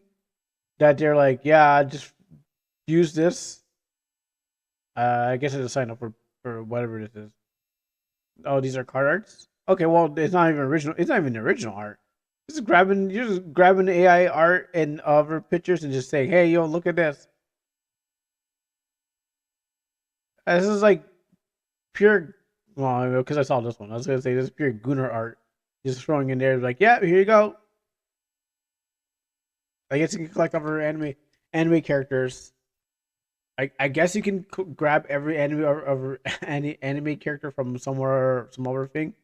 that they're like yeah just use this. I guess it's a sign up for whatever this is. Oh, these are card arts. Okay, well it's not even original. It's not even the original art. You're just grabbing AI art and other pictures and just saying, "Hey, yo, look at this." This is like pure. Well, because I saw this one, I was gonna say this is pure Gunnar art. Just throwing in there, like, "Yeah, here you go." I guess you can collect other anime characters. I guess you can grab every any anime character from somewhere, some other thing,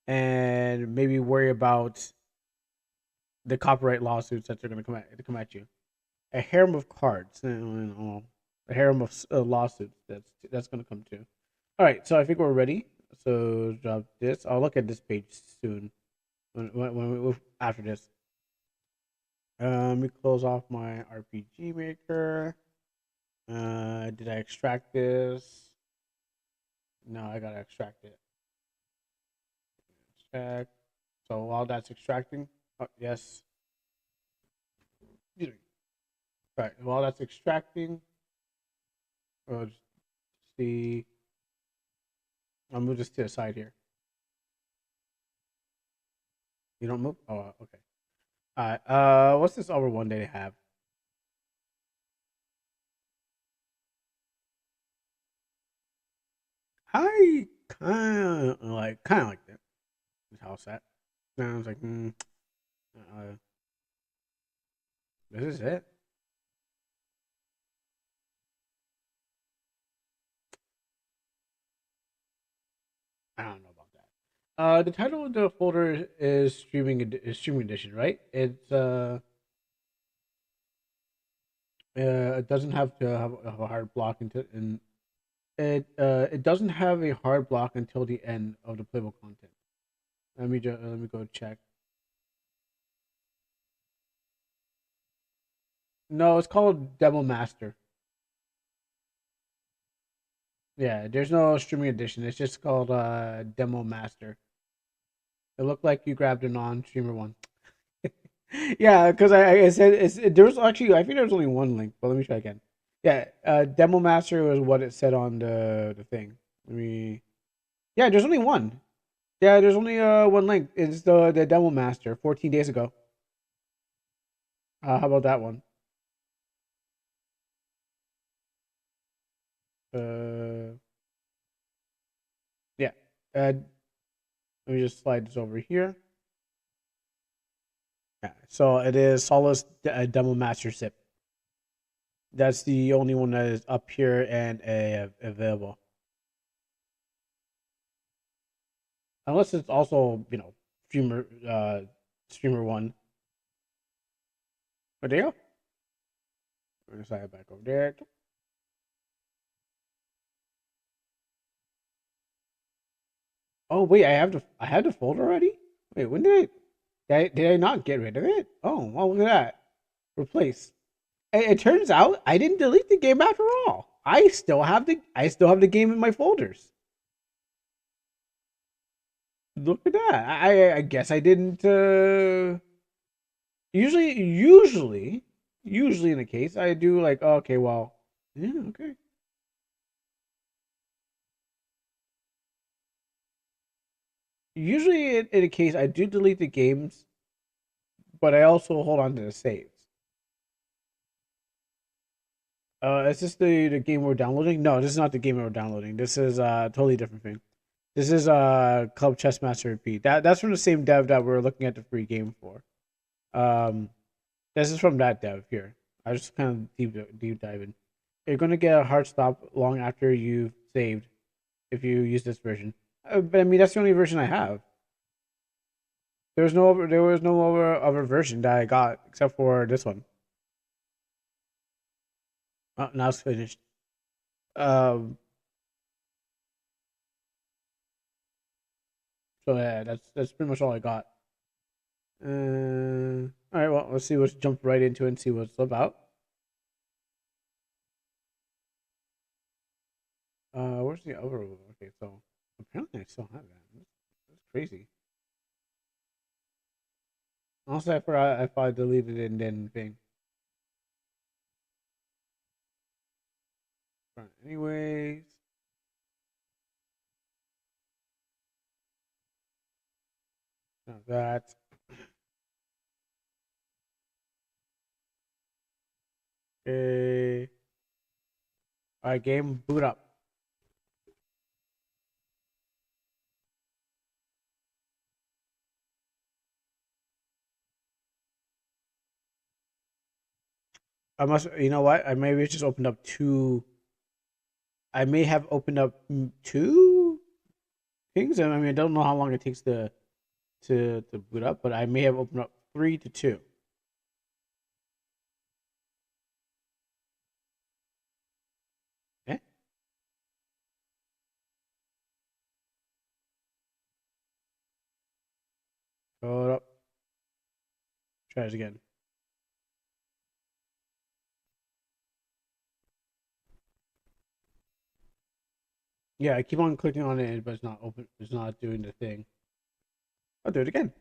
and maybe worry about the copyright lawsuits that they're going to come at you. A harem of cards, a harem of lawsuits that's going to come too. All right, so I think we're ready. So drop this. I'll look at this page soon after this. Let me close off my RPG maker. Did I extract this? No, I gotta extract it. Extract. So while that's extracting, oh, yes. Right. While that's extracting, just see. I'll move this to the side here. You don't move? Oh, okay. All right. What's this other one they have? I kind of like that. How's that? Sounds like this is it. I don't know about that. The title of the folder is streaming edition, right? It's It doesn't have to have a hard block until and it doesn't have a hard block until the end of the playable content. Let me go check. No, it's called Demo Master. Yeah, there's no streaming edition. It's just called Demo Master. It looked like you grabbed a non-streamer one. Yeah, because I said there was actually I think there was only one link, but let me try again. Yeah, Demo Master was what it said on the thing. Let me. Yeah, there's only one. Yeah, there's only one link. It's the Demo Master 14 days ago. How about that one? Uh, yeah. Let me just slide this over here. Yeah. So it is Solace Demo Master Sip. That's the only one that is up here and available. Unless it's also, streamer one. But there you go. I'm gonna slide it back over there. Oh wait, I had the folder already? Wait, when did I not get rid of it? Oh, well, look at that. Replace. It turns out I didn't delete the game after all. I still have the game in my folders. Look at that. I guess I didn't usually in the case I do like, oh, okay, well, yeah, okay. Usually in a case I do delete the games, but I also hold on to the saves. Is this the game we're downloading? No, this is not the game we're downloading. This is a totally different thing. This is Club Chess Master Repeat. That's from the same dev that we're looking at the free game for. Um, this is from that dev here. I just kind of deep diving. You're gonna get a hard stop long after you've saved if you use this version. But I mean that's the only version I have. There was no other version that I got except for this one. Oh, now it's finished. Um, so yeah, that's pretty much all I got. All right, well, let's see. Let's jump right into it and see what it's about. Where's the other one? Okay, so apparently I still have that. That's crazy. Also, I forgot if I deleted it and then thing. But anyways, now that. Okay. All right, game boot up. I must. You know what? I maybe just opened up two. I may have opened up two things. I mean, I don't know how long it takes to boot up, but I may have opened up 3 to 2. Eh? Hold up. Try this again. Yeah, I keep on clicking on it, but it's not open. It's not doing the thing. I'll do it again.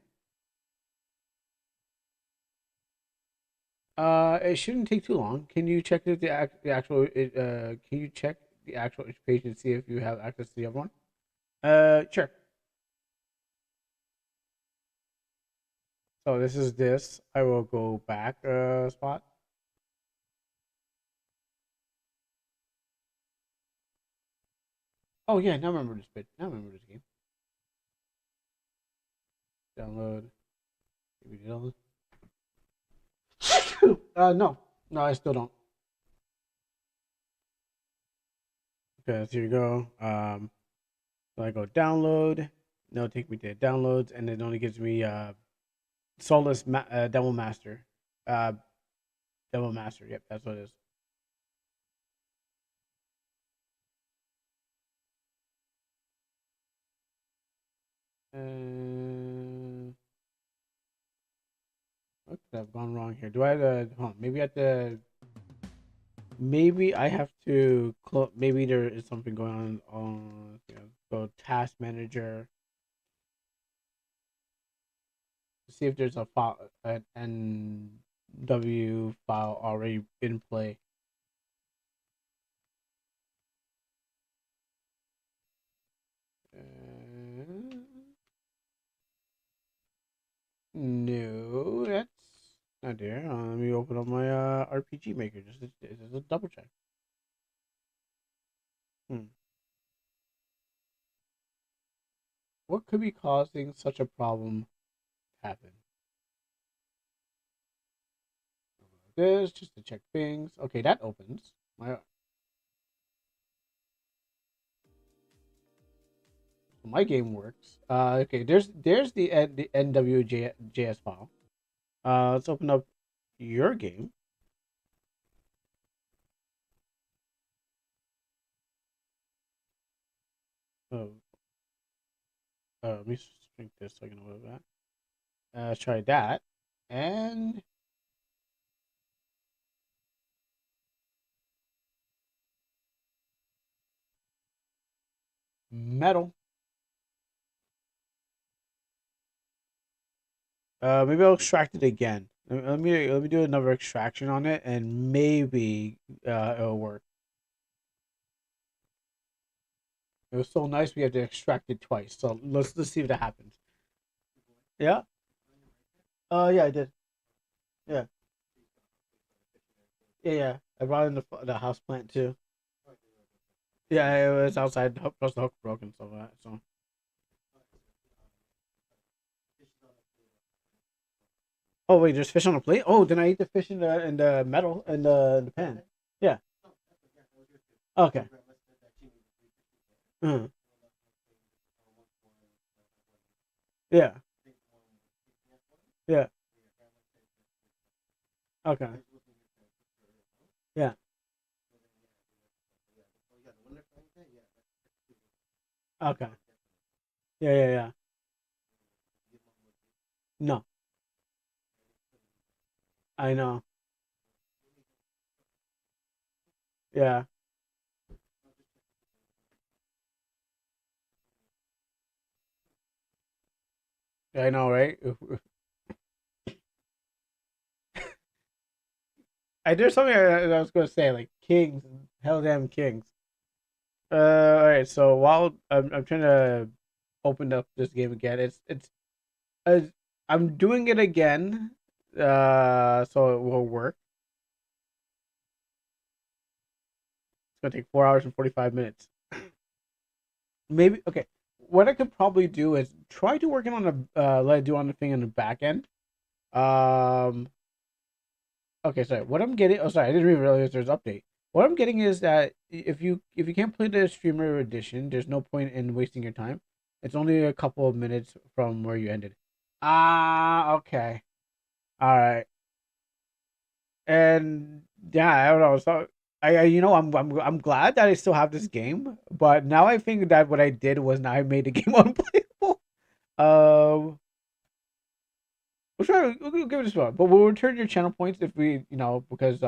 It shouldn't take too long. Can you check the actual? Can you check the actual page and see if you have access to the other one? Sure. So this is this. I will go back spot. Oh yeah, now I remember this bit. Now I remember this game. Download. Maybe download. No, no, I still don't. Okay, so here you go. So I go download. No, take me to downloads, and it only gives me Solus Demo Master. Uh, Demo Master. Yep, that's what it is. What could have gone wrong here? Do I have to? Maybe at the. Maybe I have to. Maybe there is something going on. Go task manager. See if there's a file, an NW file already in play. No, that's not there. Let me open up my RPG maker just to double check. What could be causing such a problem to happen? This just to check things. Okay, that opens. My game works. Okay, there's the NWJS file. Let's open up your game. Oh, let me shrink this so I can know that. Let's try that, and metal. Maybe I'll extract it again. Let me do another extraction on it, and maybe it'll work. It was so nice we had to extract it twice. So let's see if that happens. Yeah. Yeah, I did. Yeah. Yeah. I brought in the house plant too. Yeah, it was outside. Plus the hook broke and stuff like that. So. Oh wait, there's fish on the plate. Oh, then I eat the fish in the metal in the pan. Yeah. Okay. Mhm. Yeah. Yeah. Okay. Yeah. Okay. Yeah. Yeah. Yeah. No, I know. Yeah. I know, right? There's something I was gonna say, like kings, hell damn kings. All right. So while I'm trying to open up this game again, uh, I'm doing it again. So it will work. It's gonna take 4 hours and 45 minutes. Maybe okay. What I could probably do is try to working on the let it do on the thing in the back end. Um. Okay, sorry. What I'm getting. Oh, sorry. I didn't even realize there's an update. What I'm getting is that if you can't play the streamer edition, there's no point in wasting your time. It's only a couple of minutes from where you ended. Ah, okay. All right. And yeah, I don't know. So I'm glad that I still have this game, but now I think that what I did was now I made the game unplayable. Um, we'll give it a shot, but we'll return your channel points if because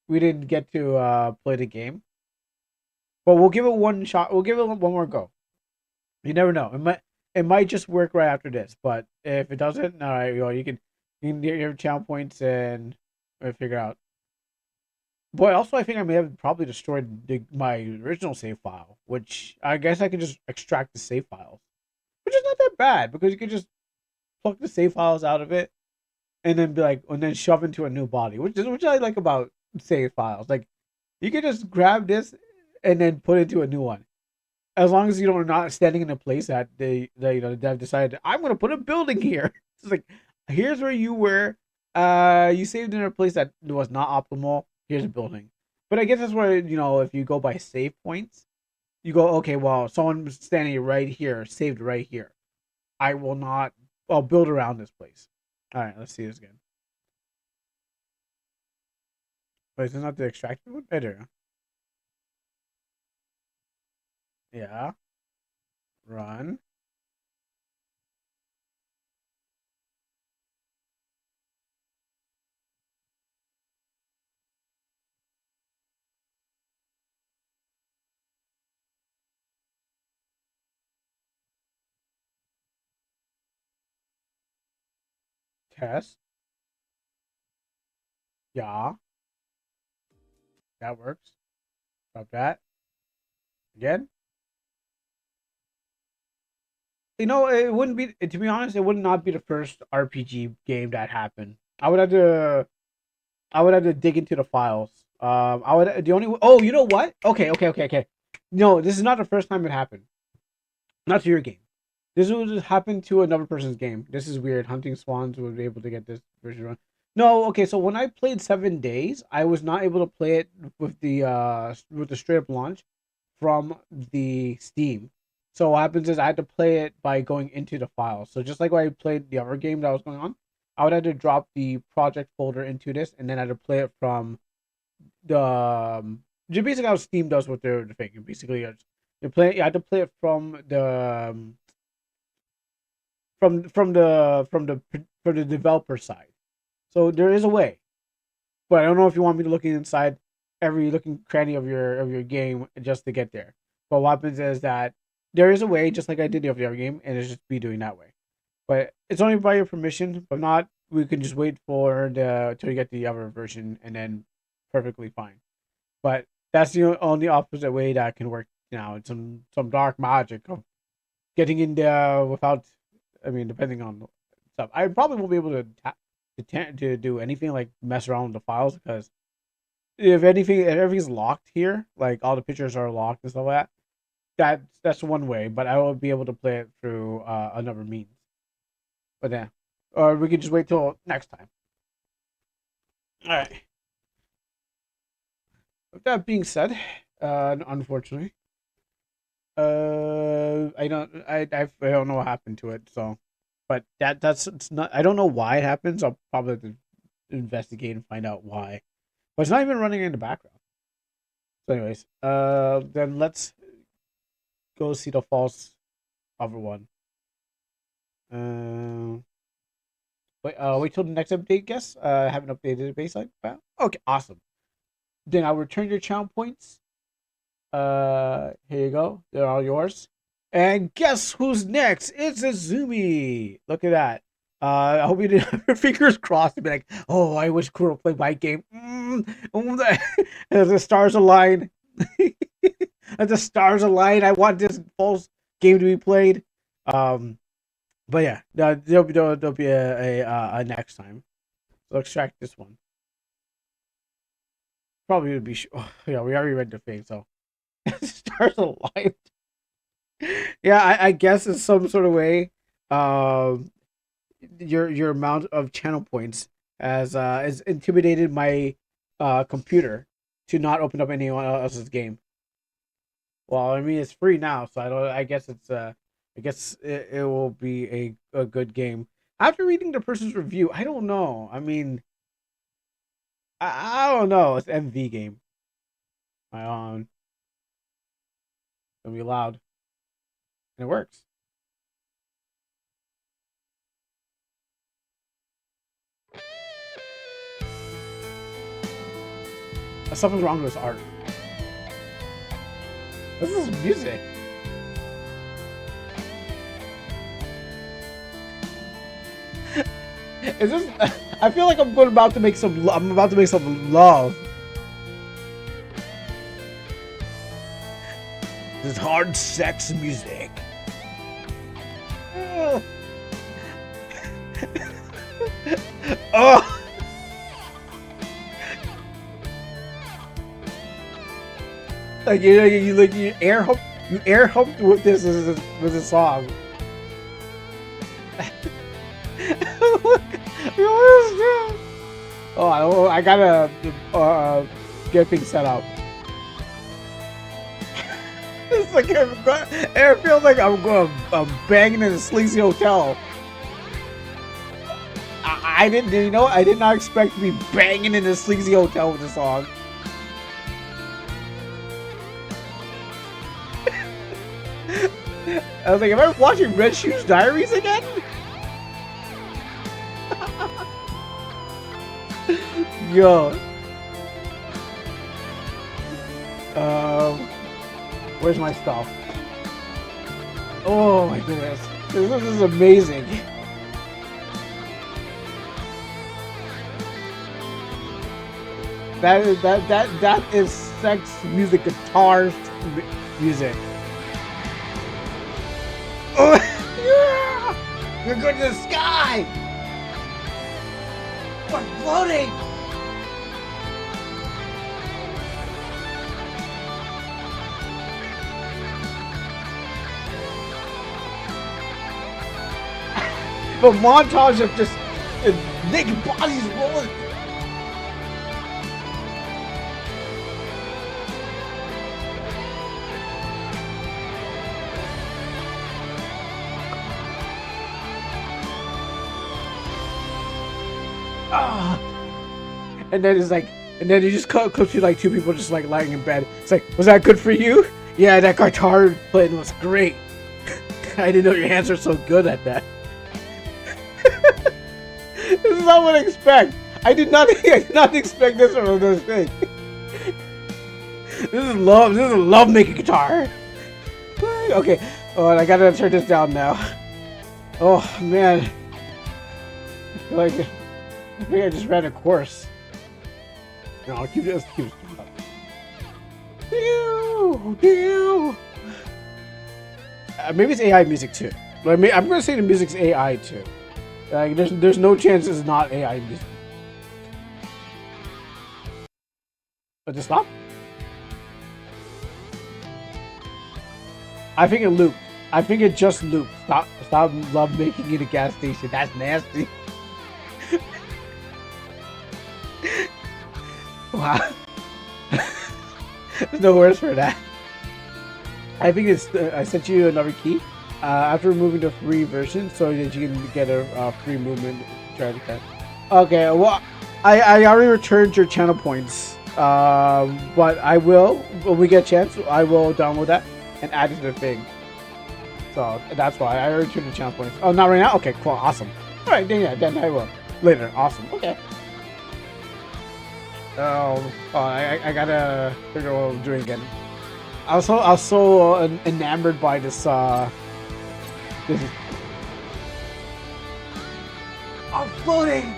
we didn't get to play the game. But we'll give it one shot. We'll give it one more go. You never know. It might just work right after this. But if it doesn't, all right, you can get your channel points and figure out. Boy, also I think I may have probably destroyed my original save file, which I guess I can just extract the save files, which is not that bad because you can just pluck the save files out of it and then be like, and then shove into a new body, which I like about save files. Like you can just grab this and then put it into a new one. As long as you're not standing in a place that the dev decided I'm gonna put a building here. It's like here's where you were. You saved in a place that was not optimal. Here's a building. But I guess that's where if you go by save points, you go okay. Well, someone's standing right here, saved right here. I will not. I'll build around this place. All right, let's see this again. Wait, is this not the extracted one? Better. Yeah. Run. Test. Yeah. That works. Stop that. Again. You know, it wouldn't be, to be honest, it would not be the first RPG game that happened. I would have to dig into the files. I would the only oh, you know what? Okay. No, this is not the first time it happened. Not to your game. This would happen to another person's game. This is weird. Hunting Swans would be able to get this version run. No, okay. So when I played 7 Days, I was not able to play it with the straight up launch from the Steam. So what happens is I had to play it by going into the files. So just like when I played the other game that was going on, I would have to drop the project folder into this, and then I had to play it from the just basically how Steam does with their thing. Basically, you had to play it from the from the developer side. So there is a way, but I don't know if you want me to look inside every looking cranny of your game just to get there. But what happens is that there is a way, just like I did the other game, and it's just be doing that way. But it's only by your permission. But not, we can just wait for the till you get the other version, and then perfectly fine. But that's the only opposite way that can work now. It's some dark magic of getting in there without. I mean, depending on stuff, I probably won't be able to do anything like mess around with the files, because if everything's locked here, like all the pictures are locked and stuff like that. That's one way, but I will be able to play it through another means. But yeah, or we could just wait till next time. All right. With that being said, unfortunately, I don't know what happened to it. So, but that's it's not. I don't know why it happens. I'll probably have to investigate and find out why. But it's not even running in the background. So, anyways, then let's go see the false other one. Wait till the next update, guess. I haven't updated the baseline. Okay, awesome. Then I'll return your channel points. Here you go. They're all yours. And guess who's next? It's Azumi. Look at that. I hope you didn't have your fingers crossed and be like, oh, I wish Kuro played my game. As the stars align. As the stars align, I want this false game to be played. But yeah, there'll be a next time. So extract this one. Probably would be. Oh, yeah, we already read the thing, so stars aligned. Yeah, I guess in some sort of way, your amount of channel points has intimidated my computer to not open up anyone else's game. Well, I mean, it's free now, so I guess it's I guess it will be a good game. After reading the person's review, I don't know. I mean, I don't know. It's an MV game. My own. It's gonna be loud, and it works. Something's wrong with this art. This is music. Is this? I feel like I'm about to make some. I'm about to make some love. This hard sex music. Oh. Like you air humped with this with a song. Oh, I gotta get things set up. It's like it feels like I'm banging in a sleazy hotel. I didn't, you know, I did not expect to be banging in a sleazy hotel with this song. I was like, am I watching Red Shoes Diaries again? Yo. Where's my stuff? Oh my goodness. This is amazing. That is sex music, guitar music. Oh, yeah! We're going to the sky. We're floating. A montage of just naked bodies rolling. And then it's like, and then you just clips to like two people just like lying in bed. It's like, was that good for you? Yeah, that guitar playing was great. I didn't know your hands were so good at that. This is not what I expect. I did not expect this from this thing. This is love making guitar. Okay, oh, I gotta turn this down now. Oh man, I feel like I just ran a course. No, I'll keep this. Maybe it's AI music too. Like, I'm gonna say the music's AI too. Like, there's no chance it's not AI music. But just stop. I think it looped. I think it just looped. Stop love making it a gas station. That's nasty. Wow. There's no words for that. I think it's. I sent you another key after removing the free version, so that you can get a free movement. Try to get. Okay. Well, I already returned your channel points. But I will, when we get a chance, I will download that and add it to the thing. So that's why I already returned the channel points. Oh, not right now. Okay. Cool. Awesome. All right. Then yeah. Then I will later. Awesome. Okay. I gotta figure out what I'm doing again. I was so enamored by this. I'm floating.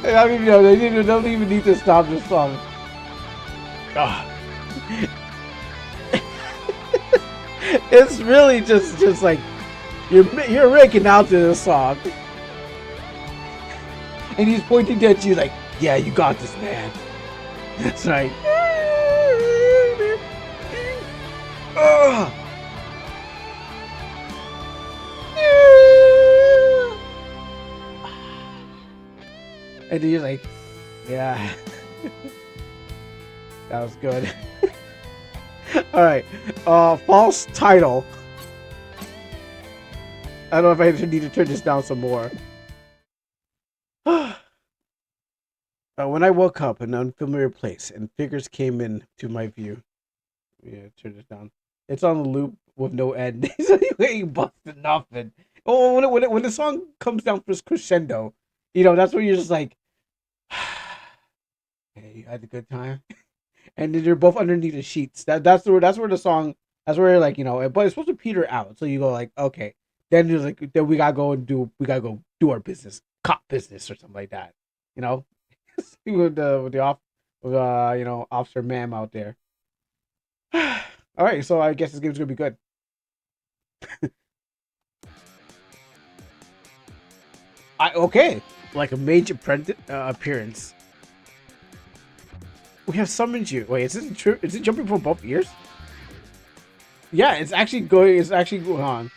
I mean, they don't even need to stop this song. It's really just like. You're making out to this song, and he's pointing at you like, "Yeah, you got this, man." That's right. And he's like, "Yeah, that was good." All right, false title. I don't know if I need to turn this down some more. When I woke up in an unfamiliar place and figures came into my view. Yeah, turn this down. It's on the loop with no end. You ain't busting nothing. Oh, when the song comes down for crescendo, that's when you're just like, hey, you had a good time. And then you're both underneath the sheets. That's where the song. That's where but it's supposed to peter out. So you go like, okay. Then you're like, then we gotta go do our business, cop business or something like that, with Officer Mam out there. All right, so I guess this game's gonna be good. Okay, like a major appearance. We have summoned you. Wait, is it jumping from both ears? Yeah, it's actually going on.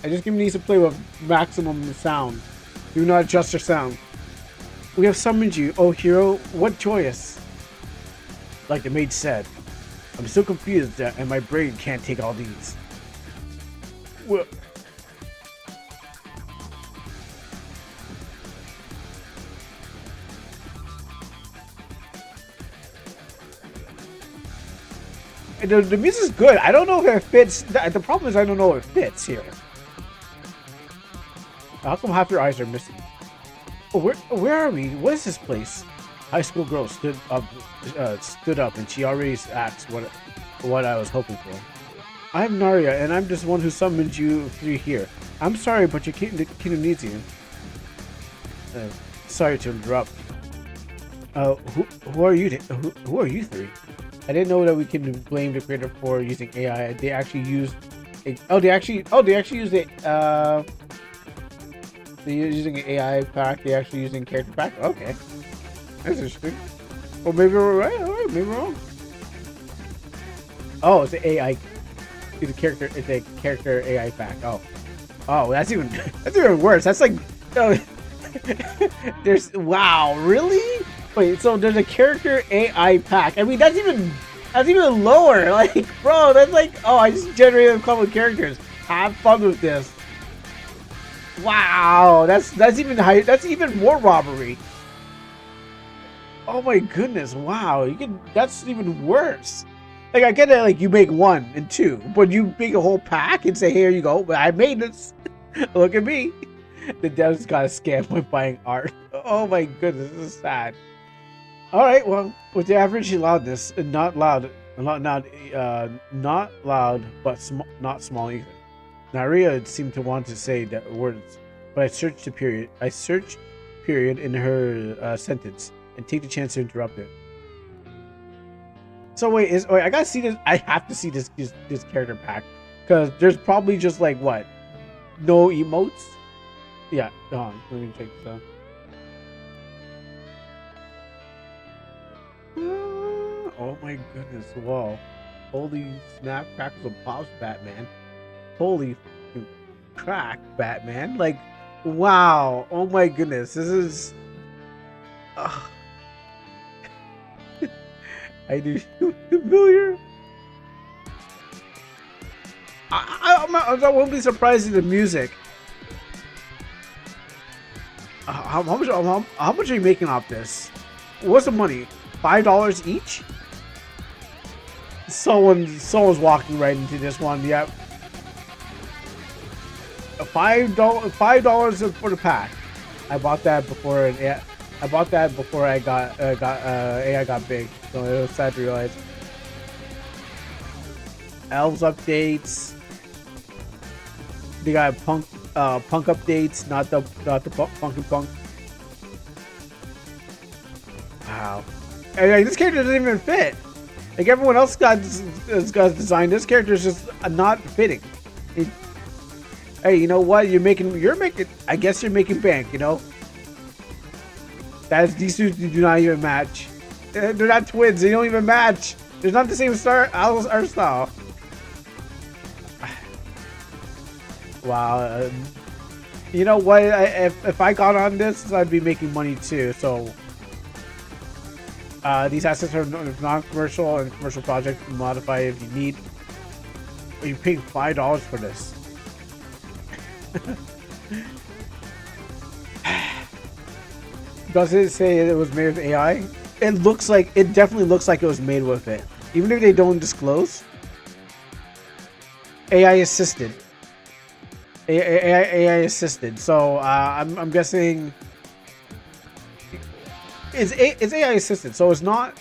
I just needs to play with maximum sound. Do not adjust your sound. We have summoned you, oh hero. What joyous! Like the maid said, I'm so confused and my brain can't take all these. Well, the music's good. I don't know if it fits. The problem is I don't know if it fits here. How come half your eyes are missing? Oh, where are we? What is this place? High school girl stood up, and she already asked what I was hoping for. I'm Narya, and I'm just one who summoned you three here. I'm sorry, but your kingdom needs you. Sorry to interrupt. Who are you? Who are you three? I didn't know that we can blame the creator for using AI. They actually used. They actually used it. They're using an AI pack. They're actually using character pack. Okay, that's interesting. Well, maybe we're right. All right, maybe we're wrong. Oh, it's the AI. It's a character. It's a character AI pack. Oh, that's even worse. That's like, there's wow, really? Wait, so there's a character AI pack. I mean, that's even lower. Like, bro, that's like, oh, I just generated a couple of characters. Have fun with this. Wow, that's even high. That's even more robbery. Oh my goodness! Wow, that's even worse. Like, I get it, like, you make 1 and 2, but you make a whole pack and say, here you go, but I made this. Look at me. The devs got scammed by buying art. Oh my goodness, this is sad. Alright, well, with the average loudness, and not loud, but not small either. Naria seemed to want to say the words, but I searched period in her sentence, and take the chance to interrupt it. So wait, I gotta see this. I have to see this character pack, because there's probably just like what, no emotes. Yeah, hold on, let me check this out. Oh my goodness! Whoa! Holy snap! Crackles and pops, Batman! Holy crack, Batman! Like, wow! Oh my goodness! This is. I do familiar. I won't be surprised at the music. How much are you making off this? What's the money? $5 each? Someone's walking right into this one. Yep. $5 for the pack. I bought that before I got AI got big, so it was sad to realize. Elves updates. They got punk updates, not the funky punk. Wow, and like, this character doesn't even fit. Like, everyone else got designed. This character is just not fitting. Hey, you know what? You're making. I guess you're making bank. You know. These two do not even match. They're not twins. They don't even match. They're not the same art style. Wow. You know what? If I got on this, I'd be making money too. So these assets are non-commercial and commercial projects. Modify if you need. Are you paying $5 for this? Does it say it was made with AI? It definitely looks like it was made with it. Even if they don't disclose. AI assisted. AI assisted. So I'm guessing it's AI assisted. So it's not.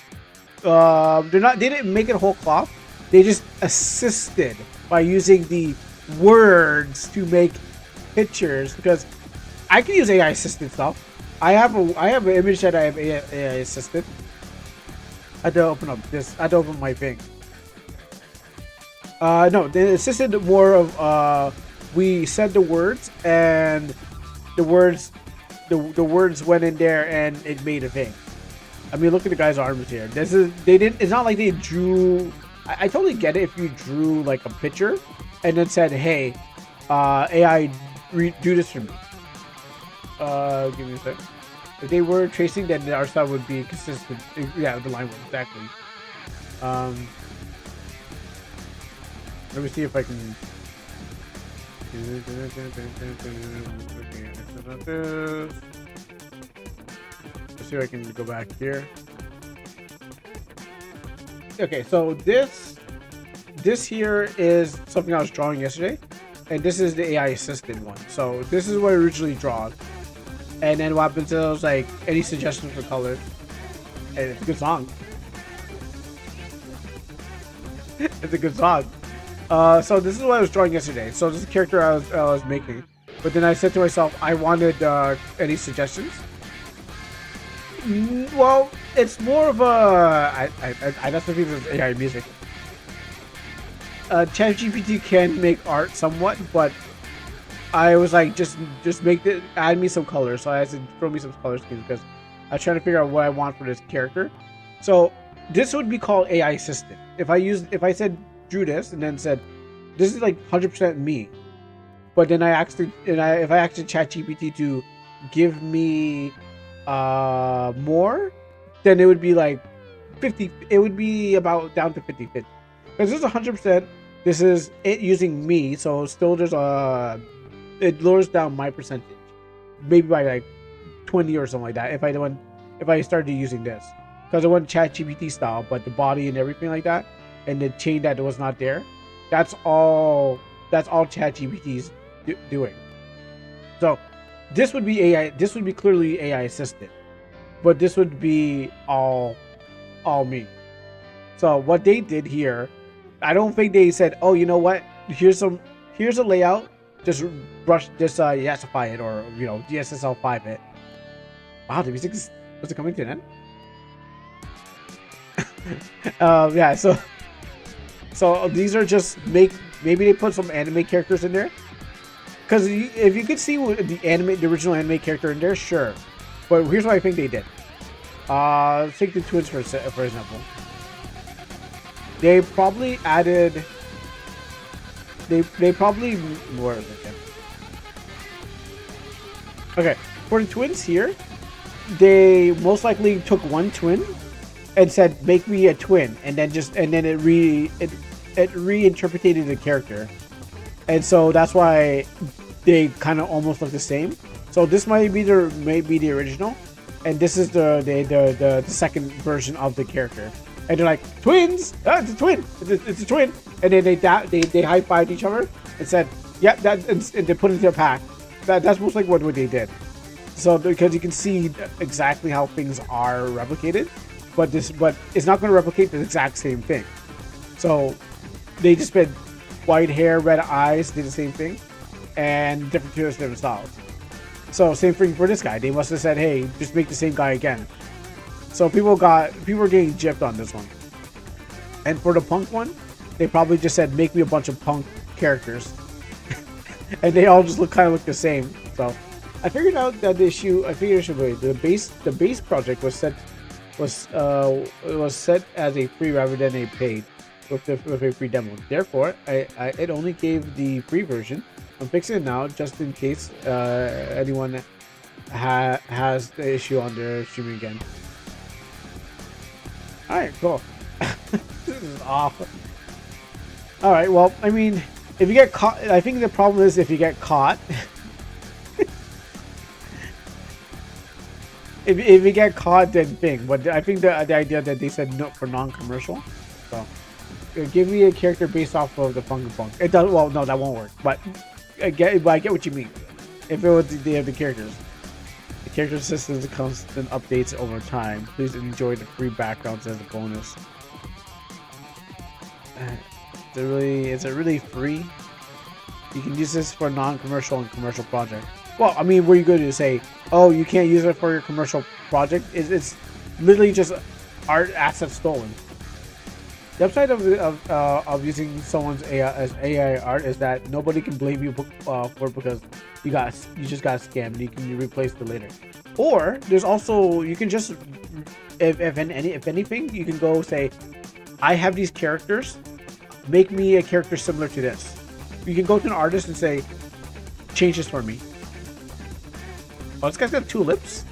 They didn't make it whole cloth. They just assisted by using the words to make pictures, because I can use AI assisted stuff. I have an image that I have AI assisted. I had to open up this. I had to open my thing. No, the assisted more of we said the words, and the words went in there and it made a thing. I mean, look at the guy's arms here. It's not like they drew. I totally get it if you drew like a picture and then said, hey, AI, do this for me. Give me a sec. If they were tracing, then our style would be consistent. Yeah, the line would exactly. Let me see if I can. Let's see if I can go back here. Okay, so this here is something I was drawing yesterday, and this is the AI assisted one. So this is what I originally drawn. And then what happens is, like, any suggestions for color, and it's a good song. It's a good song. So this is what I was drawing yesterday. So this is a character I was making, but then I said to myself, I wanted any suggestions. Well, it's more of a I that's the people AI music. ChatGPT can make art somewhat, but I was like, just add me some colors. So I had to throw me some color schemes because I was trying to figure out what I want for this character. So this would be called AI assistant. If I said drew this and then said this is like 100% me, but then if I asked ChatGPT to give me more, then it would be like 50. It would be about down to 50-50. Because this is 100%. This is it using me, so still there's it lowers down my percentage, maybe by like 20 or something like that. If I started using this, because I went ChatGPT style, but the body and everything like that, and the chain that was not there, that's all ChatGPT's doing. So this would be AI. This would be clearly AI assisted, but this would be all me. So what they did here, I don't think they said, oh, you know what? Here's a layout. Just Yasify it, or DSSL5 it. Wow, the music was it coming to an end? Yeah. So these are just maybe they put some anime characters in there. Because if you could see the original anime character in there, sure. But here's what I think they did. Let's take the twins for example. They probably added. They probably more. Okay, for the twins here, they most likely took one twin and said, "Make me a twin," and then it reinterpreted the character, and so that's why they kind of almost look the same. So this might be the original, and this is the second version of the character. And they're like, twins! It's a twin! It's a twin! And then they high-fived each other and said, yeah, and they put it in their pack. That's most like what they did. So because you can see exactly how things are replicated, but it's not going to replicate the exact same thing. So they just spent white hair, red eyes, did the same thing, and different styles. So same thing for this guy. They must have said, hey, just make the same guy again. So people were getting gypped on this one. And for the punk one, they probably just said, make me a bunch of punk characters. And they all just kind of look the same. So I figured out that the base project was set as a free rather than a paid with a free demo. Therefore, it only gave the free version. I'm fixing it now just in case anyone has the issue on their streaming again. Alright, cool. This is awful. Alright, well, I mean, if you get caught, I think the problem is if you get caught. if you get caught, then thing. But I think the idea that they said no for non-commercial. So, give me a character based off of the Funky Punk. It does. Well, no, that won't work. But I get what you mean. If it was the characters. Character systems constant updates over time. Please enjoy the free backgrounds as a bonus. Is it really free? You can use this for non-commercial and commercial project. Well, I mean, what are you going to say? Oh, you can't use it for your commercial project? It's literally just art assets stolen. The upside of using someone's AI art is that nobody can blame you for it because you just got scammed. You can replace it later. Or there's also, you can just if anything, you can go say, I have these characters, make me a character similar to this. You can go to an artist and say, change this for me. Oh, this guy's got two lips.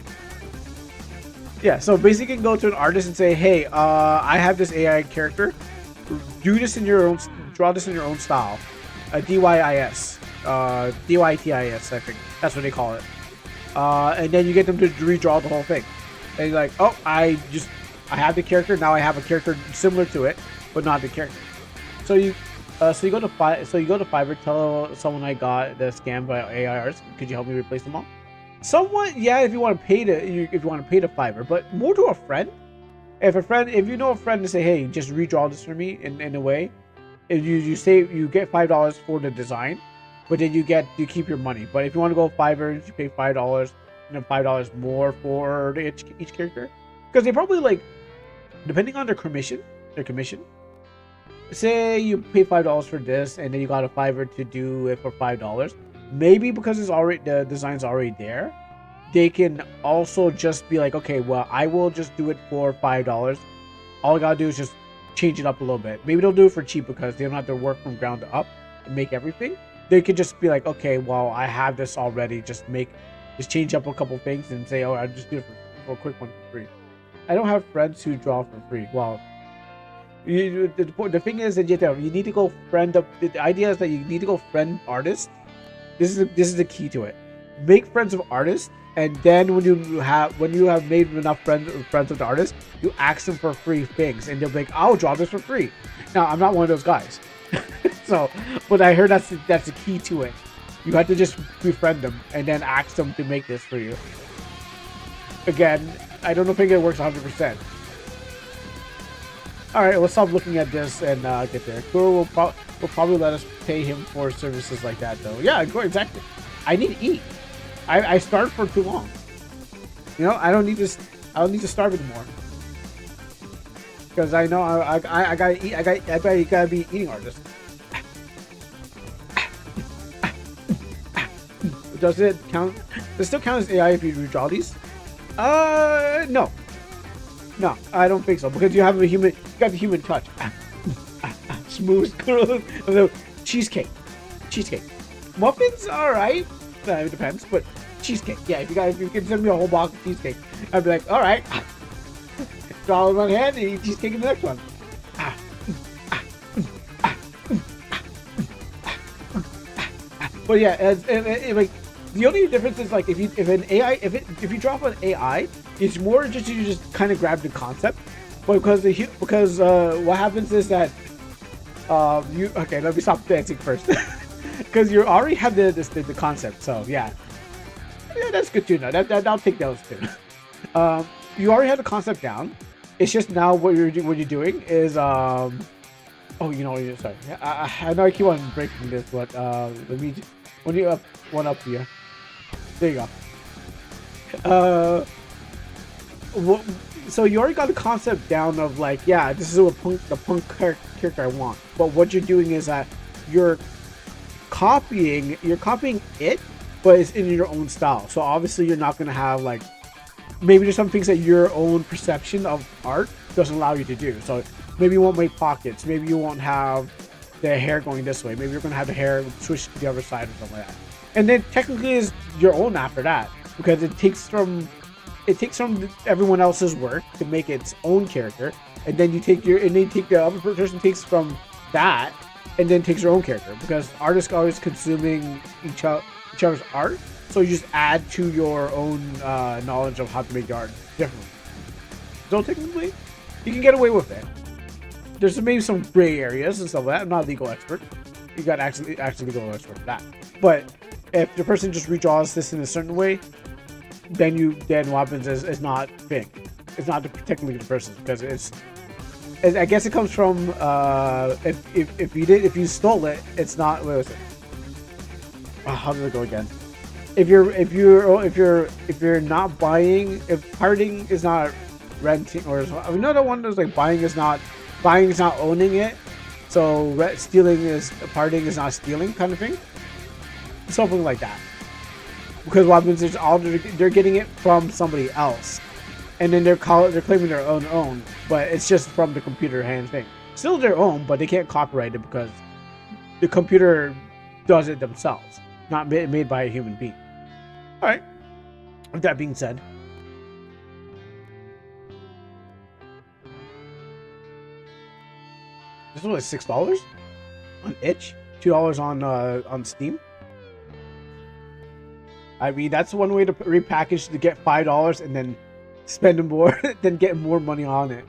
Yeah, so basically you can go to an artist and say, hey, I have this AI character. Draw this in your own style. DYIS. DYTIS, I think. That's what they call it. And then you get them to redraw the whole thing. And you're like, oh, I have the character, now I have a character similar to it, but not the character. So you go to Fiverr, tell someone I got the scam by AI artists, could you help me replace them all? Somewhat, yeah, if you want to pay to Fiverr, but more to a friend. If you know a friend to say, hey, just redraw this for me in a way, if you save, you get $5 for the design, but then you keep your money. But if you want to go Fiverr, you pay $5 and then $5 more for each character, because they probably like, depending on their commission. Say you pay $5 for this, and then you got a Fiverr to do it for $5. Maybe because the design's already there, they can also just be like, okay, well, I will just do it for $5. All I gotta do is just change it up a little bit. Maybe they'll do it for cheap because they don't have to work from ground up and make everything. They could just be like, okay, well, I have this already. Just change up a couple things and say, oh, I'll just do it for a quick one for free. I don't have friends who draw for free. Well, the thing is that you need to go friend up. The idea is that you need to go friend artists. This is the key to it. Make friends with artists, and then when you have made enough friends with the artist, you ask them for free things, and they'll be like, I'll draw this for free. Now, I'm not one of those guys. So, but I heard that's the key to it. You have to just befriend them and then ask them to make this for you. Again, I don't think it works 100%. All right, let's stop looking at this and get there. Kuro will probably let us pay him for services like that, though. Yeah, exactly. I need to eat. I starved for too long. You know, I don't need to starve anymore. Because I know I gotta eat. I gotta be eating artist. Does it count? Does it still count as AI if you redraw these? No. No, I don't think so, because you have you got the human touch. Smooth cheesecake. Muffins, alright. It depends, but cheesecake. Yeah, if you can send me a whole box of cheesecake, I'd be like, alright. Draw in one hand and eat cheesecake in the next one. But yeah, like the only difference is like if you draw up an AI, it's more just you just kind of grab the concept, but because what happens is that let me stop dancing first, because you already have the concept. So yeah, that's good to know. I'll take those too. You already have the concept down. It's just now what you're doing is sorry. I know I keep on breaking this, but let me one up here. There you go. So you already got the concept down of like, yeah, this is the punk character I want. But what you're doing is that you're copying it, but it's in your own style. So obviously you're not gonna have like, maybe there's some things that your own perception of art doesn't allow you to do. So maybe you won't make pockets. Maybe you won't have the hair going this way. Maybe you're gonna have the hair switch to the other side or something like that. And then technically is your own after that, because it takes from everyone else's work to make its own character, and then the other person takes from that and then takes your own character, because artists are always consuming each other's art, so you just add to your own knowledge of how to make the art differently. So technically, you can get away with it. There's maybe some gray areas and stuff like that. I'm not a legal expert. You got actually legal expert for that. But if the person just redraws this in a certain way, then what happens is it's not big. It's not technically the person, because I guess it comes from if you stole it, it's not. What was it? How does it go again? If you're not buying, if parting is not renting, or another one is like buying is not owning it, so parting is not stealing, kind of thing. Something like that. Because what happens is they're getting it from somebody else, and then they're claiming their own, but it's just from the computer hand thing. Still their own, but they can't copyright it because the computer does it themselves, not made by a human being. All right. With that being said, this one was $6 on itch, $2 on Steam. I mean, that's one way to repackage to get $5 and then spend more, then get more money on it.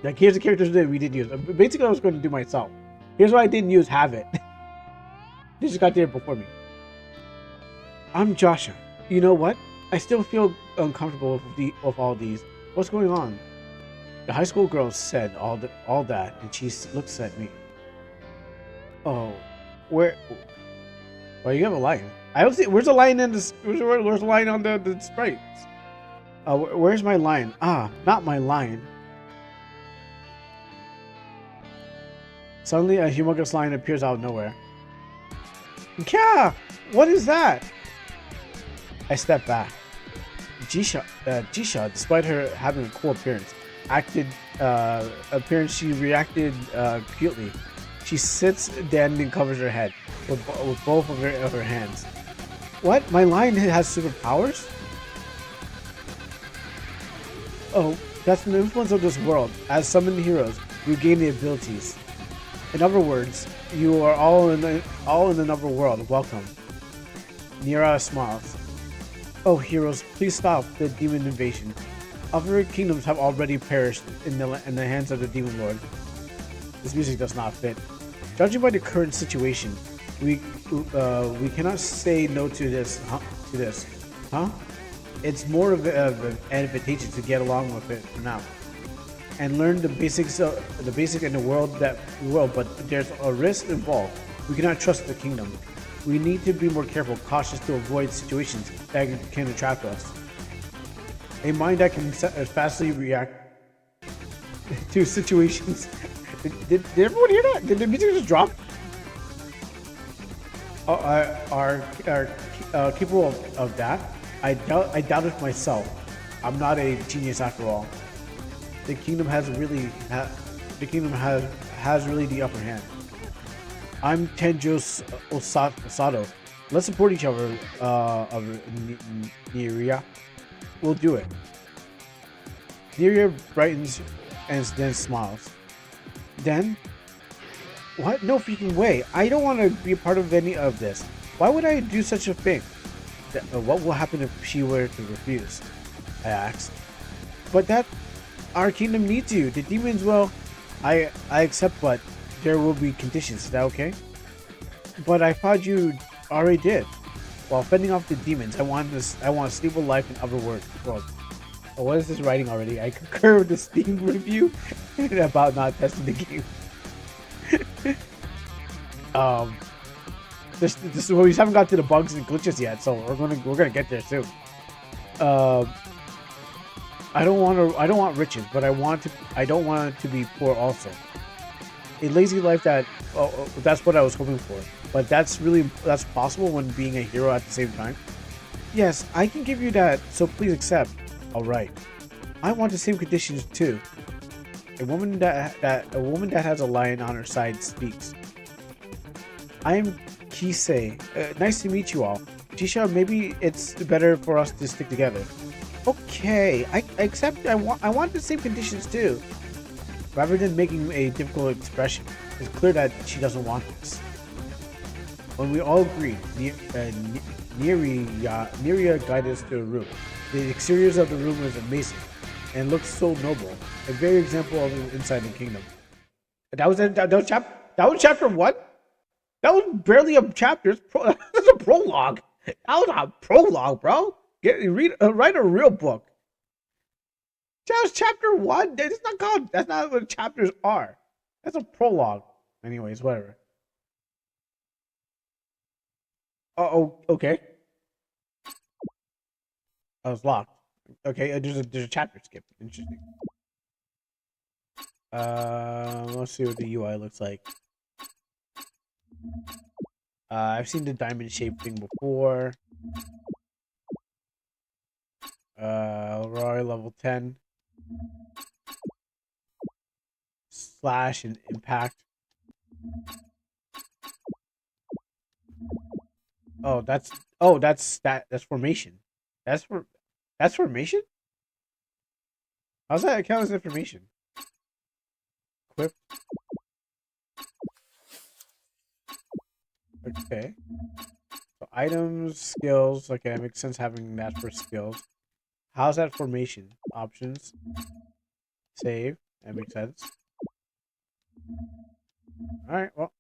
Like, here's the characters that we didn't use. Basically, I was going to do myself. Here's what I didn't use. Have it. They just got there before me. I'm Joshua. You know what? I still feel uncomfortable with all these. What's going on? The high school girl said all that, and she looks at me. Oh, where? Well, you have a line. I don't see. Where's the line in this? Where's the line on the sprites? Where's my line? Ah, not my line. Suddenly, a humongous line appears out of nowhere. Yeah, what is that? I step back. Jisha, despite her having a cool appearance, she reacted cutely. She sits down and covers her head with both of her hands. What? My line has superpowers? Oh, that's the influence of this world. As summoned heroes, you gain the abilities. In other words, you are all in another world. Welcome. Nira smiles. Oh, heroes, please stop the demon invasion. Other kingdoms have already perished in the hands of the demon lord. This music does not fit. Judging by the current situation, we cannot say no to this. Huh? It's more of an invitation to get along with it for now, and learn the basics in the world. But there's a risk involved. We cannot trust the kingdom. We need to be more careful, cautious to avoid situations that can entrap us. A mind that can fastly react to situations. Did everyone hear that? Did the music just drop? Are capable of that? I doubt it myself. I'm not a genius after all. The kingdom has really the upper hand. I'm Tenjo Osato. Let's support each other, Niria. We'll do it. Niria brightens and then smiles. Then? What? No freaking way. I don't want to be a part of any of this. Why would I do such a thing? What will happen if she were to refuse? I asked. But our kingdom needs you. The demons will... I accept, but there will be conditions. Is that okay? But I thought you already did. While fending off the demons, I want a stable life in other worlds. Oh, what is this writing already? I concur with the Steam review about not testing the game. We haven't got to the bugs and glitches yet, so we're gonna get there soon. I don't want riches, but I don't want to be poor also. A lazy life that's what I was hoping for. But that's possible when being a hero at the same time. Yes, I can give you that, so please accept. Alright. I want the same conditions too. A woman that has a lion on her side speaks. I am Kisei. Nice to meet you all. Jisha, maybe it's better for us to stick together. Okay, I accept. I want the same conditions too. Rather than making a difficult expression, it's clear that she doesn't want this. When we all agreed, Niria guided us to a room. The exteriors of the room was amazing and looked so noble. A very example of the inside the kingdom. That was chapter 1? That was barely a chapter. That's a prologue. That was a prologue, bro. Write a real book. That was chapter 1. That's not what chapters are. That's a prologue. Anyways, whatever. Oh, okay. I was locked. Okay, there's a chapter skip. Interesting. Let's see what the UI looks like. I've seen the diamond shape thing before. Roy level 10. Slash and impact. That's formation. That's formation? How's that count as information? Equip. Okay. So items, skills. Okay, that makes sense having that for skills. How's that formation? Options. Save. That makes sense. Alright, well.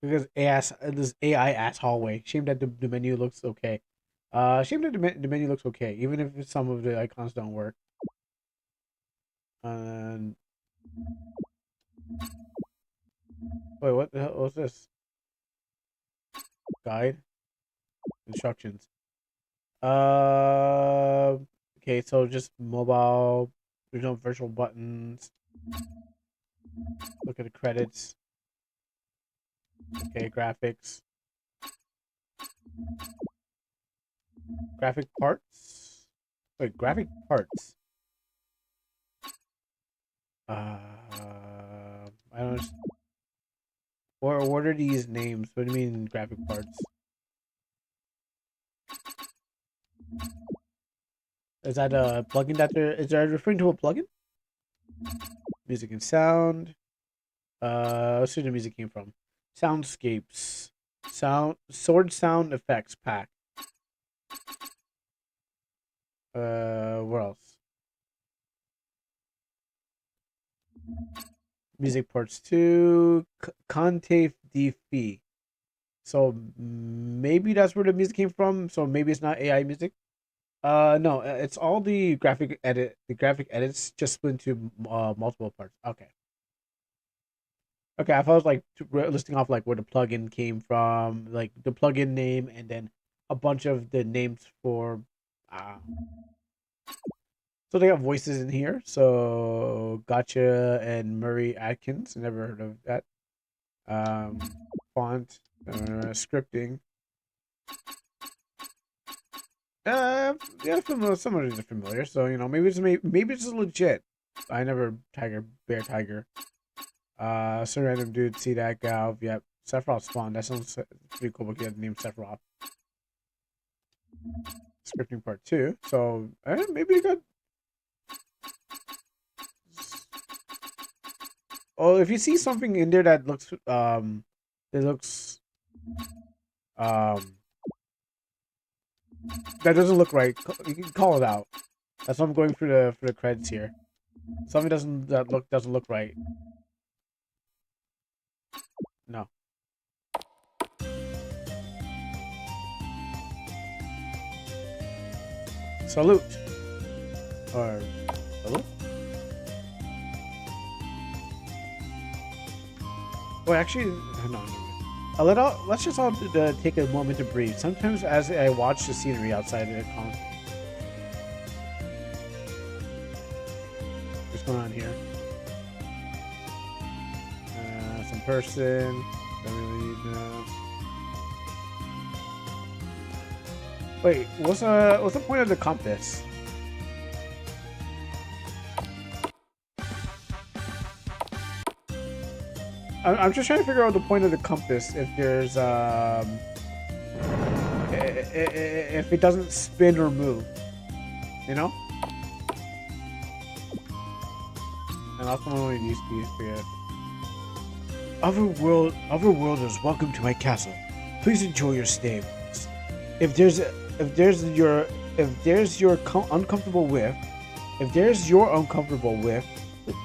Because this AI ass hallway. Shame that the menu looks okay. Shame that the menu looks okay, even if some of the icons don't work. And wait, what the hell was this? Guide, instructions. Okay, so just mobile. There's no virtual buttons. Look at the credits. Okay, graphics. Graphic parts. Wait, graphic parts. I don't. Or what are these names? What do you mean graphic parts? Is that a plugin that they're? Is that referring to a plugin? Music and sound. Let's see where the music came from. Soundscapes. Sword sound effects pack. What else? Music parts 2. Contef DFE. So maybe that's where the music came from. So maybe it's not AI music. No, it's all the graphic edit. The graphic edits just split into multiple parts. Okay. Okay, I thought it was like listing off like where the plugin came from, like the plugin name, and then a bunch of the names for. So they got voices in here. So Gotcha and Murray Atkins. Never heard of that. Font, scripting. Yeah, familiar. Some of these are familiar. So maybe it's legit. I never bear tiger. Some random dude. See that gal? Yep. Sephiroth spawn. That sounds pretty cool. But get the name Sephiroth. Scripting part 2. So maybe you got. Oh, if you see something in there that looks that doesn't look right, you can call it out. That's why I'm going for the credits here. Something doesn't look right. No. Salute. Or salute. Well, actually, no. Let's just all take a moment to breathe. Sometimes, as I watch the scenery outside of the concert, what's going on here? Some person. Don't really need to know. Wait, what's the point of the compass? I'm just trying to figure out the point of the compass. If there's if it doesn't spin or move, And I'll come on with these for you. Otherworlders, welcome to my castle. Please enjoy your stay. If there's your uncomfortable whiff,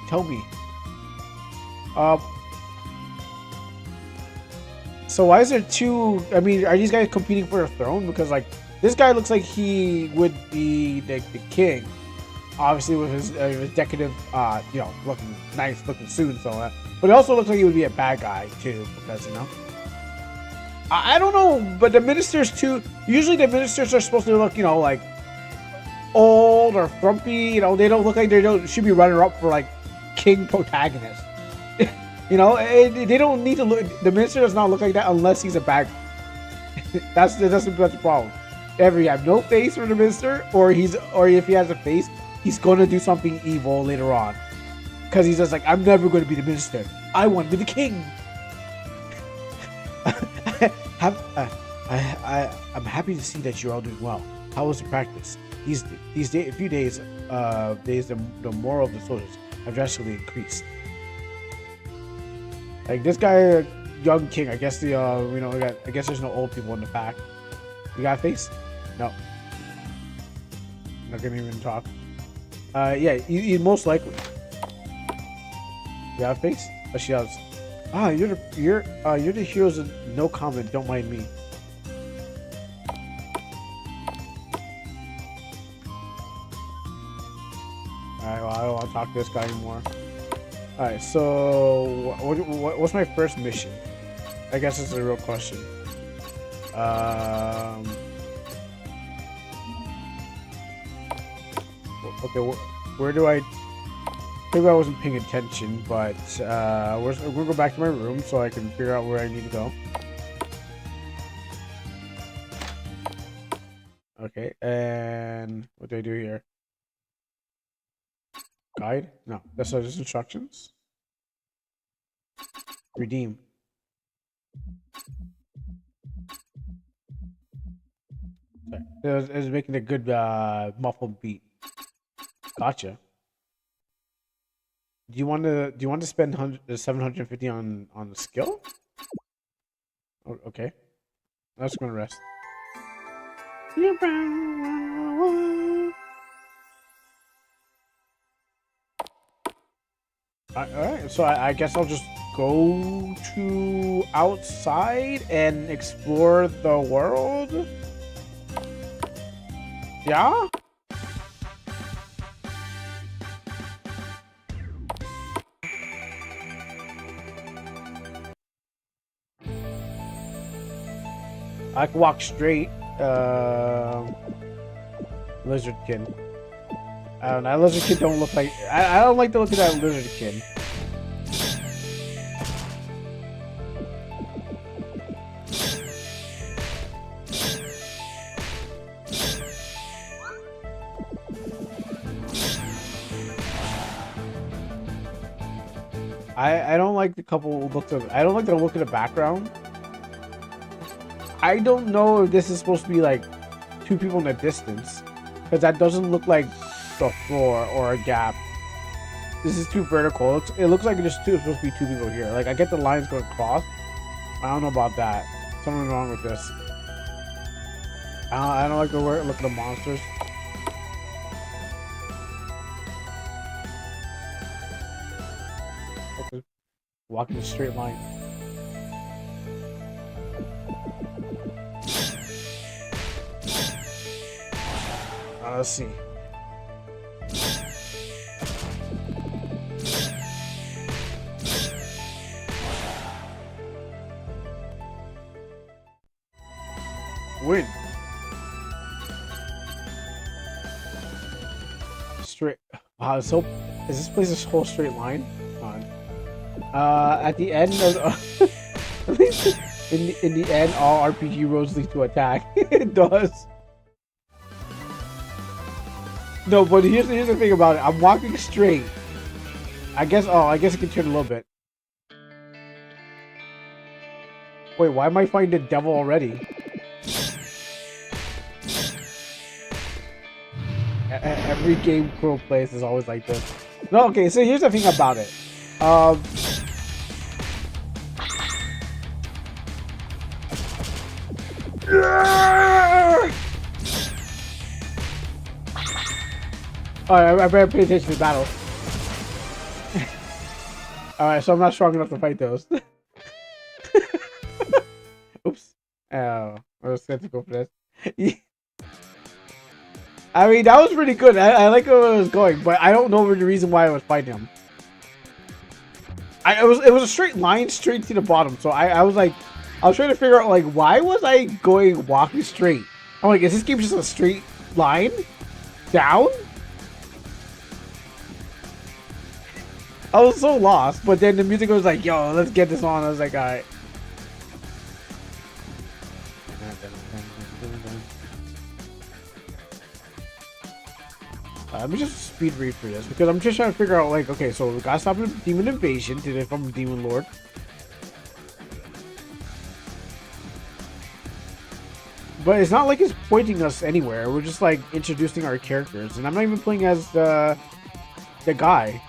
tell me. So why is there two? I mean, are these guys competing for a throne? Because like this guy looks like he would be the king, obviously with his decorative, looking nice looking suit and so on. But it also looks like he would be a bad guy too, because I don't know, but the ministers too. Usually the ministers are supposed to look, like old or frumpy. They don't look like should be runner up for like king protagonist. They don't need to look. The minister does not look like that unless he's a bad guy. that's the problem. Either you have no face for the minister, or if he has a face, he's going to do something evil later on. Because he's just like, I'm never going to be the minister. I want to be the king. I'm happy to see that you're all doing well. How was the practice? These few days, the moral of the soldiers have drastically increased. Like this guy, young king. I guess I guess there's no old people in the pack. You got a face? No. Not gonna even talk. Yeah, you most likely. You got a face? But she does. You're the heroes of no comment. Don't mind me. Alright, well, I don't want to talk to this guy anymore. Alright, so what's my first mission? I guess it's a real question. Okay, where do I... Maybe I wasn't paying attention, but we're gonna go back to my room so I can figure out where I need to go. Okay, and what do I do here? Guide? No, that's just instructions. Redeem. Sorry. It was making a good muffled beat. Gotcha. Do you want to spend 750 on the skill? Oh, okay. I'm just gonna rest. Alright, so I guess I'll just go to outside and explore the world. Yeah? I can walk straight. Lizardkin. I don't know. Lizardkin don't look like. I don't like the look of that Lizardkin. I don't like the couple looks of. I don't like the look of the background. I don't know if this is supposed to be like two people in the distance, because that doesn't look like the floor or a gap. This is too vertical. It looks like it's supposed to be two people here. Like, I get the lines going across. I don't know about that. Something's wrong with this. I don't like the look of the monsters. Okay. Walking in a straight line. Let's see. Win. Straight. Wow, so is this place a whole straight line? Come on. At the end of at least in the end, all RPG roads lead to attack. It does. No, but here's the thing about it. I'm walking straight. I guess it can turn a little bit. Wait, why am I fighting the devil already? Every game Crow plays is always like this. No, okay, so here's the thing about it. Alright, I better pay attention to the battle. Alright, so I'm not strong enough to fight those. Oops. Oh, I was going to go for this. I mean, that was pretty good. I like where it was going, but I don't know the reason why I was fighting him. It was a straight line straight to the bottom, so I was like, I was trying to figure out, like, why was I walking straight? I'm like, is this game just a straight line? Down? I was so lost, but then the music was like, yo, let's get this on. I was like, alright. Let me just speed read through this, because I'm just trying to figure out, like, okay, so we gotta stop the demon invasion to defeat the demon lord. But it's not like it's pointing us anywhere. We're just, like, introducing our characters, and I'm not even playing as the guy.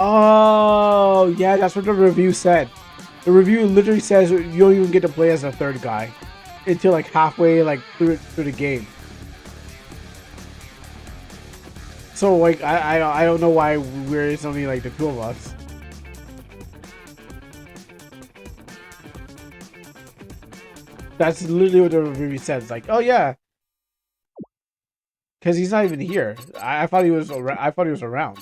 Oh, yeah, that's what the review said. The review literally says you don't even get to play as a third guy until like halfway like through the game. So like I don't know why it's only like the two of us. That's literally what the review says. Like, oh yeah, Because he's not even here. I thought he was. I thought he was around.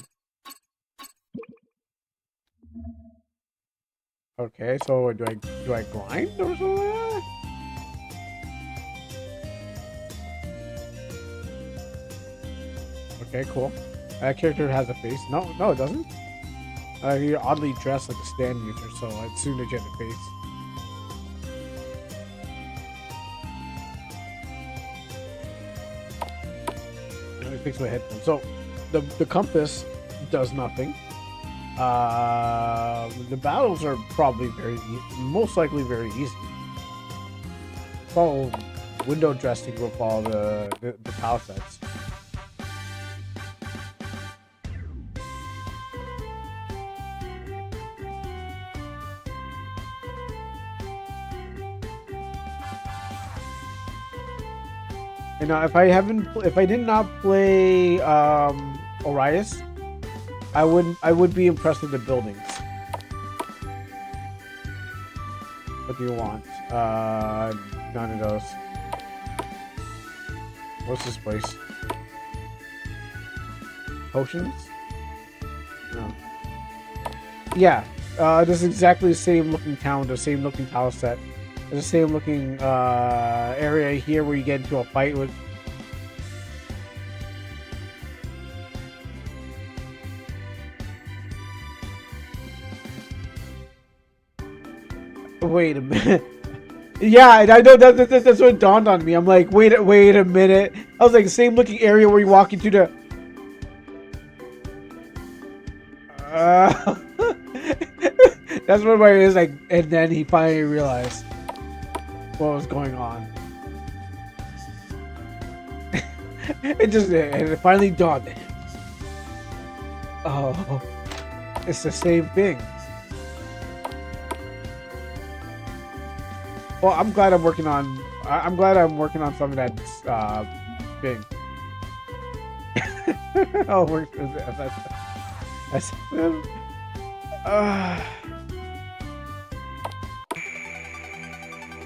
Okay, so do I grind or something like that? Okay, cool. That character has a face. No, it doesn't. You're oddly dressed like a stand user, so I'd assume that you have a face. Let me fix my headphones. So, the compass does nothing. The battles are probably most likely very easy. Follow window dressing will follow the tile sets. You know, if I did not play Orias, I would be impressed with the buildings. What do you want? None of those. What's this place? Potions? No. Yeah, this is exactly the same looking town, the same looking tile set. There's the same looking area here where you get into a fight with. Wait a minute. Yeah, I know that's what dawned on me. I'm like, wait a minute. I was like, same looking area where you walk into the. That's what my is like, and then he finally realized what was going on. It finally dawned on him. Oh, it's the same thing. Well, I'm glad I'm working on something that's big. Oh, that's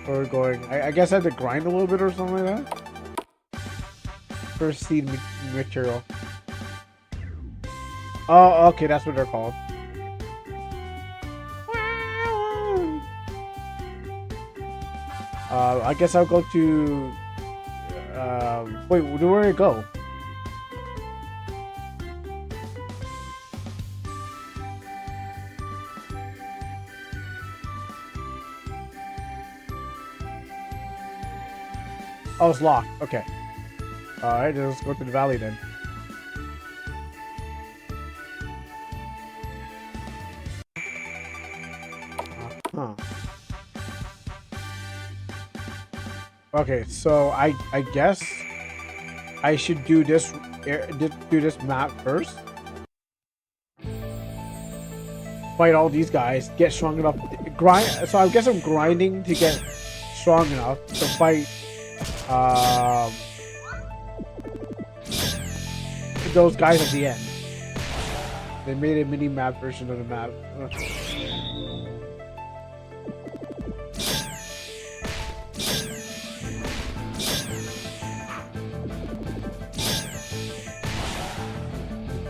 we're going. I guess I have to grind a little bit or something like that. First seed material. Oh, okay, that's what they're called. I guess I'll go to. Wait, where do I go? Oh, it's locked. Okay. Alright, let's go to the valley then. Huh. Okay, so I guess I should do this map first. Fight all these guys, get strong enough, grind. So I guess I'm grinding to get strong enough to fight those guys at the end. They made a mini map version of the map.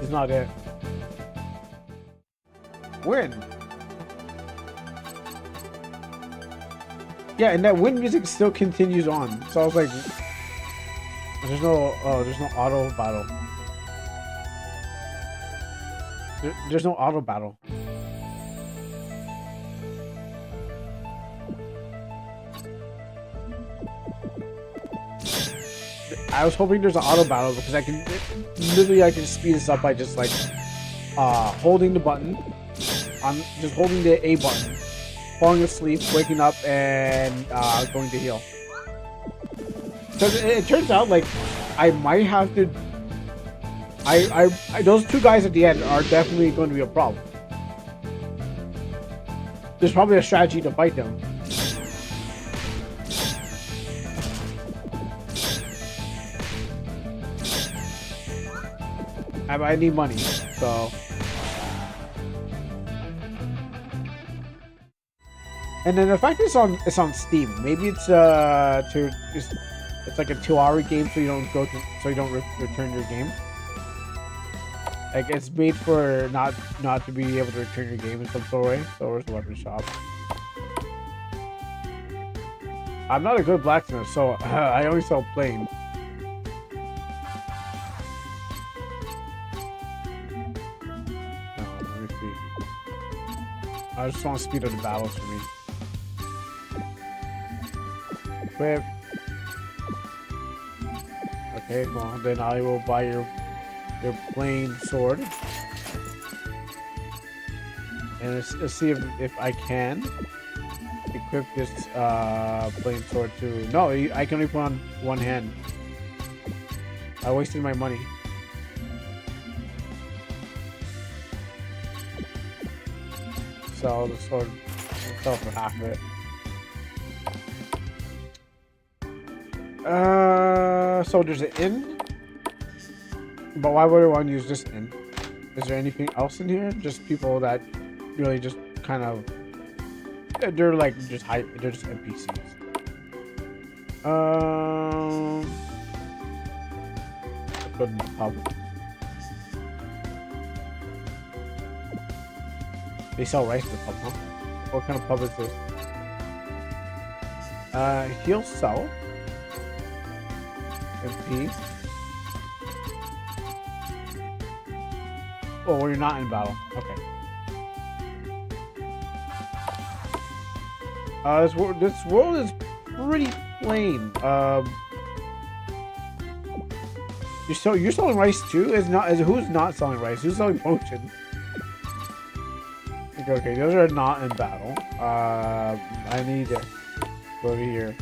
It's not it. Win. Yeah, and that win music still continues on. So I was like, there's no auto battle. There's no auto battle. I was hoping there's an auto battle because I can speed this up by just like holding the button, just holding the A button, falling asleep, waking up, and going to heal. So it turns out like I might have to. Those two guys at the end are definitely going to be a problem. There's probably a strategy to fight them. I need money, so. And then the fact it's on Steam, maybe it's It's like a 2-hour game, so you don't return your game. Like it's made for not to be able to return your game in some sort of way. So where's the weapon shop? I'm not a good blacksmith, so I only sell plain. Let me see. I just want to speed up the battles for me. Equip. Okay, well then I will buy your plain sword. And let's see if I can equip this plain sword too. No, I can only put on one hand. I wasted my money. Sell the sword. Sell for half of it. So there's an inn. But why would I want to use this inn? Is there anything else in here? Just people that really just kind of they're like just they're just NPCs. Let's go to the pub. They sell rice at the pub, huh? What kind of pub is this? He'll sell MP. Oh, well, you're not in battle. Okay. This world is pretty plain. You're selling rice too? Who's not selling rice? Who's selling potions? Okay, those are not in battle. I need to go over here.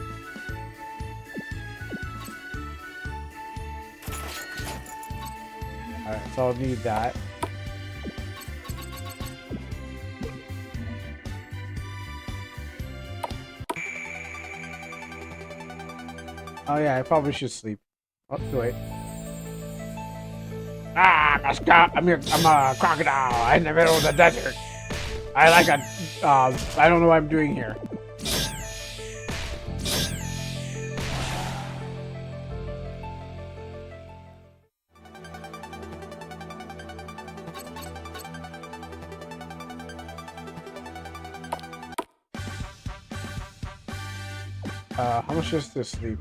Alright, so I'll need that. Oh yeah, I probably should sleep. Oh, too late. I'm a crocodile in the middle of the desert. I don't know what I'm doing here. How much is this sleep?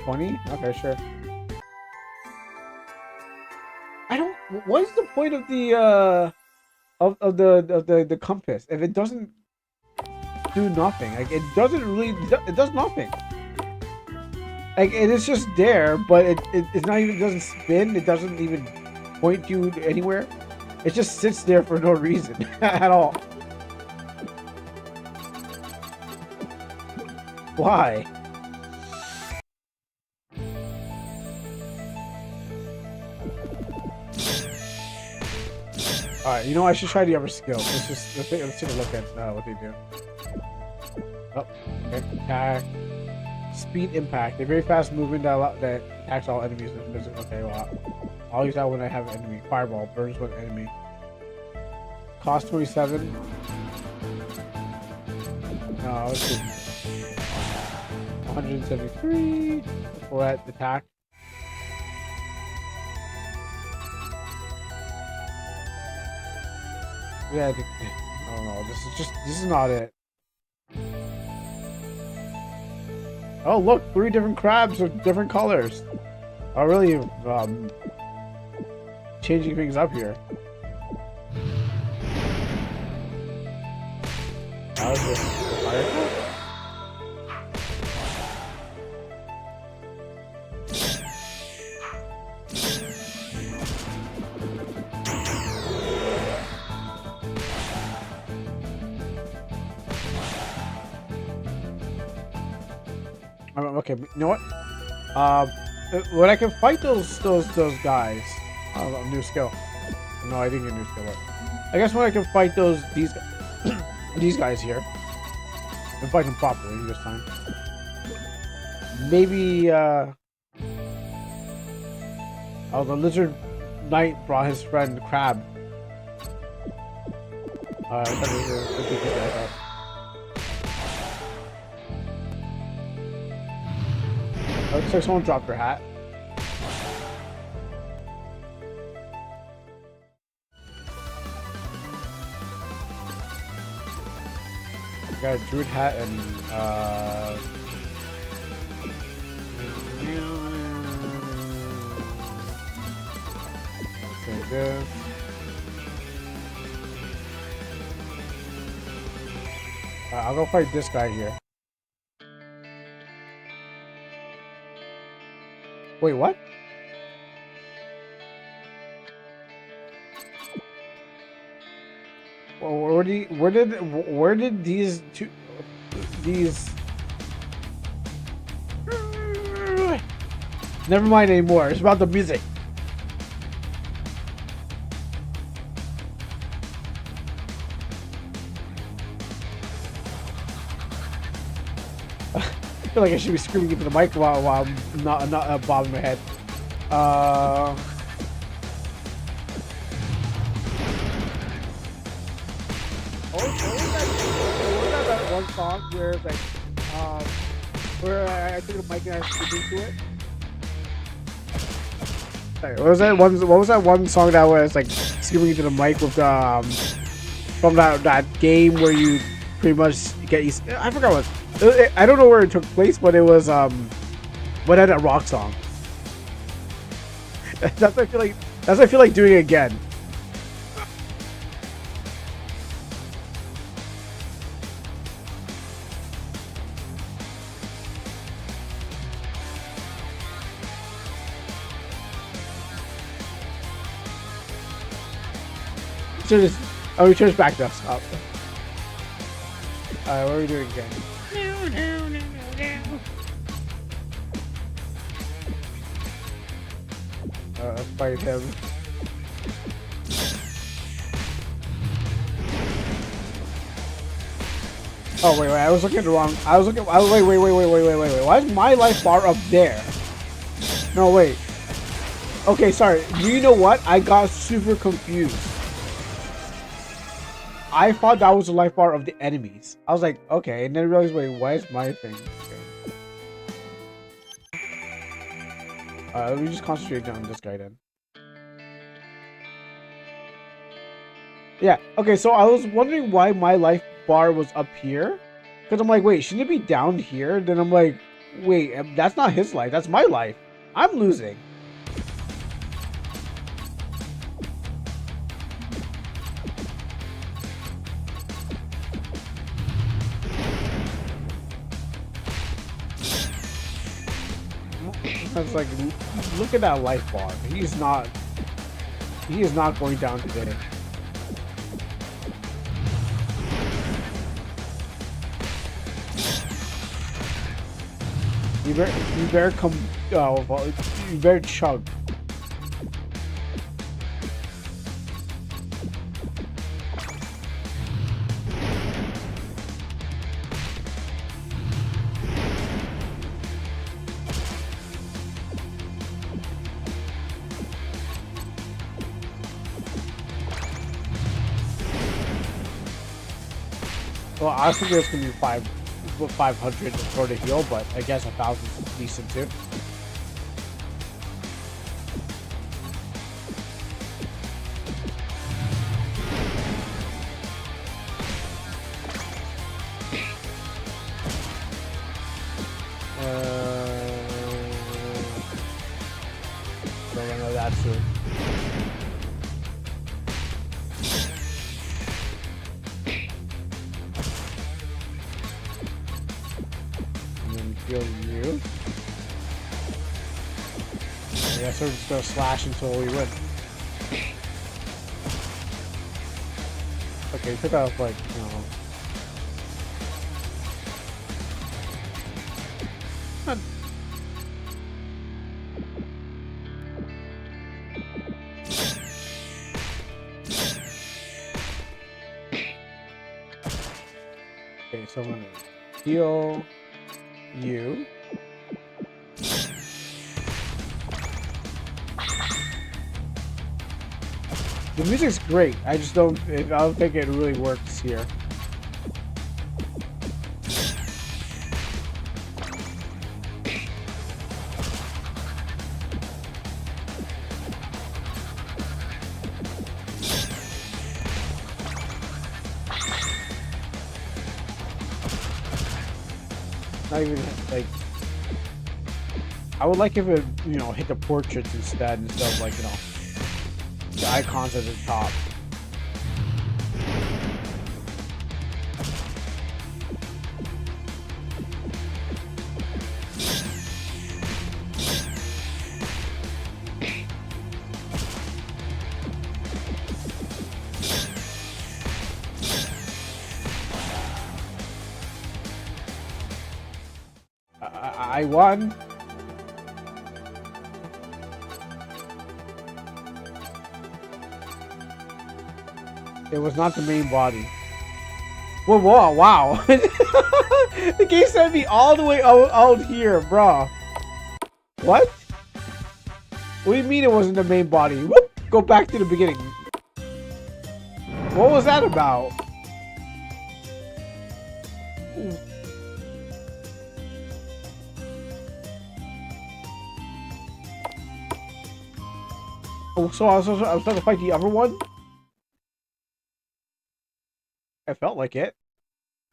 $20? Okay, sure. I don't. What is the point of the the compass if it doesn't do nothing? Like it doesn't really. It does nothing. Like it is just there, but it's not even. It doesn't spin. It doesn't even point you anywhere. It just sits there for no reason at all. Why? Alright, you know I should try the other skills. Let's take a look at what they do. Oh, okay. Attack. Speed impact. A very fast movement that attacks all enemies with physical. Okay, well, I'll use that when I have an enemy. Fireball burns one enemy. Cost 27. No, let's see. 173 for that attack. Yeah, I don't know. This is not it. Oh look, 3 different crabs with different colors. Oh, really changing things up here. That was a fire. Okay, you know what? When I can fight those guys, oh, new skill. No, I didn't get a new skill. I guess when I can fight these guys here, and fight them properly this time. Maybe oh, the lizard knight brought his friend Crab. I thought it was a good guy. Looks like someone dropped their hat. Got a druid hat and okay, good. I'll go fight this guy here. Wait, what? Well, where did these two these never mind anymore. It's about the music. I feel like I should be screaming into the mic while I'm not bobbing my head. What was that one song where it's like, where I took the mic and I screamed into it? Sorry, what was that one song that was like screaming into the mic with from that game where you pretty much get I forgot what. I don't know where it took place, but it was what had a rock song. That's what I feel like doing it again. We turn back to us. Alright, what are we doing again? Let's fight him. Oh wait, I was looking at the wrong. Wait. Why is my life bar up there? No, wait. Okay, sorry. Do you know what? I got super confused. I thought that was the life bar of the enemies. I was like, okay, and then I realized, wait, why is my thing? Okay. Let me just concentrate on this guy then. Yeah, okay, so I was wondering why my life bar was up here. Because I'm like, wait, shouldn't it be down here? Then I'm like, wait, that's not his life, that's my life. I'm losing. I was like, look at that life bar. He is not going down today. You better come. Oh, you better chug. Well, I was thinking it was gonna be 500 for the heal, but I guess 1,000 is decent too. Don't know that soon. Heal you. I guess we're just gonna slash until we win. Okay, took off like, you know. Okay, so I'm gonna heal you. The music's great. I don't think it really works here. Not even like. I would like if it, you know, hit the portraits instead of like, you know, the icons at the top. I won. It was not the main body. Whoa, whoa, wow. The game sent me all the way out here, bro. What? What do you mean it wasn't the main body? Whoop, go back to the beginning. What was that about? Ooh. Oh, so I was trying to fight the other one? I felt like it.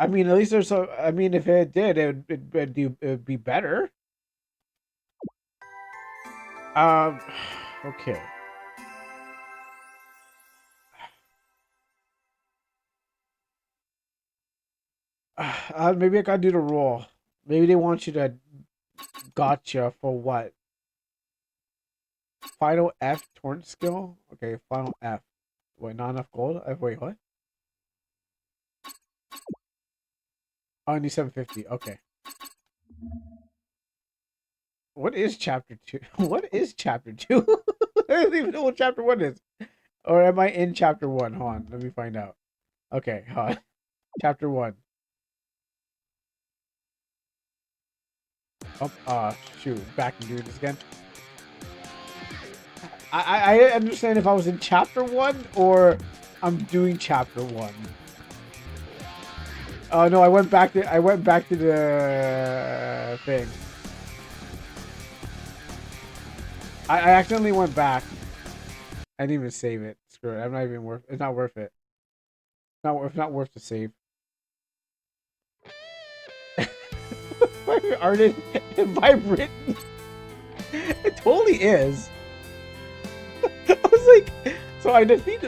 I mean, at least there's a. I mean, if it did, it'd be better. Okay. Maybe I gotta do the roll. Maybe they want you to gotcha for what? Final F torrent skill? Okay, final F. Wait, not enough gold? Wait, what? Oh, I need 750. Okay. What is chapter 2? What is chapter 2? I don't even know what chapter 1 is. Or am I in chapter 1? Hold on. Let me find out. Okay, hold on. Chapter 1. Oh, shoot. Back and do this again. I understand if I was in chapter 1 or I'm doing chapter 1. Oh no, I went back to the thing. I accidentally went back. I didn't even save it. Screw it. I'm not even worth. It's not worth it. It's not worth the save. Art is vibrant. It totally is. I was like, so I defeat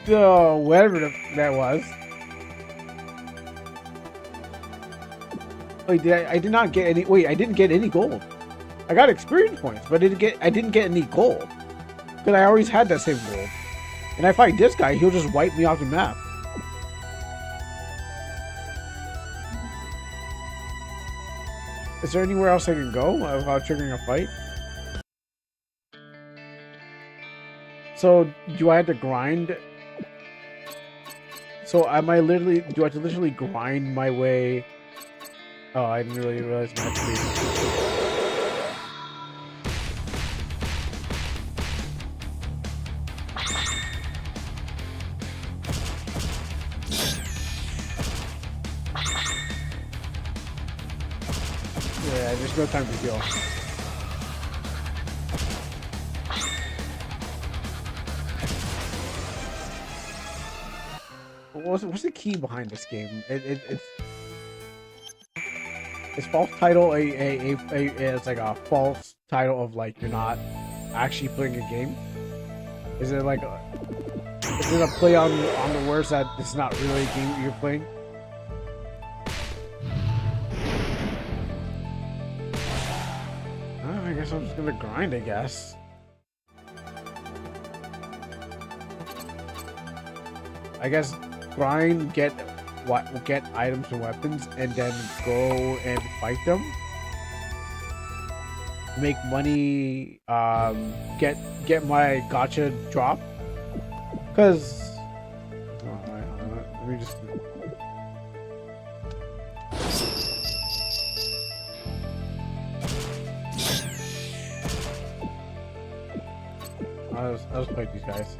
the whatever that was. Wait, I did not get any. Wait, I didn't get any gold. I got experience points, but I didn't get any gold because I always had that same gold. And I fight this guy, he'll just wipe me off the map. Is there anywhere else I can go without triggering a fight? So do I have to grind? So do I have to literally grind my way? Oh, I didn't really realize my HP. Yeah, there's no time to heal. What's the key behind this game? It's false title it's like a false title of like you're not actually playing a game? Is it like is it a play on the words that it's not really a game you're playing? I guess I'm just gonna grind, I guess. I guess grind, get items and weapons, and then go and fight them. Make money, get my gotcha drop. Cause let me just. I'll just fight these guys.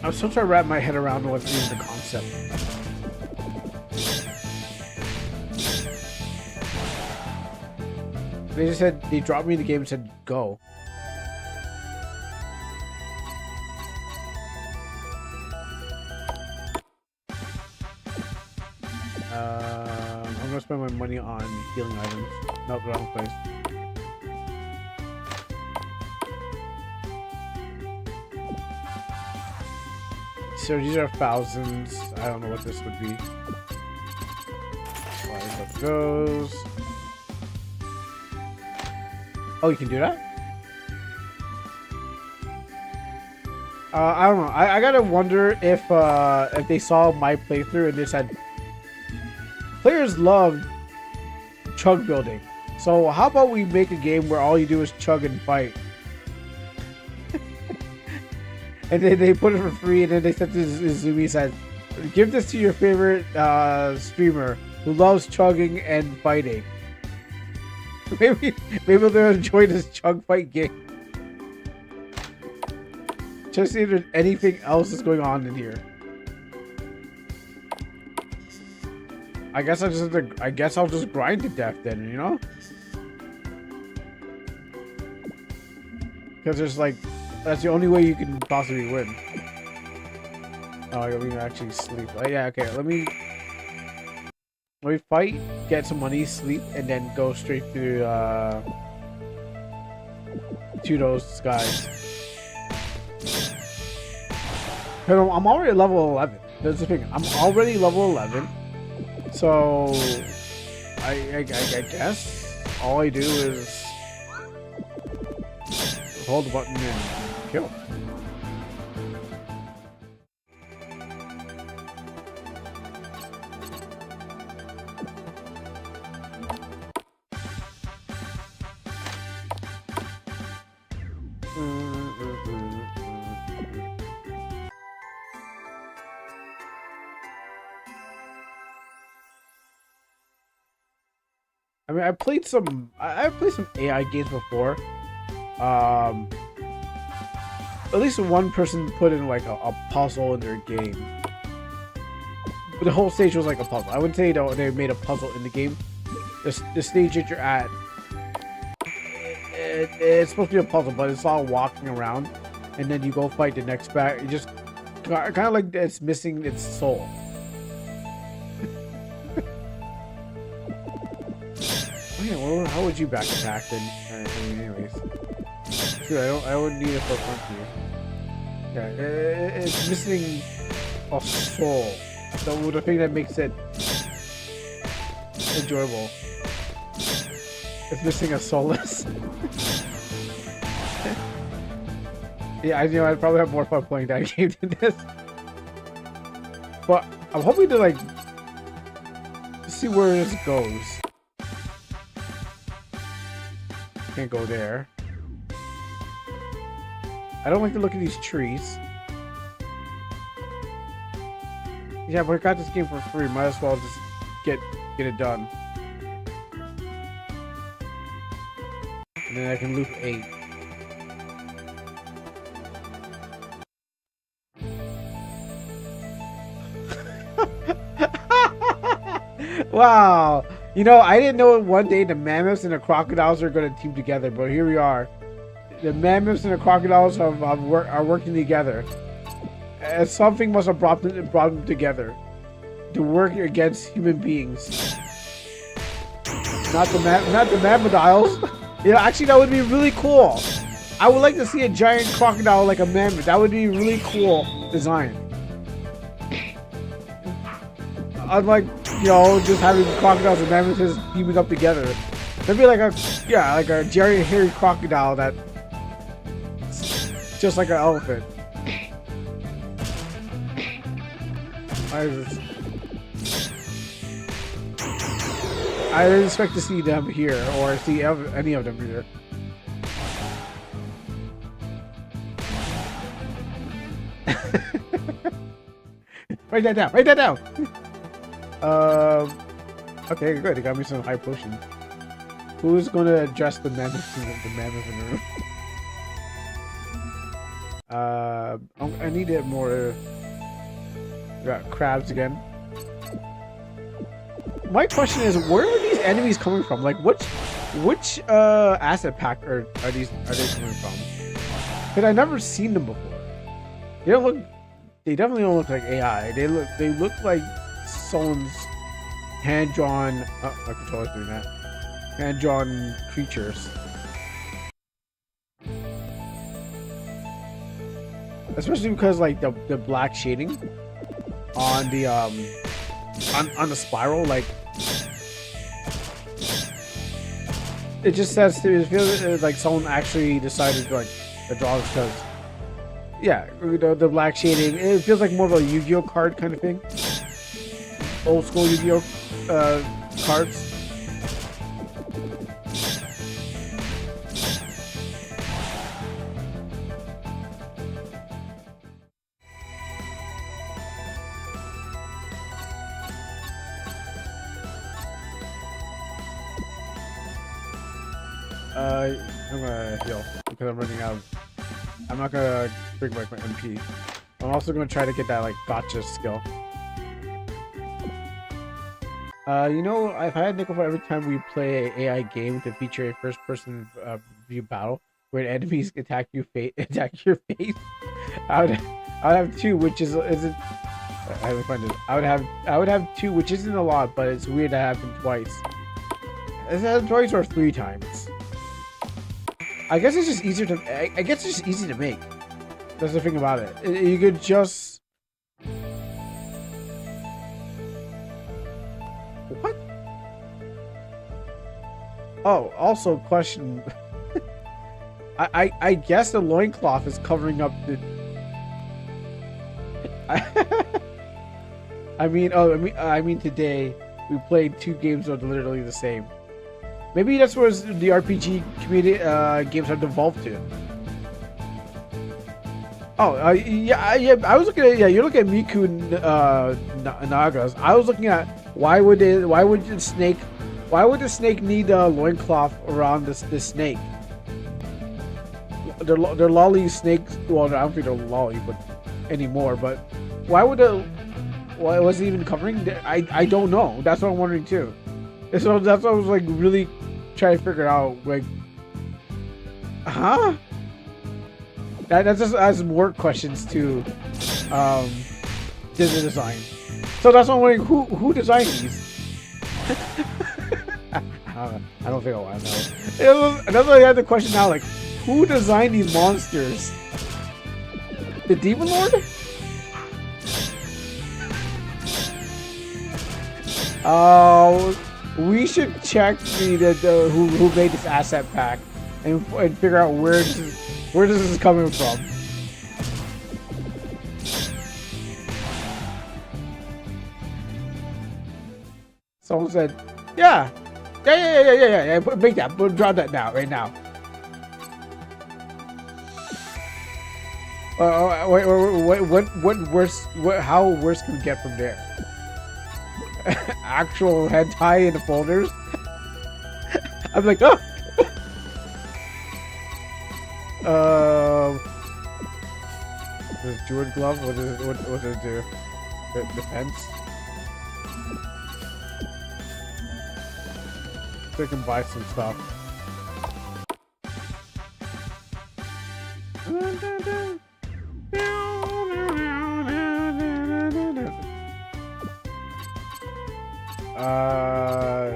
I'm still trying to wrap my head around what's even the concept. They just said, they dropped me in the game and said, go. gonna spend my money on healing items. Nope, wrong place. So these are thousands. I don't know what this would be. That goes. Oh, you can do that? I don't know. I gotta wonder if they saw my playthrough and they said players love chug building. So how about we make a game where all you do is chug and fight? And then they put it for free, and then they said to Izumi, said, give this to your favorite streamer who loves chugging and fighting. Maybe they'll enjoy this chug fight game. Just see if there's anything else that's going on in here. I guess I'll just grind to death then, you know? Because there's like, that's the only way you can possibly win. Oh, we can actually sleep. Yeah, okay. Let me fight, get some money, sleep, and then go straight to those guys. I'm already level 11. That's the thing. I'm already level 11. So I guess all I do is hold the button and kill. I mean, I've played some AI games before. At least one person put in like a puzzle in their game. But the whole stage was like a puzzle. I wouldn't say they made a puzzle in the game. The stage that you're at, it's supposed to be a puzzle, but it's all walking around, and then you go fight the next back. You just kind of like it's missing its soul. Yeah, well, how would you back attack then? Anyways, true. I wouldn't need it for front view. Yeah, it's missing a soul. The thing that makes it enjoyable. It's missing a soulless. Yeah, I know. I'd probably have more fun playing that game than this. But I'm hoping to like see where this goes. Can't go there. I don't like to look at these trees. Yeah, but I got this game for free. Might as well just get it done. And then I can loop 8. Wow. You know, I didn't know one day the mammoths and the crocodiles are going to team together, but here we are. The mammoths and the crocodiles are working together. And something must have brought them together to work against human beings. Not the mammoths. You know, actually, that would be really cool. I would like to see a giant crocodile like a mammoth. That would be a really cool design. Unlike, you know, just having crocodiles and mammoths just teaming up together. Maybe like a giant hairy crocodile that's just like an elephant. I didn't expect to see them here or see any of them here. Write that down. Write that down. Okay, good. They got me some high potion. Who's gonna address the mammoth in the room? I need it more. Got crabs again. My question is, where are these enemies coming from? Like, which asset pack are they coming from? Because I've never seen them before. They definitely don't look like AI. They look like someone's hand-drawn. Oh, my controller's doing that. Hand-drawn creatures. Especially because like the black shading on the on the spiral, like it just says it feels like someone actually decided to like to draw this because yeah, the black shading, it feels like more of a Yu-Gi-Oh card kind of thing. Old school Yu-Gi-Oh cards. I'm gonna heal because I'm running out of. I'm not gonna bring back my MP. I'm also gonna try to get that like gotcha skill. You know, if I had nickel for every time we play an AI game to feature a first-person view battle where enemies attack your face, I would have two, which isn't. I would find it. I would have two, which isn't a lot, but it's weird to happen twice. It's happened twice or 3 times. I guess it's just easier to. I guess it's just easy to make. That's the thing about it. You could just. What? Oh, also question. I guess the loincloth is covering up the. I mean today we played 2 games that are literally the same. Maybe that's where the RPG community games have devolved to. Oh, yeah. I was looking at you're looking at Miku Nagas. I was looking at why would the snake need a loincloth around this snake? They're lolly snakes. Well, I don't think they're lolly, but anymore. But why was it even covering? I don't know. That's what I'm wondering too. So that's what I was like really trying to figure out. Like, huh? That just adds more questions to Disney design. So that's what I'm wondering. Who designed these? I don't think I know. That's why I had the question now. Like, who designed these monsters? The Demon Lord? Oh. We should check who made this asset pack and figure out where this is coming from. Someone said, yeah. Make that. Drop that now, right now. What worse? How worse can we get from there? Actual hentai in the folders. I'm like, oh. This Druid glove. What does it do? Defense. So I can buy some stuff.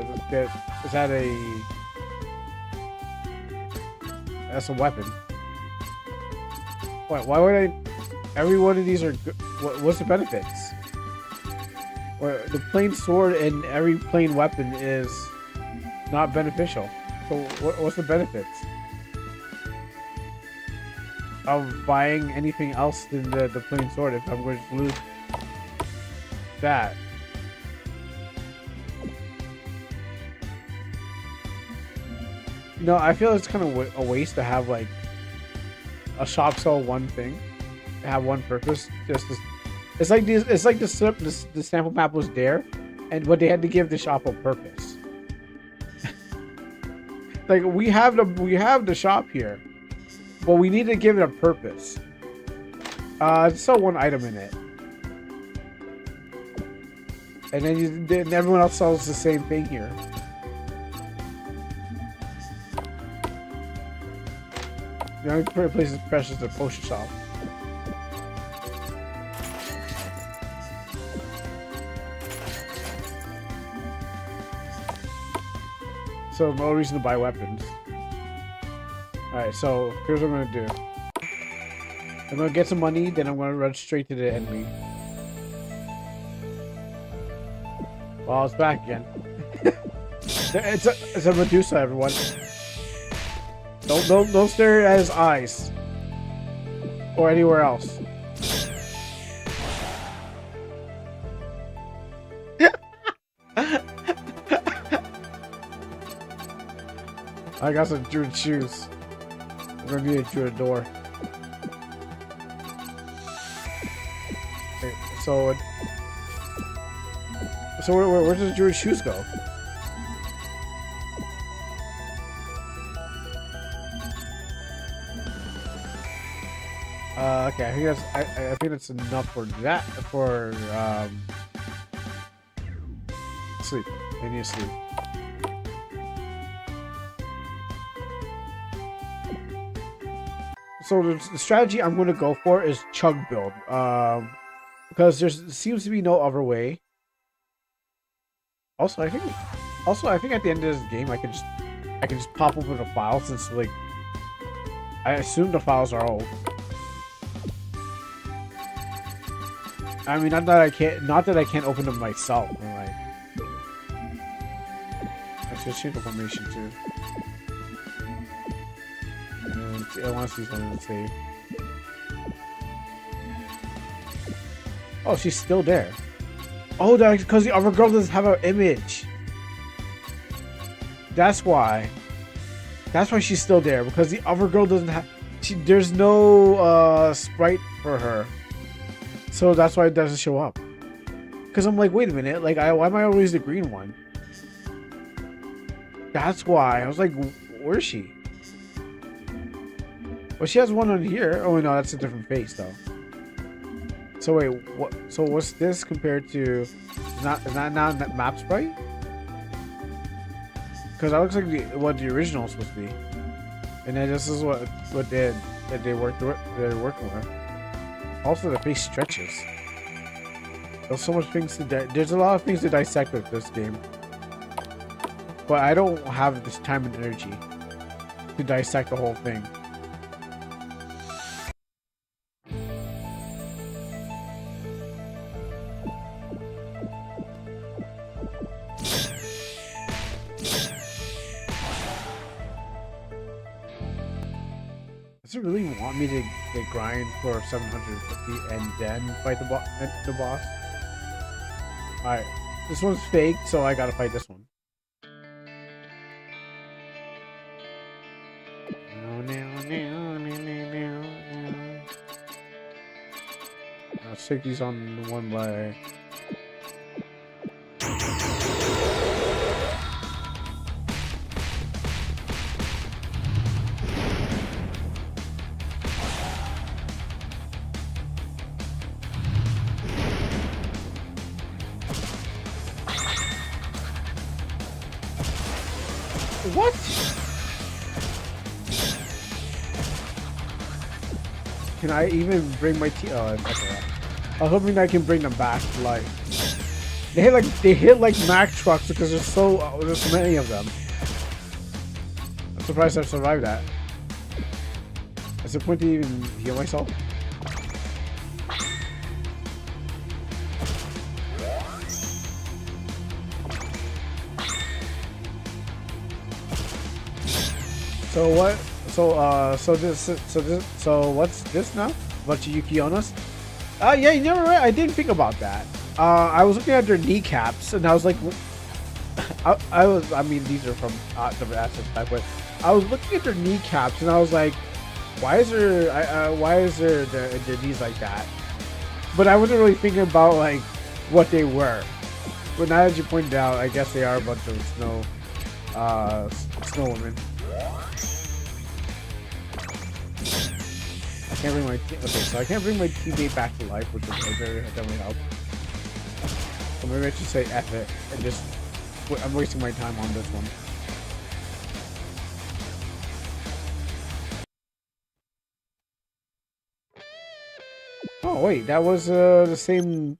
Let's get. Is that a? That's a weapon. Why would I? Every one of these are good. What's the benefits? Well, the plain sword and every plain weapon is not beneficial. So what's the benefits of buying anything else than the plain sword if I'm going to lose that? No, I feel it's kind of a waste to have like a shop sell one thing, have one purpose. It's like the sample map was there, and but they had to give the shop a purpose. Like we have the shop here, but we need to give it a purpose. Sell one item in it, and then everyone else sells the same thing here. The only place is precious the potion shop. So no reason to buy weapons. Alright, so here's what I'm gonna do. I'm gonna get some money, then I'm gonna run straight to the enemy. Well, it's back again. it's a Medusa, everyone. Don't stare at his eyes. Or anywhere else. I got some Druid shoes. I'm gonna need a Druid door. Okay, so where does the Druid shoes go? Okay, I think that's enough for that. For sleep. I need to sleep. So the strategy I'm going to go for is chug build, because there seems to be no other way. Also, I think at the end of this game I can just pop open a file, since like I assume the files are old. I mean, not that I can't open them myself. But like, I should change the formation too. And I want to see something to save. Oh, she's still there. Oh, that's because the other girl doesn't have an image. That's why. That's why she's still there, because the other girl doesn't have. There's no sprite for her. So that's why it doesn't show up. Because I'm like, wait a minute, like, why am I always the green one? That's why. I was like, where is she? Well, she has one on here. Oh no, that's a different face though. So wait, what? So what's this compared to? Is that now that map sprite? Because that looks like what the original is supposed to be. And then this is what they're working with. Also, the face stretches. There's so much things to there's a lot of things to dissect with this game, but I don't have this time and energy to dissect the whole thing. Does it really want me to grind for 750 and then fight the boss? Alright, this one's fake, so I gotta fight this one. Let's take these on one by. What? Can I even bring my oh, okay. I was hoping I can bring them back to life. They hit like Mack trucks because there's so many of them. I'm surprised I survived that. Is the point to even heal myself? So what? So what's this now? Bunch of Yukionas? Yeah, you never right. I didn't think about that. I was looking at their kneecaps and I was like, I mean, these are from different assets back, but I was looking at their kneecaps and I was like, why is there their knees like that? But I wasn't really thinking about like what they were. But now that you pointed out, I guess they are a bunch of snow women. Can't bring my so I can't bring my teammate back to life, which would definitely help. So maybe I should say F it and just I'm wasting my time on this one. Oh wait, that was the same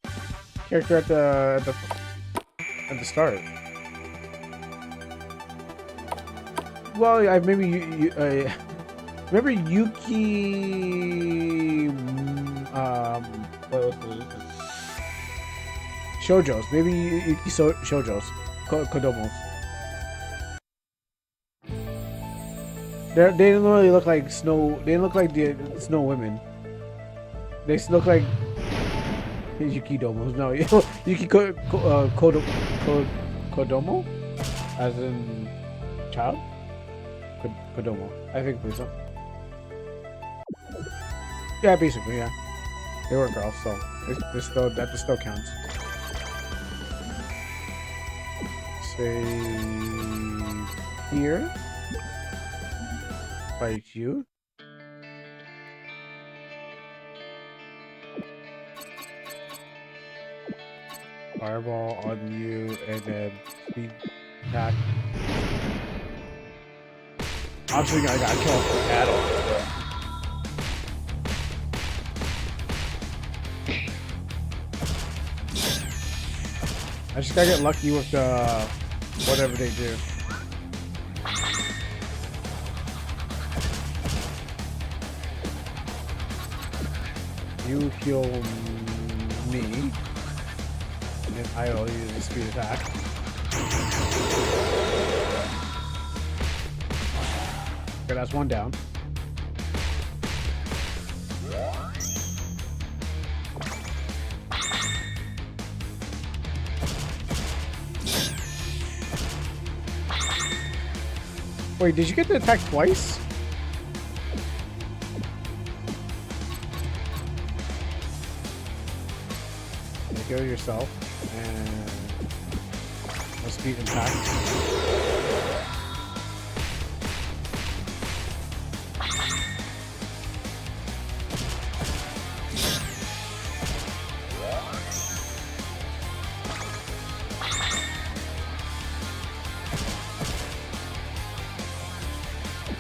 character at the start. well, I maybe you remember Yuki. What was it? Shoujo's. Maybe Yuki Shoujo's. Kodomos. They didn't really look like snow. They didn't look like the snow women. They look like Yuki Domos. No, Yuki Kodomo, as in child. Kodomo. I think so. Yeah, basically, yeah. They were girls, so that still counts. Say here. Fight you. Fireball on you, and then speed attack. Obviously, I got killed for battle. I just gotta get lucky with whatever they do. You heal me, and I'll use a speed attack. Okay, that's one down. Wait, did you get to attack twice? Heal yourself and a speed attack.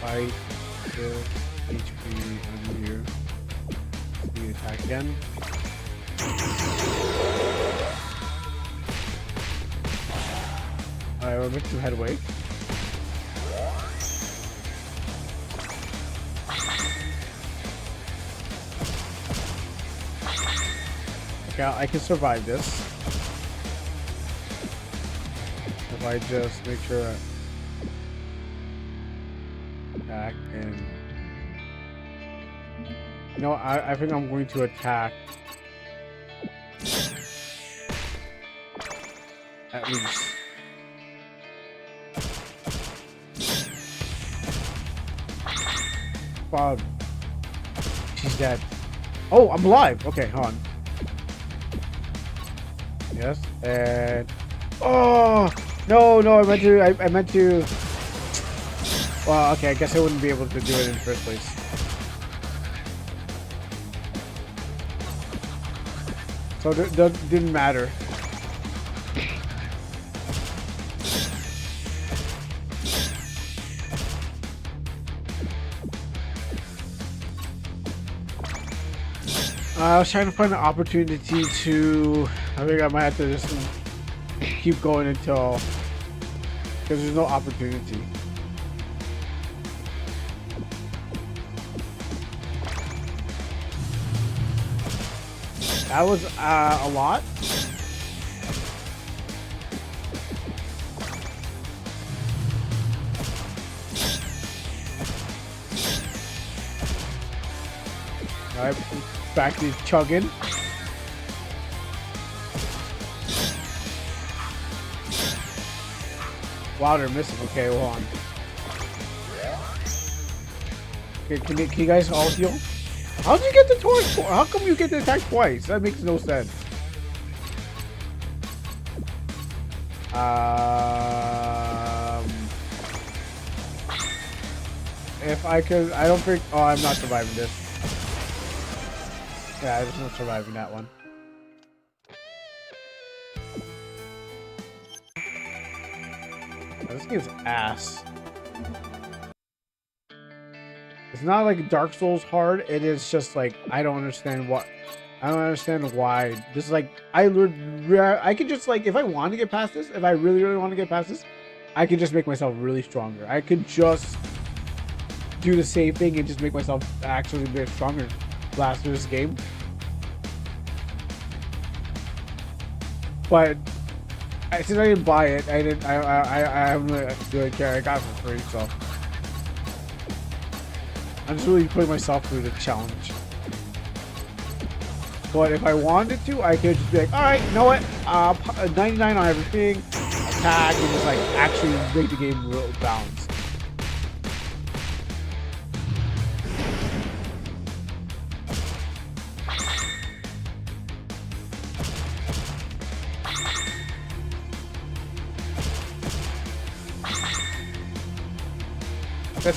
Fight the HP on you. Speed attack again. Alright, we're making some headway. Okay, I can survive this. If I just make sure I attack and... No, I think I'm going to attack. At least. Bob. She's dead. Oh, I'm alive. Okay, hold on. Yes, and oh no, I meant to. Well, okay, I guess I wouldn't be able to do it in the first place. So it didn't matter. I was trying to find an opportunity to. I think I might have to just keep going until, because there's no opportunity. That was a lot. All right. Back to chugging. Wow, they're missing. Okay, hold on. Okay, can you guys all heal? How did you get the twice? How come you get the attack twice? That makes no sense. If I could, I don't think. Oh, I'm not surviving this. Yeah, I was not surviving that one. Oh, this game's ass. It's not like Dark Souls hard. It is just like I don't understand what. I don't understand why. This is like I could just like if I want to get past this, if I really want to get past this, I could just make myself really stronger. I could just do the same thing and just make myself actually a bit stronger last through this game. But since I didn't buy it, I haven't really care. I got it for free, so I'm just really putting myself through the challenge. But if I wanted to, I could just be like, all right, you know what? 99 on everything, attack, and just like actually make the game real balanced.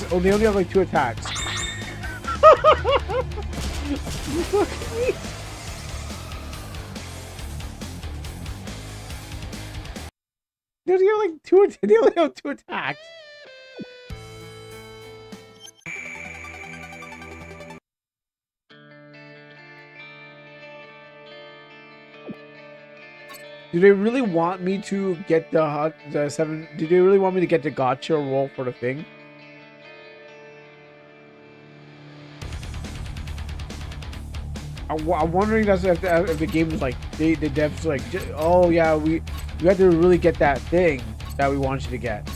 They only have like 2 attacks. Look at me. They only have like 2. They only have 2 attacks. Do they really want me to get the 7? Do they really want me to get the gotcha roll for the thing? I'm wondering if the game is like the devs like, oh yeah, we have to really get that thing that we want you to get.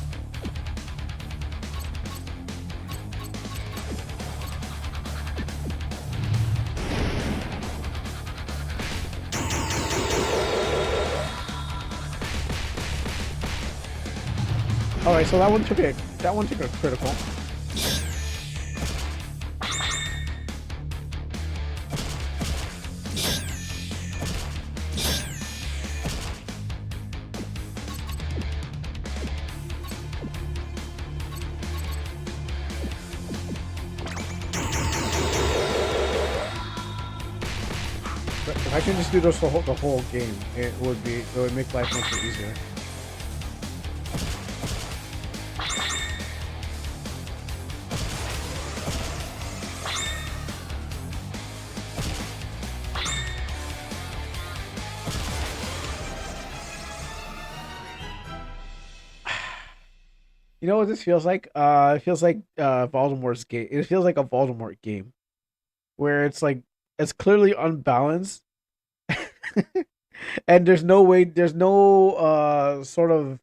All right, so that one took a critical. If I can just do this the whole game, it would make life much easier. You know what this feels like? It feels like Voldemort's game. It feels like a Voldemort game, where it's like it's clearly unbalanced, and there's no sort of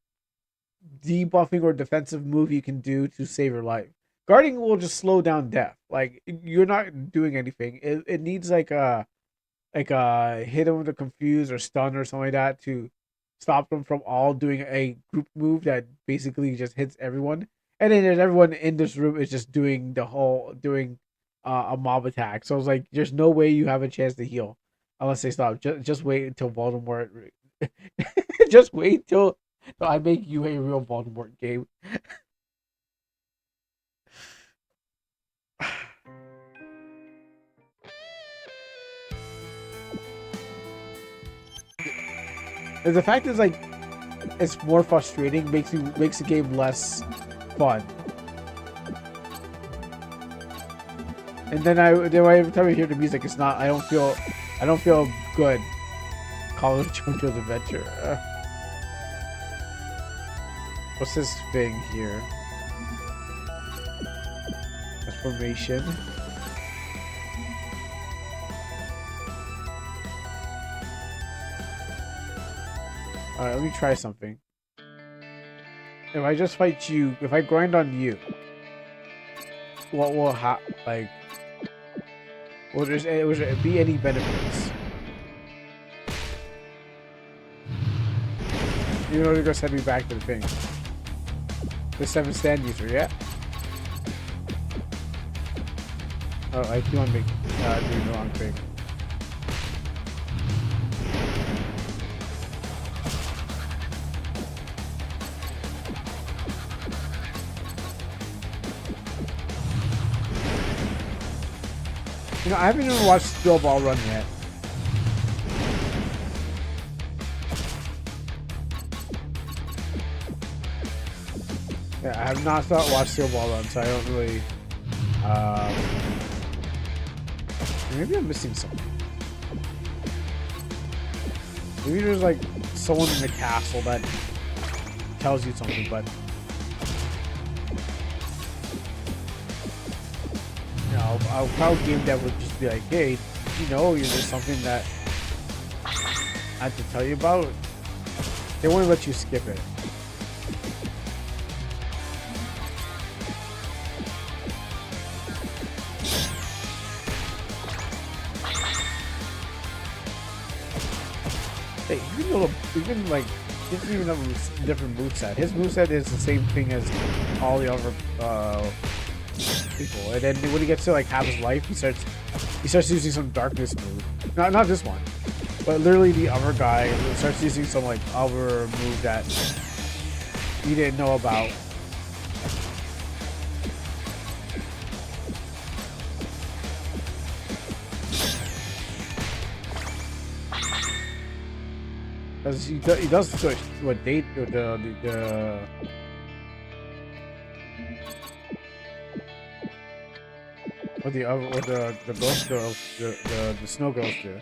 debuffing or defensive move you can do to save your life. Guarding will just slow down death. Like you're not doing anything. It needs like a hit them with a confuse or stun or something like that to stop them from all doing a group move that basically just hits everyone. And then everyone in this room is just doing a mob attack. So it's like there's no way you have a chance to heal unless they stop. Just wait until Voldemort. Just wait till I make you a real Voldemort game. And the fact is, like, it's more frustrating, makes the game less fun. And then every time I hear the music, it's not. I don't feel good. Call it JoJo's Adventure. What's this thing here? Transformation. Alright, let me try something. If I just fight you, if I grind on you, what will like? Will there be any benefits? You know, they're gonna send me back to the thing. The 7 stand user, yeah? Oh, I keep on doing the wrong thing. You know, I haven't even watched Steel Ball Run yet. Yeah, I have not watched Steel Ball Run, so I don't really. Maybe I'm missing something. Maybe there's like someone in the castle that tells you something, but a cloud game dev would just be like, hey, you know, there's something that I have to tell you about. They won't let you skip it. Hey, even like, he doesn't even have a different moveset. His moveset is the same thing as all the other people. And then when he gets to like half his life, he starts using some darkness move. Not this one, but literally the other guy starts using some like other move that you didn't know about. Because he does switch to a date or the ghost girls, the snow girls do.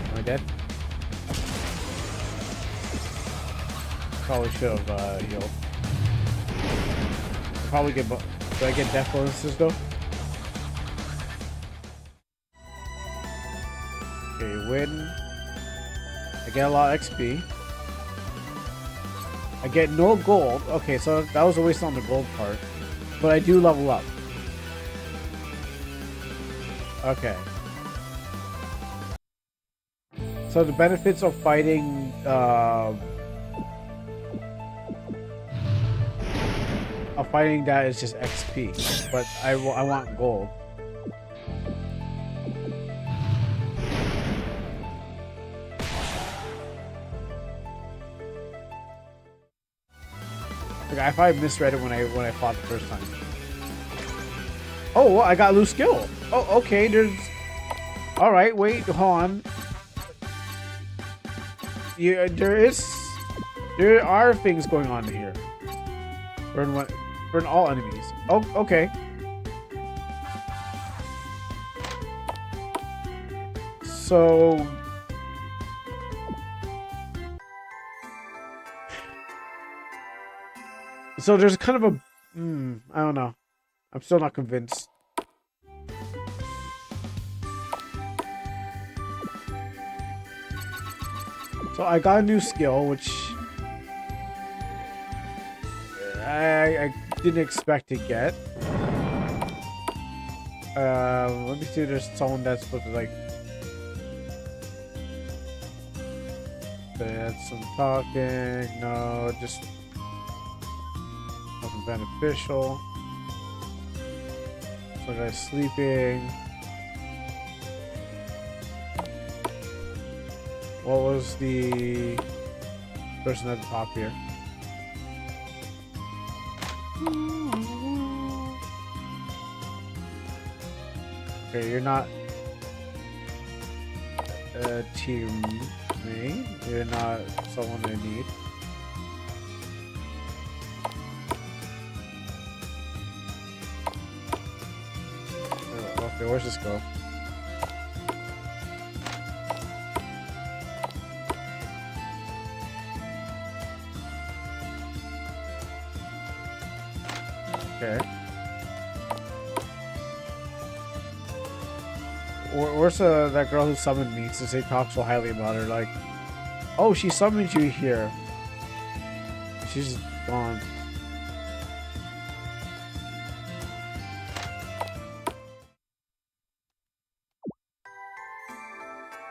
Am I dead? Probably should have healed. Probably get. Do I get death bonuses though? Okay, win. I get a lot of XP. I get no gold. Okay, so that was a waste on the gold part. But I do level up. Okay. So the benefits of fighting that is just XP, but I want gold. Like, I probably misread it when I fought the first time. Oh, well, I got loose skill. Oh, okay. All right. Wait, hold on. Yeah, there are things going on here. Burn all enemies. Oh, okay. So there's kind of a I don't know. I'm still not convinced. So I got a new skill, which I didn't expect to get. Let me see if there's someone that's supposed to like. That's some talking. No, just nothing beneficial. So guy's sleeping. What was the person at the top here? Okay, you're not a teammate. You're not someone I need. Okay, where's this go? Okay. Where's that girl who summoned me since they talk so highly about her? Like, oh, she summoned you here. She's gone.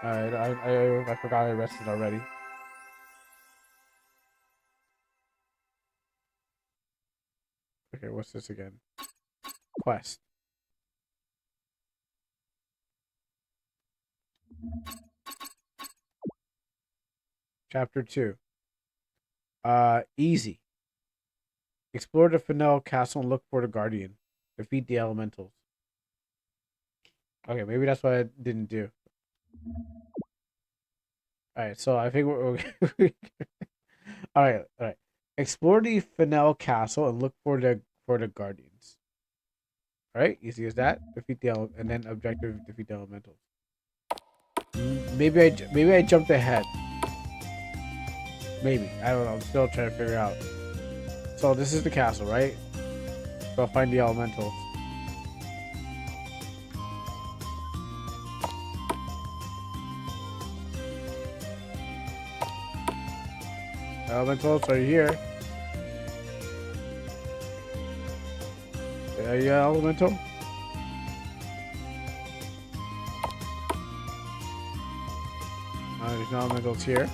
Alright, I forgot I rested already. Okay, what's this again? Quest. Chapter 2. Easy. Explore the Fennel Castle and look for the Guardian. Defeat the elementals. Okay, maybe that's what I didn't do. Alright, so I think we're Alright. Explore the Fennel Castle and look for the Guardians. Alright, easy as that. Defeat the and then objective defeat the elementals. maybe I jumped ahead. Maybe, I don't know. I'm still trying to figure out. So this is the castle, right? So I'll find the elementals. Elementals are here. Are you elemental? There's no elementals here.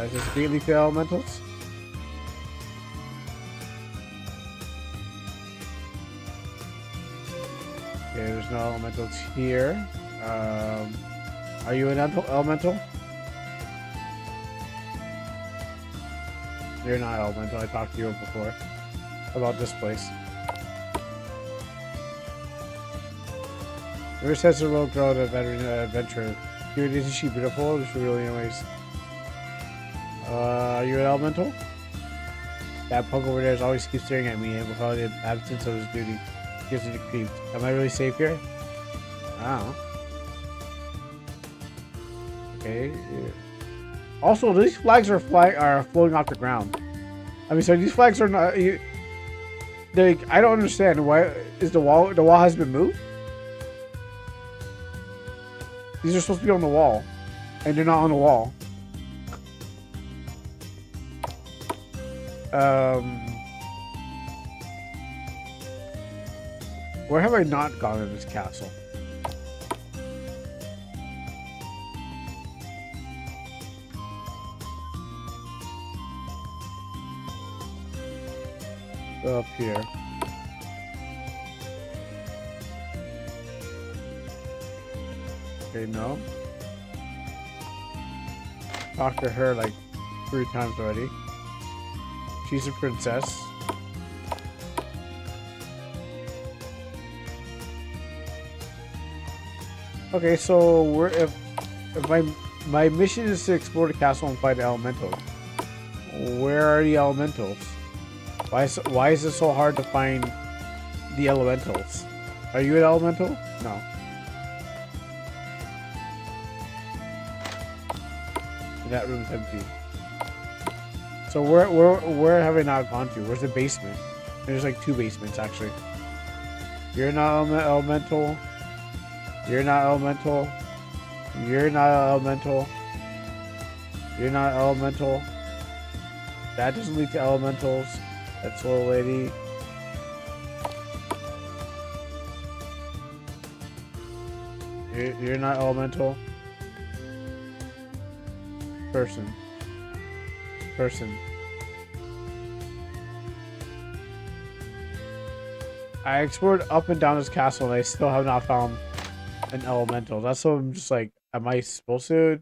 Is this green leafy elementals? Okay, there's no elementals here. Are you an elemental? You're not elemental. I talked to you before about this place. River says a little girl to adventure. Dude, isn't she beautiful? Is she really anyways? Are you an elemental? That punk over there always keeps staring at me and without the absence of his duty. Gives me the creeps. Am I really safe here? I don't know. Okay. Yeah. Also, these flags are floating off the ground. I mean, so these flags are not. Like, I don't understand why is the wall has been moved. These are supposed to be on the wall, and they're not on the wall. Where have I not gone in this castle? Up here. Okay, no. Talked to her like 3 times already. She's a princess. Okay, so we're if my mission is to explore the castle and find the elementals. Where are the elementals? Why is it so hard to find the elementals? Are you an elemental? No. That room's empty. So where have I not gone to? Where's the basement? There's like 2 basements actually. You're not elemental. You're not elemental. You're not elemental. You're not elemental. That doesn't lead to elementals. That's a little lady. You're not elemental. Person. I explored up and down this castle and I still have not found an elemental. That's what I'm just like, am I supposed to?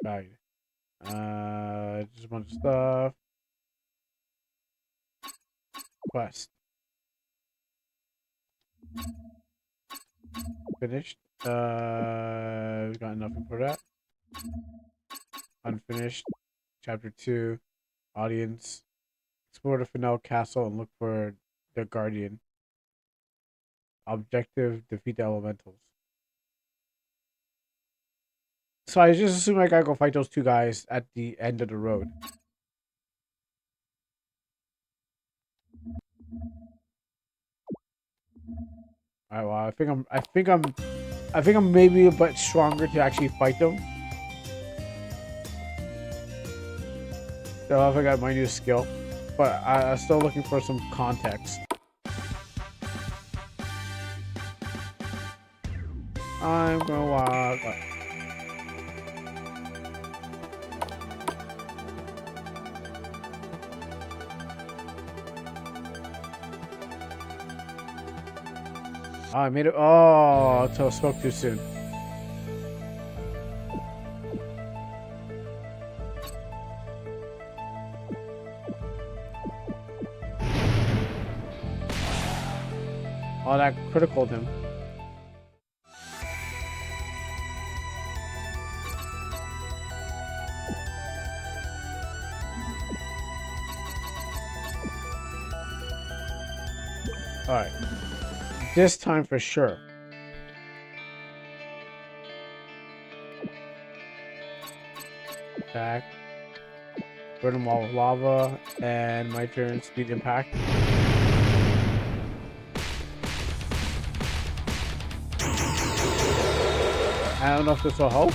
Right. Just a bunch of stuff. Quest. Finished. We got nothing for that. Unfinished. Chapter 2. Audience. Explore the Fennel Castle and look for the Guardian. Objective: defeat the elementals. So I just assume I gotta go fight those 2 guys at the end of the road. Alright, well, I think I'm maybe a bit stronger to actually fight them. So I got my new skill, but I'm still looking for some context. I'm gonna walk. Oh, I made it. Oh, I spoke too soon. Oh, that critical him. Alright. This time for sure. Attack. Burn them all with lava. And my turn, speed impact. I don't know if this will help.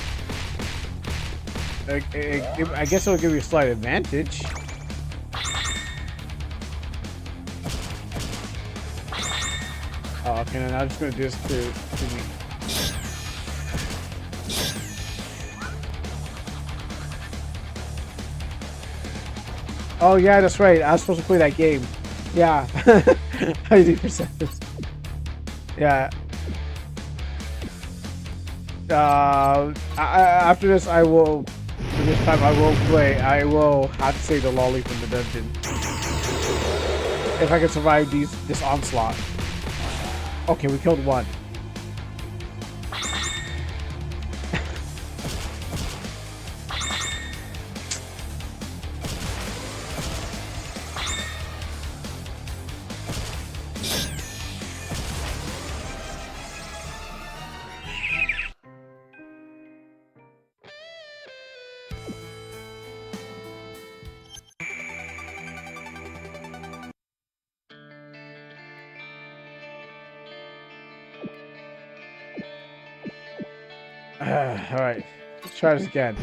I guess it'll give you a slight advantage. Oh, okay, now I'm just gonna do this to me. Oh yeah, that's right. I was supposed to play that game. Yeah. I do percent. Yeah. After this, I will. For this time, I will play. I will have to save the lolly from the dungeon if I can survive this onslaught. Okay, we killed one. Alright, let's try this again.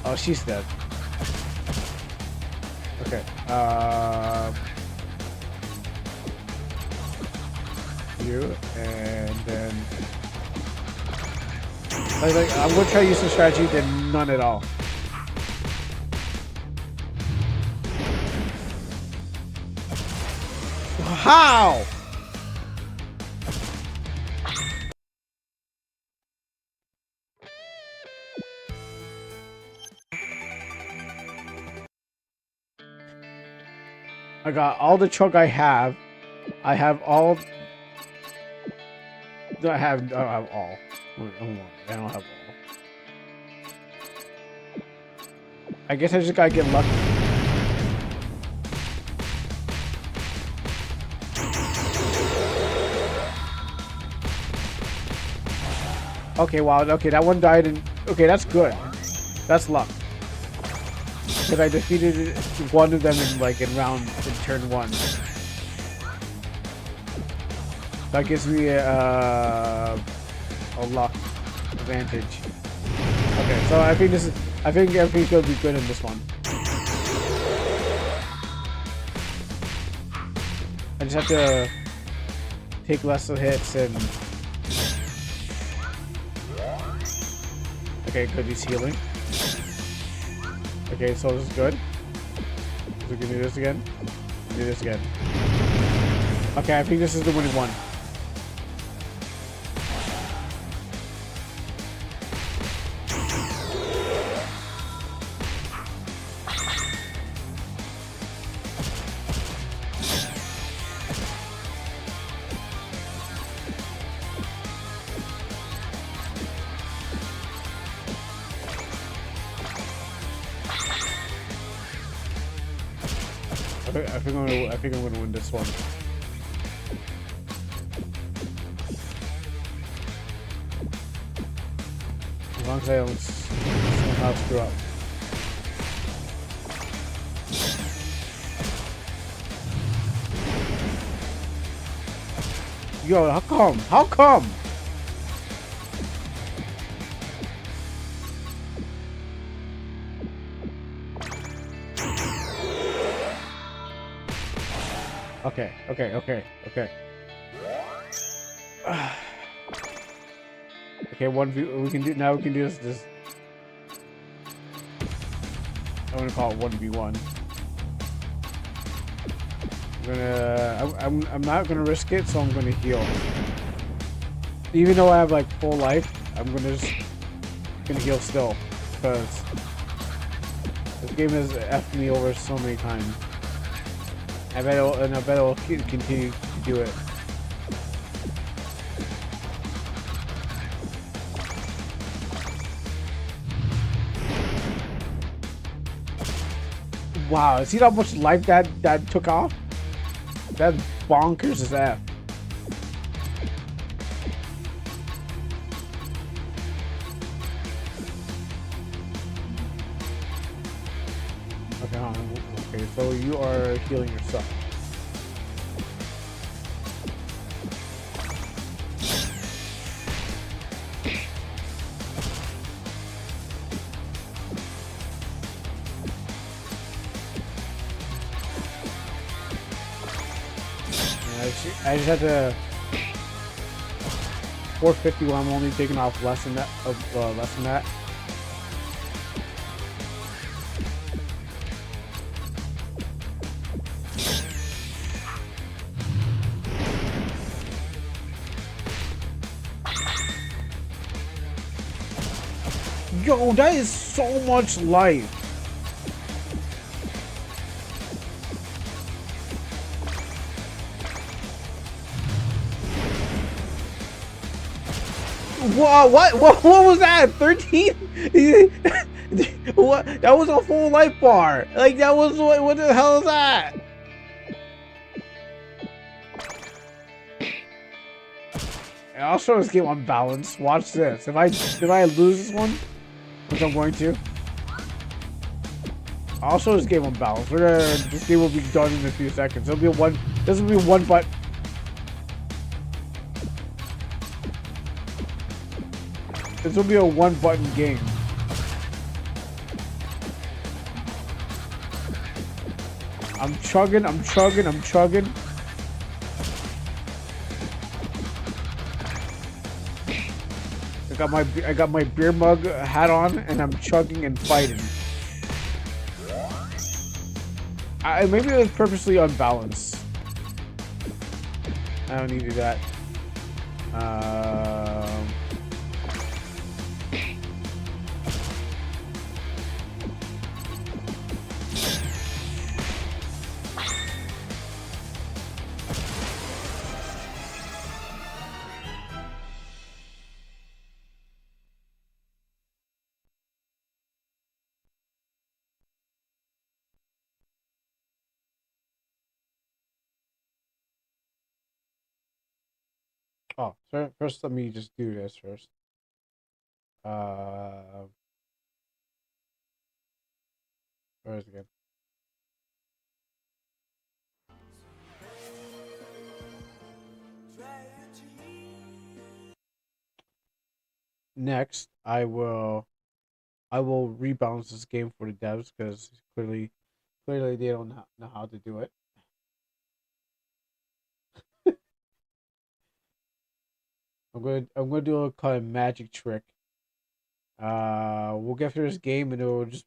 Oh, she's dead. Okay, you, and then I'm gonna try to use some strategy, then none at all. How? I got all the chunk I have. I have all. I don't have all. I don't have all. I guess I just gotta get lucky. Okay, wow. Okay, that one died and okay, that's good. That's luck. Because I defeated one of them in turn one. That gives me a luck advantage. Okay, so I think everything's gonna be good in this one. I just have to take less of hits and. Okay, good. He's healing. Okay, so this is good. So we can do this again. Do this again. Okay, I think this is the winning one. I think I'm gonna win this one. As long as I don't somehow screw up. Yo, how come? How come? Okay. Okay, we can do now. We can do this. I'm gonna call it 1v1. I'm not gonna risk it, so I'm gonna heal. Even though I have like full life, I'm gonna heal still, because this game has effed me over so many times. I bet it'll continue to do it. Wow, see how much life that took off? That's bonkers as F. Okay, hold on. Okay, so you are healing yourself. I just had to 450 while I'm only taking off less than that. Yo, that is so much life. Whoa, what was that? 13? What? That was a full life bar. Like, that was, what the hell is that? I'll show this game unbalanced. Watch this. If I lose this one, which I'm going to, I'll show this game unbalanced. This game will be done in a few seconds. This will be one button. This will be a one button game. I'm chugging. I got my beer mug hat on, and I'm chugging and fighting. Maybe it was purposely unbalanced. I don't need to do that. Oh, first let me just do this first. Where is it again? Next, I will rebalance this game for the devs, because clearly they don't know how to do it. I'm gonna do a kind of magic trick. We'll get through this game and it'll just,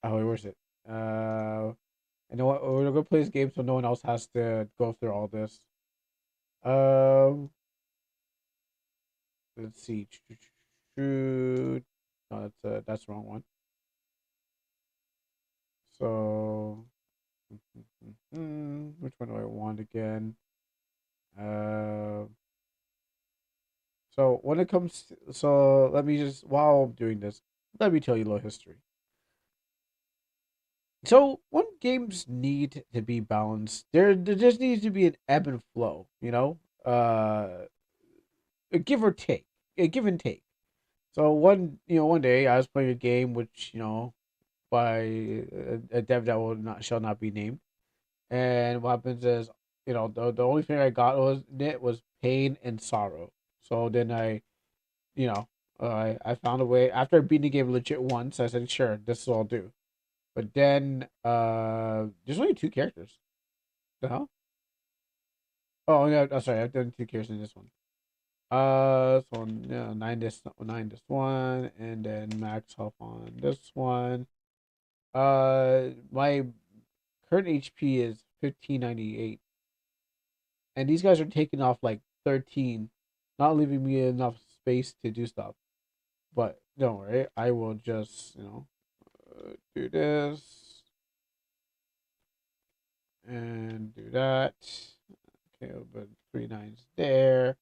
oh wait, where's it? You know what? We're gonna play this game so no one else has to go through all this. Let's see. No, that's the wrong one. So, which one do I want again? So when it comes to, so let me just, while I'm doing this, let me tell you a little history. So when games need to be balanced, there just needs to be an ebb and flow, a give or take, a give and take. So one day I was playing a game which, by a dev that shall not be named. And what happens is, the only thing I got was pain and sorrow. So then I found a way after beating the game legit once. I said, sure, this will do. But then there's only 2 characters. The hell? Oh yeah, sorry, I've done 2 characters in this one. So yeah, 9 this one, and then max health on this one. My current HP is 1598. And these guys are taking off like 13, not leaving me enough space to do stuff. But don't worry, I will just, do this and do that. Okay, but 3 nines there.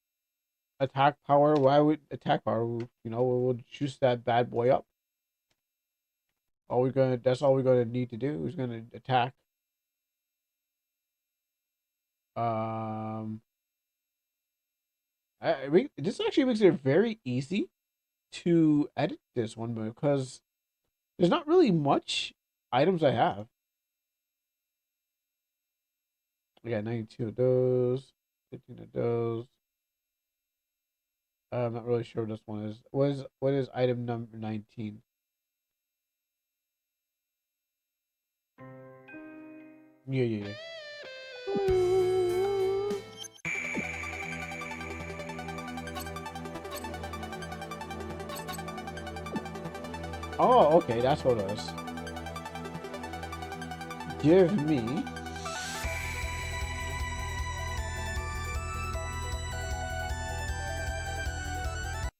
Attack power. Why would attack power? We'll juice that bad boy up. That's all we're gonna need to do. Is gonna attack. This actually makes it very easy to edit this one because there's not really much items I have. I got 92 of those, 15 of those. I'm not really sure what this one is. What is item number 19? Yeah. Oh, okay, that's what it is. Give me.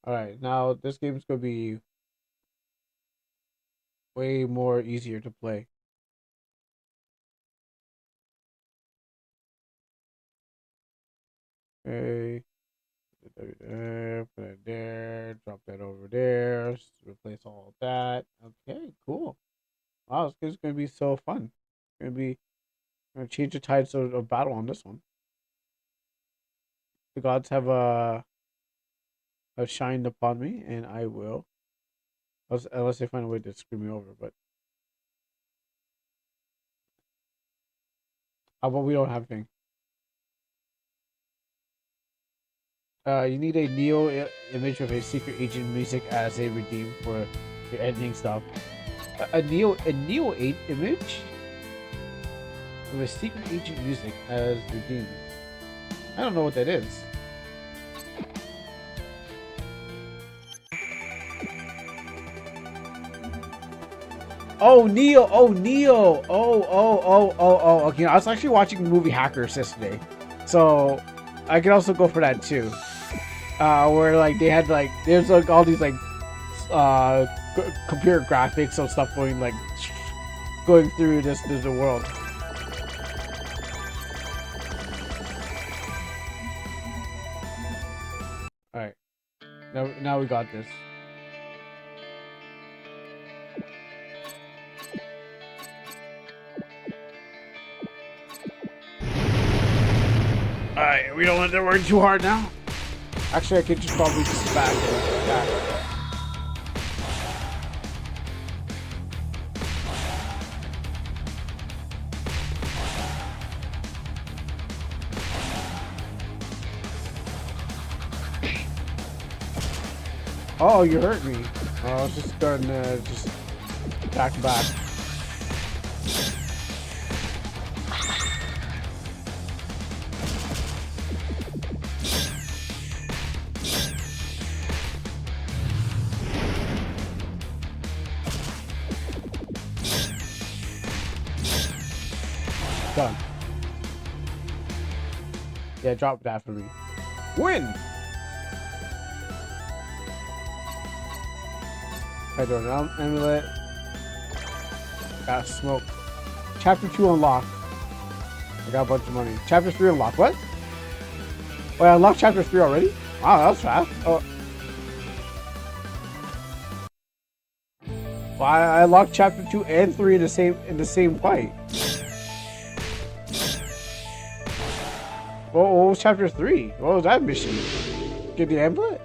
Alright, now this game's gonna be way more easier to play. Okay. Put it there, drop that over there, replace all of that. Okay, cool. Wow, this game's gonna be so fun. Gonna change the tides of battle on this one. The gods have shined upon me, and I will. Unless they find a way to screw me over, but how about we don't have anything? You need a Neo image with a secret agent music as a redeem for your editing stuff. A Neo 8 image with a secret agent music as redeem. I don't know what that is. Oh, Neo! Oh, okay. I was actually watching the movie Hackers yesterday, so I could also go for that too. Where like they had like there's like all these like computer graphics of stuff going through the world. All right, now we got this. All right, we don't want to work too hard now. Actually, I could just probably just back. Oh, you hurt me. I was just going to just back. Done. Yeah, drop that for me. Win! I don't know. Amulet. Got smoke. Chapter 2 unlocked. I got a bunch of money. Chapter 3 unlocked. What? Wait, I unlocked chapter 3 already? Wow, that was fast. Oh. Well, I unlocked chapter 2 and 3 in the same fight. What was chapter 3? What was that mission? Get the amulet?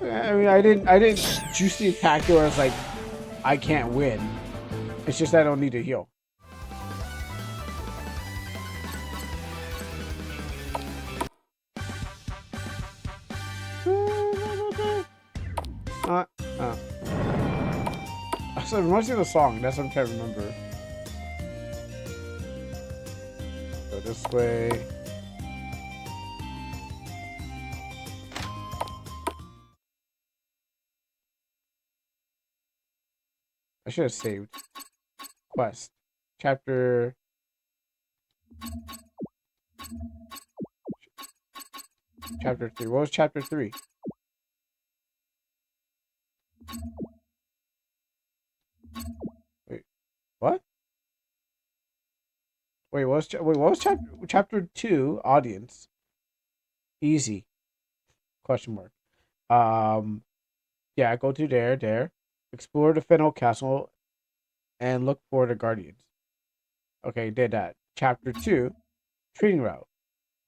I mean, I didn't juice the attack where it's like I can't win. It's just I don't need to heal. So it reminds me of the song. That's what I'm trying to remember. Go this way. I should have saved. Quest. Chapter. Chapter 3. What was chapter 3? Wait, what? Wait, what was chapter 2? Audience. Easy. Question mark. Yeah, go to there. Explore the Fennel Castle and look for the Guardians. Okay, did that. Chapter 2, Trading Route.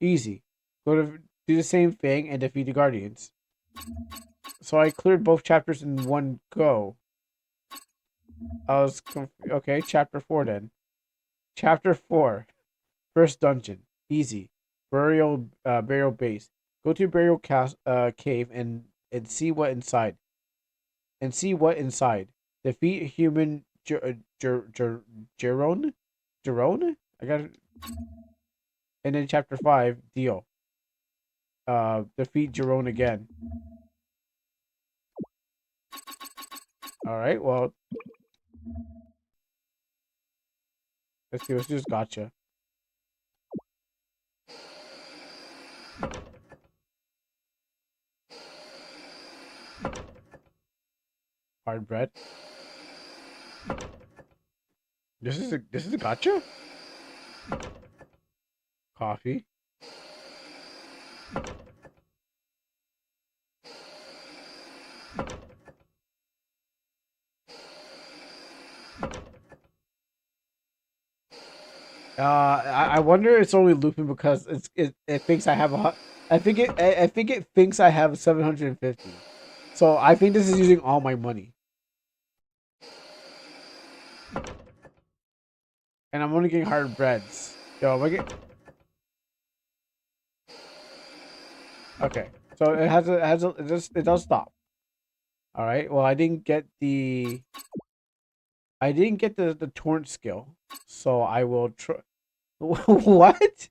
Easy. Go to do the same thing and defeat the Guardians. So I cleared both chapters in one go. Okay, chapter 4 then. Chapter 4, First Dungeon. Easy. Burial Base. Go to Cave and see what inside. Defeat human Jerone? Jerone? I got it. And then chapter 5, Deal. Defeat Jerone again. Alright, well. Let's see, let's just gotcha. Hard bread. This is a gotcha? Coffee. I wonder it's only looping because it thinks I have I think it thinks I have 750. So I think this is using all my money. And I'm only getting hard breads. Yo, am I get... Okay. So it does stop. All right. Well, I didn't get the torrent skill. So I will try. What?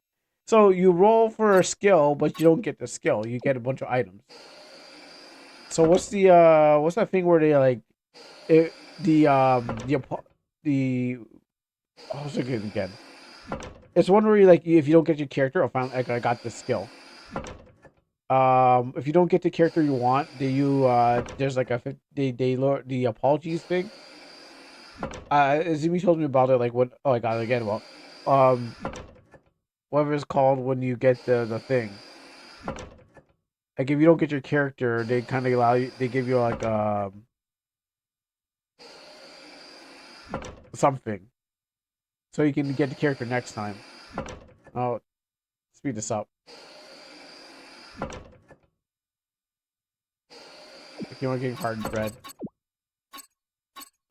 So you roll for a skill, but you don't get the skill. You get a bunch of items. So what's that thing where they like it the what was it again? It's one where you like if you don't get your character, I got the skill. If you don't get the character you want, there's like they lower the apologies thing. Zimi told me about it like what I got it again. Well, whatever it's called when you get the thing. Like if you don't get your character, they kind of allow you. They give you like something, so you can get the character next time. Oh, speed this up. If you want to get hard bread.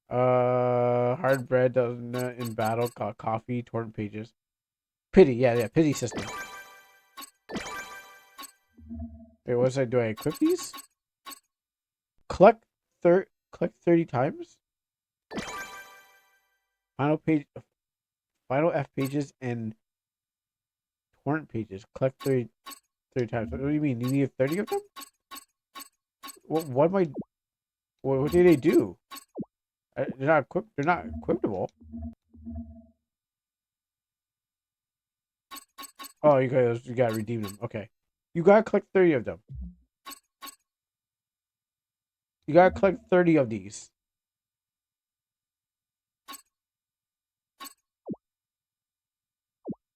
Hard bread doesn't in battle. Coffee, torrent pages. Pity, yeah, pity system. Wait, what was I doing? Equip these? Collect 30 times? Final F pages and torrent pages. Collect 30 times. What do you mean? You need 30 of them? What am I... What do they do? They're not equipable. Oh, you gotta redeem them. Okay. You gotta collect 30 of them. You gotta collect 30 of these.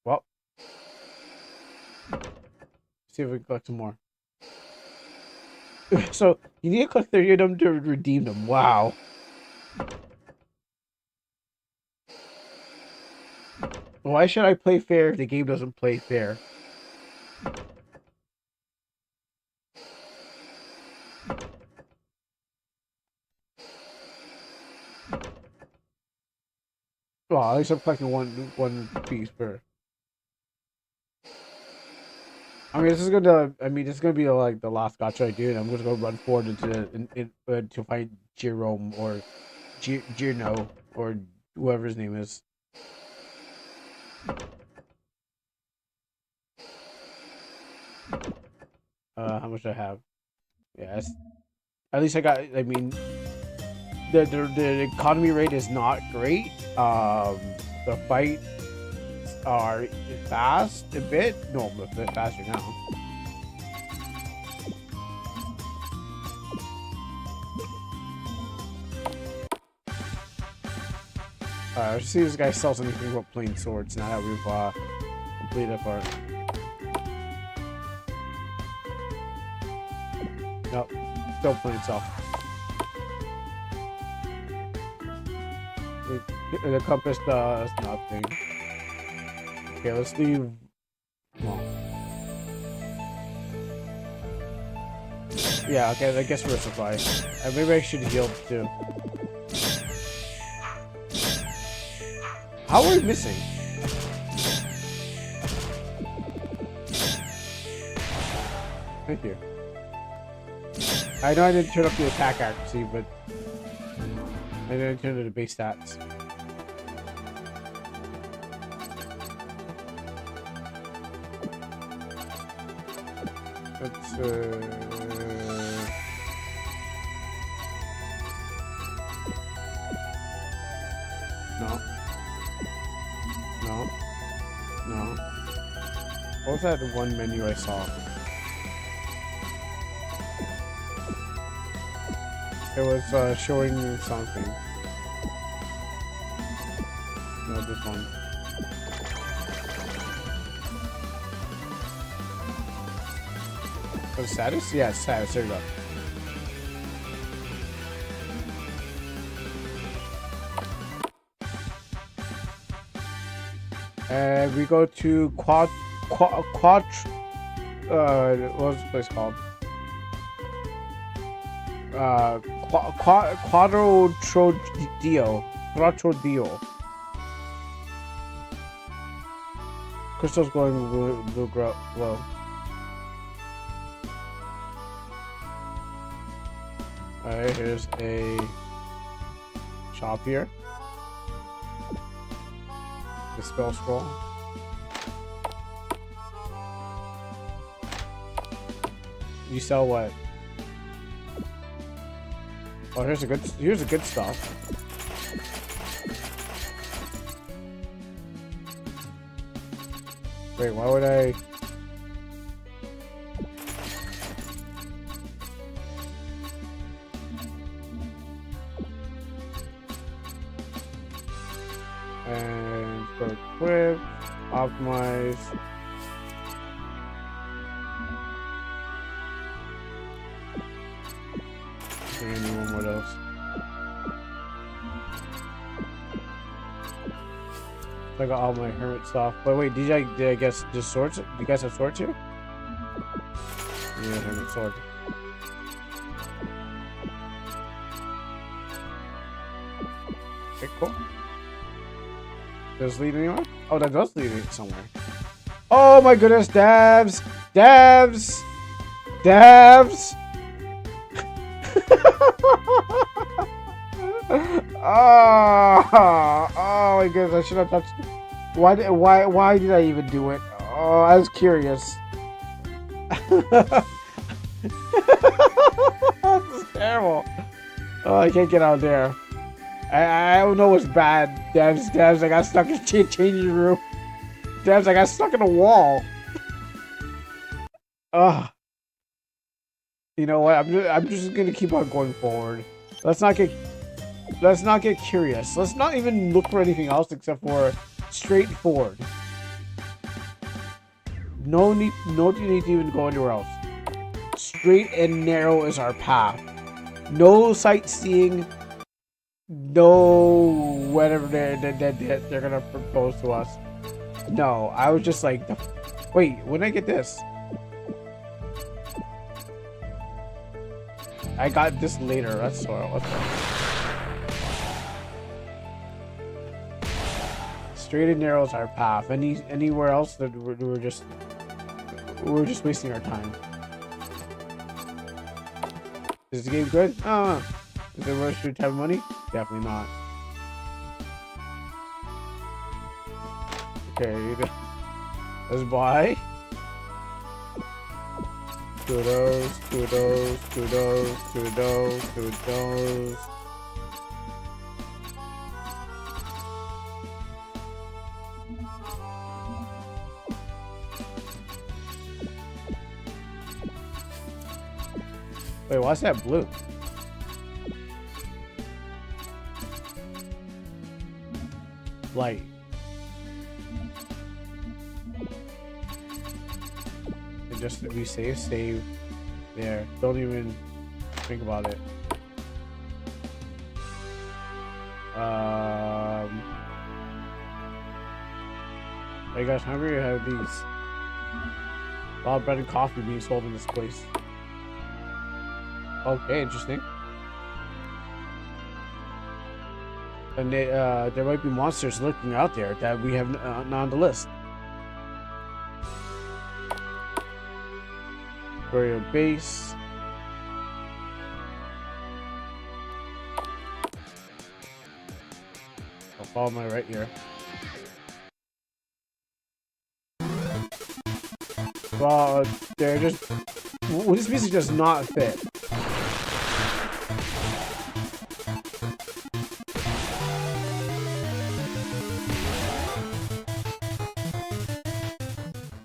Well. See if we can collect some more. So, you need to collect 30 of them to redeem them. Wow. Why should I play fair if the game doesn't play fair? Well, at least I'm collecting one piece per. I mean, this is gonna be like the last gacha I do, and I'm just gonna run forward to find Jerome or Gino or whoever his name is. How much do I have? Yes. At least I got. I mean, the economy rate is not great. The fights are fast a bit. No, a bit faster now. Let's see if this guy sells anything but plain swords now that we've completed up our. Nope, still plain sell. The compass does nothing. Okay, let's leave. Well, yeah, okay, I guess we're supply. Maybe I should heal too. How are we missing? Thank you. I know I didn't turn up the attack accuracy, but I didn't turn to the base stats. Let's no. No. No. What was that one menu I saw? It was showing something. No, this one. Oh, status? Yeah, status. There you go. And we go to what was the place called? Quattro Crystal's glowing blue glow. Alright, here's a shop here. The spell scroll. You sell what? Oh, here's the good stuff. Wait, why would I? And go equip, optimize. And one what else? I got all my hermit stuff. But wait, did I guess just swords? Do you guys have swords here? Yeah, hermit sword. Okay, cool. Does it lead anywhere? Oh, that does lead somewhere. Oh my goodness, dabs! Dabs! Dabs! Oh my goodness, I should have touched it. Why did I even do it? Oh, I was curious. This is terrible. Oh, I can't get out there. I don't know what's bad. Dabs, I got stuck in changing room. Dabs, I got stuck in a wall. Ugh. You know what? I'm just gonna keep on going forward. Let's not get curious. Let's not even look for anything else except for straightforward. No need to even go anywhere else. Straight and narrow is our path. No sightseeing. No whatever they're gonna propose to us. No, I was just like, wait, when did I get this? I got this later. That's so. Straight and narrow is our path. Anywhere else that we're just wasting our time. Is the game good? Is it worth your time and money? Definitely not. Okay, let's buy. Kudos. Wait, why's that blue? Light. And just to be safe, save there. Don't even think about it. Are you guys hungry? I have these. A lot of bread and coffee being sold in this place. Okay, interesting. And there might be monsters lurking out there that we have not on the list. Warrior base. I'll follow my right here. Well, they're just. Well, this music does not fit.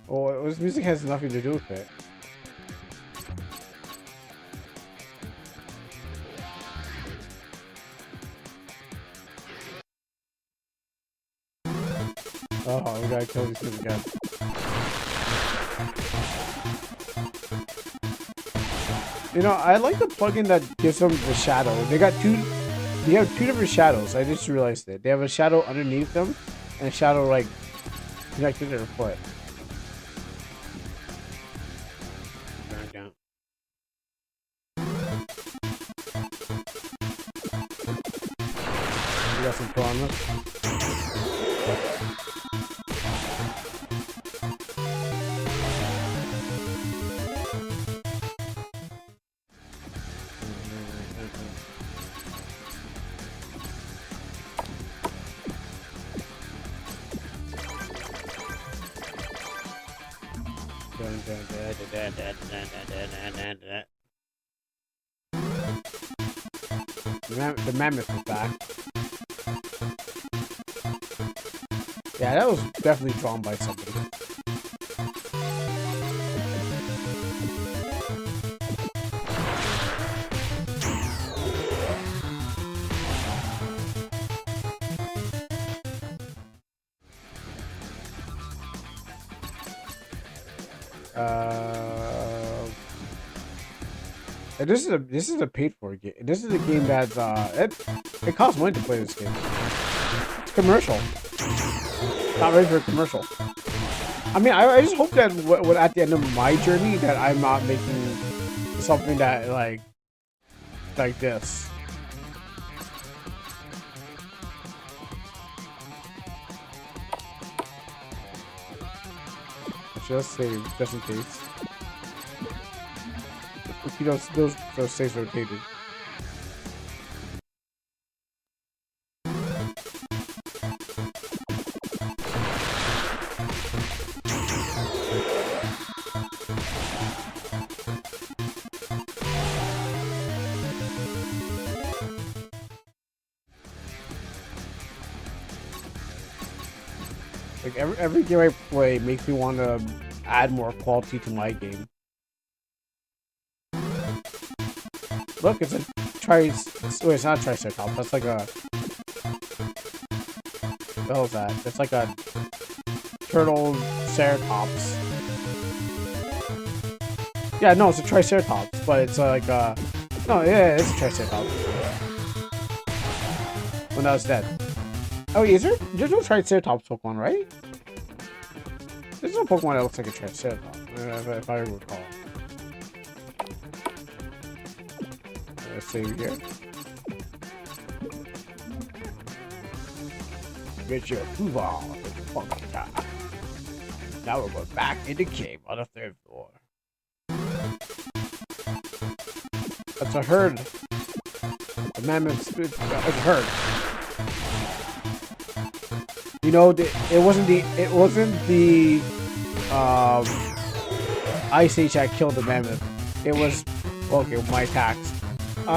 Oh, this music has nothing to do with it. Oh, we gotta kill these things again. You know, I like the plugin that gives them the shadow. They have two different shadows. I just realized it. They have a shadow underneath them and a shadow like connected to their foot. We got some piranhas. The mammoth is back. Yeah, that was definitely drawn by somebody. And this is a paid for game. This is a game that's it costs money to play this game. It's commercial. Not ready for a commercial. I mean, I just hope that at the end of my journey that I'm not making something that like this. Just save, just in case. You know, those saves rotated. Like every game I play makes me want to add more quality to my game. Look, it's a wait, it's not a triceratops. That's like a. What the hell is that? It's like a turtle ceratops. Yeah, no, it's a triceratops, but it's like a. No, yeah, it's a triceratops. When I was dead. Oh, is there? There's no triceratops Pokemon, right? There's no Pokemon that looks like a triceratops, if I recall. Let's save here. Get your food on. Now we're going back in the cave on the 3rd floor. That's a herd. The mammoth's it's a herd. You know, it wasn't the Ice Age that killed the mammoth. It was okay. My attacks.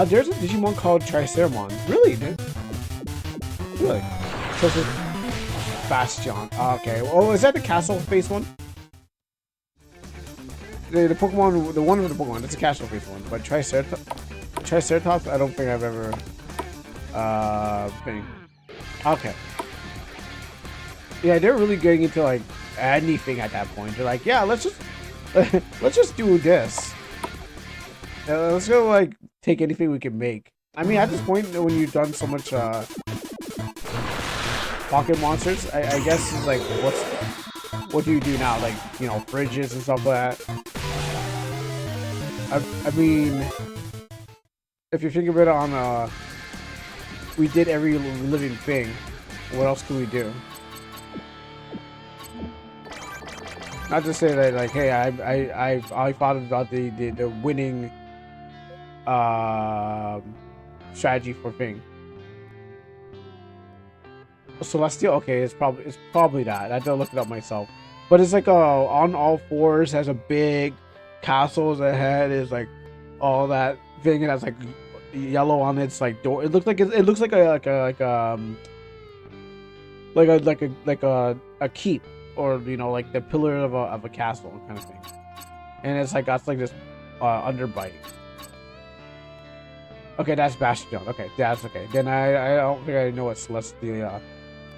There's a Digimon called Triceramon. Really, dude? Really? So it's Bastion. Okay. Oh, is that the castle face one? the Pokemon, the one with the Pokemon, it's a Castle based one, but Triceratops, I don't think I've ever been. Okay. Yeah, they're really getting into like anything at that point. They're like, yeah, let's just do this. Let's go like take anything we can make. I mean, at this point, when you've done so much pocket monsters, I guess it's like, what do you do now? Like, you know, fridges and stuff like that. I mean, if you think about it on we did every living thing. What else can we do? Not to say that like, hey, I thought about the winning strategy for thing. Celestial, okay, it's probably that. I had to look it up myself. But it's like on all fours, has a big castle's ahead, is like all that thing, and has like yellow on its like door. It looks like a keep, or you know, like the pillar of a castle kind of thing. And it's like got like this underbite. Okay, that's Bastion. Okay, that's okay. Then I don't think I know what Celestia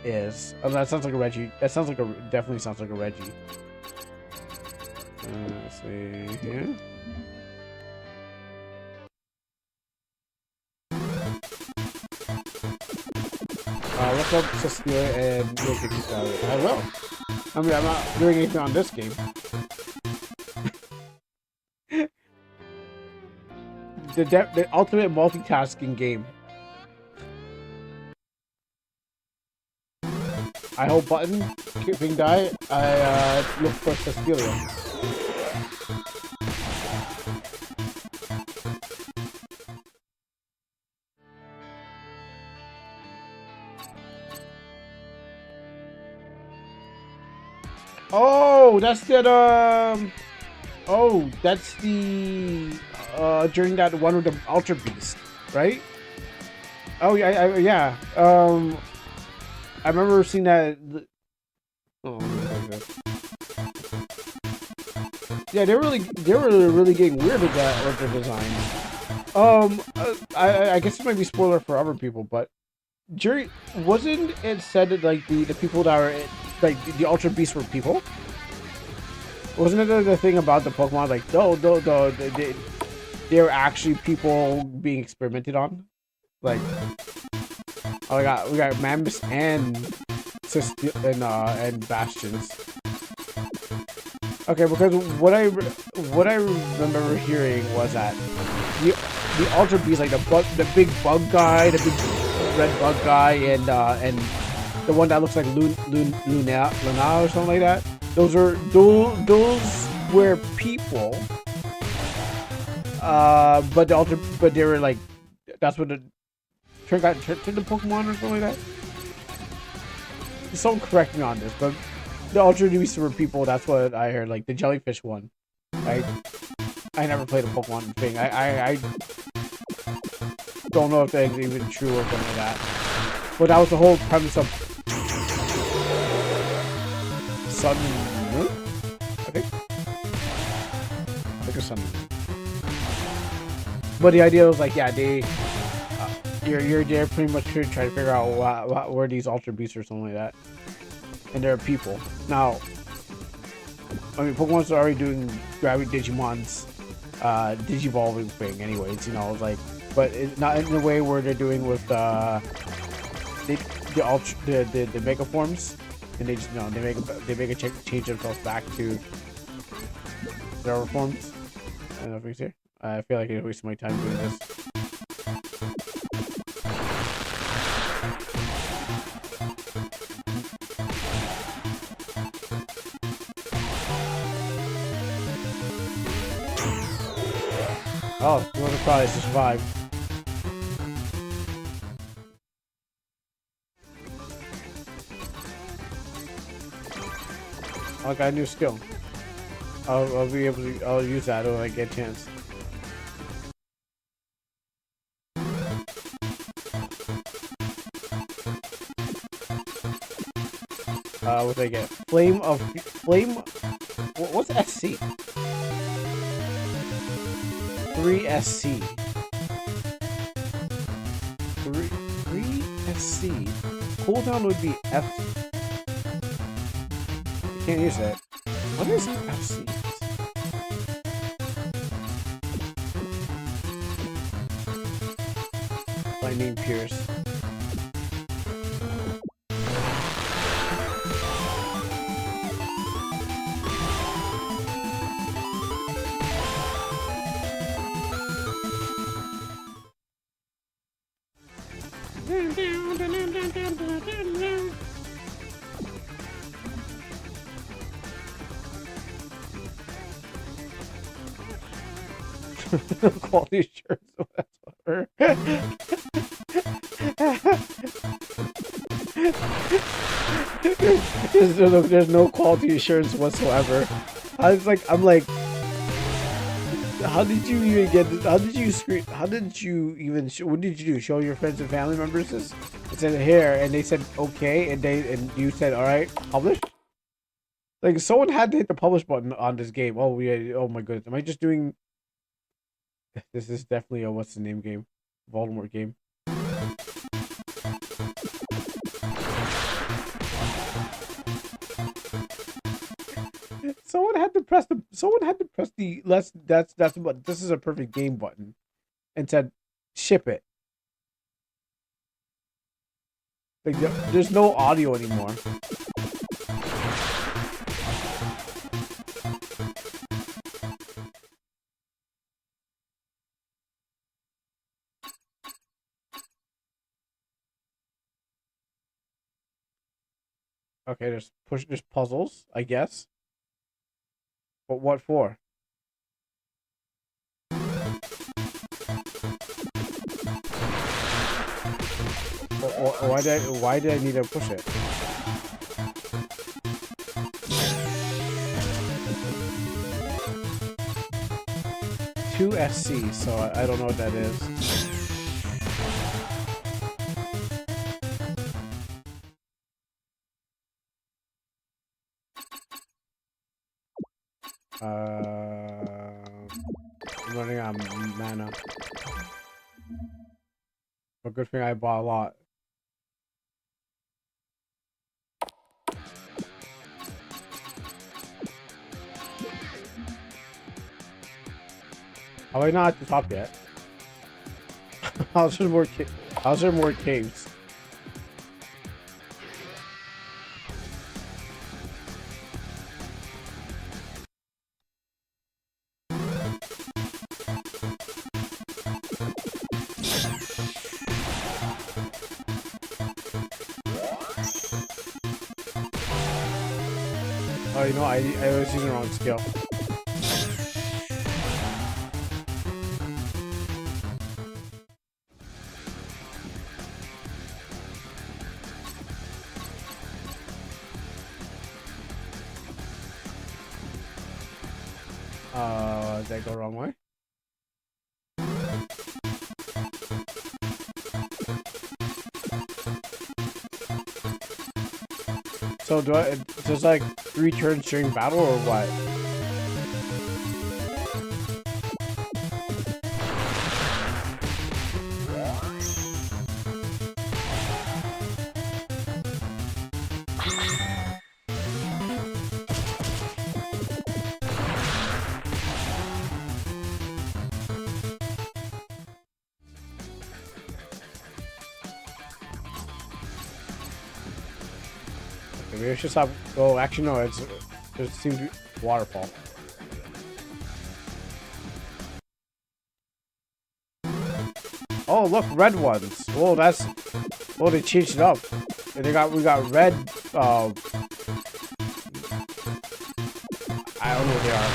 is. Oh, that sounds like a Reggie. That sounds like definitely sounds like a Reggie. Let's see here. Look up Celestia and look at each other. I will. I mean, I'm not doing anything on this game. The ultimate multitasking game. I hold button, keeping die. I look for Cecilia. Oh, that's that. Oh, that's the during that one with the Ultra Beast, right? Oh yeah, yeah. I remember seeing that. Oh, yeah, they were really getting weird with that with their design. I guess it might be spoiler for other people, but wasn't it said that like the people that are like the Ultra Beasts were people? Wasn't it the thing about the Pokemon like they're actually people being experimented on? Like, oh, we got Mammoths and Bastions. Okay, because what I remember hearing was that the Ultra Beast, like the big bug guy, the big red bug guy, and the one that looks like Luna or something like that. Those were people. But they were like, that's what the turned the Pokemon or something like that. Someone correct me on this, but the Ultra Beasts were people. That's what I heard. Like the jellyfish one. I never played a Pokemon thing. I don't know if that's even true or something like that. But that was the whole premise of Sun and Moon, I think it's Sun and Moon. But the idea was like, yeah, you're there pretty much to try to figure out where these Ultra Beasts or something like that, and they're people. Now, I mean, Pokemon's already doing grabbing Digimon's Digivolving thing, anyways. You know, like, but it's not in the way where they're doing with the Mega forms, and they just they make a change themselves back to their other forms. I don't know if you see. I feel like I'm wasting my time doing this. Oh, you want to probably survive. I got a new skill. I'll be able to. I'll use that when I get a chance. What did I get? Flame. What's SC? 3SC. 3SC. Cooldown would be F. I can't use that. What is FC? Lightning Pierce. Quality assurance whatsoever. There's no quality assurance whatsoever. I'm like, how did you even get this? How did you screen? How did you even? What did you do? Show your friends and family members this? It said here, and they said okay, and you said all right, publish. Like someone had to hit the publish button on this game. Oh yeah. Oh my goodness. Am I just doing? This is definitely a what's the name game, Voldemort game. Someone had to press the that's what this is a perfect game button, and said ship it. Like there's no audio anymore. Okay, there's puzzles, I guess. But what for? Why did I need to push it? Two SC, so I don't know what that is. I'm running out of mana. But good thing I bought a lot. Are we not at the top yet? How's there more caves? Oh, you know, I was using the wrong skill. Did I go wrong way? So there's like 3 turns during battle or what? Maybe I should stop. Oh, actually, no. There seems to be waterfall. Oh, look, red ones. Oh, that's. Oh, they changed it up. And we got red. I don't know what they are.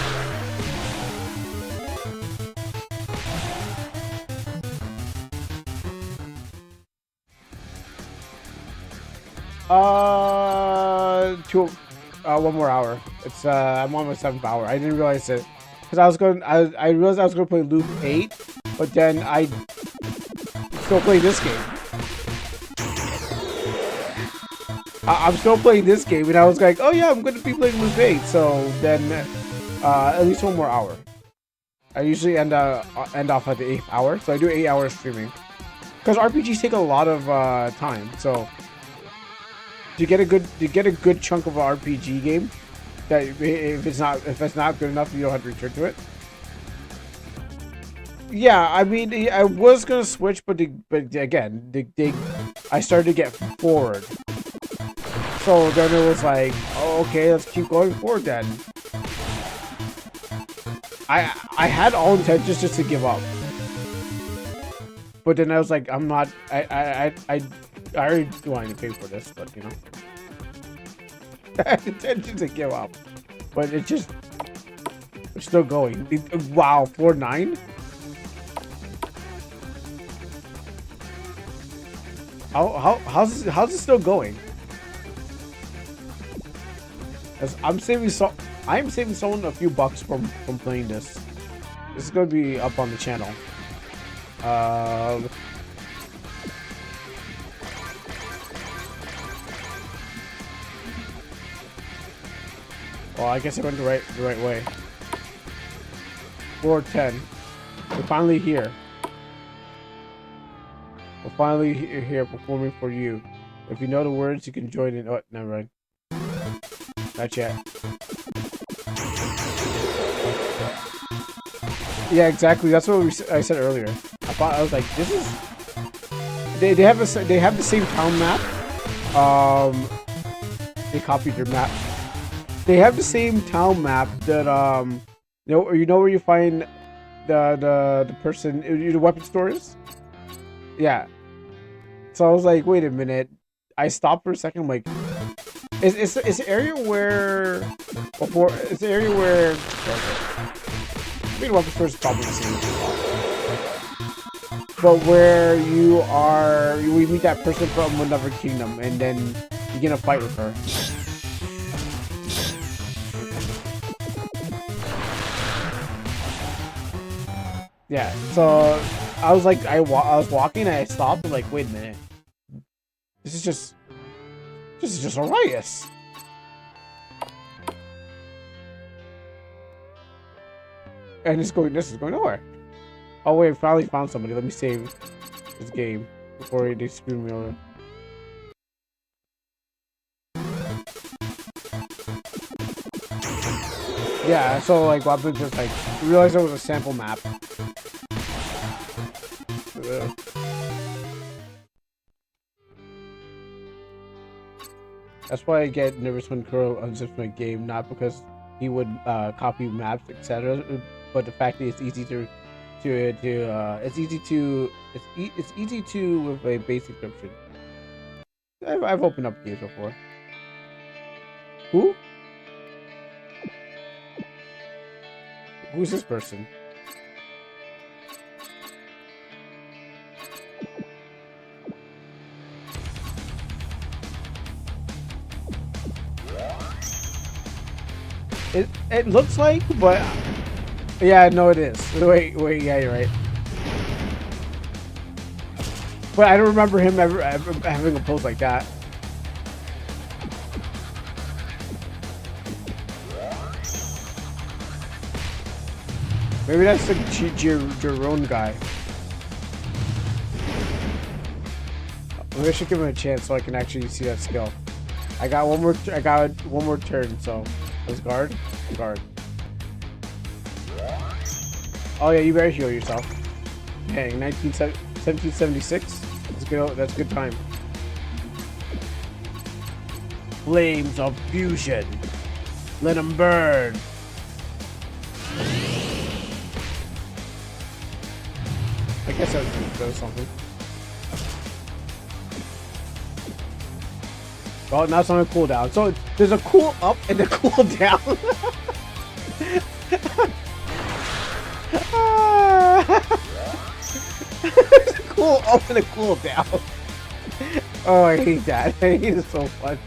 One more hour. It's I'm on my 7th hour. I didn't realize it because I realized I was gonna play Loop 8, but then I still play this game. I'm still playing this game, and I was like, oh yeah, I'm gonna be playing Loop 8. So then, at least one more hour. I usually end off at the 8th hour, so I do 8 hours streaming. Because RPGs take a lot of time, so to get a good chunk of an RPG game, that if it's not good enough, you don't have to return to it. Yeah, I mean, I was gonna switch, but again, I started to get forward. So then it was like, oh, okay, let's keep going forward then. I had all intentions just to give up, but then I was like, I'm not. I already wanted to pay for this, but you know, I had intentions to give up, but it's still going. Wow, 4-9. How's it still going? As I'm saving someone a few bucks from playing this. This is gonna be up on the channel. Well, I guess I went the right way. 410. We're finally here. We're finally here performing for you. If you know the words, you can join in. Oh, never mind. Not yet. Yeah, exactly. That's what I said earlier. I was like, this is. They have the same town map. They copied your map. They have the same town map that you know where you find the person, the weapon stores. Yeah. So I was like, wait a minute. I stopped for a second. I'm like, it's the area where it's the area where I mean, weapon stores is probably the same. But where we meet that person from another kingdom, and then you get in a fight with her. Yeah, so I was like, I was walking and I stopped and like, wait a minute, this is just Arias. And this is going nowhere. Oh wait, finally found somebody. Let me save this game before they screw me over. Yeah, so like Wapin just like realized there was a sample map. That's why I get nervous when Kuro unzips my game, not because he would copy maps, etc., but the fact that it's easy it's easy to with a basic encryption. I've opened up games before. Who? Who's this person? It looks like, but yeah, no, it is. Wait, yeah, you're right. But I don't remember him ever having a pose like that. Maybe that's the Jerome guy. Maybe I should give him a chance so I can actually see that skill. I got one more turn, so let's guard. Oh yeah, you better heal yourself. Dang, 1776. That's a good time. Flames of fusion. Let them burn. I guess that does something. Oh, now it's on a cooldown. So there's a cool up and a cool down. There's a cool up and a cool down. Oh, I hate that. I hate it so much.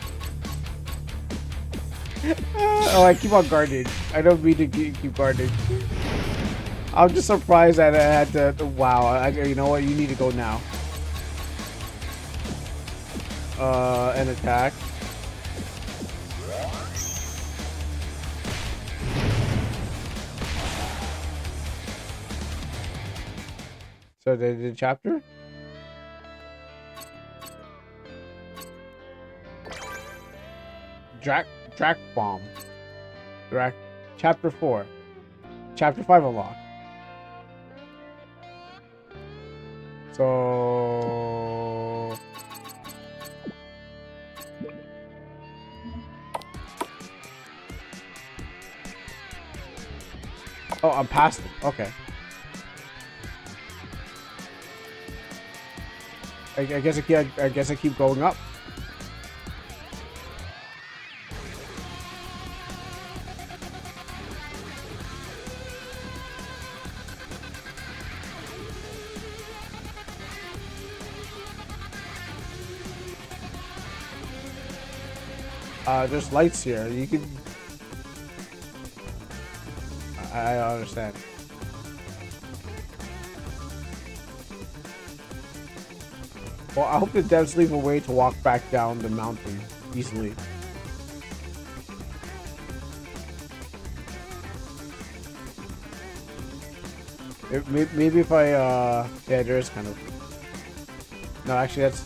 Oh, I keep on guarding. I don't mean to keep guarding. I'm just surprised that I had to. Wow, you know what? You need to go now. An attack. So the chapter? Drac Bomb. Chapter 4. Chapter 5 unlocked. So... Oh, I'm past it. Okay. I guess I keep going up. There's lights here. You can. I don't understand. Well, I hope the devs leave a way to walk back down the mountain easily. Maybe if I, yeah, there is kind of. No, actually, that's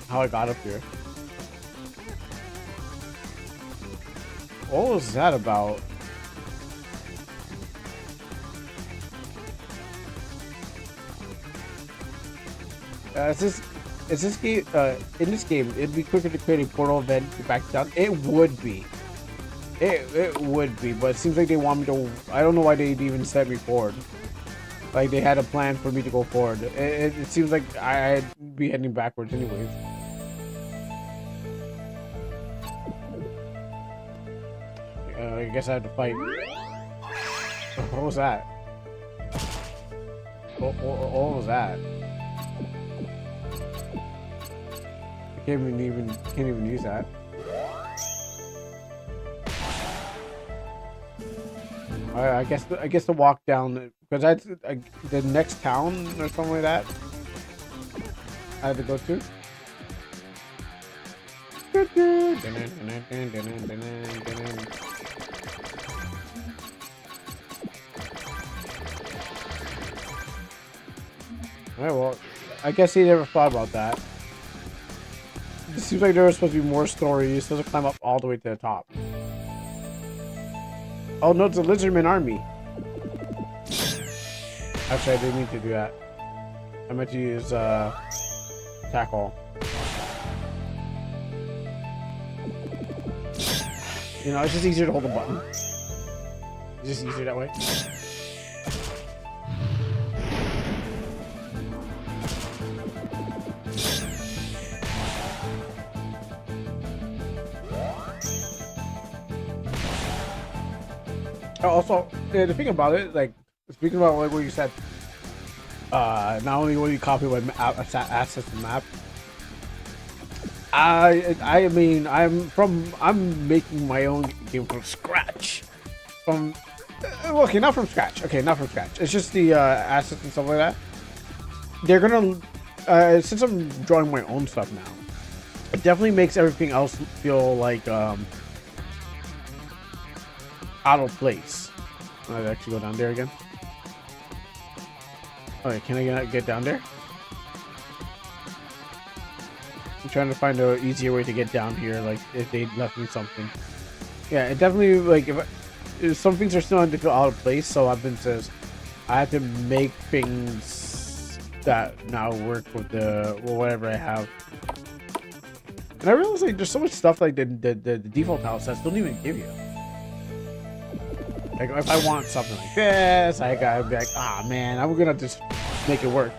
how I got up here. What was that about? Is this game, in this game, it'd be quicker to create a portal than to back down? It would be. It would be, but it seems like they want me to, I don't know why they'd even set me forward. Like, they had a plan for me to go forward. It seems like I'd be heading backwards anyways. I guess I have to fight. What was that? What was that? I can't even use that. I guess the walk down, because that's the next town or something like that I had to go to. Alright, well, I guess he never thought about that. It seems like there was supposed to be more story. You're supposed to climb up all the way to the top. Oh no, it's a lizardman army. Actually, I didn't need to do that. I meant to use tackle. You know, it's just easier to hold the button. It's just easier that way. Also, the thing about it, like, speaking about like what you said, not only will you copy my assets and map, I mean, I'm making my own game from scratch. Okay, not from scratch. Okay, not from scratch. It's just the assets and stuff like that. They're gonna, since I'm drawing my own stuff now, it definitely makes everything else feel like out of place. I'd actually go down there again. Okay, can I get down there? I'm trying to find an easier way to get down here, like if they left me something. Yeah, it definitely, like, if some things are still going to feel out of place, so I've been says I have to make things that now work with the whatever I have. And I realize like there's so much stuff like the default tile sets don't even give you. Like, if I want something like this, I gotta be like, ah, man, I'm gonna just make it work.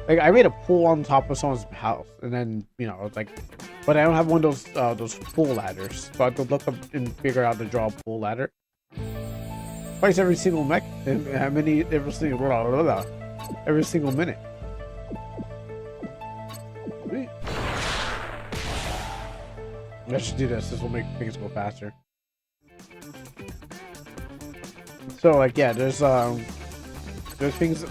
Like, I made a pool on top of someone's house, and then, you know, it's like, but I don't have one of those pool ladders, so I have to look up and figure out to draw a pool ladder. Twice every single mech, how many every single minute. Sweet. Let's just do this. This will make things go faster. So like, yeah, there's things,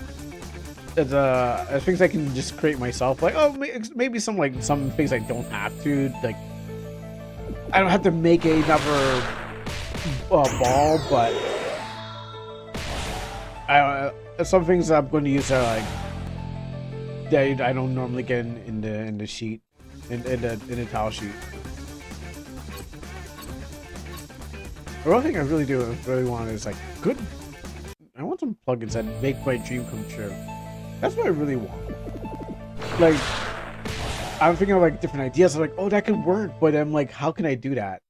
there's things I can just create myself. Like, oh, maybe some things I don't have to, like, I don't have to make another ball, but some things I'm going to use are like that I don't normally get in the sheet, in the tile sheet. The one thing I really want is like good. I want some plugins that make my dream come true. That's what I really want. Like, I'm thinking of like different ideas. I'm like, oh, that could work, but I'm like, how can I do that?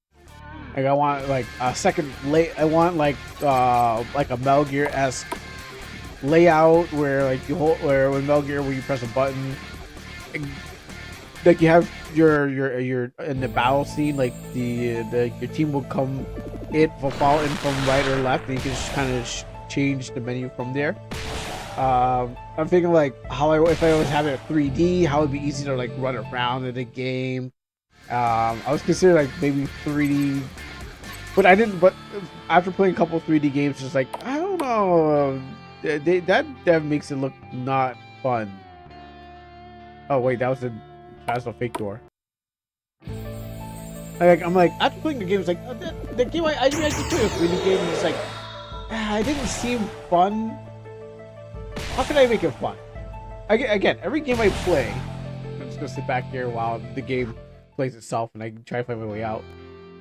Like, I want like a second I want like a Metal Gear-esque layout where like you hold, where with Metal Gear, where you press a button, like you have your in the battle scene, like your team will come will fall in from right or left, and you can just kind of change the menu from there. I'm thinking like if I always have it 3D, how it'd be easy to like run around in the game. I was considering like maybe 3D, but I didn't. But after playing a couple 3D games, just like I don't know, that makes it look not fun. Oh wait, that's a fake door. Like I'm like after playing the game, it's like the game I just played a 3D game, and it's like it didn't seem fun. How can I make it fun? Again, every game I play, I'm just gonna sit back here while the game plays itself, and I try to find my way out.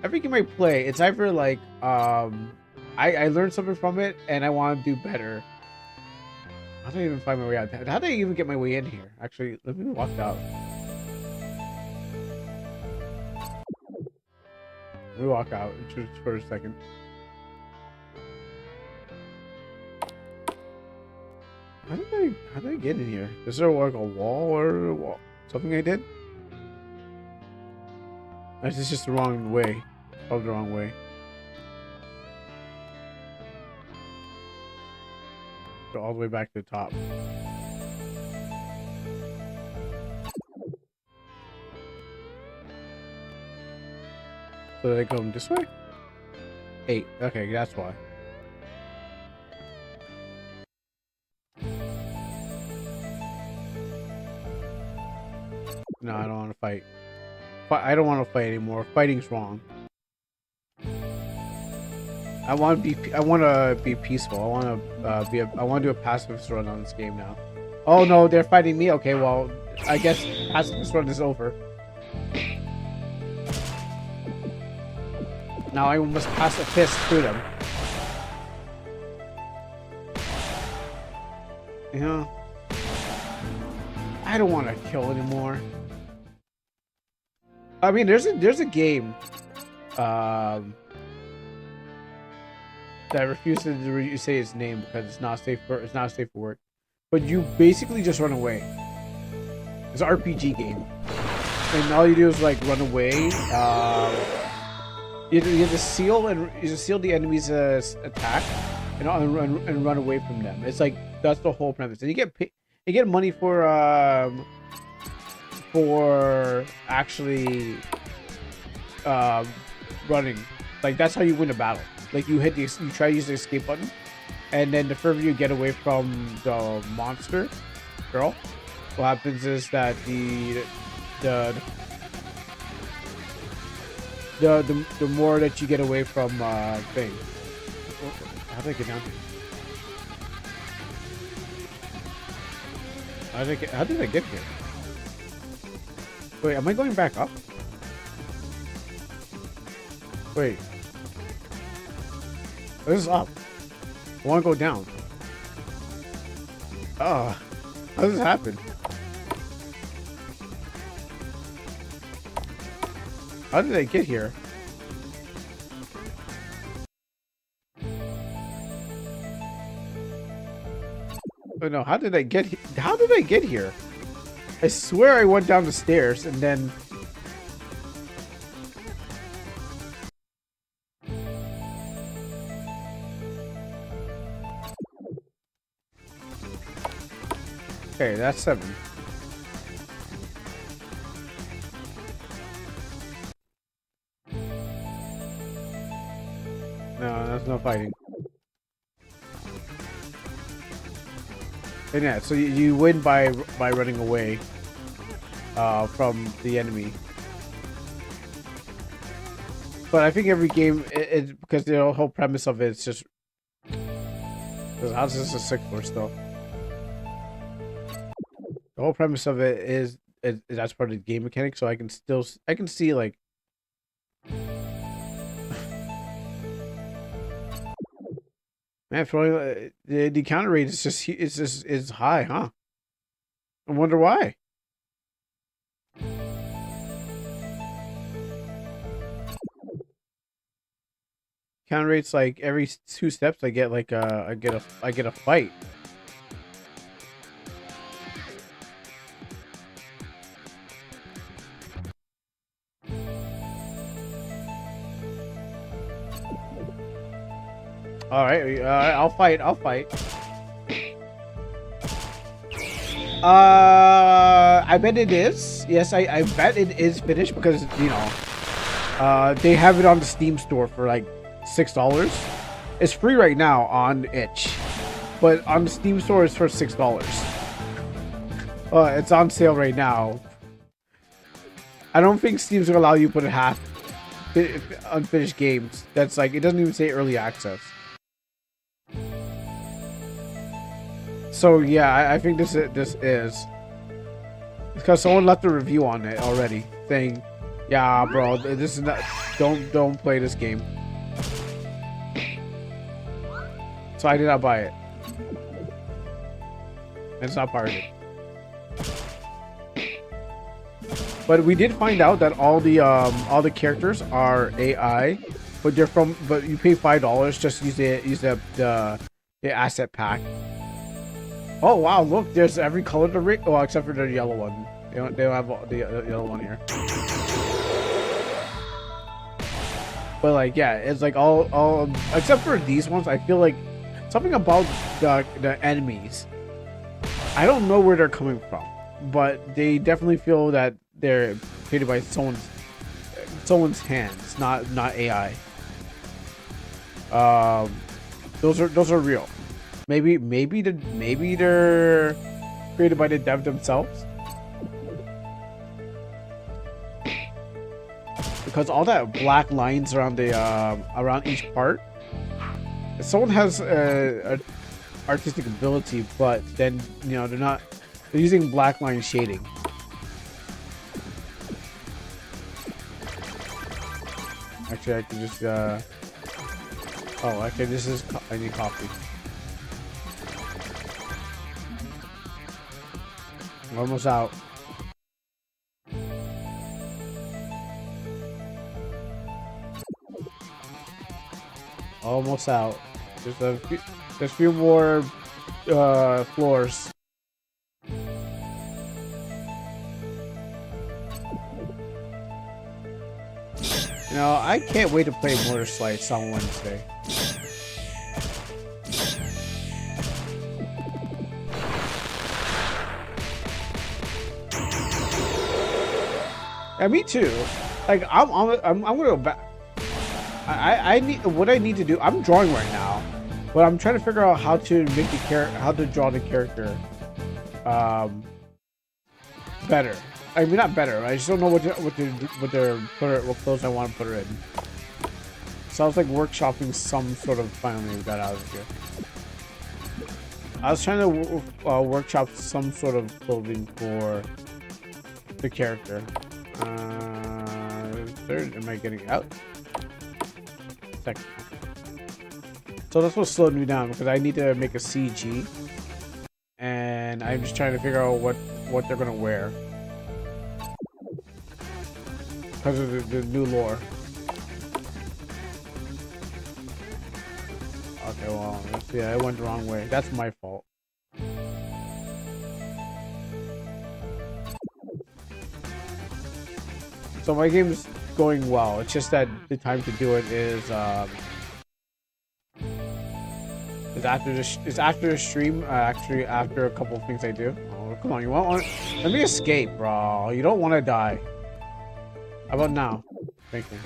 Every game I play, it's either like I learned something from it, and I want to do better. How do I even find my way out? How do I even get my way in here? Actually, let me walk out. Let me walk out just for a second. How did I get in here? Is there like a wall or a wall? Something I did? This is just the wrong way. Oh, the wrong way. Go all the way back to the top. So they come this way? 8. Okay, that's why. No, I don't want to fight. I don't want to fight anymore. Fighting's wrong. I want to be peaceful. I want to do a pacifist run on this game now. Oh no, they're fighting me. Okay, well, I guess pacifist run is over. Now I must pass a fist through them. You know, I don't want to kill anymore. I mean, there's a game that refuses to say its name because it's not safe for work. But you basically just run away. It's an RPG game, and all you do is like run away. You have to seal the enemy's attack and run away from them. It's like that's the whole premise, and you get money for actually running. Like that's how you win a battle. Like you try to use the escape button, and then the further you get away from the monster girl, what happens is that the more that you get away from thing. How did I get down here? How did I get here? Wait, am I going back up? Wait. This is up. I want to go down. Oh, how does this happen? How did I get here? Oh no, how did I get here? How did I get here? I swear I went down the stairs and then... Okay, that's 7. No, that's no fighting. And yeah, so you win by running away from the enemy. But I think every game, because the whole premise of it is just... How's this a 6 floor still? The whole premise of it is that's part of the game mechanic. So I can see like. Man, for the counter rate is high, huh? I wonder why. Counter rates like every 2 steps I get like I get a fight. All right, I'll fight. I bet it is. Yes, I bet it is finished because they have it on the Steam store for like $6. It's free right now on itch, but on the Steam store it's for $6. It's on sale right now. I don't think Steam's gonna allow you to put half unfinished games. That's like, it doesn't even say early access. So yeah, I think this is because someone left a review on it already saying, "Yeah, bro, this is not. Don't play this game." So I did not buy it. It's not pirated. But we did find out that all the characters are AI, but you pay $5 just to use the asset pack. Oh wow! Look, there's every color to read. Oh, except for the yellow one. They don't have the yellow one here. But like, yeah, it's like all except for these ones. I feel like something about the enemies. I don't know where they're coming from, but they definitely feel that they're created by someone's hands, not AI. Those are real. Maybe they're created by the dev themselves. Because all that black lines around around each part, someone has a artistic ability, but then they're using black line shading. Actually, I can just oh, okay, I need coffee. Almost out. Almost out. There's a few more floors. I can't wait to play Motor Slice on Wednesday. Yeah, me too. Like I'm gonna go back. I need what I need to do. I'm drawing right now, but I'm trying to figure out how to make how to draw the character, better. I mean, not better. I just don't know what clothes I want to put her in. So I was like workshopping some sort of. Finally, we got out of here. I was trying to workshop some sort of clothing for the character. Third, am I getting out? Second. So that's what slowed me down because I need to make a CG, and I'm just trying to figure out what they're gonna wear because of the new lore. Okay, well, yeah, it went the wrong way. That's my fault. So my game is going well. It's just that the time to do it is after the stream. Actually, after a couple of things I do. Oh, come on, you want? Let me escape, bro. You don't want to die. How about now? Thank you.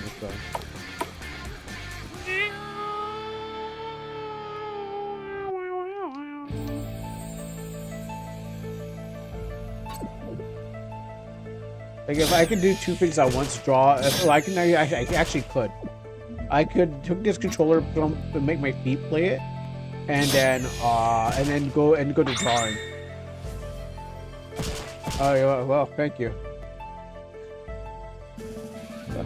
Just go. Like if I could do two things at once, draw. Well, I actually could. I could took this controller, make my feet play it, and then go to drawing. Oh yeah, well, thank you.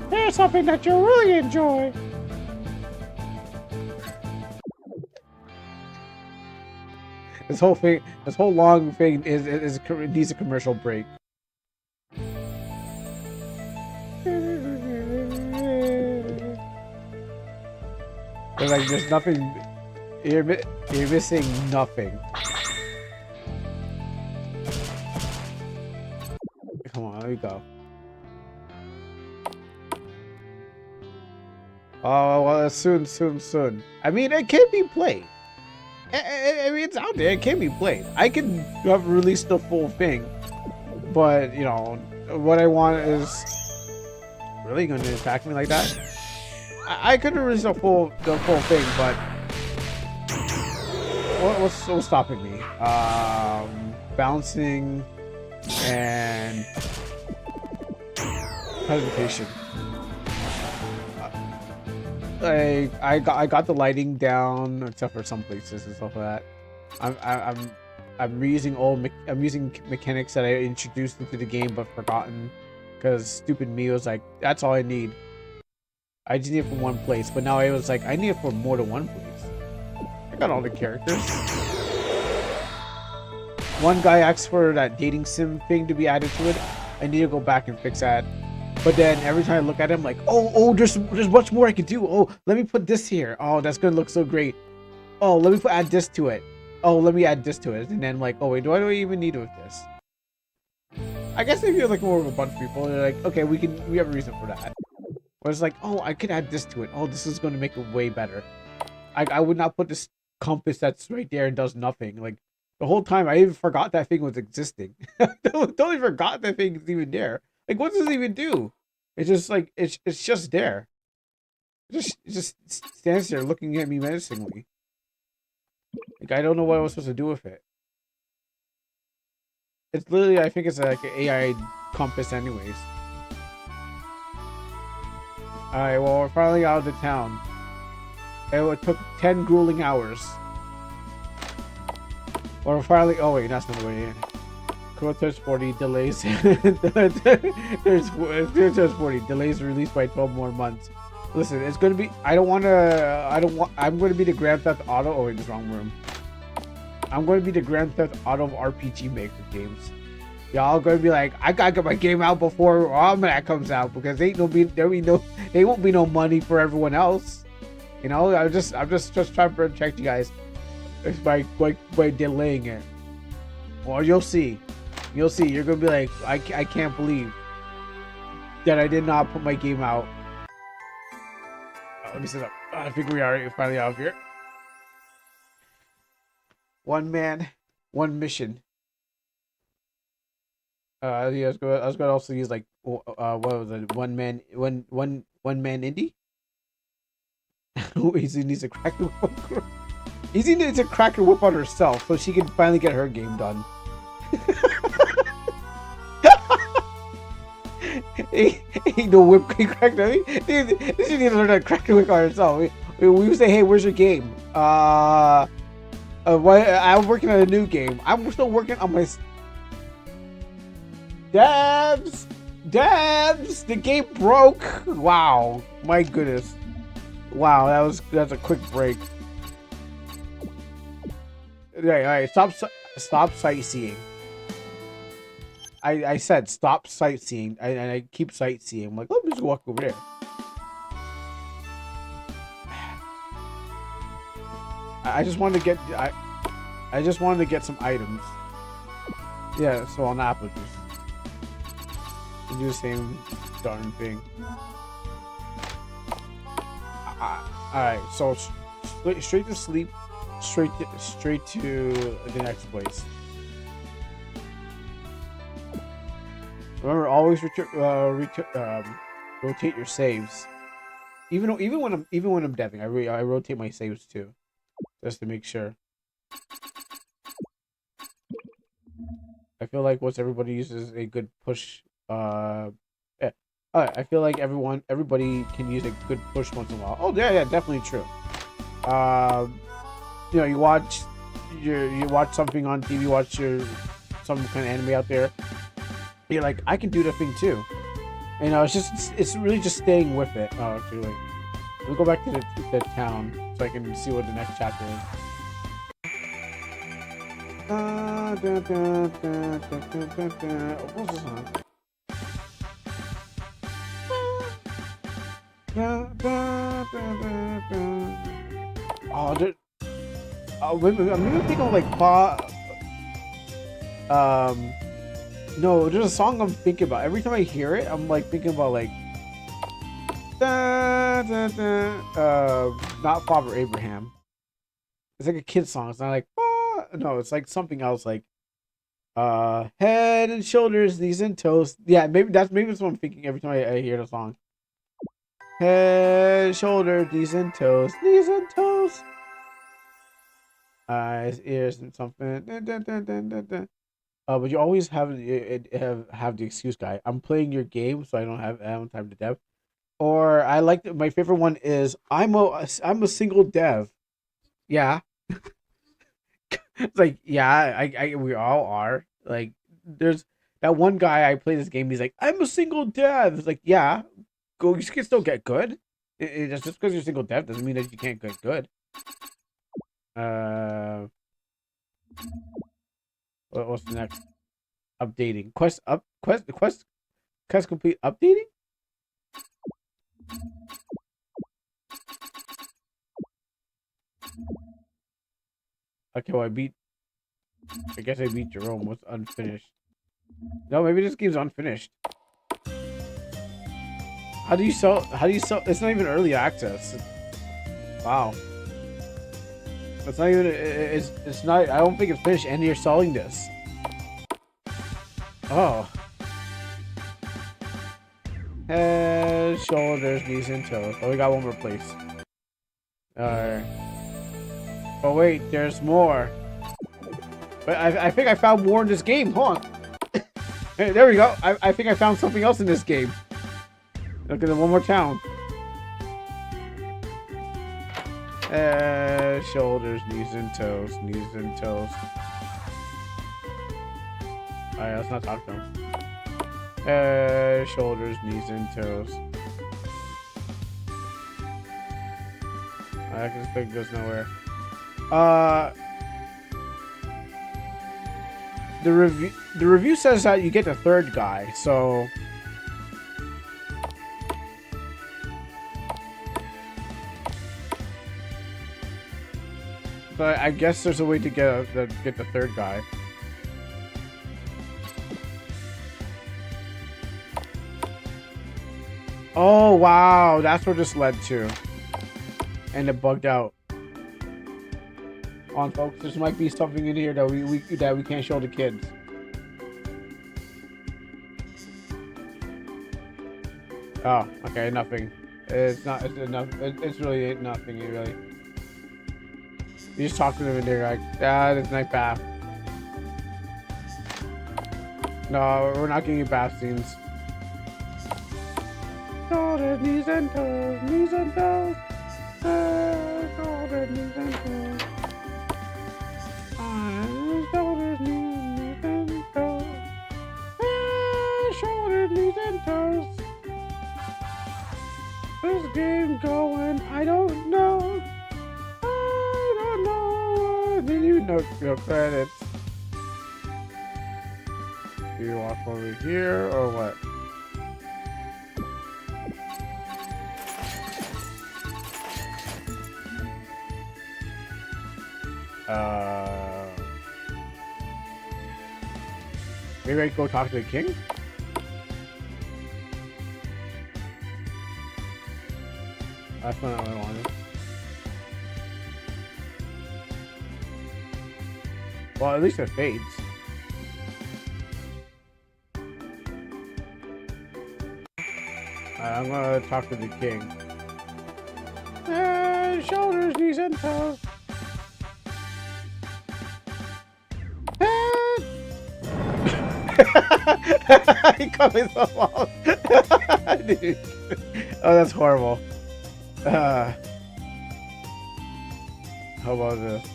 Here's something that you really enjoy. This whole long thing needs a commercial break. Like there's nothing. You're missing nothing. Come on, let me go. Oh well, soon. I mean, it can be played. I mean, it's out there. It can be played. I can have released the full thing, but you know what I want is really going to attack me like that. I could have released the full thing, but what's stopping me? Bouncing and presentation. I got the lighting down, except for some places and stuff like that. I'm using mechanics that I introduced into the game but forgotten, because stupid me was like, that's all I need. I just need it from one place, but now I was like, I need it for more than one place. I got all the characters. One guy asked for that dating sim thing to be added to it. I need to go back and fix that. But then every time I look at him, like, oh, there's much more I can do. Oh, let me put this here. Oh, that's gonna look so great. Oh, let me add this to it. Oh, let me add this to it. And then I'm like, oh wait, do I even need with this? I guess if you're like more of a bunch of people, they're like, okay, we have a reason for that. But it's like, oh, I could add this to it. Oh, this is going to make it way better. I would not put this compass that's right there and does nothing. Like the whole time, I even forgot that thing was existing. Totally forgot that thing is even there. Like, what does it even do? It's just like it's just there. It just stands there looking at me menacingly. Like I don't know what I was supposed to do with it. It's literally, I think it's like an AI compass, anyways. All right, well we're finally out of the town. It took 10 grueling hours. We're finally. Oh wait, that's not the way in. Quotas 40 delays. there's 40 delays released by 12 more months. Listen, it's gonna be. I'm gonna be the Grand Theft Auto. Oh wait, this wrong room. I'm gonna be the Grand Theft Auto of RPG Maker games. Y'all gonna be like, I gotta get my game out before Almanac comes out, because there won't be no money for everyone else. You know, I'm just trying to protect you guys by delaying it. Well, you'll see. You'll see. You're gonna be like, I can't believe that I did not put my game out. Let me set up. I think we are finally out of here. One man, one mission. Yeah, I was gonna also use like what was it? One man indie. Easy needs to crack the whip. Easy needs to crack her whip on herself so she can finally get her game done. Ain't no whip can crack that. She needs to learn how to crack the whip on herself. We say, hey, where's your game? I'm working on a new game. I'm still working on my Dabs. The game broke. Wow, my goodness. Wow, that's a quick break. All right. Stop sightseeing. I said stop sightseeing, and I keep sightseeing. I'm like, let me just walk over there. I just wanted to get I just wanted to get some items. Yeah, so on apple juice. Do the same darn thing. Alright, so straight to sleep, straight to the next place. Remember, always rotate your saves. Even when I'm deving, I rotate my saves too, just to make sure. I feel like once everybody uses a good push Yeah. I feel like everybody can use a good push once in a while. Oh yeah, definitely true. You know, you watch something on TV, watch some kind of anime out there. You're like, I can do the thing too. You know, it's really just staying with it. Oh, actually, wait. Let me go back to the town so I can see what the next chapter is. What's this song? Oh, maybe I'm thinking of like no, there's a song I'm thinking about. Every time I hear it, I'm like thinking about like not Father Abraham. It's like a kid's song. It's not like no, it's like something else like head and shoulders, knees and toes. Yeah, maybe that's what I'm thinking every time I hear the song. Head, shoulders, knees and toes, knees and toes. Eyes, ears, and something. But you always have the excuse, guy. I'm playing your game, so I don't have time to dev. Or I like my favorite one is I'm a single dev. Yeah, it's like yeah, I we all are. Like there's that one guy I play this game. He's like I'm a single dev. It's like yeah, go. You can still get good. Just because you're single dev doesn't mean that you can't get good. What's the next? Updating. Quest complete updating? Okay, well I guess I beat Jerome. What's unfinished? No, maybe this game's unfinished. How do you sell it's not even early access. Wow. It's not even it's not I don't think it's finished and you're selling this. Oh. Head, shoulders, knees, and toes. Oh, we got one more place. Oh wait, there's more. But I think I found more in this game. Hold on. Hey, there we go. I think I found something else in this game. Look at one more town. Shoulders, knees, and toes. Knees and toes. Alright, let's not talk to him. Shoulders, knees, and toes. This thing goes nowhere. The review says that you get the third guy, so but I guess there's a way to get the third guy. Oh wow, that's where this led to, and it bugged out. On folks, there might be something in here that we can't show the kids. Oh, okay, nothing. It's not. It's enough. It's really nothing. Really. You just talk to them and they're like, "Ah, this nice bath." No, we're not getting bath scenes. Shoulders, knees and toes, knees and toes. Shoulders, knees and toes. Shoulders, knees and toes. Shoulders, knees and toes. This game going? I don't know. I don't know. Didn't even know no credits. Do you walk over here or what? Maybe I can go talk to the king? That's not what I wanted. Well, at least it fades. I'm gonna talk to the king. Shoulders, knees, and toes. He cut me so long. Dude. Oh, that's horrible. How about this?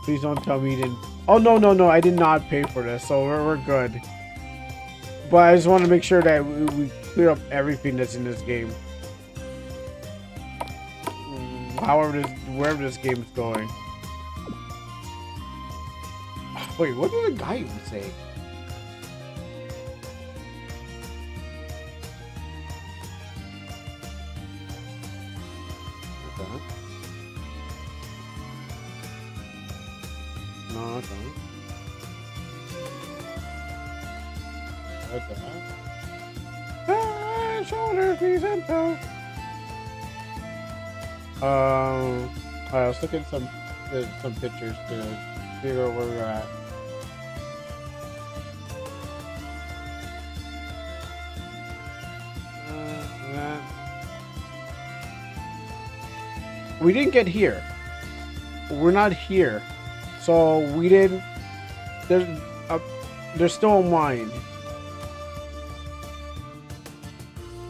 Please don't tell me you didn't. Oh, no, I did not pay for this, so we're good. But I just want to make sure that we clear up everything that's in this game. However, wherever this game is going. Wait, what did the guy even say? Okay. No, okay. Okay. Ah, shoulders, knees, and toes. Let's look at some pictures to figure out where we're at. We didn't get here. We're not here, so we didn't. There's still a mine,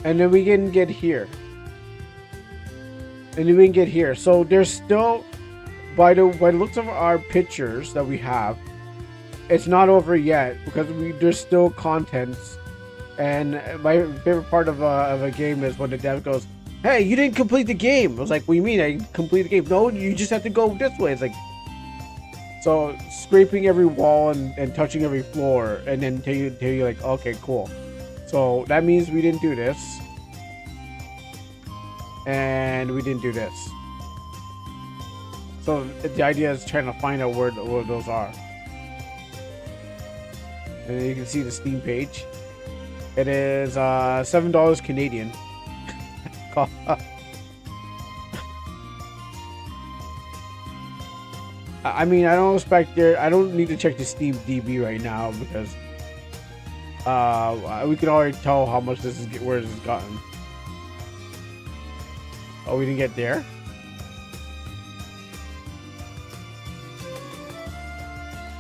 and then we didn't get here. And we didn't get here, so there's still, by the looks of our pictures that we have, it's not over yet because there's still contents. And my favorite part of a game is when the dev goes, "Hey, you didn't complete the game." I was like, "What do you mean I complete the game?" "No, you just have to go this way." It's like, so scraping every wall and touching every floor, and then tell you like, okay, cool. So that means we didn't do this. And we didn't do this. So the idea is trying to find out where those are. And you can see the Steam page. It is $7 Canadian. I mean, I don't expect there. I don't need to check the Steam DB right now because we can already tell how much this is, where this has gotten. Oh, we didn't get there?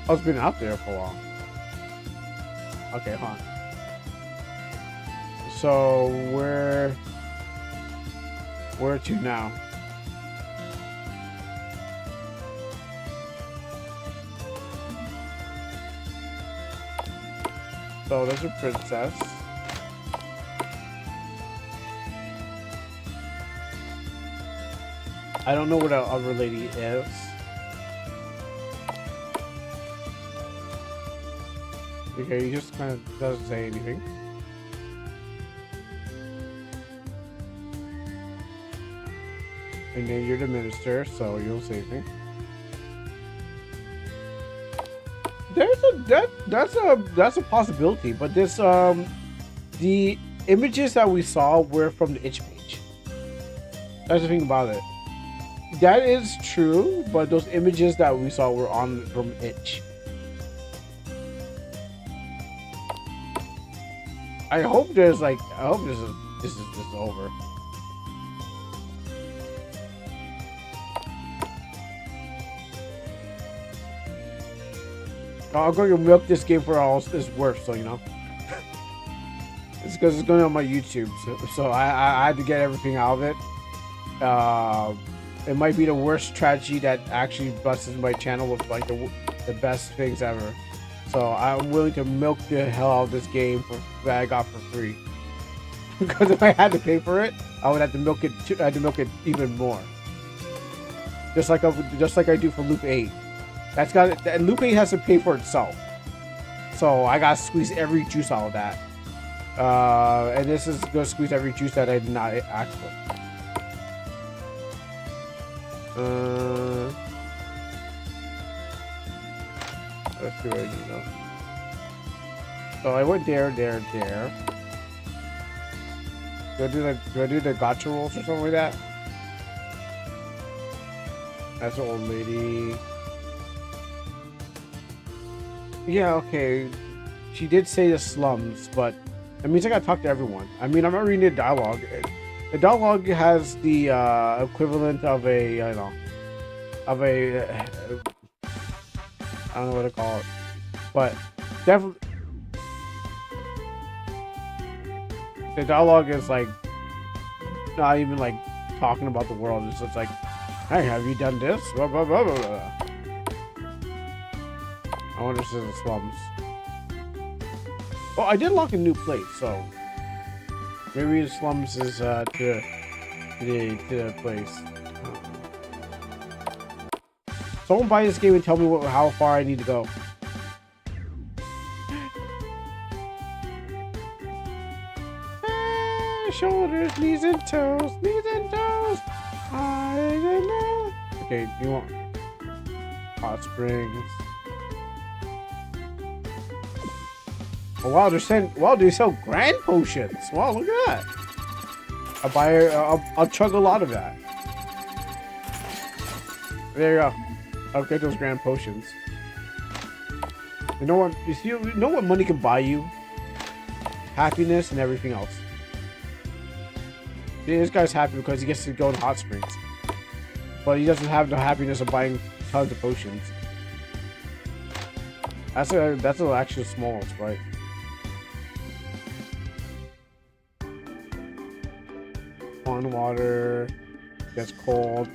Oh, it's been out there for a while. Okay, hold on. So, where to now? So, there's a princess. I don't know what our other lady is. Okay, he just kind of doesn't say anything. And then you're the minister, so you'll say anything. That's a possibility, but this the images that we saw were from the itch page. That's the thing about it. That is true, but those images that we saw were from itch. I hope this is over. I'm going to milk this game for all it's worth, so you know. It's because it's going on my YouTube, so I had to get everything out of it. It might be the worst tragedy that actually busts my channel with like the best things ever. So I'm willing to milk the hell out of this game that I got for free. Because if I had to pay for it, I would have to milk it. I had to milk it even more. Just like I do for Loop 8. And Loop 8 has to pay for itself. So I gotta squeeze every juice out of that. And this is gonna squeeze every juice that I did not ask for. Let's do it, you know. So I went there. Do I do the gacha rolls or something like that? That's an old lady. Yeah, okay. She did say the slums, but it means I gotta talk to everyone. I mean, I'm not reading the dialogue. The dialogue has the equivalent of a, I don't know what to call it. but definitely the dialogue is like not even like talking about the world. It's just like, hey, have you done this? Blah, blah, blah, blah, blah. I wonder if this is the slums. Oh, I did lock a new place, so maybe the slums is to the place. Someone buy this game and tell me how far I need to go. Shoulders, knees and toes, knees and toes. I don't know. Okay, you want hot springs? Oh wow, they sell grand potions. Wow, look at that. I'll chug a lot of that. There you go. I'll get those grand potions. You know what? You know what money can buy you? Happiness and everything else. See, this guy's happy because he gets to go to hot springs, but he doesn't have the happiness of buying tons of potions. That's an actual small sprite. On water, gets cold.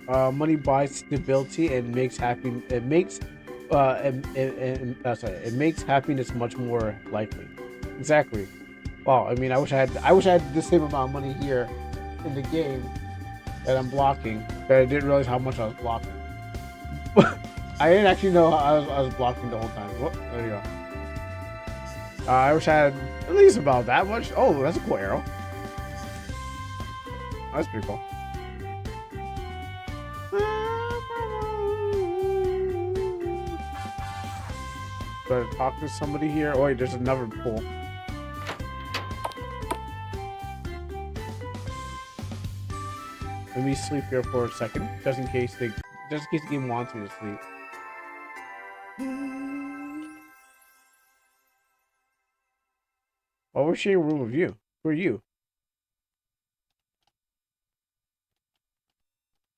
Money buys stability and makes happy. It makes it makes happiness much more likely. Exactly. Well, I mean, I wish I had the same amount of money here in the game that I'm blocking, but I didn't realize how much I was blocking. I didn't actually know I was blocking the whole time. Whoop, there you go. I wish I had at least about that much. Oh, that's a cool arrow. That's pretty cool. Do I talk to somebody here? Oh wait, there's another pool. Let me sleep here for a second, just in case the game wants me to sleep. Well, we're sharing a room with you. Who are you?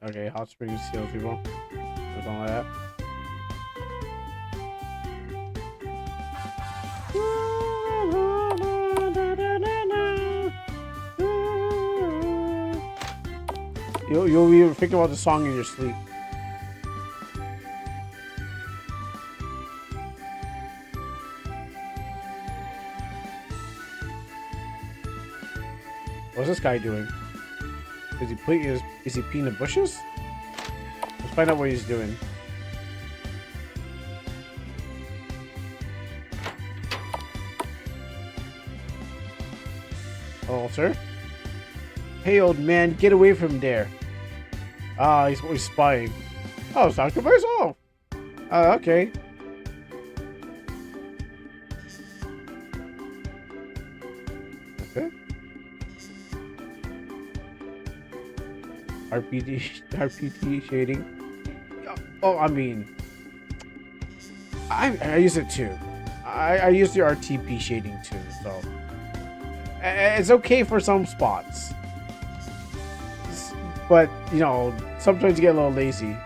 Okay, hot springs heals people. Something like that. You'll be thinking about the song in your sleep. What's this guy doing? Is he peeing the bushes? Let's find out what he's doing. Oh, sir? Hey, old man, get away from there. Ah, he's always spying. Oh, I was talking to myself. Okay. Okay. RPT shading. Oh, I mean, I use it too. I use the RTP shading too, so it's okay for some spots. But, you know, sometimes you get a little lazy.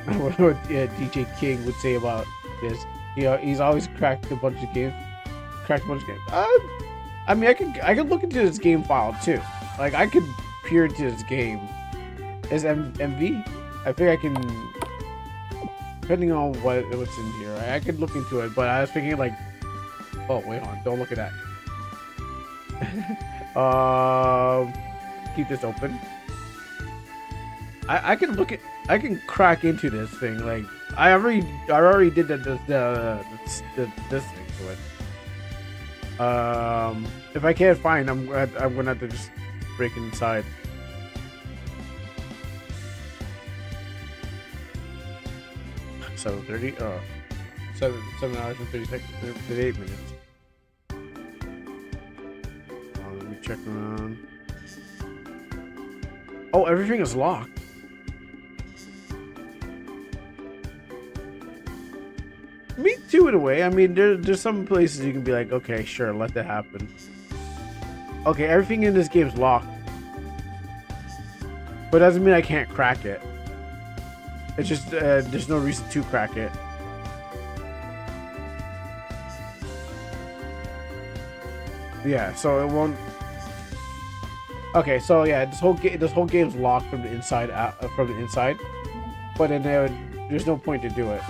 I wonder what DJ King would say about this. You know, he's always cracked a bunch of games. I mean, I could look into this game file too. Like, I could peer into this game. Is MV? I think I can, depending on what's in here. I could look into it, but I was thinking like, oh, wait on, don't look at that. Keep this open. I can look at, I can crack into this thing. Like I already did this thing to it. If I can't find, I'm gonna have to just break inside. $7:30. 7 hours and 38 minutes. Let me check around. Oh, everything is locked. Me too, in a way. I mean, there's some places you can be like, okay, sure, let that happen. Okay, everything in this game is locked, but doesn't mean I can't crack it. It's just there's no reason to crack it. Yeah, so it won't. Okay, so yeah, this whole game's locked from the inside out, but then there's no point to do it.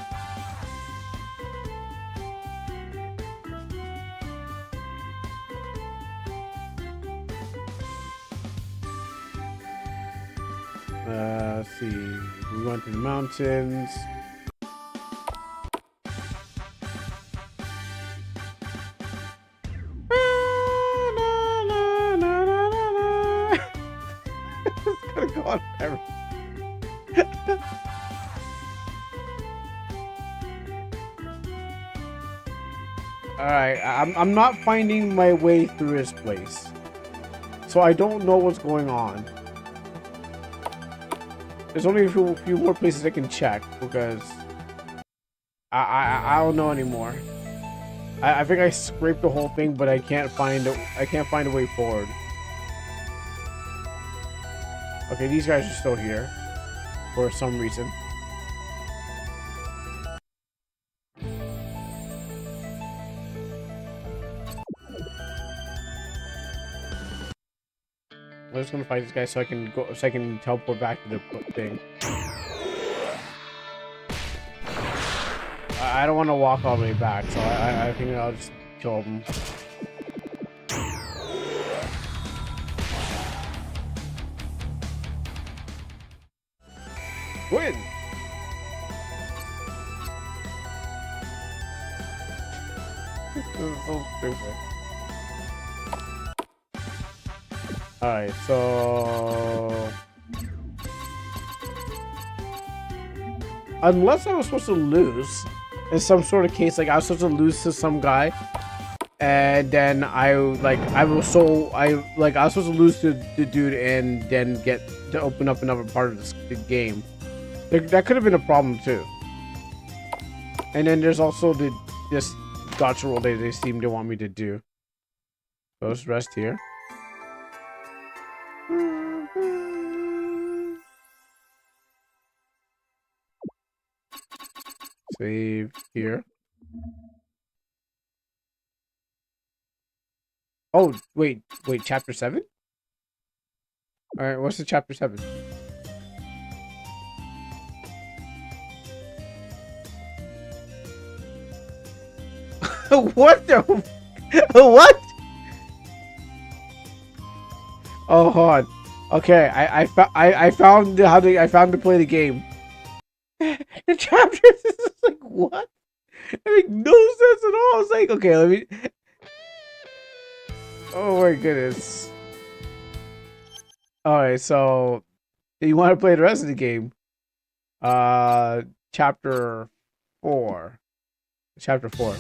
Let's see. We went to the mountains. It's gonna go on forever. Alright, I'm not finding my way through this place. So I don't know what's going on. There's only a few more places I can check because I don't know anymore. I think I scraped the whole thing, but I can't find a way forward. Okay, these guys are still here for some reason. I'm just gonna fight this guy so I can teleport back to the thing. I don't want to walk all the way back, so I think I'll just kill him. Win! This is so stupid. Alright, so... Unless I was supposed to lose in some sort of case, like I was supposed to lose to some guy, and then I was supposed to lose to the dude and then get to open up another part of the game. That could have been a problem too. And then there's also this gotcha roll they seem to want me to do. So let's rest here. Save here. Oh, wait, chapter 7? Alright, what's the chapter 7? What the? What? Oh, hold on. Okay, I found to play the game. The chapters is like, what? It makes no sense at all. I was like, okay, let me. Oh my goodness. Alright, so you want to play the rest of the game? Chapter 4. Chapter 4.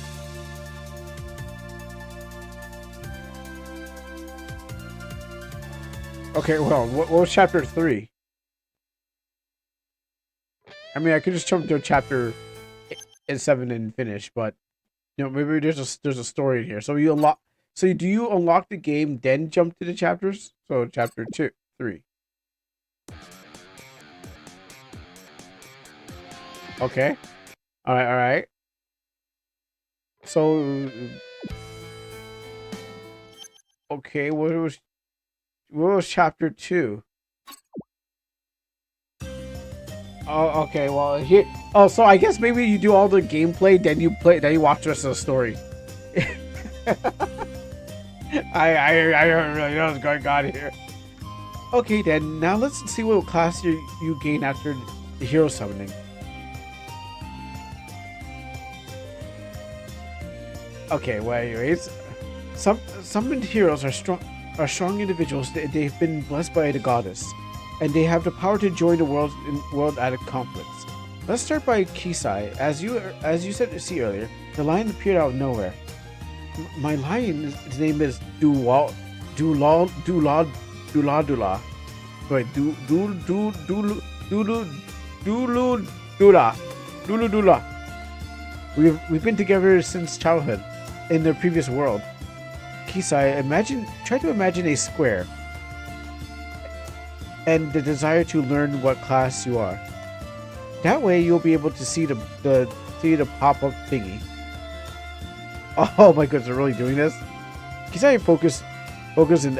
Okay, well, what was chapter 3? I mean, I could just jump to chapter 7 and finish, but you know, maybe there's a story in here. So you unlock. So do you unlock the game then jump to the chapters? So chapter 2, 3. Okay. All right. So okay, what was chapter 2? Oh, okay. Well, here. Oh, so I guess maybe you do all the gameplay, then you watch the rest of the story. I don't really know what's going on here. Okay, then now let's see what class you gain after the hero summoning. Okay. Well, anyways, summoned heroes are strong individuals. They've been blessed by the goddess, and they have the power to join the world at a conflict. Let's start by Kisai. As you said to see earlier, the lion appeared out of nowhere. My lion, his name is Dula. Wait, Dula. We've been together since childhood, in the previous world. Kisai, try to imagine a square, and the desire to learn what class you are. That way you'll be able to see the pop-up thingy. Oh my goodness, they're really doing this? Kisai focus in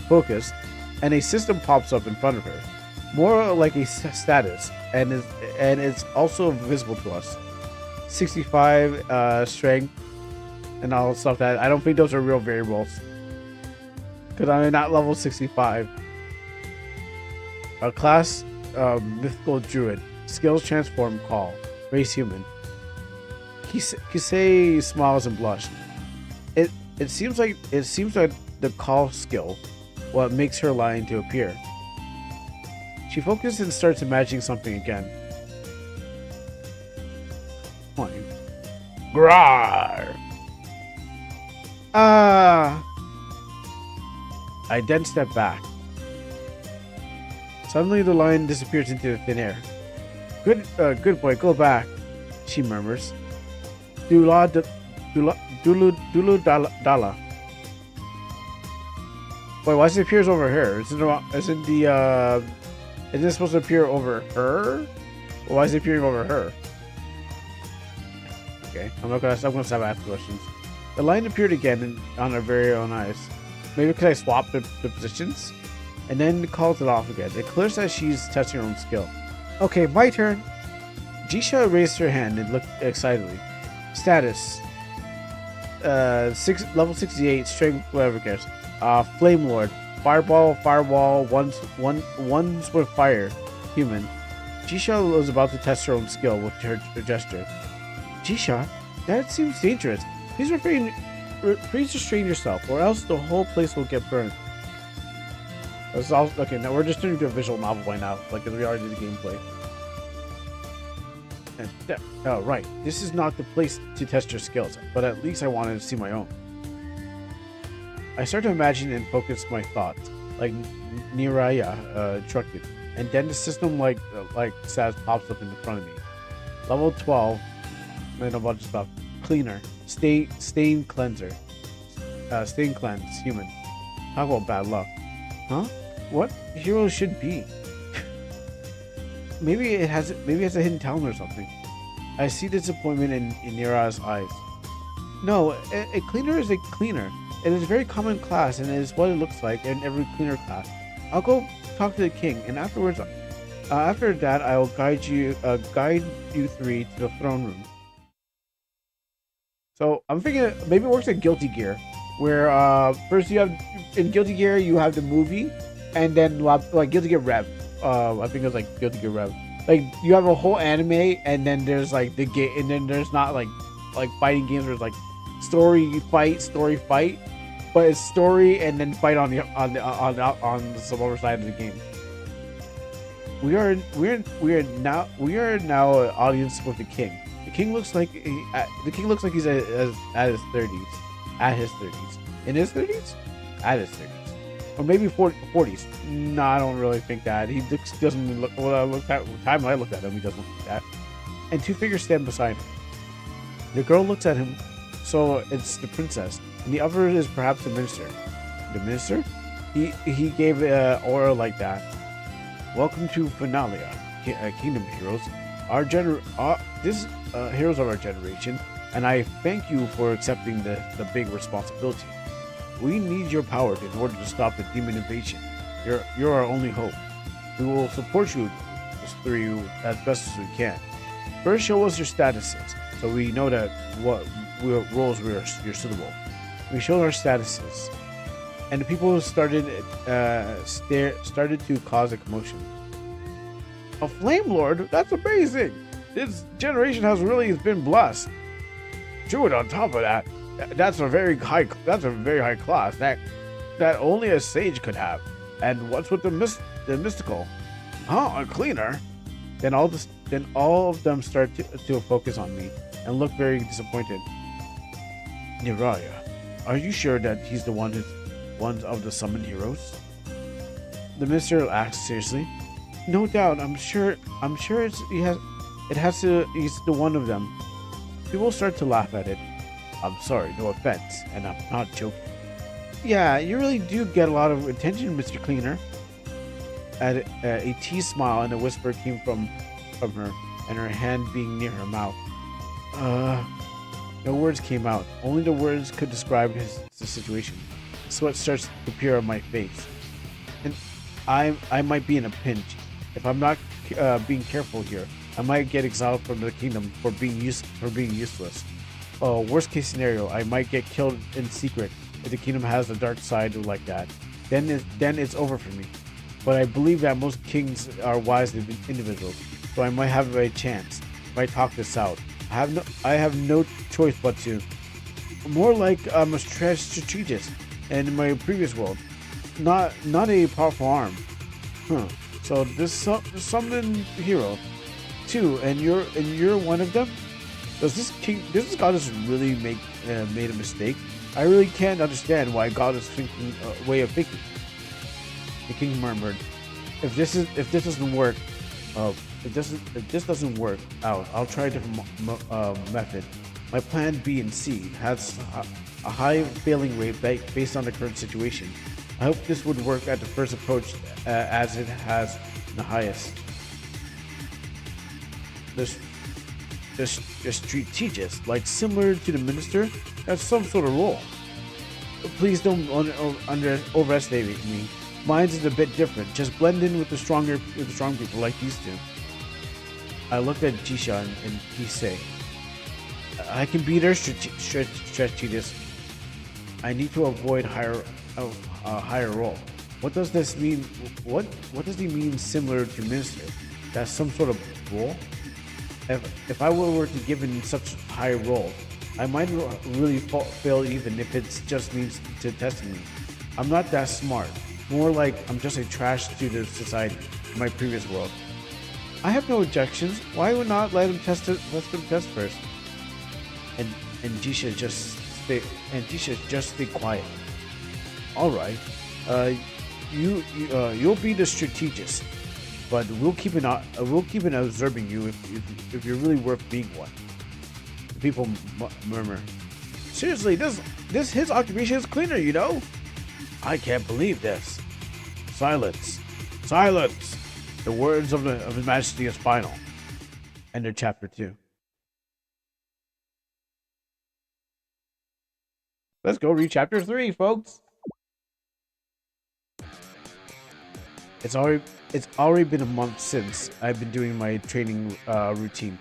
focus, and a system pops up in front of her, more like a status, and it's also visible to us. 65 strength and all the stuff that I don't think those are real variables because I'm not level 65. A class mythical druid, skills transform, call, race human. Kisei smiles and blushes. It seems like the call skill what makes her line to appear. She focuses and starts imagining something again. Fine. Grar. I then step back. Suddenly the line disappears into the thin air. Good boy, go back, she murmurs. Dulu Dala. Wait, why does it appear over here? Isn't it supposed to appear over her? Or why is it appearing over her? Okay, I'm gonna stop asking questions. The line appeared again on our very own eyes. Maybe because I swapped the positions? And then calls it off again. It clears that she's testing her own skill. Okay, my turn. Jisha raised her hand and looked excitedly. Status. Level 68, strength, whatever cares. Flame Lord. Fireball, one's with fire. Human. Jisha was about to test her own skill with her gesture. Jisha, that seems dangerous. Please restrain yourself, or else the whole place will get burned. Okay, now we're just turning to a visual novel by now, like as we already did the gameplay. Oh, right. This is not the place to test your skills, but at least I wanted to see my own. I start to imagine and focus my thoughts, like Niraya instructed, and then the system like SAS pops up in front of me. Level 12, and a bunch of stuff. Cleaner, stain cleanser, stain cleanse, human. Talk about bad luck, huh? What hero should be? Maybe it has a hidden talent or something. I see disappointment in Nira's eyes. No, a cleaner is a cleaner. It is a very common class, and it is what it looks like in every cleaner class. I'll go talk to the king, and afterwards, after that, I will guide you three to the throne room. So I'm thinking maybe it works like Guilty Gear, where first you have in Guilty Gear you have the movie, and then like Guilty Gear Rev. I think it was like Guilty Gear Rev. Like you have a whole anime, and then there's like the game, and then there's not like fighting games where it's like story fight, but it's story and then fight on some other side of the game. We are now an audience with the king. The king looks like he's at his 30s. At his 30s. In his 30s? At his 30s. Or maybe 40s. No, I don't really think that. He doesn't look. Well, the time I looked at him, he doesn't look like that. And two figures stand beside him. The girl looks at him, so it's the princess, and the other is perhaps the minister. The minister? He gave an aura like that. Welcome to Finalia, Kingdom Heroes. This heroes of our generation, and I thank you for accepting the big responsibility. We need your power in order to stop the demon invasion. You're our only hope. We will support you through you as best as we can. First, show us your statuses, so we know that what roles you're suitable. We showed our statuses, and the people started to cause a commotion. A Flame Lord? That's amazing! This generation has really been blessed. Druid on top of that. That's a very high class that only a sage could have. And what's with the mystical? Huh? A cleaner? Then all of them start to focus on me and look very disappointed. Niraya, are you sure that he's the one of the summoned heroes? The minister asked seriously. No doubt. I'm sure he's the one of them. People start to laugh at it. I'm sorry, no offense, and I'm not joking. Yeah, you really do get a lot of attention, Mr. Cleaner. a teased smile and a whisper came from her, and her hand being near her mouth. No words came out. Only the words could describe the situation. Sweat starts to appear on my face, and I might be in a pinch. If I'm not being careful here, I might get exiled from the kingdom for being useless. Worst case scenario, I might get killed in secret if the kingdom has a dark side like that. Then it's over for me. But I believe that most kings are wise individuals, so I might have a chance. Might talk this out. I have no choice but to. More like I'm a strategist, and in my previous world, not a powerful arm. So this summoned hero, too, and you're one of them. Does this goddess really made a mistake? I really can't understand why God is thinking way of thinking. The king murmured, "If this doesn't work out, I'll try a different method. My plan B and C has a high failing rate based on the current situation. I hope this would work at the first approach as it has the highest." The strategist, like similar to the minister, has some sort of role. Please don't overestimate me. Mine is a bit different. Just blend in with the strong people like these two. I looked at Jisha and Kisei. I can be their strategist. I need to avoid a higher role. What does this mean? What does he mean similar to minister? That's some sort of role? If I were to give in such high role, I might really fail even if it just means to testing me. I'm not that smart. More like I'm just a trash to the society in my previous world. I have no objections. Why would not let him test first? And Jisha just stay quiet. All right. You'll be the strategist, but we'll keep an observing you if you're really worth being one. The people murmur. Seriously, his occupation is cleaner, you know? I can't believe this. Silence. Silence. The words of His Majesty is final. End of chapter 2. Let's go read chapter 3, folks. It's already been a month since I've been doing my training routine.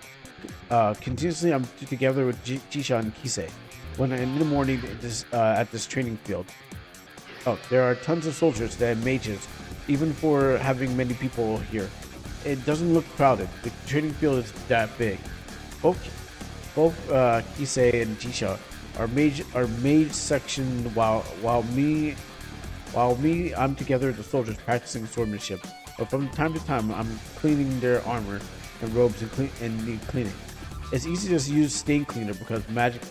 Continuously, I'm together with Jisha and Kisei. When in the morning at this training field. Oh, there are tons of soldiers and mages, even for having many people here. It doesn't look crowded. The training field is that big. Both Kisei and Jisha are mage section, while me, I'm together with the soldiers practicing swordsmanship. But from time to time, I'm cleaning their armor and robes and need cleaning. It's easy to use stain cleaner because magic.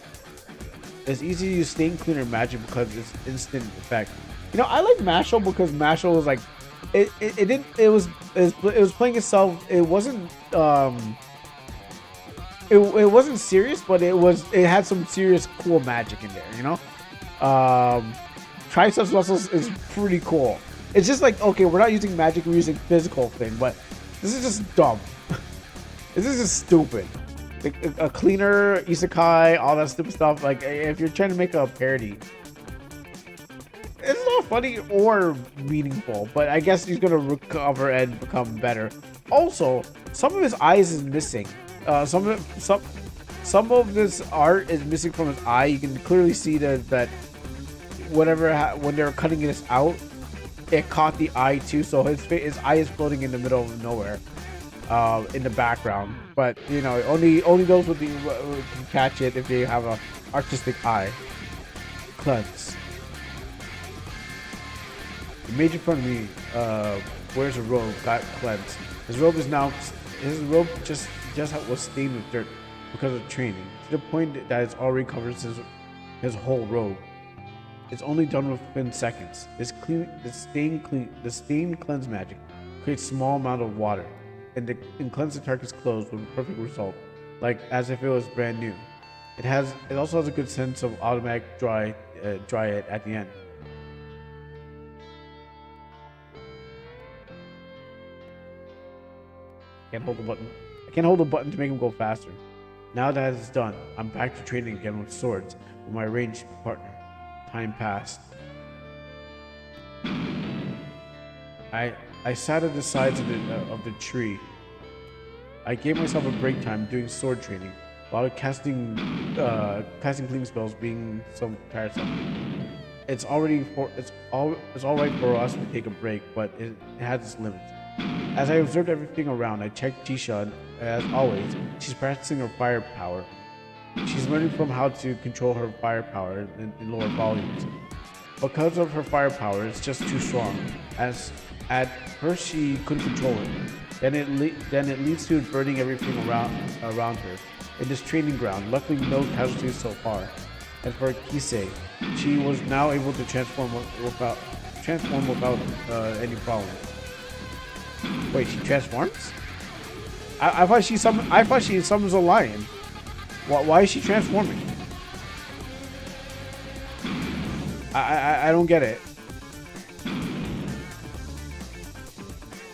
It's easy to use stain cleaner magic because it's instant effect. You know, I like Mashal because Mashal was like, it was playing itself. It wasn't it wasn't serious, but it had some serious cool magic in there. You know, Triceps muscles is pretty cool. It's just like, okay, we're not using magic, we're using physical thing, but this is just dumb. This is just stupid. A cleaner, isekai, all that stupid stuff. Like, if you're trying to make a parody, it's not funny or meaningful, but I guess he's gonna recover and become better. Also, some of his eyes is missing. Some of this art is missing from his eye. You can clearly see that when they were cutting this out, it caught the eye too. So his eye is floating in the middle of nowhere, in the background. But you know, only those can catch it if they have a artistic eye. Cleanse. The mage in front of me wears a robe, got cleansed. His robe just was stained with dirt because of training, to the point that it's already covers his whole robe. It's only done within seconds. The stain cleanse magic creates a small amount of water and cleanse the target's clothes with a perfect result, like as if it was brand new. It also has a good sense of automatic dry it at the end. can't hold the button. I can't hold the button to make him go faster. Now that it's done, I'm back to training again with swords with my ranged partner. Time passed. I sat at the sides of the tree. I gave myself a break time doing sword training, while casting clean spells being so tiresome. It's all right for us to take a break, but it has its limits. As I observed everything around, I checked Jisha, and as always, she's practicing her firepower. She's learning from how to control her firepower in lower volumes. Because of her firepower, it's just too strong. As at first she couldn't control it. Then it leads to burning everything around her. In this training ground, luckily no casualties so far. And for Kisei, she was now able to transform without any problem. Wait, she transforms? I thought she summons a lion. Why is she transforming? I don't get it.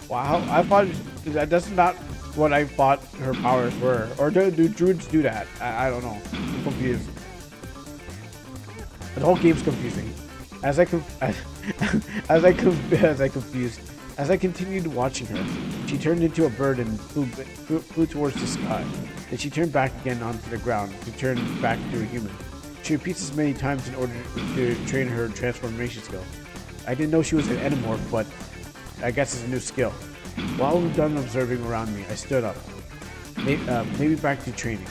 Wow, I thought that's not what I thought her powers were. Or do druids do that? I don't know. I'm confused. The whole game's confusing. As I continued watching her, she turned into a bird and flew towards the sky. Then she turned back again onto the ground to turn back to a human. She repeats this many times in order to train her transformation skill. I didn't know she was an endomorph, but I guess it's a new skill. While we were done observing around me, I stood up. Maybe back to training.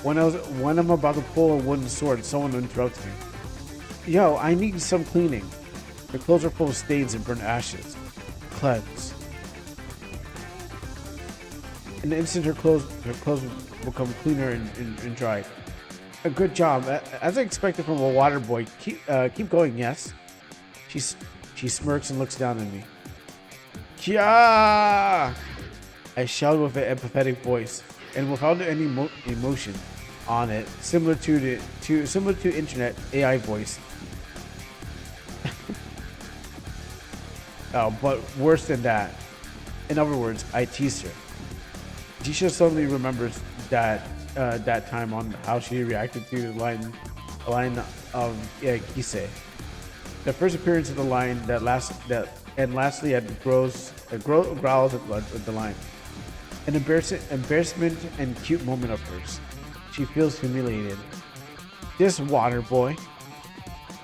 When I'm about to pull a wooden sword, someone interrupts me. Yo, I need some cleaning. Her clothes are full of stains and burnt ashes. Cleanse. In an instant, her clothes become cleaner and dry. A good job, as I expected from a water boy. Keep going, yes. She smirks and looks down at me. Kya! I shout with an empathetic voice and without any emotion on it, similar to internet AI voice. Oh, but worse than that. In other words, I teased her. Jisha suddenly remembers that time on how she reacted to the line of Kisei. The first appearance of the line and lastly growls at the line. An embarrassment and cute moment of hers. She feels humiliated. This water boy.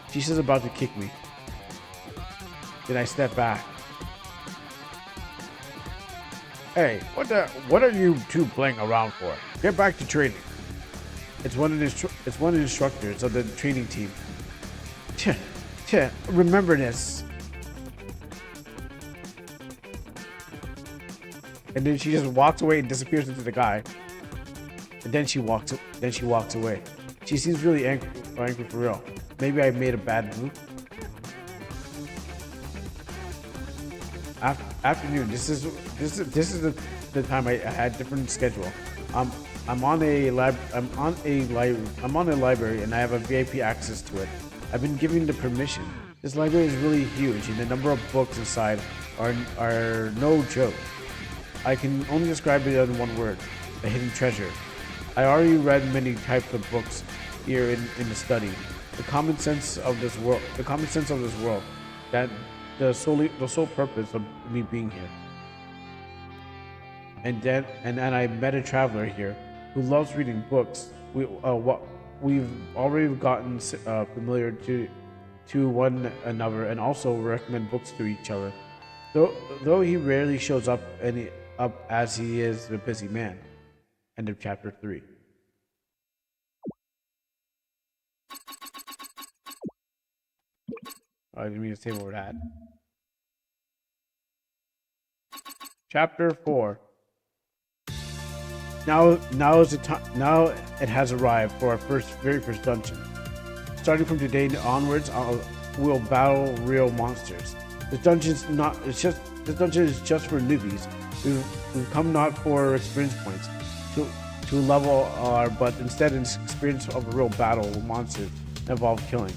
Jisha's about to kick me. Then I step back. Hey, what are you two playing around for? Get back to training. It's one of the instructors of the training team. Remember this. And then she just walks away and disappears into the guy. And then she walks away. She seems really angry for real. Maybe I made a bad move. Afternoon. This is the time I had different schedule. I'm on a library and I have a VIP access to it. I've been given the permission. This library is really huge and the number of books inside are no joke. I can only describe it in one word: a hidden treasure. I already read many types of books here in the study. The common sense of this world. That the sole purpose of me being here. And I met a traveler here who loves reading books. We've already gotten familiar to one another and also recommend books to each other. Though he rarely shows up as he is a busy man. End of chapter 3. I didn't mean to say over that. Chapter 4. Now is the time. Now it has arrived for our very first dungeon. Starting from today onwards, we'll battle real monsters. This dungeon is just for newbies. We've come not for experience points to level our, but instead an experience of a real battle with monsters that involve killing.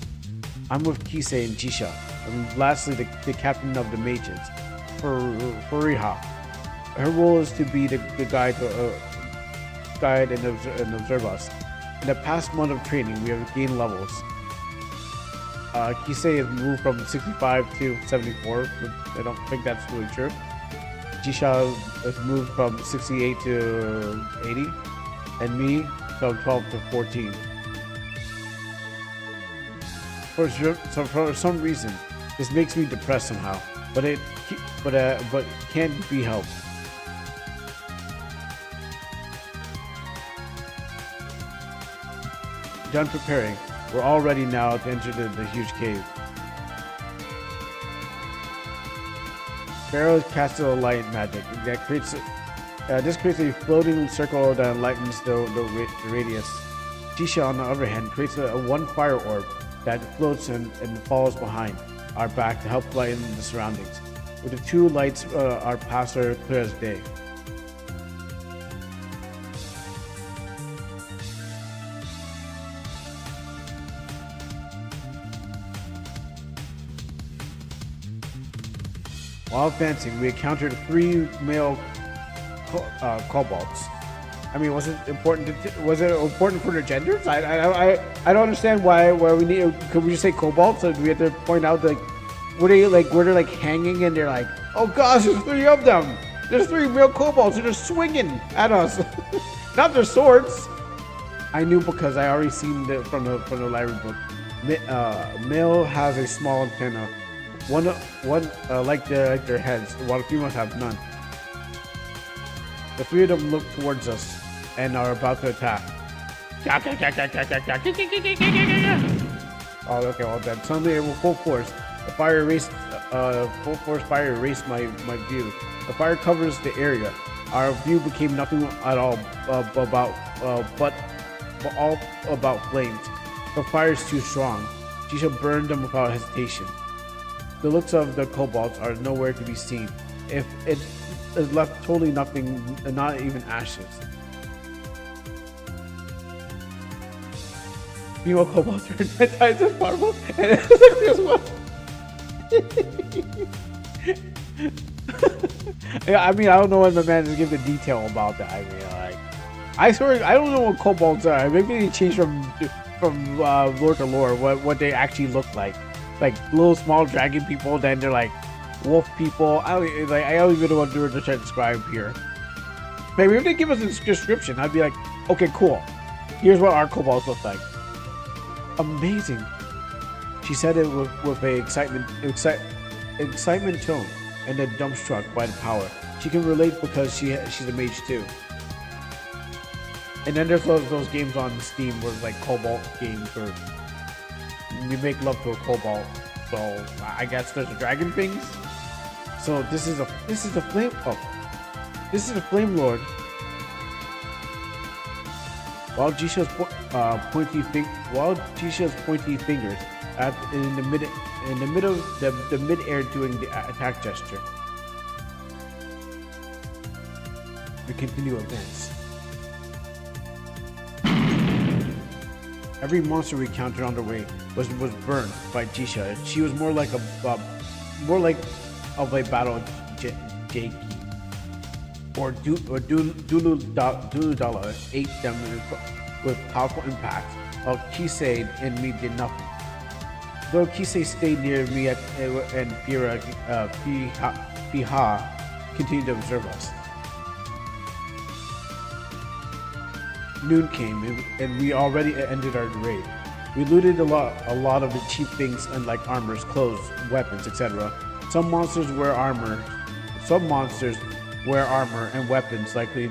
I'm with Kisei and Jisha. And lastly, the captain of the mages, Furiha. Her role is to be the guide and observe us. In the past month of training, we have gained levels. Kisei has moved from 65 to 74. I don't think that's really true. Jisha has moved from 68 to 80. And me from 12 to 14. For some reason, this makes me depressed somehow. But can't be helped. Done preparing. We're all ready now to enter the huge cave. Pharaoh casted a light magic that creates. This creates a floating circle that enlightens the radius. Jisha, on the other hand, creates a one fire orb that floats and follows behind our back to help lighten the surroundings. With the two lights, our paths are clear as day. While advancing, we encountered 3 male kobolds. I mean, was it important for their genders? I don't understand why we need. Could we just say kobolds? So do we have to point out were they hanging and they're like, oh gosh, there's 3 of them. There's 3 male kobolds and they're swinging at us, not their swords. I knew because I already seen from the library book. Male has a small antenna. One like their heads, while the females have none. The 3 of them look towards us and are about to attack. Oh, okay, well then. Suddenly, with full force, the fire erased. Full force fire erased my view. The fire covers the area. Our view became nothing at all but all about flames. The fire is too strong. Jisha burned them without hesitation. The looks of the kobolds are nowhere to be seen. If it is left totally nothing, not even ashes. Female kobolds are 10 times as powerful and as well. Yeah, I mean, I don't know what my man is giving the detail about that. I mean, I swear, I don't know what kobolds are. Maybe they change from lore to lore what they actually look like. Like little small dragon people, then they're like wolf people. I don't even know what they're trying to describe here. Maybe if they give us a description, I'd be like, okay, cool. Here's what our kobolds look like. Amazing. She said it with a excitement tone, and then dumbstruck by the power. She can relate because she's a mage too. And then there's those games on Steam where it's like kobold games where you make love to a kobold. So I guess there's a dragon things. So this is a flame. Oh, this is a flame lord. While Jisha's pointy fingers in the mid-air doing the attack gesture. We continue advance. Every monster we encountered on the way was burned by Jisha. She was more like of a battle Jaki. Or Duludala ate them with powerful impacts, while Kisei and me did nothing. Though Kisei stayed near me and Piha continued to observe us. Noon came and we already ended our raid. We looted a lot of the cheap things like armors, clothes, weapons, etc. Some monsters wear armor and weapons, likely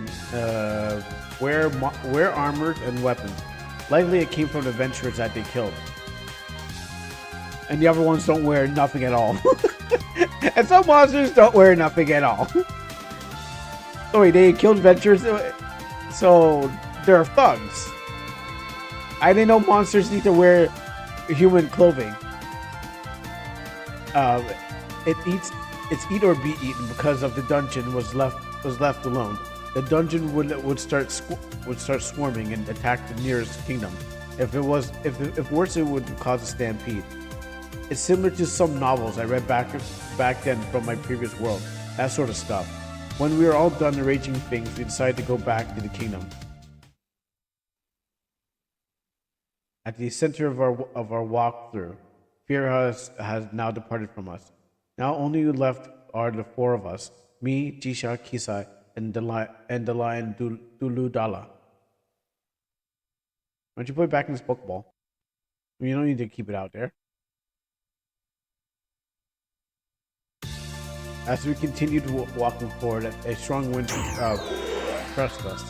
wear armor and weapons. Likely it came from the adventurers that they killed. And the other ones don't wear nothing at all. And some monsters don't wear nothing at all. Oh wait, they killed adventurers, so they're thugs. I didn't know monsters need to wear human clothing. It's eat or be eaten because of the dungeon was left alone. The dungeon would start swarming and attack the nearest kingdom. If worse, it would cause a stampede. It's similar to some novels I read back then from my previous world. That sort of stuff. When we were all done arranging things, we decided to go back to the kingdom. At the center of our walkthrough, fear has now departed from us. Now only left are the four of us: me, Jisha, Kisai, and the lion Duludala. Why don't you put it back in this Pokeball? You don't need to keep it out there. As we continued walking forward, a strong wind pressed us.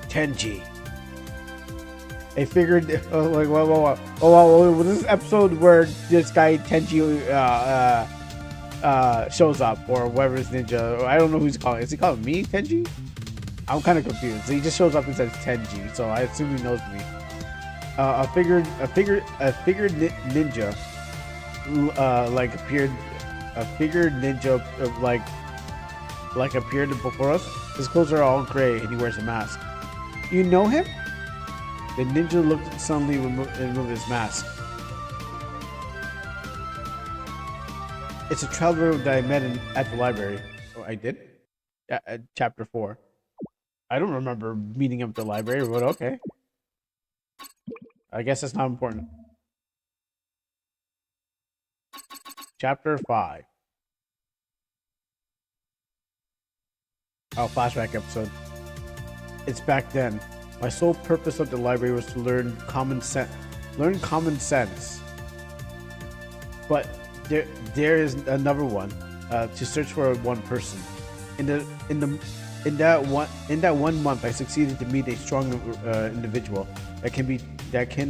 Tenji. I figured, this is episode where this guy Tenji shows up, or whatever his ninja. I don't know who he's calling. Is he calling me Tenji? I'm kind of confused. He just shows up and says Tenji, so I assume he knows me. A figured ninja, appeared before us. His clothes are all gray, and he wears a mask. You know him? The ninja looked suddenly remove his mask. It's a traveler that I met at the library. Oh, I did? Yeah, chapter 4. I don't remember meeting him at the library, but okay. I guess that's not important. Chapter 5. Oh, flashback episode. It's back then. My sole purpose of the library was to learn common sense. But there is another one. To search for one person. In that one month, I succeeded to meet a strong individual that can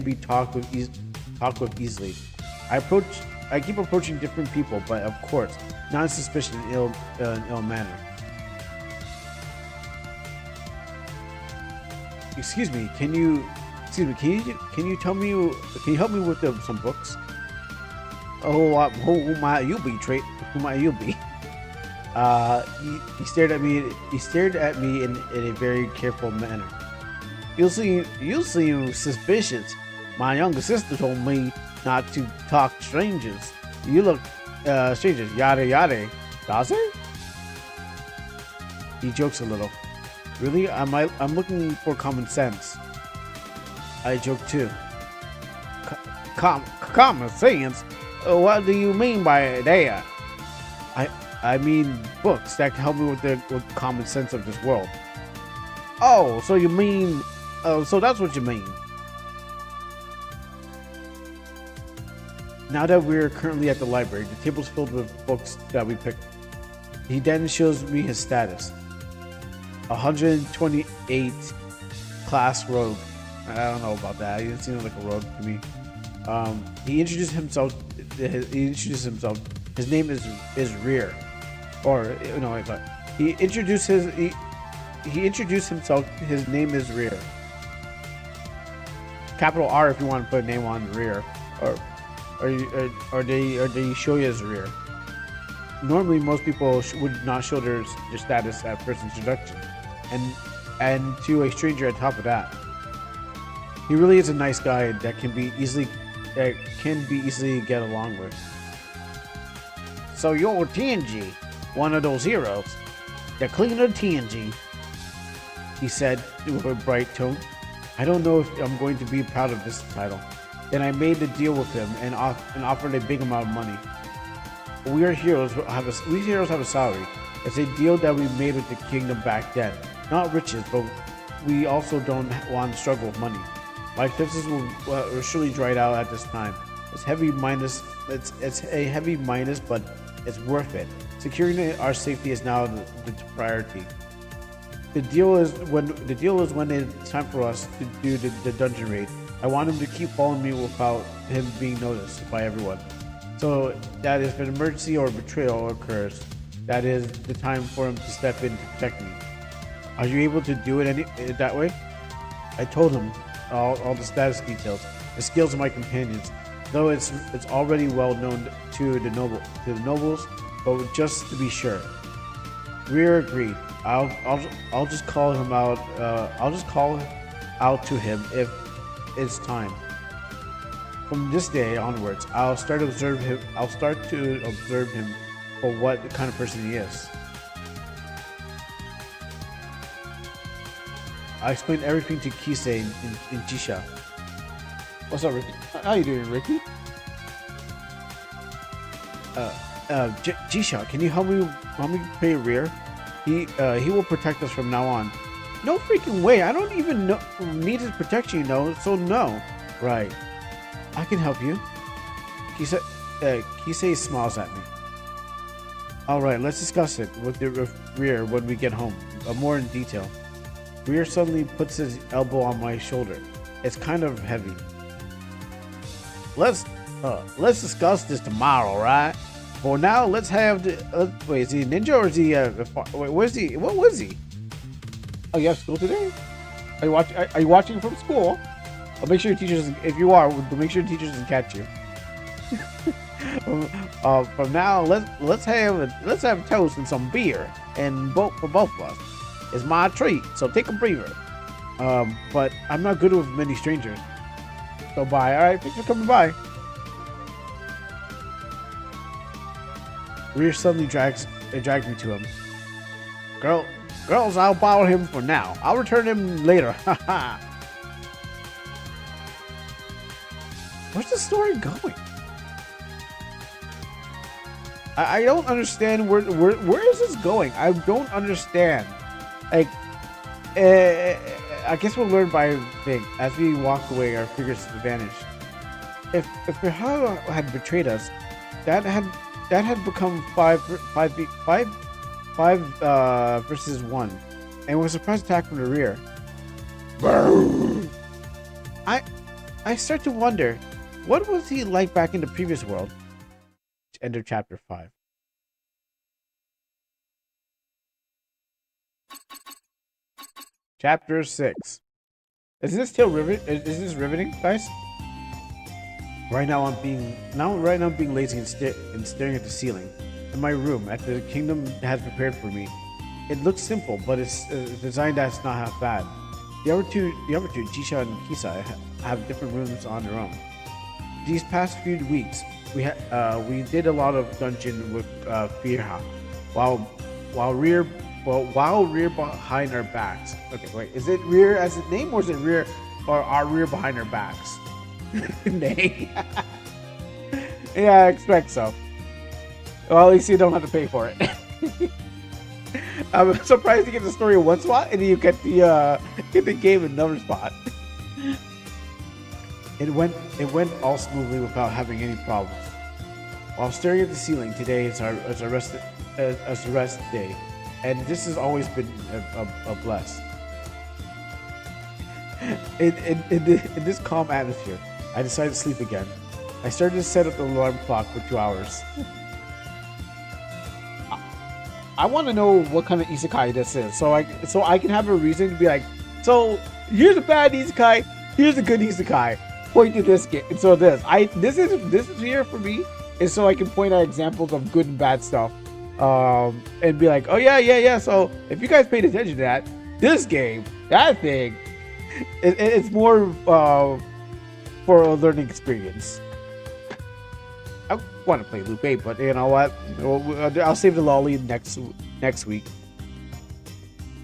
be talked with easily. I keep approaching different people, but of course, not in suspicion and ill manner. Excuse me, can you help me with some books? Who might you be, Who might you be? He stared at me in a very careful manner. You seem suspicious. My younger sister told me not to talk to strangers. You look strangers, yada yada. Does it? He jokes a little. Really? I'm looking for common sense. I joke too. Common sense? What do you mean by that? I mean books that can help me with common sense of this world. Oh, so you mean... so that's what you mean. Now that we're currently at the library, the table's filled with books that we picked. He then shows me his status. 128 class rogue. I don't know about that. He didn't seem like a rogue to me. He introduced himself. His name is Rear. Or no, I thought he introduced himself. His name is Rear. Capital R if you want to put a name on Rear, or they show you as Rear. Normally, most people would not show their status at first introduction, and to a stranger on top of that. He really is a nice guy that can be easily get along with. So you're TNG, one of those heroes, the cleaner TNG, he said with a bright tone. I don't know if I'm going to be proud of this title. Then I made the deal with him and offered a big amount of money. We heroes have a salary. It's a deal that we made with the kingdom back then. Not riches, but we also don't want to struggle with money. My expenses will surely dried out at this time. It's a heavy minus, but it's worth it. Securing our safety is now the priority. The deal is when it's time for us to do the dungeon raid. I want him to keep following me without him being noticed by everyone. So that if an emergency or betrayal occurs, that is the time for him to step in to protect me. Are you able to do it that way? I told him all the status details, the skills of my companions, though it's already well known to the nobles, but just to be sure. Rear agreed. I'll just call him out. I'll just call out to him if it's time. From this day onwards, I'll start to observe him for what kind of person he is. I explained everything to Kisei in Jisha. What's up, Ricky? How you doing, Ricky? Jisha, can you help me pay Rear? He will protect us from now on. No freaking way! I don't even need his protection, so no. Right. I can help you. Kisei smiles at me. Alright, let's discuss it with the Rear when we get home, more in detail. Rear suddenly puts his elbow on my shoulder. It's kind of heavy. Let's discuss this tomorrow, right? For now, let's have the. Wait, is he a ninja or is he? Wait, where's he? What was he? Oh, you have school today? Are you watching from school? I'll make sure your teachers. If you are, make sure your teachers doesn't catch you. From now, let's have toast and some beer, and for both of us. It's my treat, so take a breather. But I'm not good with many strangers. So bye. All right, thanks for coming by. Rear suddenly dragged me to him. Girls, I'll borrow him for now. I'll return him later. Haha. Where's the story going? I don't understand where is this going? I don't understand. Like, I guess we'll learn by thing. As we walked away, our figures vanished. If Pirhara had betrayed us, that had become five versus 1, and was a surprise attack from the rear. I start to wonder, what was he like back in the previous world? End of chapter 5. Chapter 6. Is this still riveting? Is this riveting, guys? Right now I'm being lazy and staring at the ceiling in my room at the kingdom has prepared for me. It looks simple, but it's designed that's not half bad. The other two, Jisha and Kisai, have different rooms on their own. These past few weeks, we did a lot of dungeon with Firha, while rear behind our backs. Okay, wait, is it rear as a name or is it rear or our rear behind our backs? Name. Yeah, I expect so. Well, at least you don't have to pay for it. I'm surprised you get the story in one spot and then you get the game in another spot. It went all smoothly without having any problems. While staring at the ceiling, today is our rest day, and this has always been a bless. In this calm atmosphere, I decided to sleep again. I started to set up the alarm clock for 2 hours. I want to know what kind of isekai this is, so I can have a reason to be like, so here's a bad isekai, here's a good isekai. Point to this game, so this is here for me, is so I can point out examples of good and bad stuff, and be like, oh yeah. So if you guys paid attention to that, this game, that thing, it's more for a learning experience. I want to play Loop 8, but you know what? I'll save the lolly next week.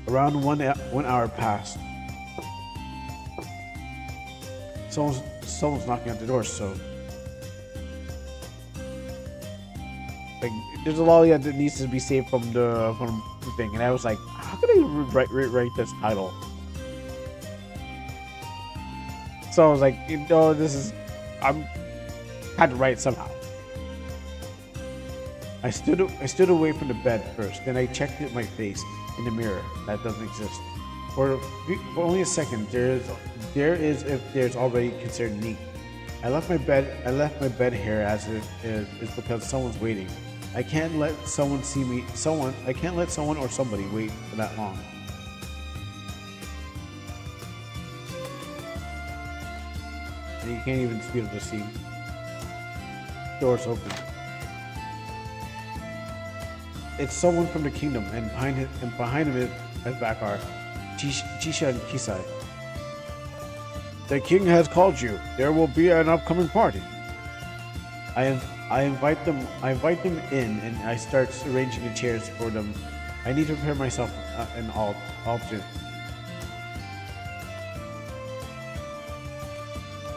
Around 1 hour passed. Someone's knocking at the door, so like there's a lolly that needs to be saved from the thing, and I was like, how can I write this title? So I was like, I'm had to write it somehow. I stood away from the bed first, then I checked my face in the mirror. That doesn't exist. For only a second, there is if there's already considered neat. I left my bed here as it's because someone's waiting. I can't let someone see me. I can't let someone or somebody wait for that long. And you can't even be able to see. Doors open. It's someone from the kingdom, and behind him is back are Jisha and Kisai. The king has called you. There will be an upcoming party. I invite them in, and I start arranging the chairs for them. I need to prepare myself an altar.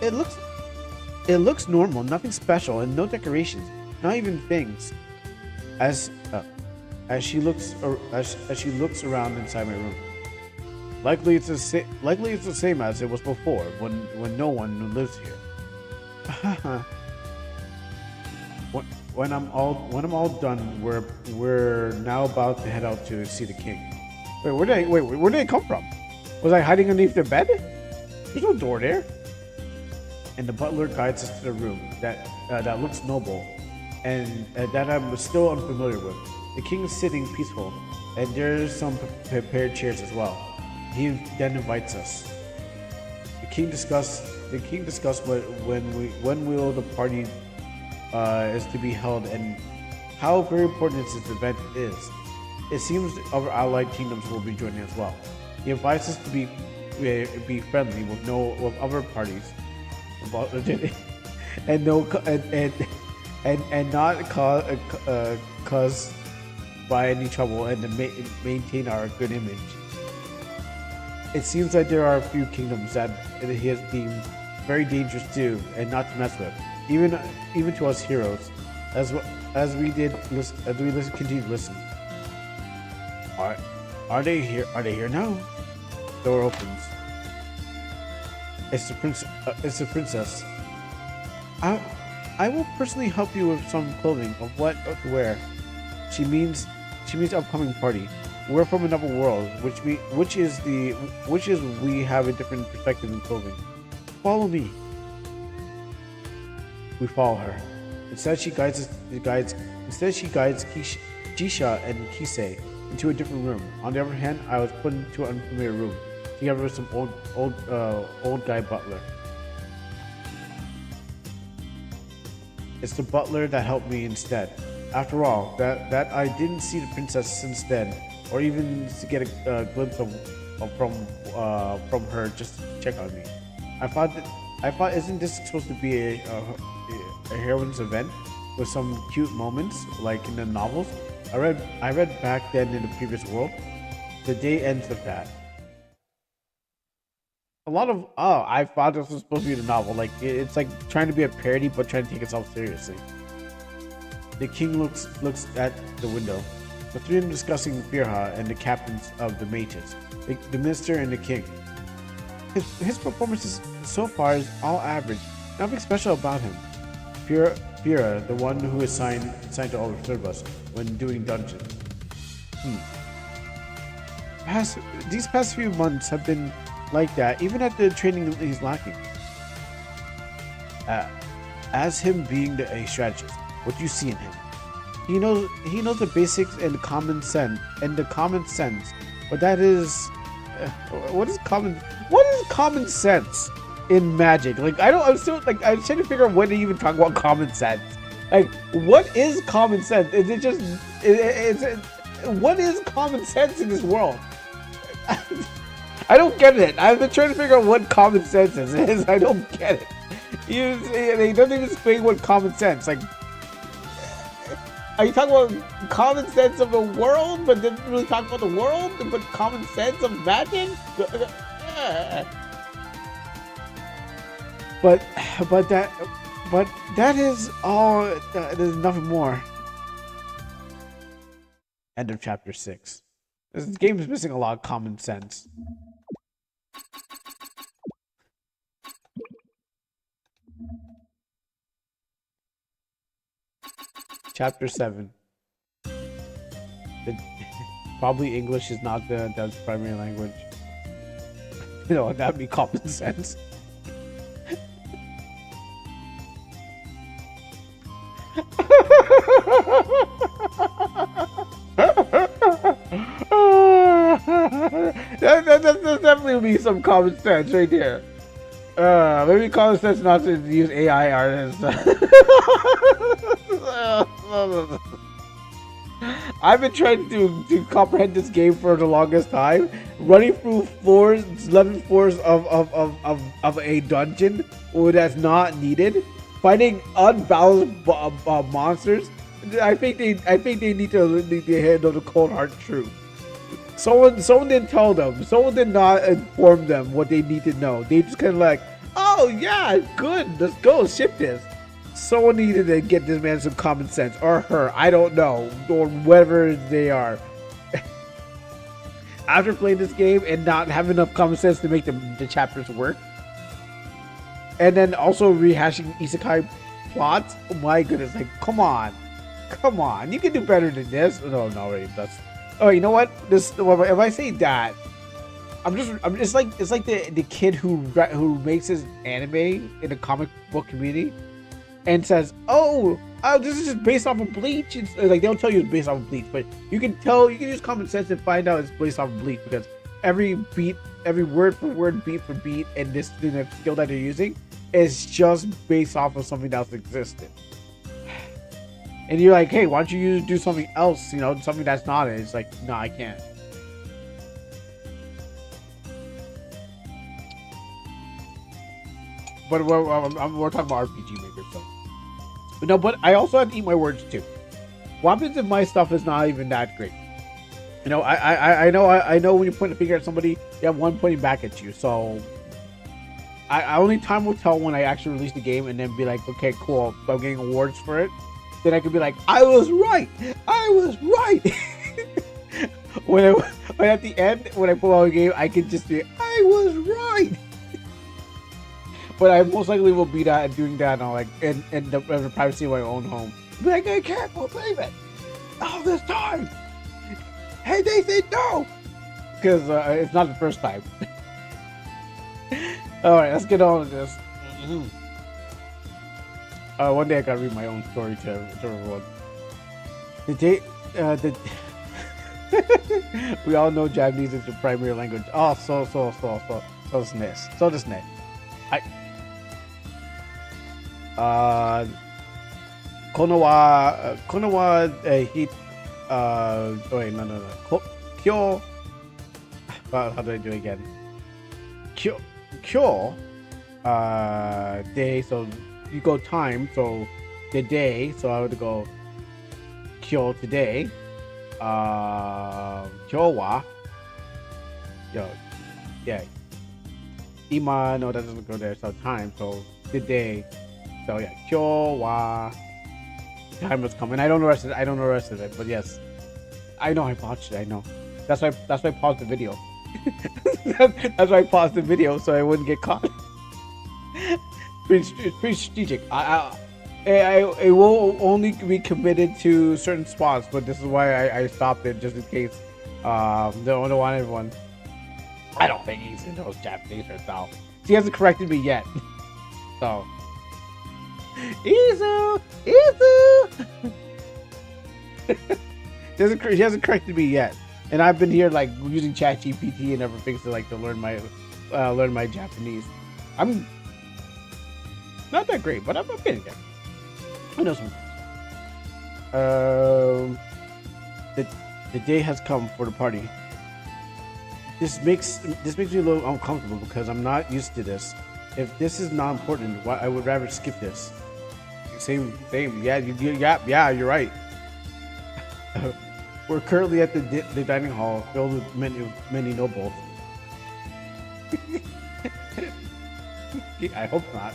It looks normal, nothing special, and no decorations, not even things. As she looks around inside my room. Likely it's the same as it was before, when no one lives here. When I'm all done, we're now about to head out to see the king. Where did I come from? Was I hiding underneath the bed? There's no door there. And the butler guides us to the room that looks noble, and that I'm still unfamiliar with. The king is sitting peaceful, and there's some prepared chairs as well. He then invites us. The king discussed when will the party is to be held and how very important this event is. It seems other allied kingdoms will be joining as well. He invites us to be friendly with other parties, and not cause by any trouble, and to maintain our good image. It seems that there are a few kingdoms that he has deemed very dangerous to and not to mess with, even to us heroes, as we continue to listen. Are they here? Are they here now? Door opens. It's the princess. I will personally help you with some clothing of what to wear. She means upcoming party. We're from another world, which is we have a different perspective in clothing. Follow me. We follow her. Instead, she guides Jisha and Kisei into a different room. On the other hand, I was put into an unfamiliar room together with some old guy butler. It's the butler that helped me instead. After all, that I didn't see the princess since then, or even to get a glimpse from her just to check on me. I thought, isn't this supposed to be a heroine's event with some cute moments like in the novels? I read back then in the previous world. The day ends with that. I thought this was supposed to be the novel. Like it's like trying to be a parody but trying to take itself seriously. The king looks at the window. The three of them discussing Firha and the captains of the mages, the minister and the king. His performances so far is all average. Nothing special about him. Firha, the one who is assigned to overserve us when doing dungeons. These past few months have been like that. Even at the training, he's lacking. As him being a strategist, what do you see in him? He knows the basics and the common sense. But that is what is common sense in magic? Like I'm trying to figure out when to even talk about common sense. Like what is common sense? Is it just what is common sense in this world? I don't get it. I've been trying to figure out what common sense is. I don't get it. He doesn't even explain what common sense. Like, are you talking about common sense of the world, but didn't really talk about the world, but common sense of magic? But that is all. There's nothing more. End of chapter 6. This game is missing a lot of common sense. Chapter 7. Probably English is not the primary language. You know, that'd be common sense. That definitely be some common sense right there. Maybe common sense not to use AI artists. I've been trying to comprehend this game for the longest time. Running through 11 floors of a dungeon that's not needed. Fighting unbalanced monsters. I think they need to handle the cold hard truth. Someone didn't tell them. Someone did not inform them what they need to know. They just kind of like, oh yeah, good, let's go ship this. Someone needed to get this man some common sense, or her, I don't know, or whatever they are. After playing this game and not having enough common sense to make the chapters work, and then also rehashing isekai plots, oh my goodness, like come on, you can do better than this. No, wait, that's. Oh, you know what? This if I say that, it's like the kid who makes his anime in the comic book community and says, oh, this is just based off of Bleach. It's like they'll tell you it's based off of Bleach, but you can use common sense and find out it's based off of Bleach because every word for word, beat for beat, and the skill that they're using is just based off of something that's existed. And you're like, hey, why don't you do something else? Something that's not it. It's like, no, I can't. But we're talking about RPG Maker stuff. No, but I also have to eat my words too. What happens if my stuff is not even that great? I know when you point a finger at somebody, you have one pointing back at you. So I only time will tell when I actually release the game and then be like, okay, cool, I'm getting awards for it. Then I could be like, I was right. when at the end, when I pull out a game, I can just be, I was right. But I most likely will be doing that on in the privacy of my own home. Be like, I can't believe it. All this time. Hey, they said no. Because it's not the first time. All right, let's get on with this. One day I gotta read my own story to everyone. We all know Japanese is the primary language. Oh, so this net. Kono wa wait, no. Kyo. How do I do it again? Kyo. Day. So you go time. So the day. So I would go kyo today. Kyo wa. Yeah. Ima. No, that doesn't go there. So time. So the day. So yeah, kyo wa. Time was coming. I don't know the rest of it, but yes, I know I botched it. I know. That's why I paused the video. That's why I paused the video so I wouldn't get caught. It's pretty strategic. I will only be committed to certain spots, but this is why I stopped it just in case. Don't want everyone. I don't think he knows Japanese herself. She hasn't corrected me yet, so. Izu! She hasn't corrected me yet, and I've been here like using ChatGPT and everything to learn my Japanese. I'm not that great, but I'm getting there. I know some things. The day has come for the party. This makes me a little uncomfortable because I'm not used to this. If this is not important, I would rather skip this. Same. Yeah, you're right. We're currently at the dining hall filled with many nobles. I hope not.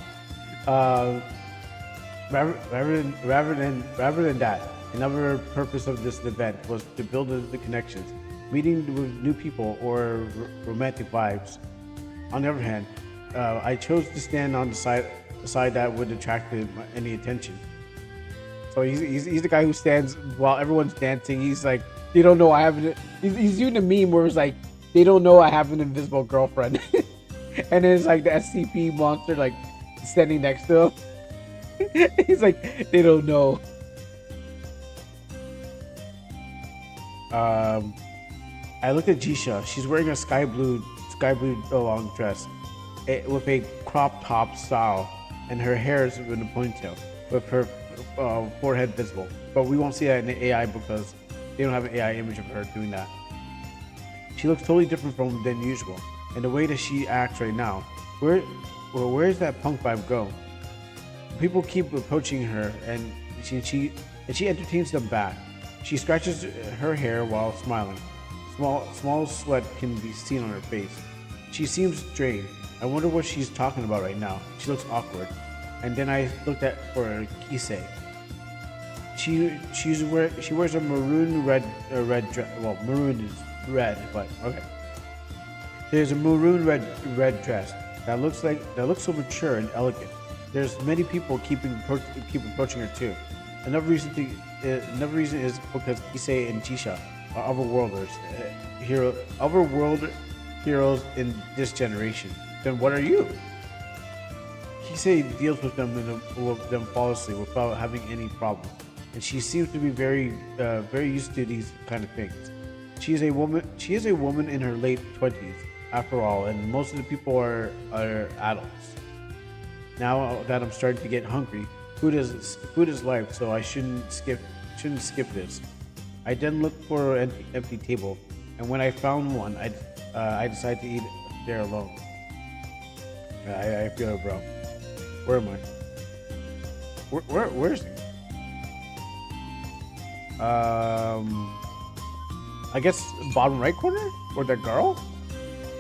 Rather than that, another purpose of this event was to build the connections, meeting with new people or romantic vibes. On the other hand, I chose to stand on the side that would attract any attention. So he's the guy who stands while everyone's dancing. He's like, they don't know I have an. He's doing a meme where it's like, they don't know I have an invisible girlfriend, and then it's like the SCP monster like standing next to him. He's like, they don't know. I looked at Jisha. She's wearing a sky blue long dress with a crop top style, and her hair is in a ponytail with her forehead visible. But we won't see that in the AI because they don't have an AI image of her doing that. She looks totally different than usual, and the way that she acts right now. Where's that punk vibe go? People keep approaching her, and she entertains them back. She scratches her hair while smiling. Small sweat can be seen on her face. She seems drained. I wonder what she's talking about right now. She looks awkward. And then I looked for Kisei. She wears a maroon red dress. Well, maroon is red, but okay. There's a maroon red dress that looks so mature and elegant. There's many people keep approaching her too. Another reason is because Kisei and Chisha are otherworld heroes in this generation. Then what are you? Kisei deals with them flawlessly without having any problem, and she seems to be very used to these kind of things. She is a woman in her late 20s, after all, and most of the people are adults. Now that I'm starting to get hungry, food is life, so I shouldn't skip this. I then looked for an empty table, and when I found one, I decided to eat there alone. I feel it, bro. Where am I? Where is he? I guess bottom right corner, or the girl.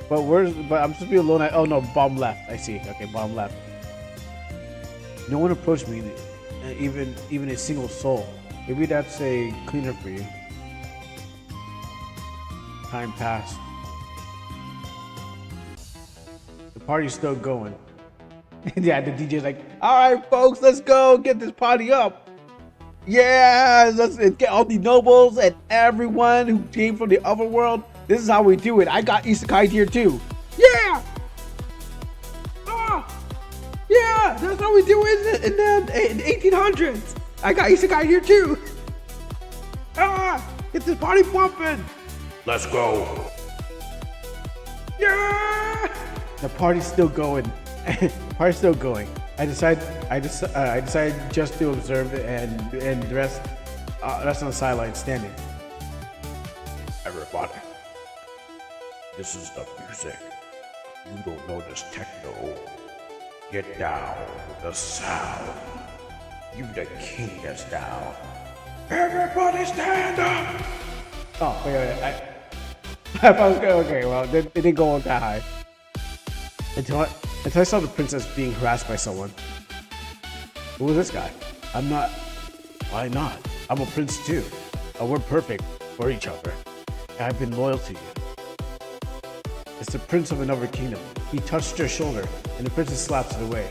But I'm supposed to be alone. Oh no, bottom left. I see. Okay, bottom left. No one approached me, even a single soul. Maybe that's a cleaner for you. Time passed. The party's still going. Yeah, the DJ's like, all right, folks, let's go get this party up. Yeah, let's get all the nobles and everyone who came from the other world. This is how we do it. I got isekai here too. Yeah. Yeah, that's how we do it in the 1800s. I got isekai here too. Get this party pumping. Let's go. Yeah. The party's still going. I decided just to observe and rest on the sideline standing. Everybody, this is the music. You don't know this techno. Get down with the sound. You the king is down. Everybody stand up! Oh, wait. I thought it was good. Okay, well, it didn't go that high. Until I saw the princess being harassed by someone. Who was this guy? I'm not. Why not? I'm a prince too. We're perfect for each other. I've been loyal to you. It's the prince of another kingdom. He touched her shoulder, and the princess slaps it away.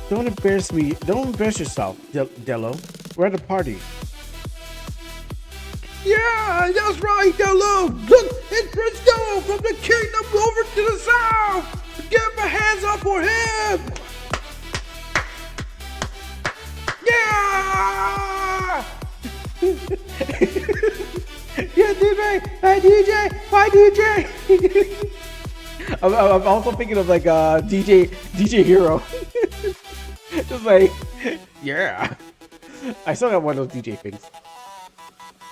Don't embarrass me. Don't embarrass yourself, Dello. We're at a party. Yeah, that's right, Dello. Look, it's Prince Dello from the kingdom over to the south. Get my hands up for him. Yeah. Yeah, DJ. Hey, DJ. Hi, DJ. I'm also thinking of like DJ Hero. Just like, yeah. I still got one of those DJ things.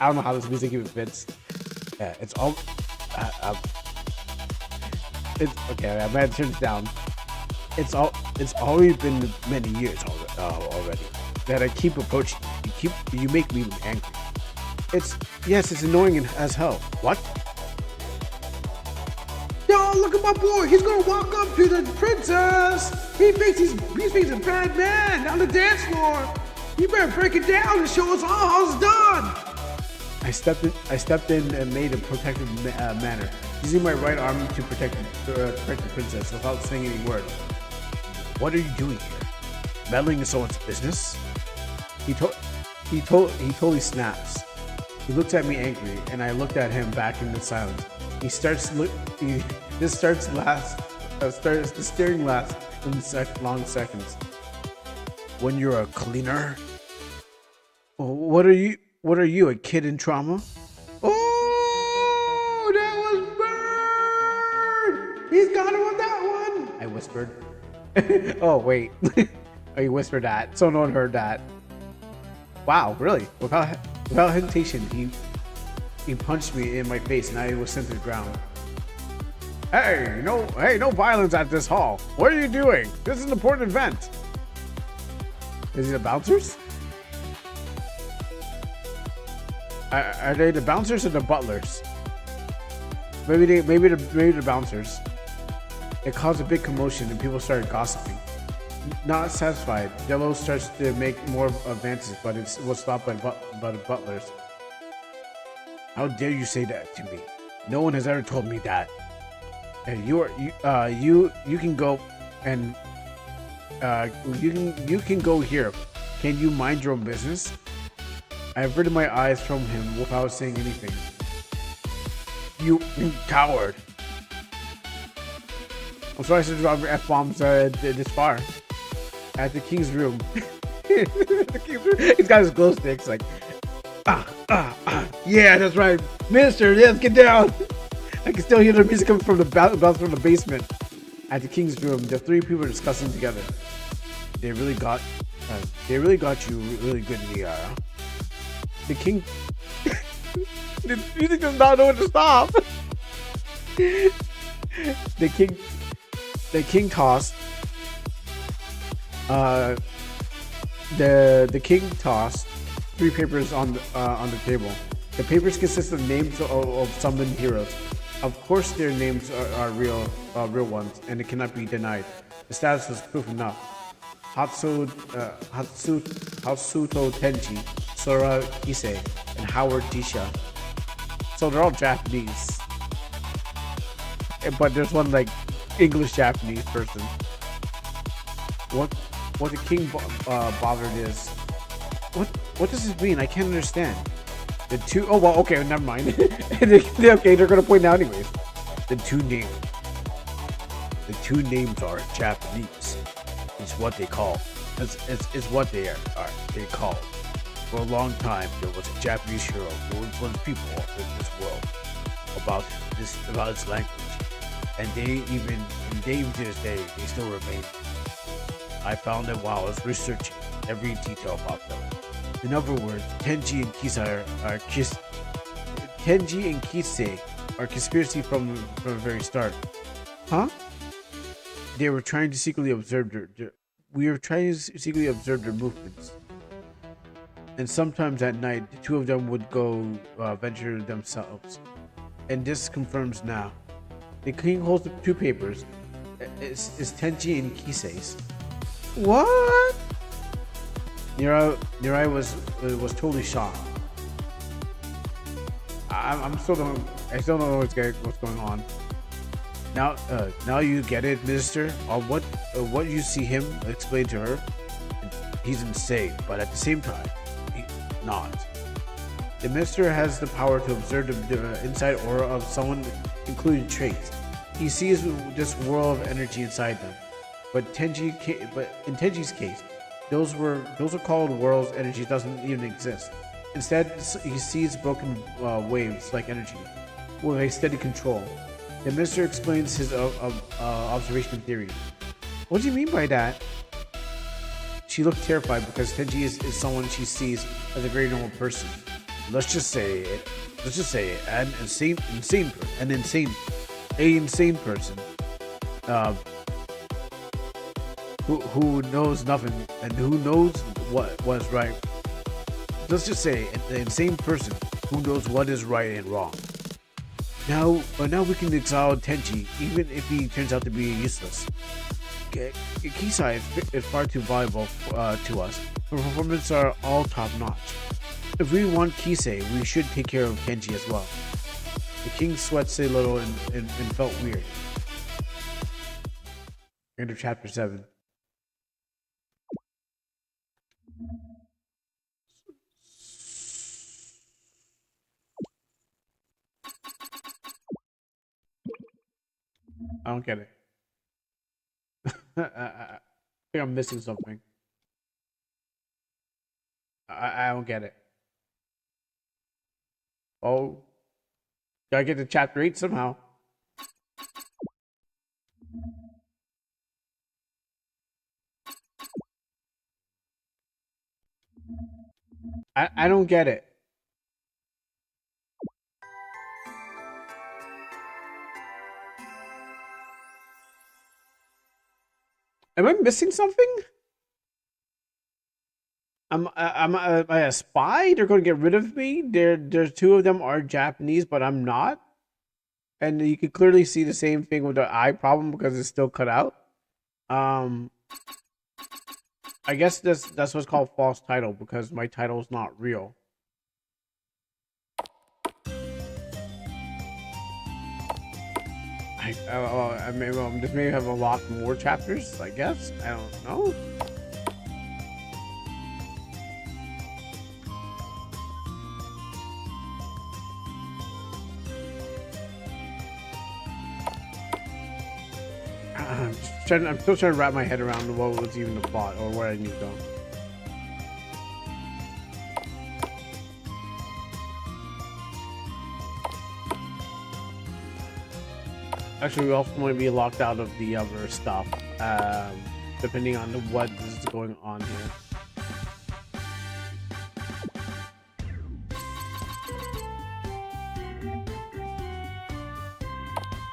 I don't know how this music even fits. Yeah, it's all. It's okay. I'm gonna turn this down. It's already been many years already that I keep approaching. You make me angry. It's annoying as hell. What? Yo, look at my boy. He's gonna walk up to the princess. He thinks he's a bad man on the dance floor. You better break it down and show us all how it's done. I stepped in and made a protective manner, using my right arm to protect the princess without saying any word. What are you doing here? Meddling in someone's business? He totally snaps. He looks at me angry, and I looked at him back in the silence. The staring lasts in long seconds. When you're a cleaner? What are you, a kid in trauma? Oh, that was Bird! He's got him on that one! I whispered. Oh, wait. Oh, you whispered that, so no one heard that. Wow, really? Without hesitation, He punched me in my face and I was sent to the ground. Hey, no violence at this hall. What are you doing? This is an important event. Is he the bouncers? Are they the bouncers or the butlers? Maybe the bouncers. It caused a big commotion and people started gossiping. Not satisfied, Yellow starts to make more advances, but it was stopped by the butlers. How dare you say that to me? No one has ever told me that. And you can go and you can go here. Can you mind your own business? I averted my eyes from him without saying anything. You coward! I'm sorry to drop F-bombs this far. At the king's room. He's got his glow sticks like, yeah, that's right. Minister, yes, get down. I can still hear the music coming from the bounce from the basement. At the king's room, the three people are discussing together. They really got you really good in the air. The king, the music does not know when to stop. The king tossed. The king tossed 3 papers on the table. The papers consist of names of summoned heroes. Of course, their names are real ones, and it cannot be denied. The status was proof enough. Hatsuto Tenji, Sora Ise, and Howard Jisha. So they're all Japanese, but there's one like English Japanese person. What the king bothered is, what does this mean? I can't understand. The two, oh well, okay, never mind. Okay, they're gonna point out anyways. The two names are Japanese. It's what they call. It's what they are. They called. For a long time, there was a Japanese hero who influenced people in this world about its language, and they even to this day they still remain. I found them while I was researching every detail about them. In other words, Tenji and Kisei are conspiracy from the very start. Huh? They were trying to secretly observe we were trying to secretly observe their movements. And sometimes at night, the two of them would go venture themselves. And this confirms now. The king holds the 2 papers. It's Tenji and Kisei's. What? Nirai was totally shocked. I still don't know what's going on. Now you get it, Minister. What you see him explain to her. He's insane, but at the same time, he's not. The Minister has the power to observe the inside aura of someone, including traits. He sees this whirl of energy inside them. But in Tenji's case, those are called whirls. Energy doesn't even exist. Instead, he sees broken waves like energy, with a steady control. The Minister explains his observation theory. What do you mean by that? She looked terrified because Tenji is someone she sees as a very normal person. Let's just say an insane person. Who knows nothing and who knows what was right. Let's just say an insane person who knows what is right and wrong. Now we can exile Tenji, even if he turns out to be useless. Kisai is far too valuable to us. Her performances are all top notch. If we want Kisei, we should take care of Tenji as well. The king sweats a little and felt weird. End of chapter 7. I don't get it. I think I'm missing something. I don't get it. Oh, gotta get to chapter 8 somehow. I don't get it. Am I missing something? Am I a spy? They're going to get rid of me. There's two of them are Japanese, but I'm not. And you can clearly see the same thing with the eye problem because it's still cut out. I guess that's what's called false title because my title is not real. I may this may have unlocked more chapters. I guess I don't know. I'm still trying to wrap my head around what was even the plot or where I need to go. Actually, we also might be locked out of the other stuff, depending on what is going on here.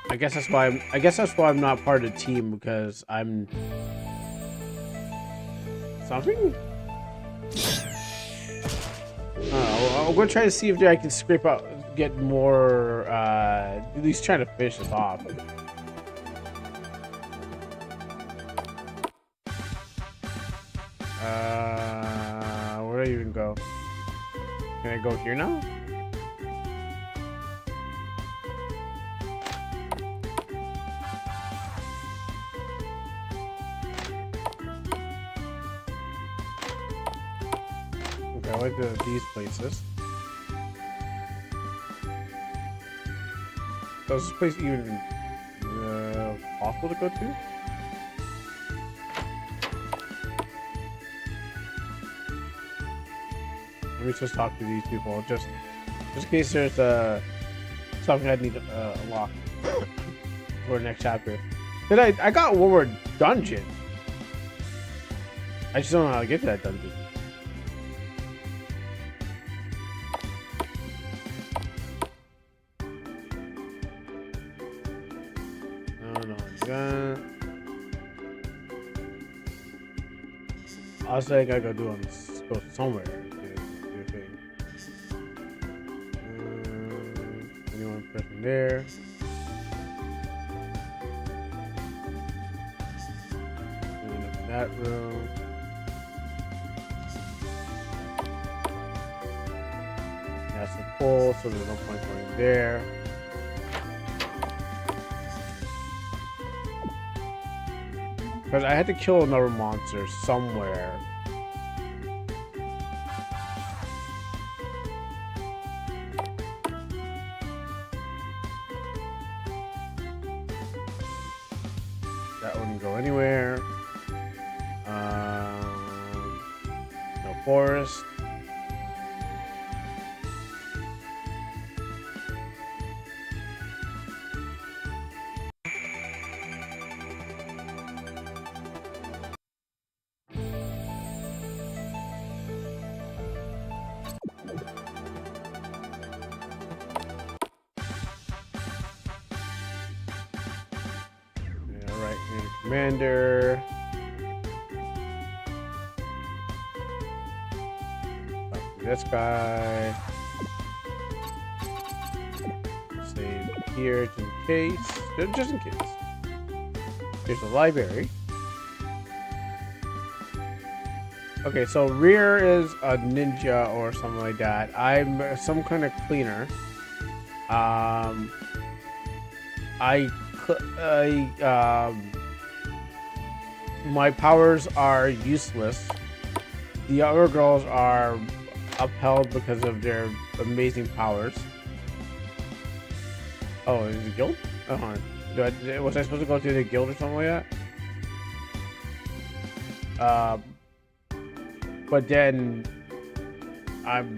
I guess that's why I'm not part of the team because I'm something. I'm gonna try to see if I can scrape out, get more. At least trying to finish this off. Where do I even go? Can I go here now? Okay, I like these places. So is this place even possible to go to? Let me just talk to these people, just in case there's something I need to unlock for the next chapter. Cause I got one more dungeon. I just don't know how to get to that dungeon. I was like, I gotta go go somewhere. Do a thing. Anyone person there? Up in that room. That's the pole, so there's no point going there. Because I had to kill another monster somewhere. That wouldn't go anywhere. No forest. Commander. This guy. Save here just in case. Just in case. Here's the library. Okay, so Rear is a ninja or something like that. I'm some kind of cleaner. My powers are useless. The other girls are upheld because of their amazing powers. Oh, is it a guild? Was I supposed to go to the guild or something like that? But then I'm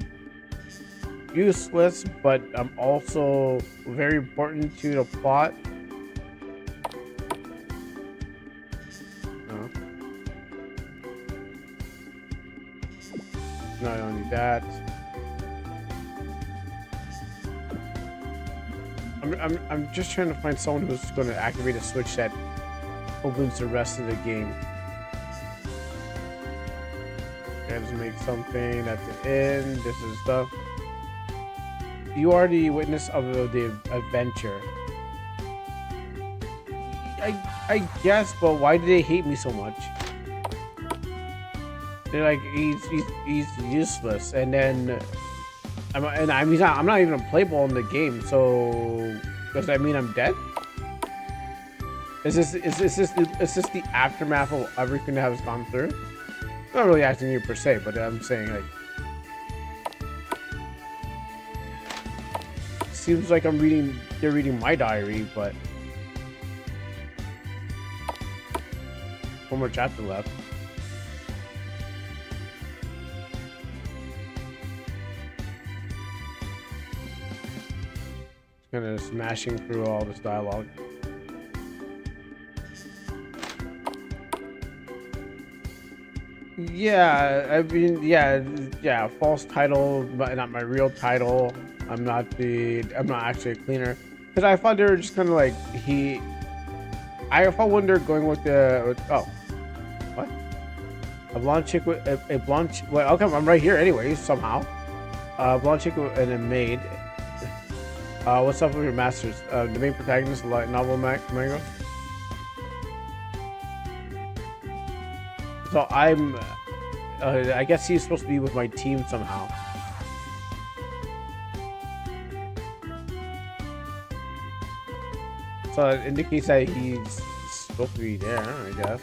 useless, but I'm also very important to the plot. No, I don't need that. I'm just trying to find someone who's going to activate a switch that opens the rest of the game. let's make something at the end. This is stuff. You are the witness of the adventure. I guess, but why do they hate me so much? They're like, he's useless, and then I'm not even playable in the game. So does that mean I'm dead? Is this the aftermath of everything that has gone through? I'm not really asking you per se, but I'm saying like, seems like they're reading my diary, but one more chapter left. Just kind of smashing through all this dialogue. Yeah, I mean, yeah, false title, but not my real title. I'm not actually a cleaner. Because I thought they were just kind of like, I thought when they're going with oh, what? A blonde chick with, a blonde, well, okay, I'm right here anyways, somehow. Blonde chick and a maid. What's up with your masters? The main protagonist, light novel Mango. So I guess he's supposed to be with my team somehow. So it indicates that he's supposed to be there, I guess.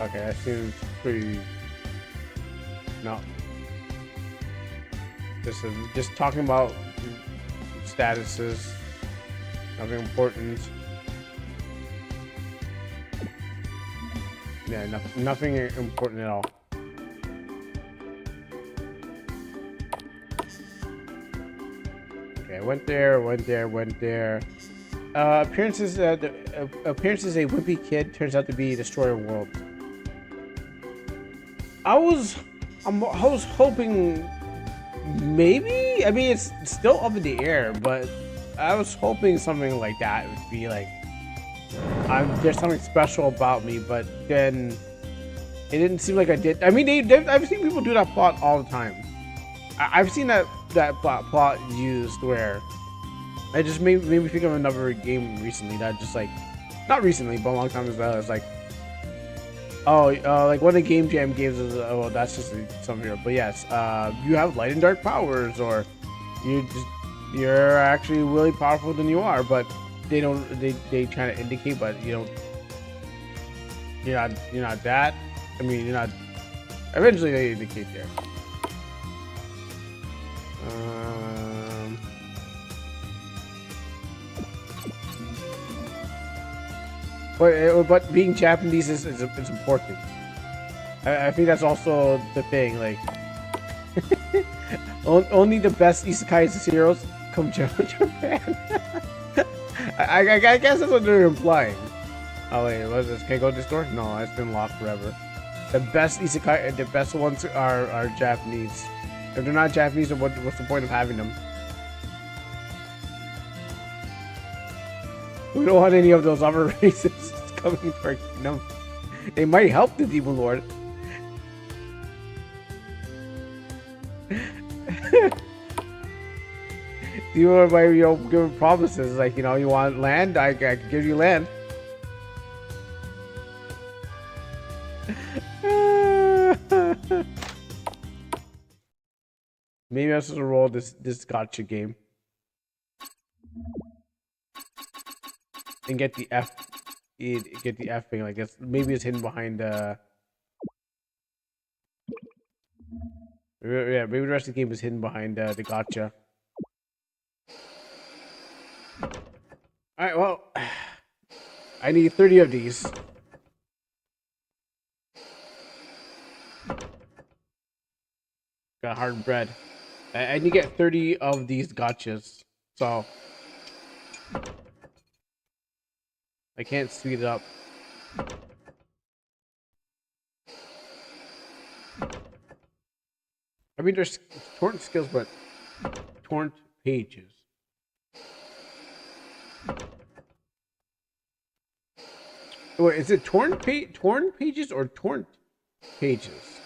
Okay, that seems pretty. No. Just talking about statuses. Nothing important. Yeah, nothing important at all. Okay, went there. Appearances a wimpy kid turns out to be destroyer of worlds. I was hoping maybe. I mean, it's still up in the air, but I was hoping something like that would be like, there's something special about me. But then it didn't seem like I did. I mean, I've seen people do that plot all the time. I've seen that plot used where it just made me think of another game recently that just like, not recently, but a long time ago. It's like, like one of the Game Jam games is, well, that's just some here. But yes, you have light and dark powers, or you're actually really powerful than you are, but they try to indicate, but you're not that. I mean, you're not. Eventually, they indicate there. But being Japanese is important. I think that's also the thing. Like, only the best isekai heroes come from Japan. I guess that's what they're implying. Oh wait, what is this? Can I go to this door? No, it's been locked forever. The best isekai, the best ones are Japanese. If they're not Japanese, then what's the point of having them? We don't want any of those other races coming to our kingdom. They might help the Demon Lord. Demon Lord might, give promises like, you want land, I can give you land. Maybe I'm supposed to roll this gotcha game and get the F thing. Like, maybe it's hidden behind yeah, maybe the rest of the game is hidden behind the gotcha. All right, well, I need 30 of these. Got hard bread. I need to get 30 of these gotchas, so I can't speed it up. mean, there's torrent skills, but torrent pages. Wait, is it torrent pages or torrent pages?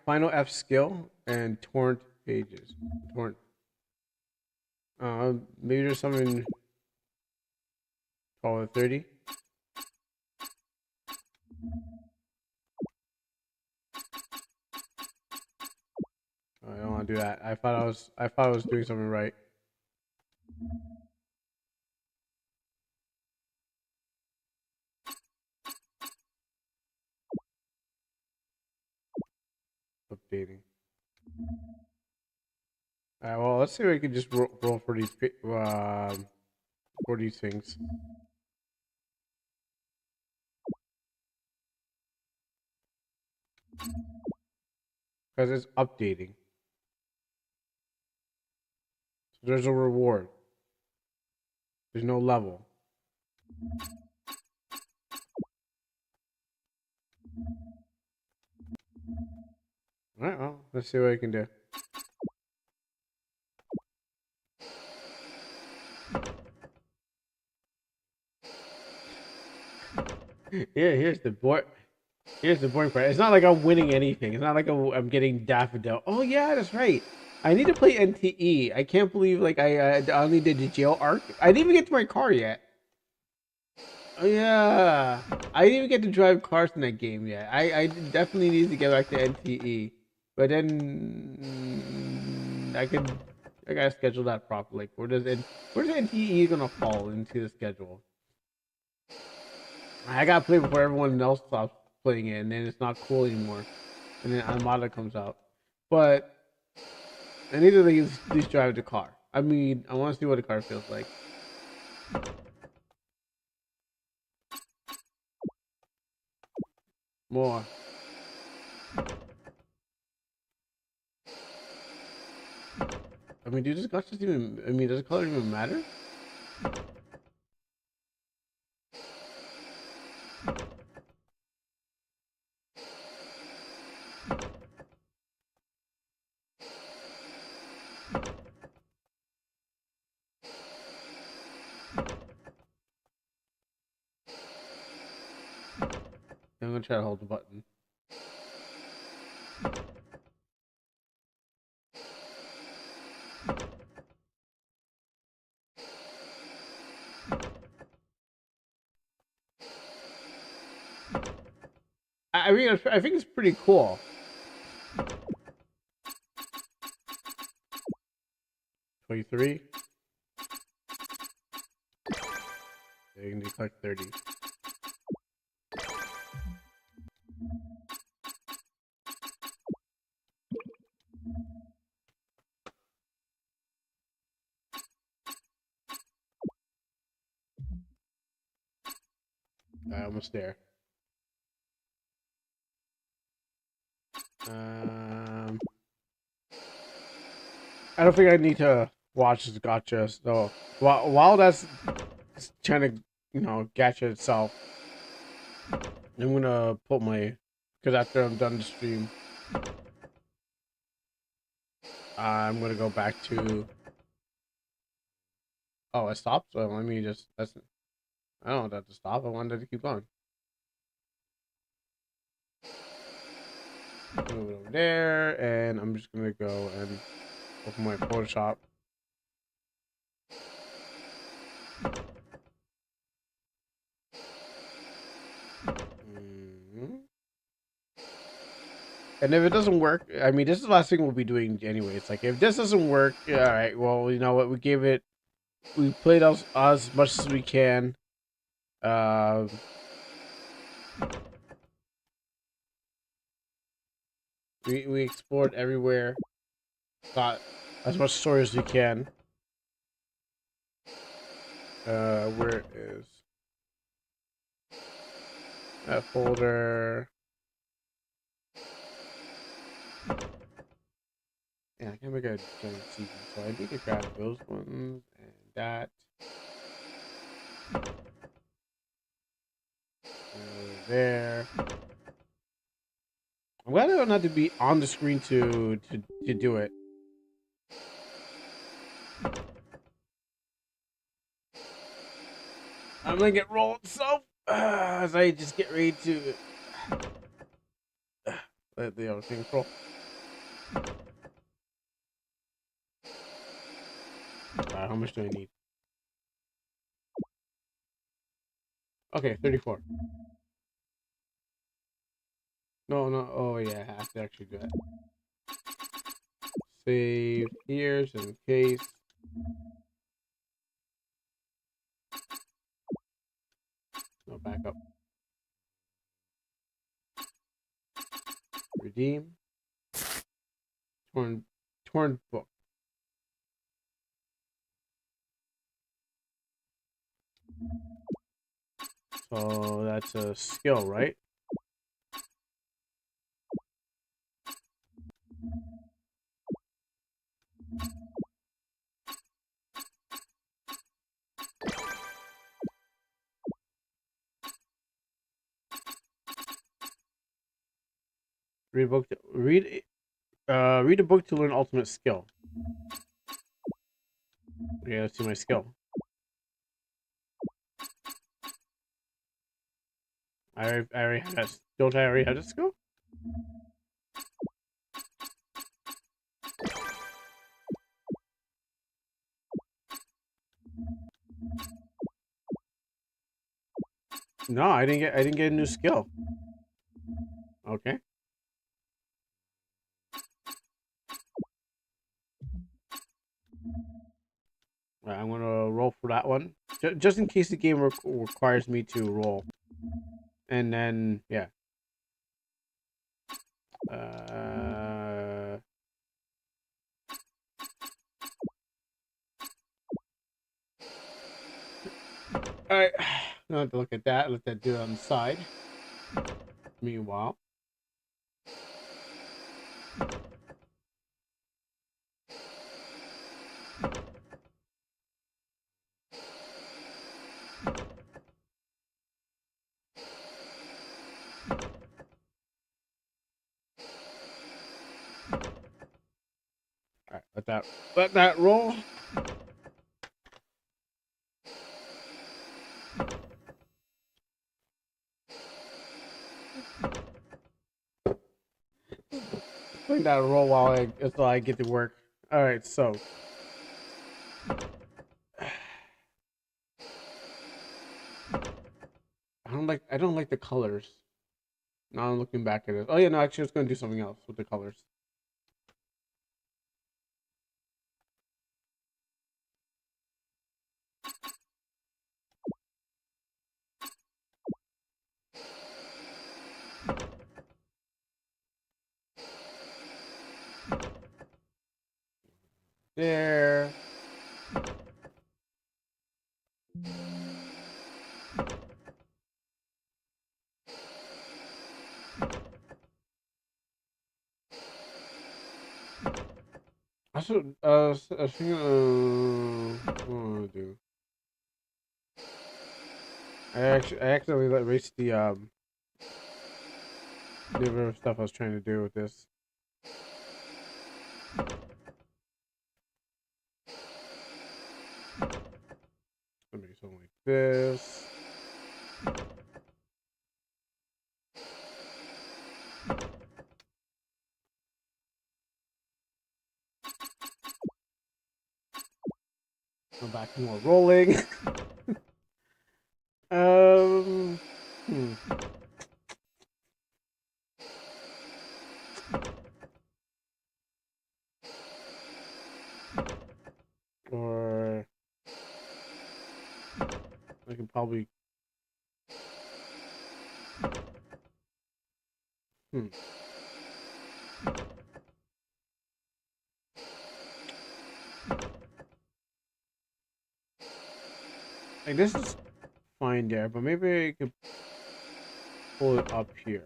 Final F skill and torrent pages. Torrent. Maybe there's something 12 or 30. I don't want to do that. I thought I was doing something right. Updating. Alright, well, let's see if we can just roll for these things. Because it's updating. So there's a reward. There's no level. Alright, well, let's see what I can do. Here's the board. Here's the boring part. It's not like I'm winning anything. It's not like I'm getting daffodil. Oh yeah, that's right. I need to play NTE. I can't believe like I only did the jail arc. I didn't even get to my car yet. Oh yeah, I didn't even get to drive cars in that game yet. I definitely need to get back to NTE, but then I gotta schedule that properly. Where does NTE gonna fall into the schedule? I gotta play before everyone else stops playing it, and then it's not cool anymore, and then Armada comes out. But I need to at least drive the car. I mean, I want to see what the car feels like. More. I mean, does the color even matter? I'm gonna try to hold the button. I mean, I think it's pretty cool. 23. Yeah, you can do like 30. Almost there. I don't think I need to watch this gotcha. So while that's trying to, gotcha itself, I'm gonna put because after I'm done the stream, I'm gonna go back to. Oh, it stopped. So let me just. I don't want that to stop. I wanted to keep going. Move it over there, and I'm just gonna go and open my Photoshop. And if it doesn't work, I mean, this is the last thing we'll be doing anyway. It's like, if this doesn't work, all right, well, you know what? We played as much as we can. We explored everywhere. Got as much story as we can. Where is that folder? Yeah, I can make a giant TV, so I need to grab those ones and that. Over there. I'm glad I don't have to be on the screen to do it. I'm gonna get rolled so as I just get ready to let the other thing roll. How much do I need? Okay, 34. No, no. Oh yeah, I have to actually do that. Save here just in case. No backup. Redeem. Torn book. So that's a skill, right? Read a book. Read a book to learn ultimate skill. Okay, let's see my skill. I already have that. Don't I already have this skill? No, I didn't get. I didn't get a new skill. Okay. Right, I'm gonna roll for that one, just in case the game requires me to roll. And then yeah. All right. I'll have to look at that. Let that do it on the side. Meanwhile. All right, let that roll. Letting that roll until I get to work. All right, so I don't like the colors. Now I'm looking back at it. Oh yeah, no, actually I was gonna do something else with the colors. There. I should I think what do I wanna do? I accidentally erased the other stuff I was trying to do with this. Let me do something like this. Go back to more rolling. Hmm. Or I can probably. Hmm. Like this is fine there, but maybe I could pull it up here.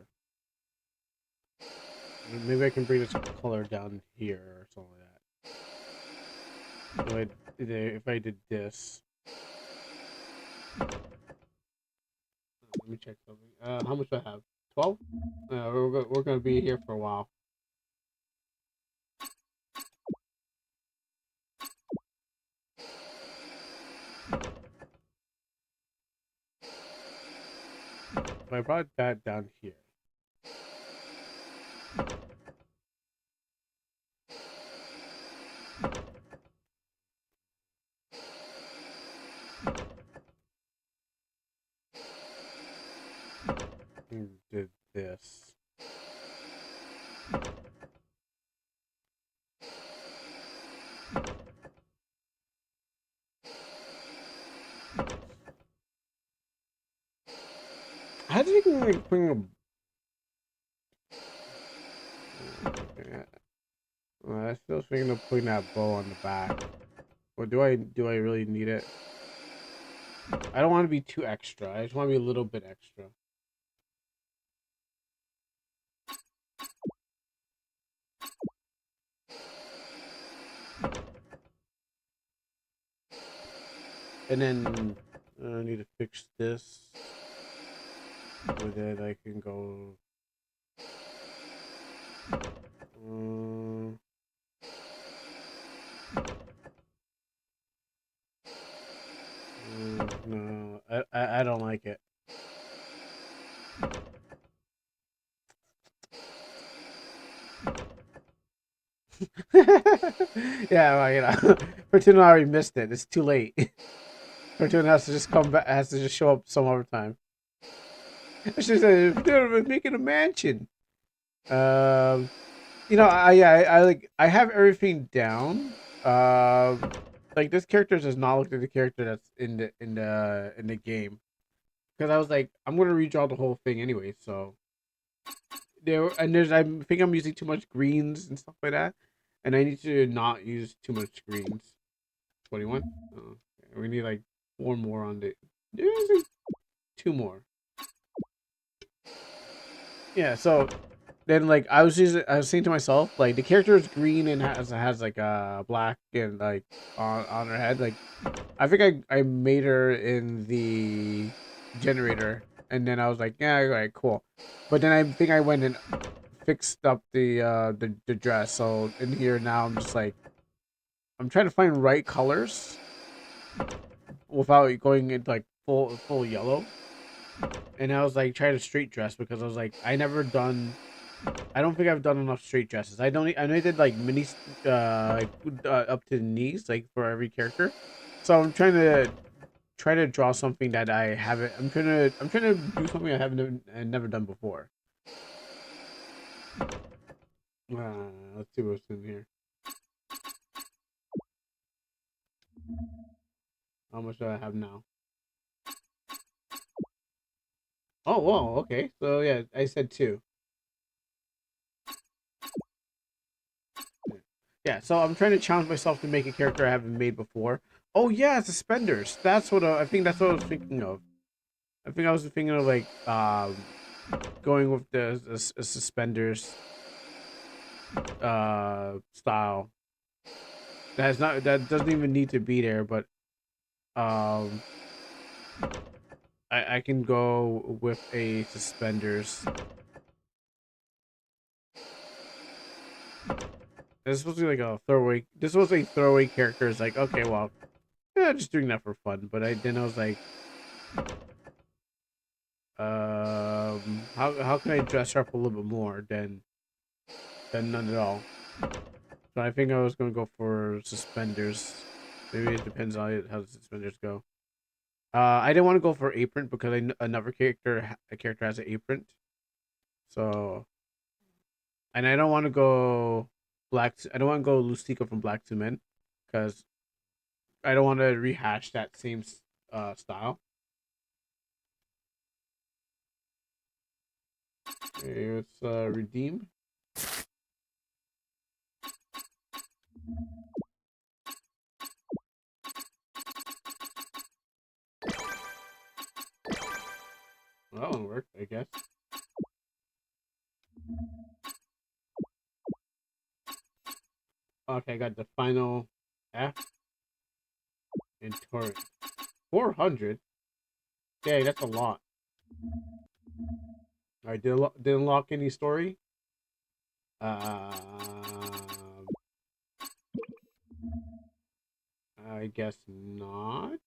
Maybe I can bring this color down here or something like that. So if I did this, let me check something. How much do I have? 12? We're gonna be here for a while. If I brought that down here. And did this. How do you like bring a? I still thinking of putting that bow on the back. Or do I really need it? I don't want to be too extra. I just want to be a little bit extra. And then I need to fix this. With it, I can go. No, I don't like it. Yeah, well, you know, Fortuna already missed it. It's too late. Fortuna has to just come back. Has to just show up some other time. She said, "Fortuna was making a mansion." You know, I like I have everything down. Like this character does not look like the character that's in the game. Because I was like, I'm gonna redraw the whole thing anyway. So I think I'm using too much greens and stuff like that, and I need to not use too much greens. 21. Oh, okay. We need like 4 more on the. There's like 2 more. Yeah. So then like I was saying to myself like the character is green and has like black and like on her head. Like I think I made her in the generator, and then I was like, yeah, all right, cool. But then I think I went and fixed up the dress. So in here now, I'm just like I'm trying to find right colors without going into like full yellow. And I was like trying to straight dress because I was like I don't think I've done enough straight dresses. I know I did like mini up to the knees like for every character. So I'm try to draw something that I haven't. I'm trying to do something I haven't never done before. Let's see what's in here. How much do I have now? Oh, whoa, okay. So yeah, I said 2. Yeah, so I'm trying to challenge myself to make a character I haven't made before. Oh yeah, suspenders. That's what I think. That's what I was thinking of. I think I was thinking of like going with the suspenders style. That doesn't even need to be there, but um I can go with a suspenders. This is supposed to be like a throwaway. This was a throwaway character. It's like okay, well, yeah, just doing that for fun. But I was like, how can I dress her up a little bit more than none at all? So I think I was gonna go for suspenders. Maybe it depends on how the suspenders go. I didn't want to go for apron because another a character has an apron. So, and I don't want to go I don't want to go Lustica from Black to Men because I don't want to rehash that same style. Okay, let's redeem. Well, that one worked, I guess. Okay, I got the final F and torrent. 400. Dang, that's a lot. All right, did unlock any story? I guess not.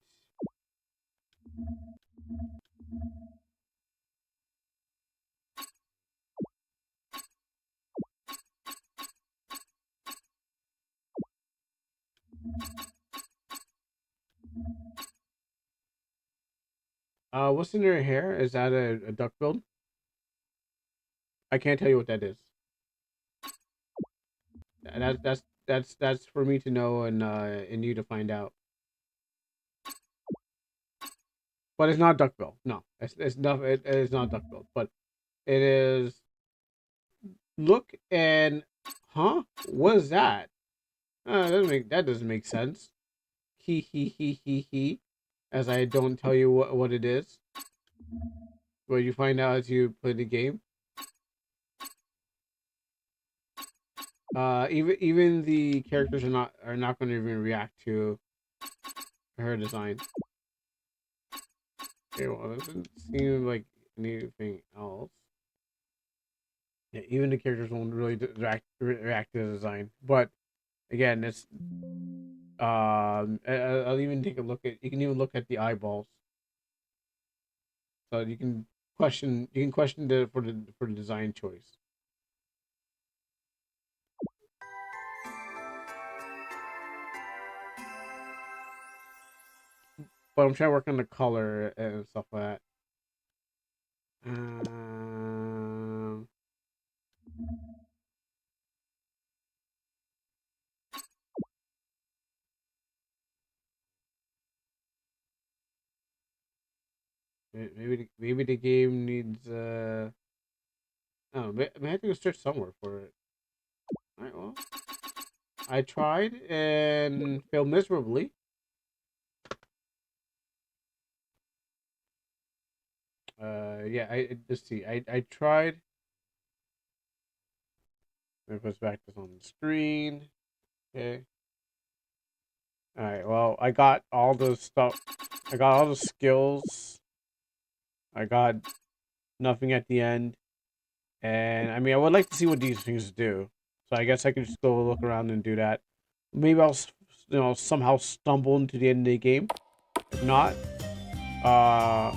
What's in her hair? Is that a duck build? I can't tell you what that is. That's for me to know and you to find out. But it's not duckbill. No, it's not. It is not duckbill. But it is. Look and huh? What is that? That doesn't make sense. He. As I don't tell you what it is. But you find out as you play the game. Even the characters are not going to even react to her design. Okay, well, it doesn't seem like anything else. Yeah, even the characters won't really react to the design. But again, it's I'll even take a look at. You can even look at the eyeballs, so you can question. You can question for the design choice. But I'm trying to work on the color and stuff like that. Um, maybe the game needs oh, I have to go search somewhere for it. All right, well, I tried and failed miserably. Yeah, let's see. I tried. It goes back to on the screen. Okay. All right. Well, I got all the stuff. I got all the skills. I got nothing at the end. And I mean, I would like to see what these things do. So I guess I can just go look around and do that. Maybe I'll, somehow stumble into the end of the game. If not, I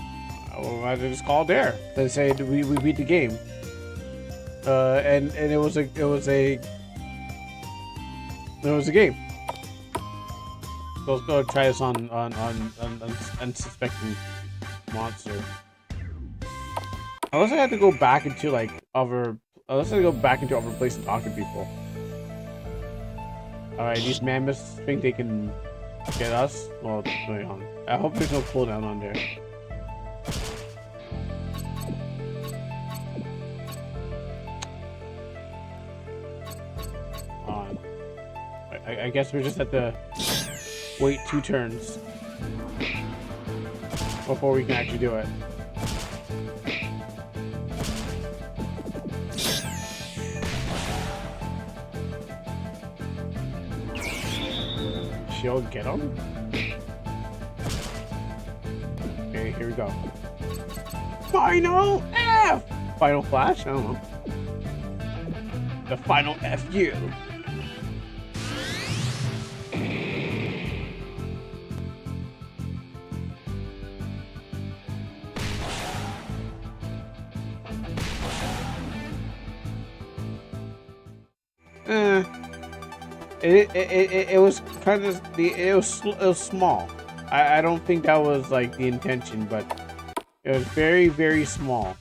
just call it there. They say we beat the game. And it was a game. So let's go try this on unsuspecting monster. Unless I have to go back into unless I go back into other places and talk to people. Alright, these mammoths think they can get us. Well, wait on. I hope there's no cooldown on there. On. I guess we just have to wait 2 turns before we can actually do it. She'll get him. Okay, here we go. Final F! Final Flash? I don't know. The final FU. It was kind of it was small. I don't think that was like the intention, but it was very, very small.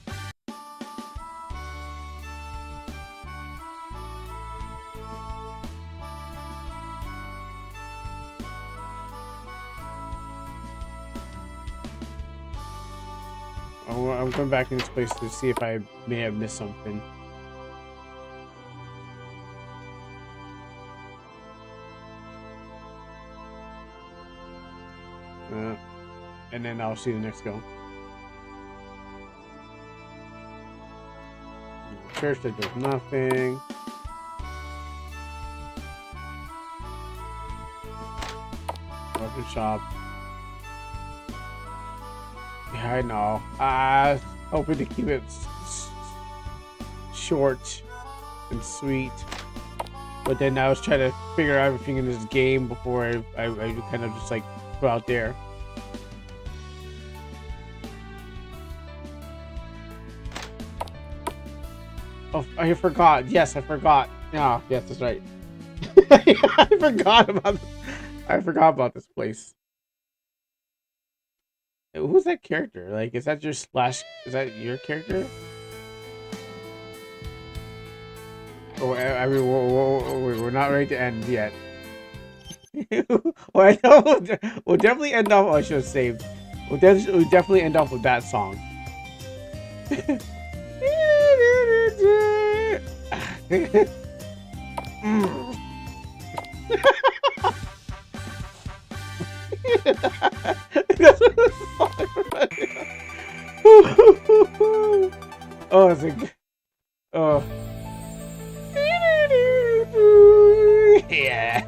I'm going back in this place to see if I may have missed something. And then I'll see the next go. Church that does nothing. Good shop. Yeah, I know. I was hoping to keep it short and sweet. But then I was trying to figure out everything in this game before I kind of just like go out there. Oh, I forgot. Yes, I forgot. Ah, yes, that's right. I forgot about this place. Who's that character? Like, is that your Slash? Is that your character? Oh, I mean, we're not ready to end yet. Well, I know we'll definitely end off. Oh, I should have saved. We'll definitely end off with that song. That's what the song. Oh, it's a. Oh. Yeah.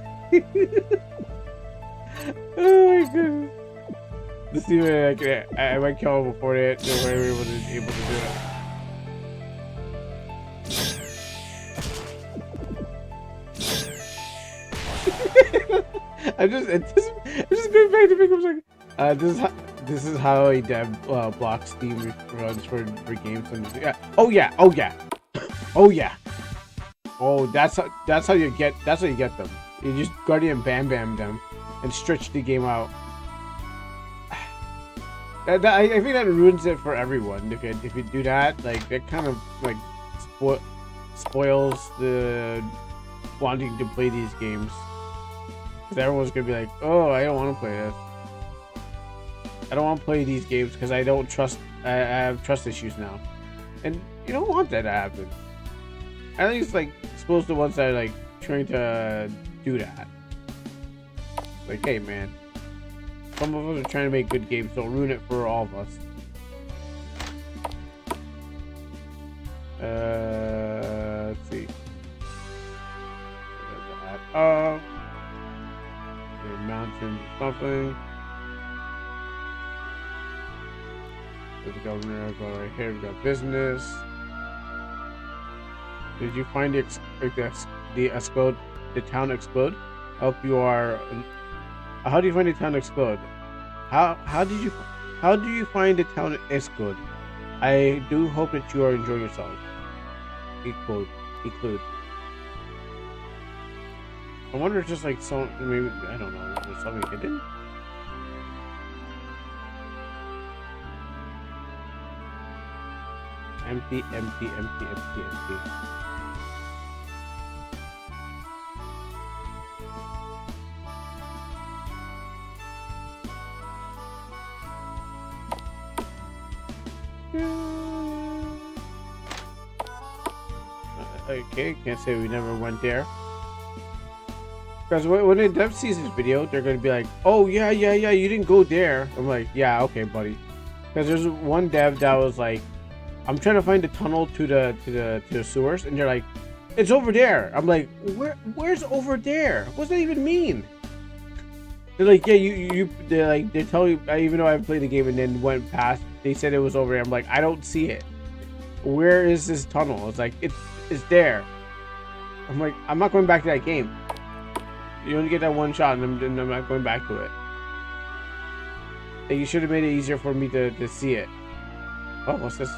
Oh my goodness. Let's see if I might kill him before they were able to do it. I'm just going back to make like this is how a dev blocks Steam runs for games. Yeah. Oh yeah. Oh yeah. Oh yeah. Oh, that's how you get them. You just Guardian Bam Bam them and stretch the game out. I think that ruins it for everyone. If you do that, like that kind of like spoils the wanting to play these games. Because everyone's gonna be like, oh, I don't want to play this. I don't want to play these games because I don't trust. I have trust issues now, and you don't want that to happen. I think it's like expose the ones that are like trying to do that. Like, hey man, some of us are trying to make good games, don't ruin it for all of us. Let's see. Mountain something. There's the governor. Go right here. We got business. Did you find the town explode? Hope you are. How do you find the town explode? How do you find the town explode? I do hope that you are enjoying yourself. Include. I wonder if just like some maybe I don't know. There's something hidden. Empty. Okay, can't say we never went there. Because when the dev sees this video, they're gonna be like, "Oh yeah, you didn't go there." I'm like, "Yeah, okay, buddy." Because there's one dev that was like, "I'm trying to find the tunnel to the sewers," and they're like, "It's over there." I'm like, "Where's over there? What does that even mean?" They're like, "Yeah, they tell you." Even though I played the game and then went past, they said it was over there. I'm like, "I don't see it. Where is this tunnel?" It's like it's there. I'm like, I'm not going back to that game. You only get that one shot, and I'm not going back to it. Like, you should have made it easier for me to see it. Oh, what's this?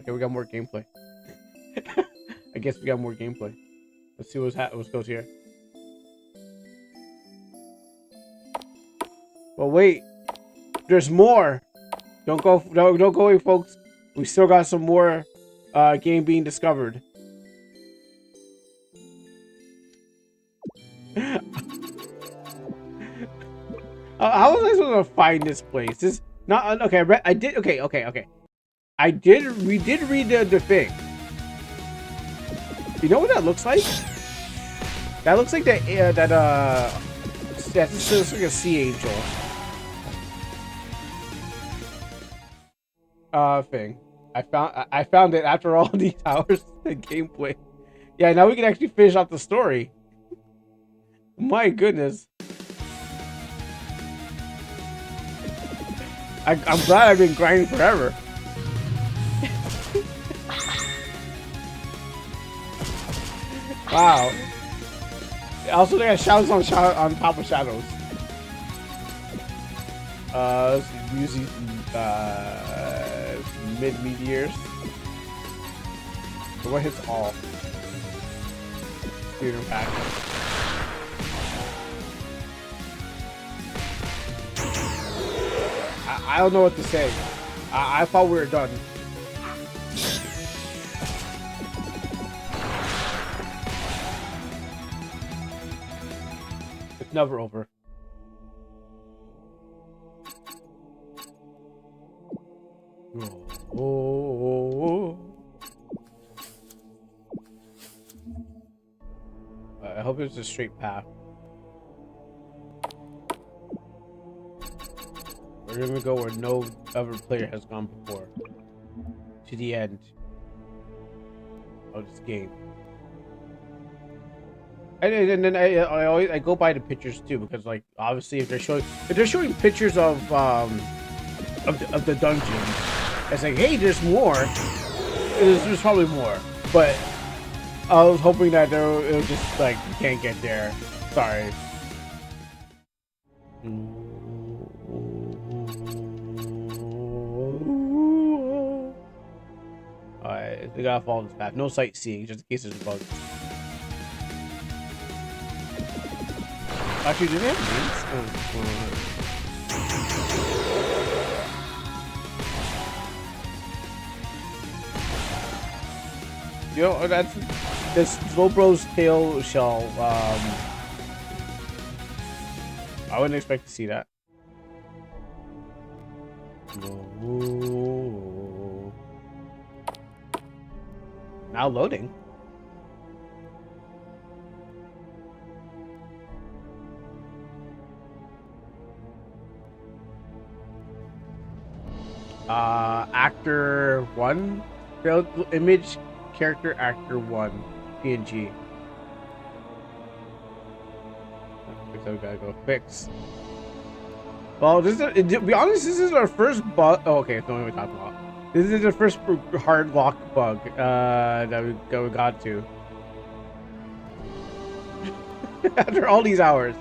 Okay, we got more gameplay. I guess we got more gameplay. Let's see what goes here. Well, wait. There's more. Don't go away, folks. We still got some more game being discovered. How was I supposed to find this place? This not okay. I did okay. We did read the thing. You know what that looks like? That looks like that looks like a sea angel. Thing. I found it after all these hours of gameplay. Yeah, now we can actually finish off the story. My goodness. I'm glad I've been grinding forever. Wow. Also, they got shadows on top of shadows. Using mid meteors. So what hits all? Spear impact. I don't know what to say. I thought we were done. It's never over. Oh. I hope it's a straight path. We're gonna go where no other player has gone before. To the end of this game. And then I go by the pictures too, because like obviously if they're showing pictures of the dungeon, it's like, hey, there's more. There's probably more, but I was hoping that it was just like you can't get there. Sorry. Alright, we gotta follow this path. No sightseeing, just in case there's bugs. Actually, do they have names? You know, that's this Slowbro's tail shell. I wouldn't expect to see that. Ooh. Now loading. Actor 1 failed image character actor 1 PNG. So we gotta go fix. Well, this is, to be honest, this is our first bug. Oh, okay, that's not what we're talking about. This is the first hard lock bug that we got to. After all these hours,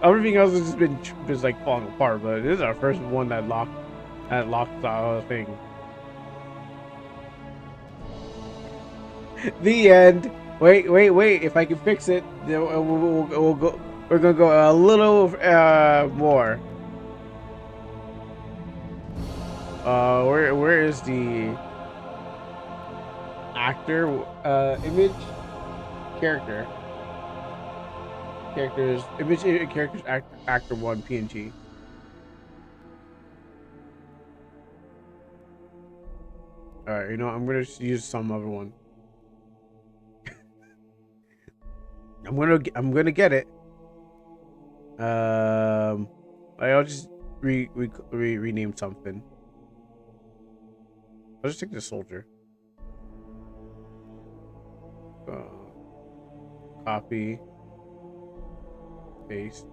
everything else has just been like falling apart. But this is our first one that locked the thing. The end. Wait. If I can fix it, we'll go. We're gonna go a little more. Where is the actor image character? Characters image characters actor 1 PNG. All right, you know, I'm gonna use some other one. I'm gonna get it. I'll just rename something. I'll just take the soldier. Copy. Paste.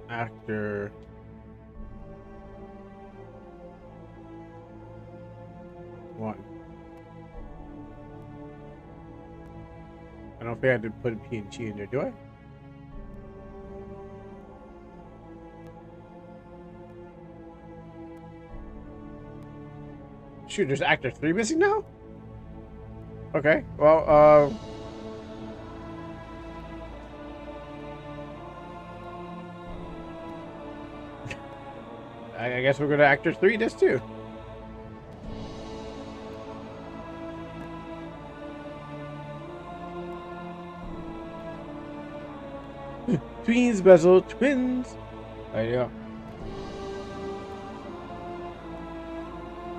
Actor. One. I don't think I had to put a PNG in there, do I? Shoot, there's actor 3 missing now? Okay, well, I guess we're gonna actor 3 this too. Twins, bezel, twins. There you go.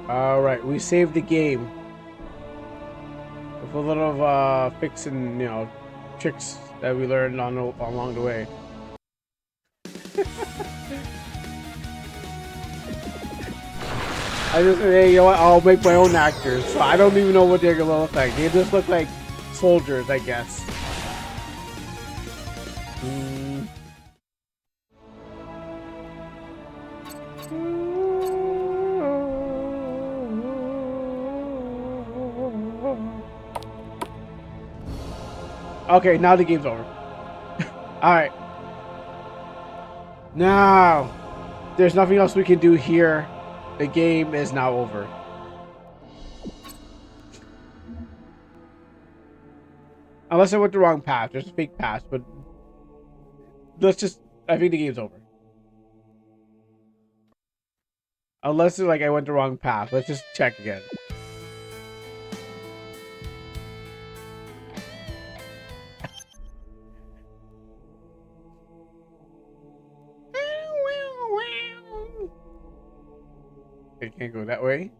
All right, we saved the game with a little of fixing, you know, tricks that we learned along the way. I just said, hey, you know what? I'll make my own actors. So I don't even know what they're gonna look like. They just look like soldiers, I guess. Okay, now the game's over. Alright. Now, there's nothing else we can do here. The game is now over. Unless I went the wrong path. There's a fake path, but let's just... I think the game's over. Unless it's like I went the wrong path. Let's just check again. It can't go that way.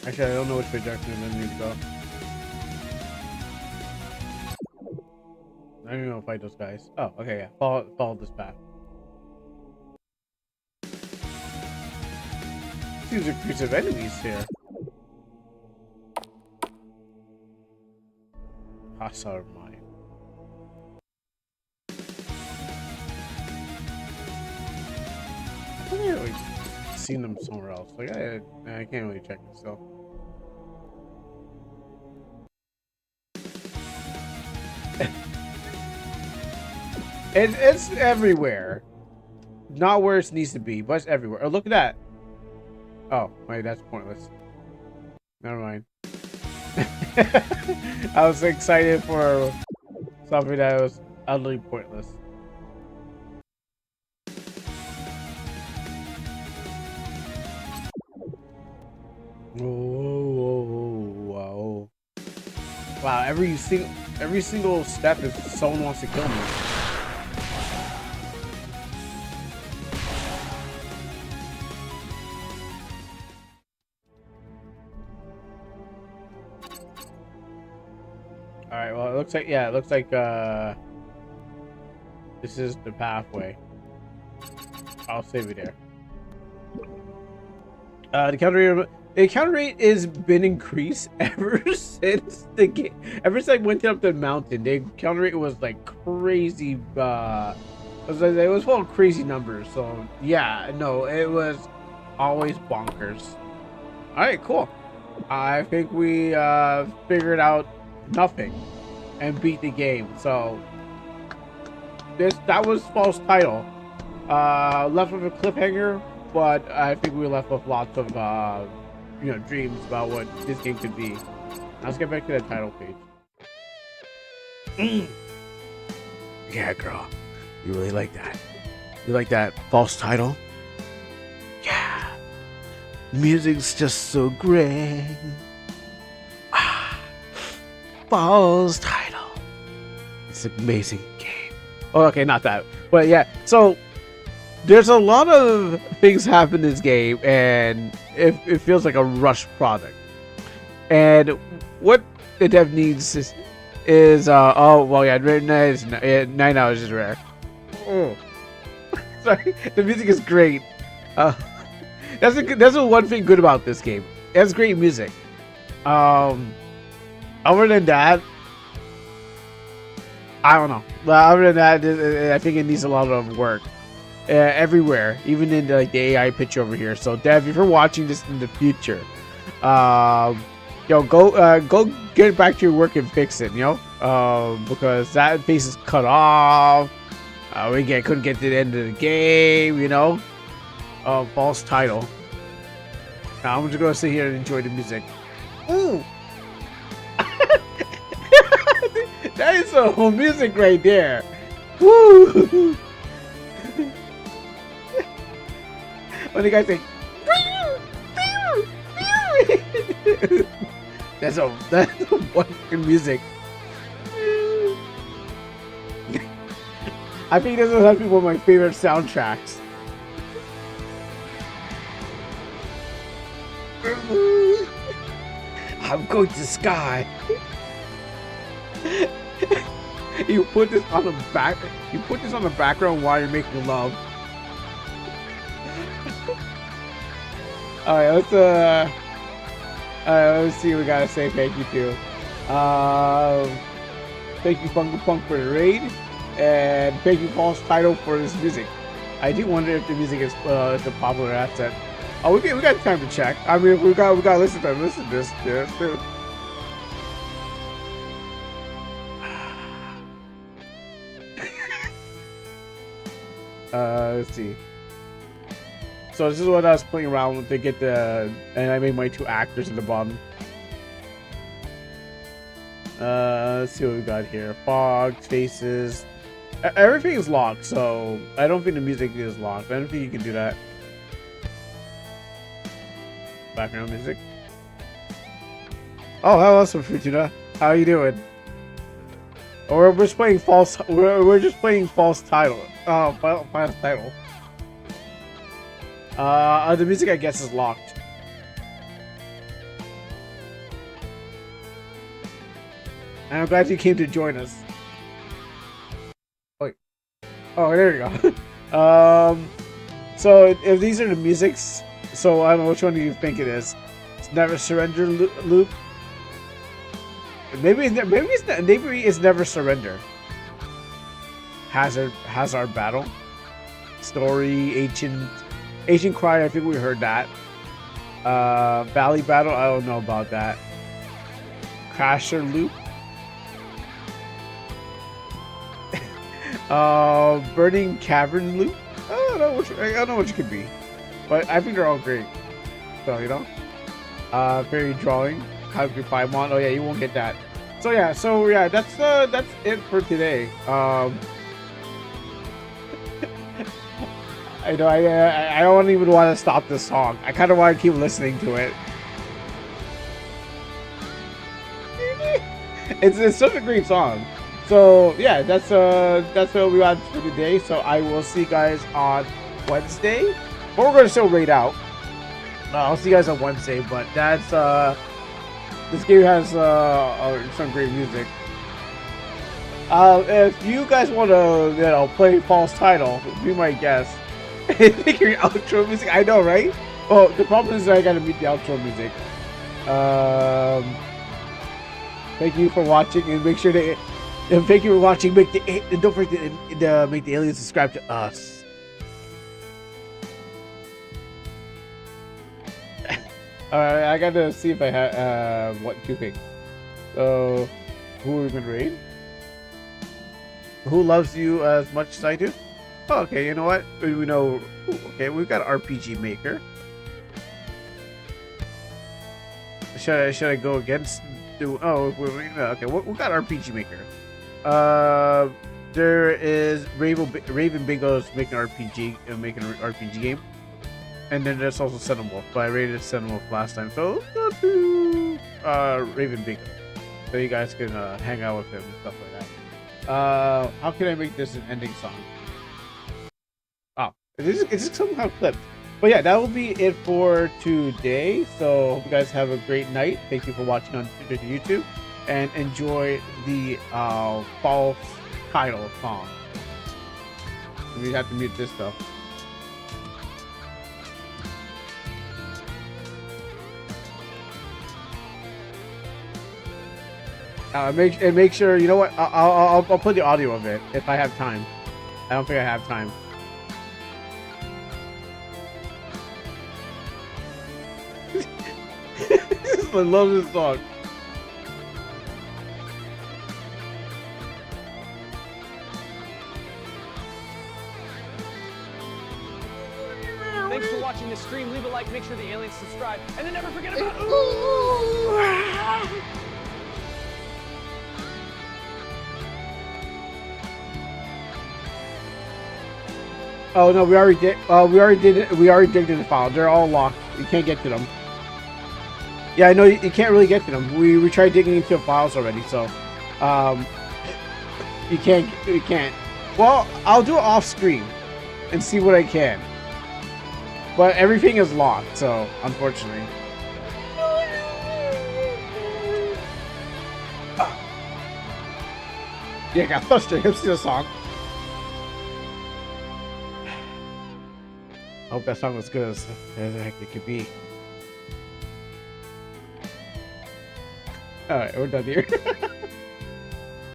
Actually, I don't know which direction I need to go. I don't even know to fight those guys. Oh, okay, yeah. Follow this path. Seems like groups of enemies here. Hostile mine. I think I've like seen them somewhere else. Like I can't really check it still. It's everywhere. Not where it needs to be, but it's everywhere. Oh, look at that. Oh, wait, that's pointless. Never mind. I was excited for something that was utterly pointless. Whoa. Wow, every single step is someone wants to kill me. Alright, well, it looks like this is the pathway. I'll save it there. The counter rate has been increased ever since the game. Ever since I went up the mountain, the counter rate was like crazy. It was full of crazy numbers. So yeah, no, it was always bonkers. All right, cool. I think we figured out nothing and beat the game. So that was false title. Left with a cliffhanger, but I think we left with lots of dreams about what this game could be. Let's get back to the title page. Yeah, girl, you really like that? You like that false title? Yeah, music's just so great. False title. It's an amazing game. Oh, okay, not that, but yeah. So there's a lot of things happen in this game, and it feels like a rushed product. And what the dev needs is oh well, yeah, 9 hours is rare. Oh. Sorry, the music is great. That's the one thing good about this game. It has great music. Other than that, I don't know. Other than that, I think it needs a lot of work. Everywhere, even in the AI picture over here. So Dev, if you're watching this in the future, go get back to your work and fix it, because that face is cut off. Couldn't get to the end of the game, false title. Now I'm just gonna sit here and enjoy the music. Ooh. That is some whole music right there. Woo! When the guy say, that's a wonderful music. I think this has to be one of my favorite soundtracks. I'm going to the sky. You put this on the back. You put this on the background while you're making love. All right, let's see what we gotta say. Thank you to. Thank you, Funky Punk, for the raid, and thank you, False Title, for this music. I do wonder if the music is a popular asset. Oh, we got time to check. I mean, we got to listen to this. Yeah, too. Let's see. So this is what I was playing around with to get and I made my 2 actors at the bottom. Let's see what we got here. Fog, faces. Everything is locked, so I don't think the music is locked. I don't think you can do that. Background music. Oh, hello, Fortuna. How are you doing? Or we're just playing false. We're just playing false title. Final title. The music, I guess, is locked. And I'm glad you came to join us. Wait. Oh, there you go. So if these are the musics, so I don't know which one do you think it is. It's Never Surrender loop. Maybe it's Never Surrender. Hazard Battle. Story, Ancient Cry, I think we heard that. Valley Battle, I don't know about that. Crasher Loop. Burning Cavern Loop. I don't know what you could be, but I think they're all great. So you know, Fairy Drawing, Concrete Paimon. Oh yeah, you won't get that. So yeah, that's it for today. I know I don't even want to stop this song. I kind of want to keep listening to it. It's such a great song. So yeah, that's what we got for today. So I will see you guys on Wednesday. But we're gonna still raid out. I'll see you guys on Wednesday. But that's this game has some great music. If you guys want to play false title, be my guest. Think your outro music. I know, right? Well, the problem is I gotta meet the outro music. Thank you for watching, and make sure to. And thank you for watching. And don't forget to make the aliens subscribe to us. Alright, I gotta see if I have what you think. So, who are we gonna raid? Who loves you as much as I do? Oh, okay, you know what? We know. Okay, we've got RPG Maker. Should I go against? Okay, we got RPG Maker. There is Raven Bingo's making an RPG game, and then there's also Sentinel. But I rated Sentinel last time, so let's go to Raven Bingo, so you guys can hang out with him and stuff like that. How can I make this an ending song? Oh, it's somehow clipped. But yeah, that will be it for today. So hope you guys have a great night. Thank you for watching on YouTube, and enjoy the false title song. We have to mute this stuff. Make sure, you know what? I'll put the audio of it if I have time. I don't think I have time. I love this song. Thanks for watching this stream. Leave a like, make sure the aliens subscribe, and then never forget about Oh no, we already did. We already digged in the file. They're all locked. You can't get to them. Yeah, I know you can't really get to them. We tried digging into the files already, so you can't. Well, I'll do it off screen and see what I can. But everything is locked, so unfortunately. Yeah, I got frustrated. Let's see the song. I hope that song was good as heck it could be. Alright, we're done here.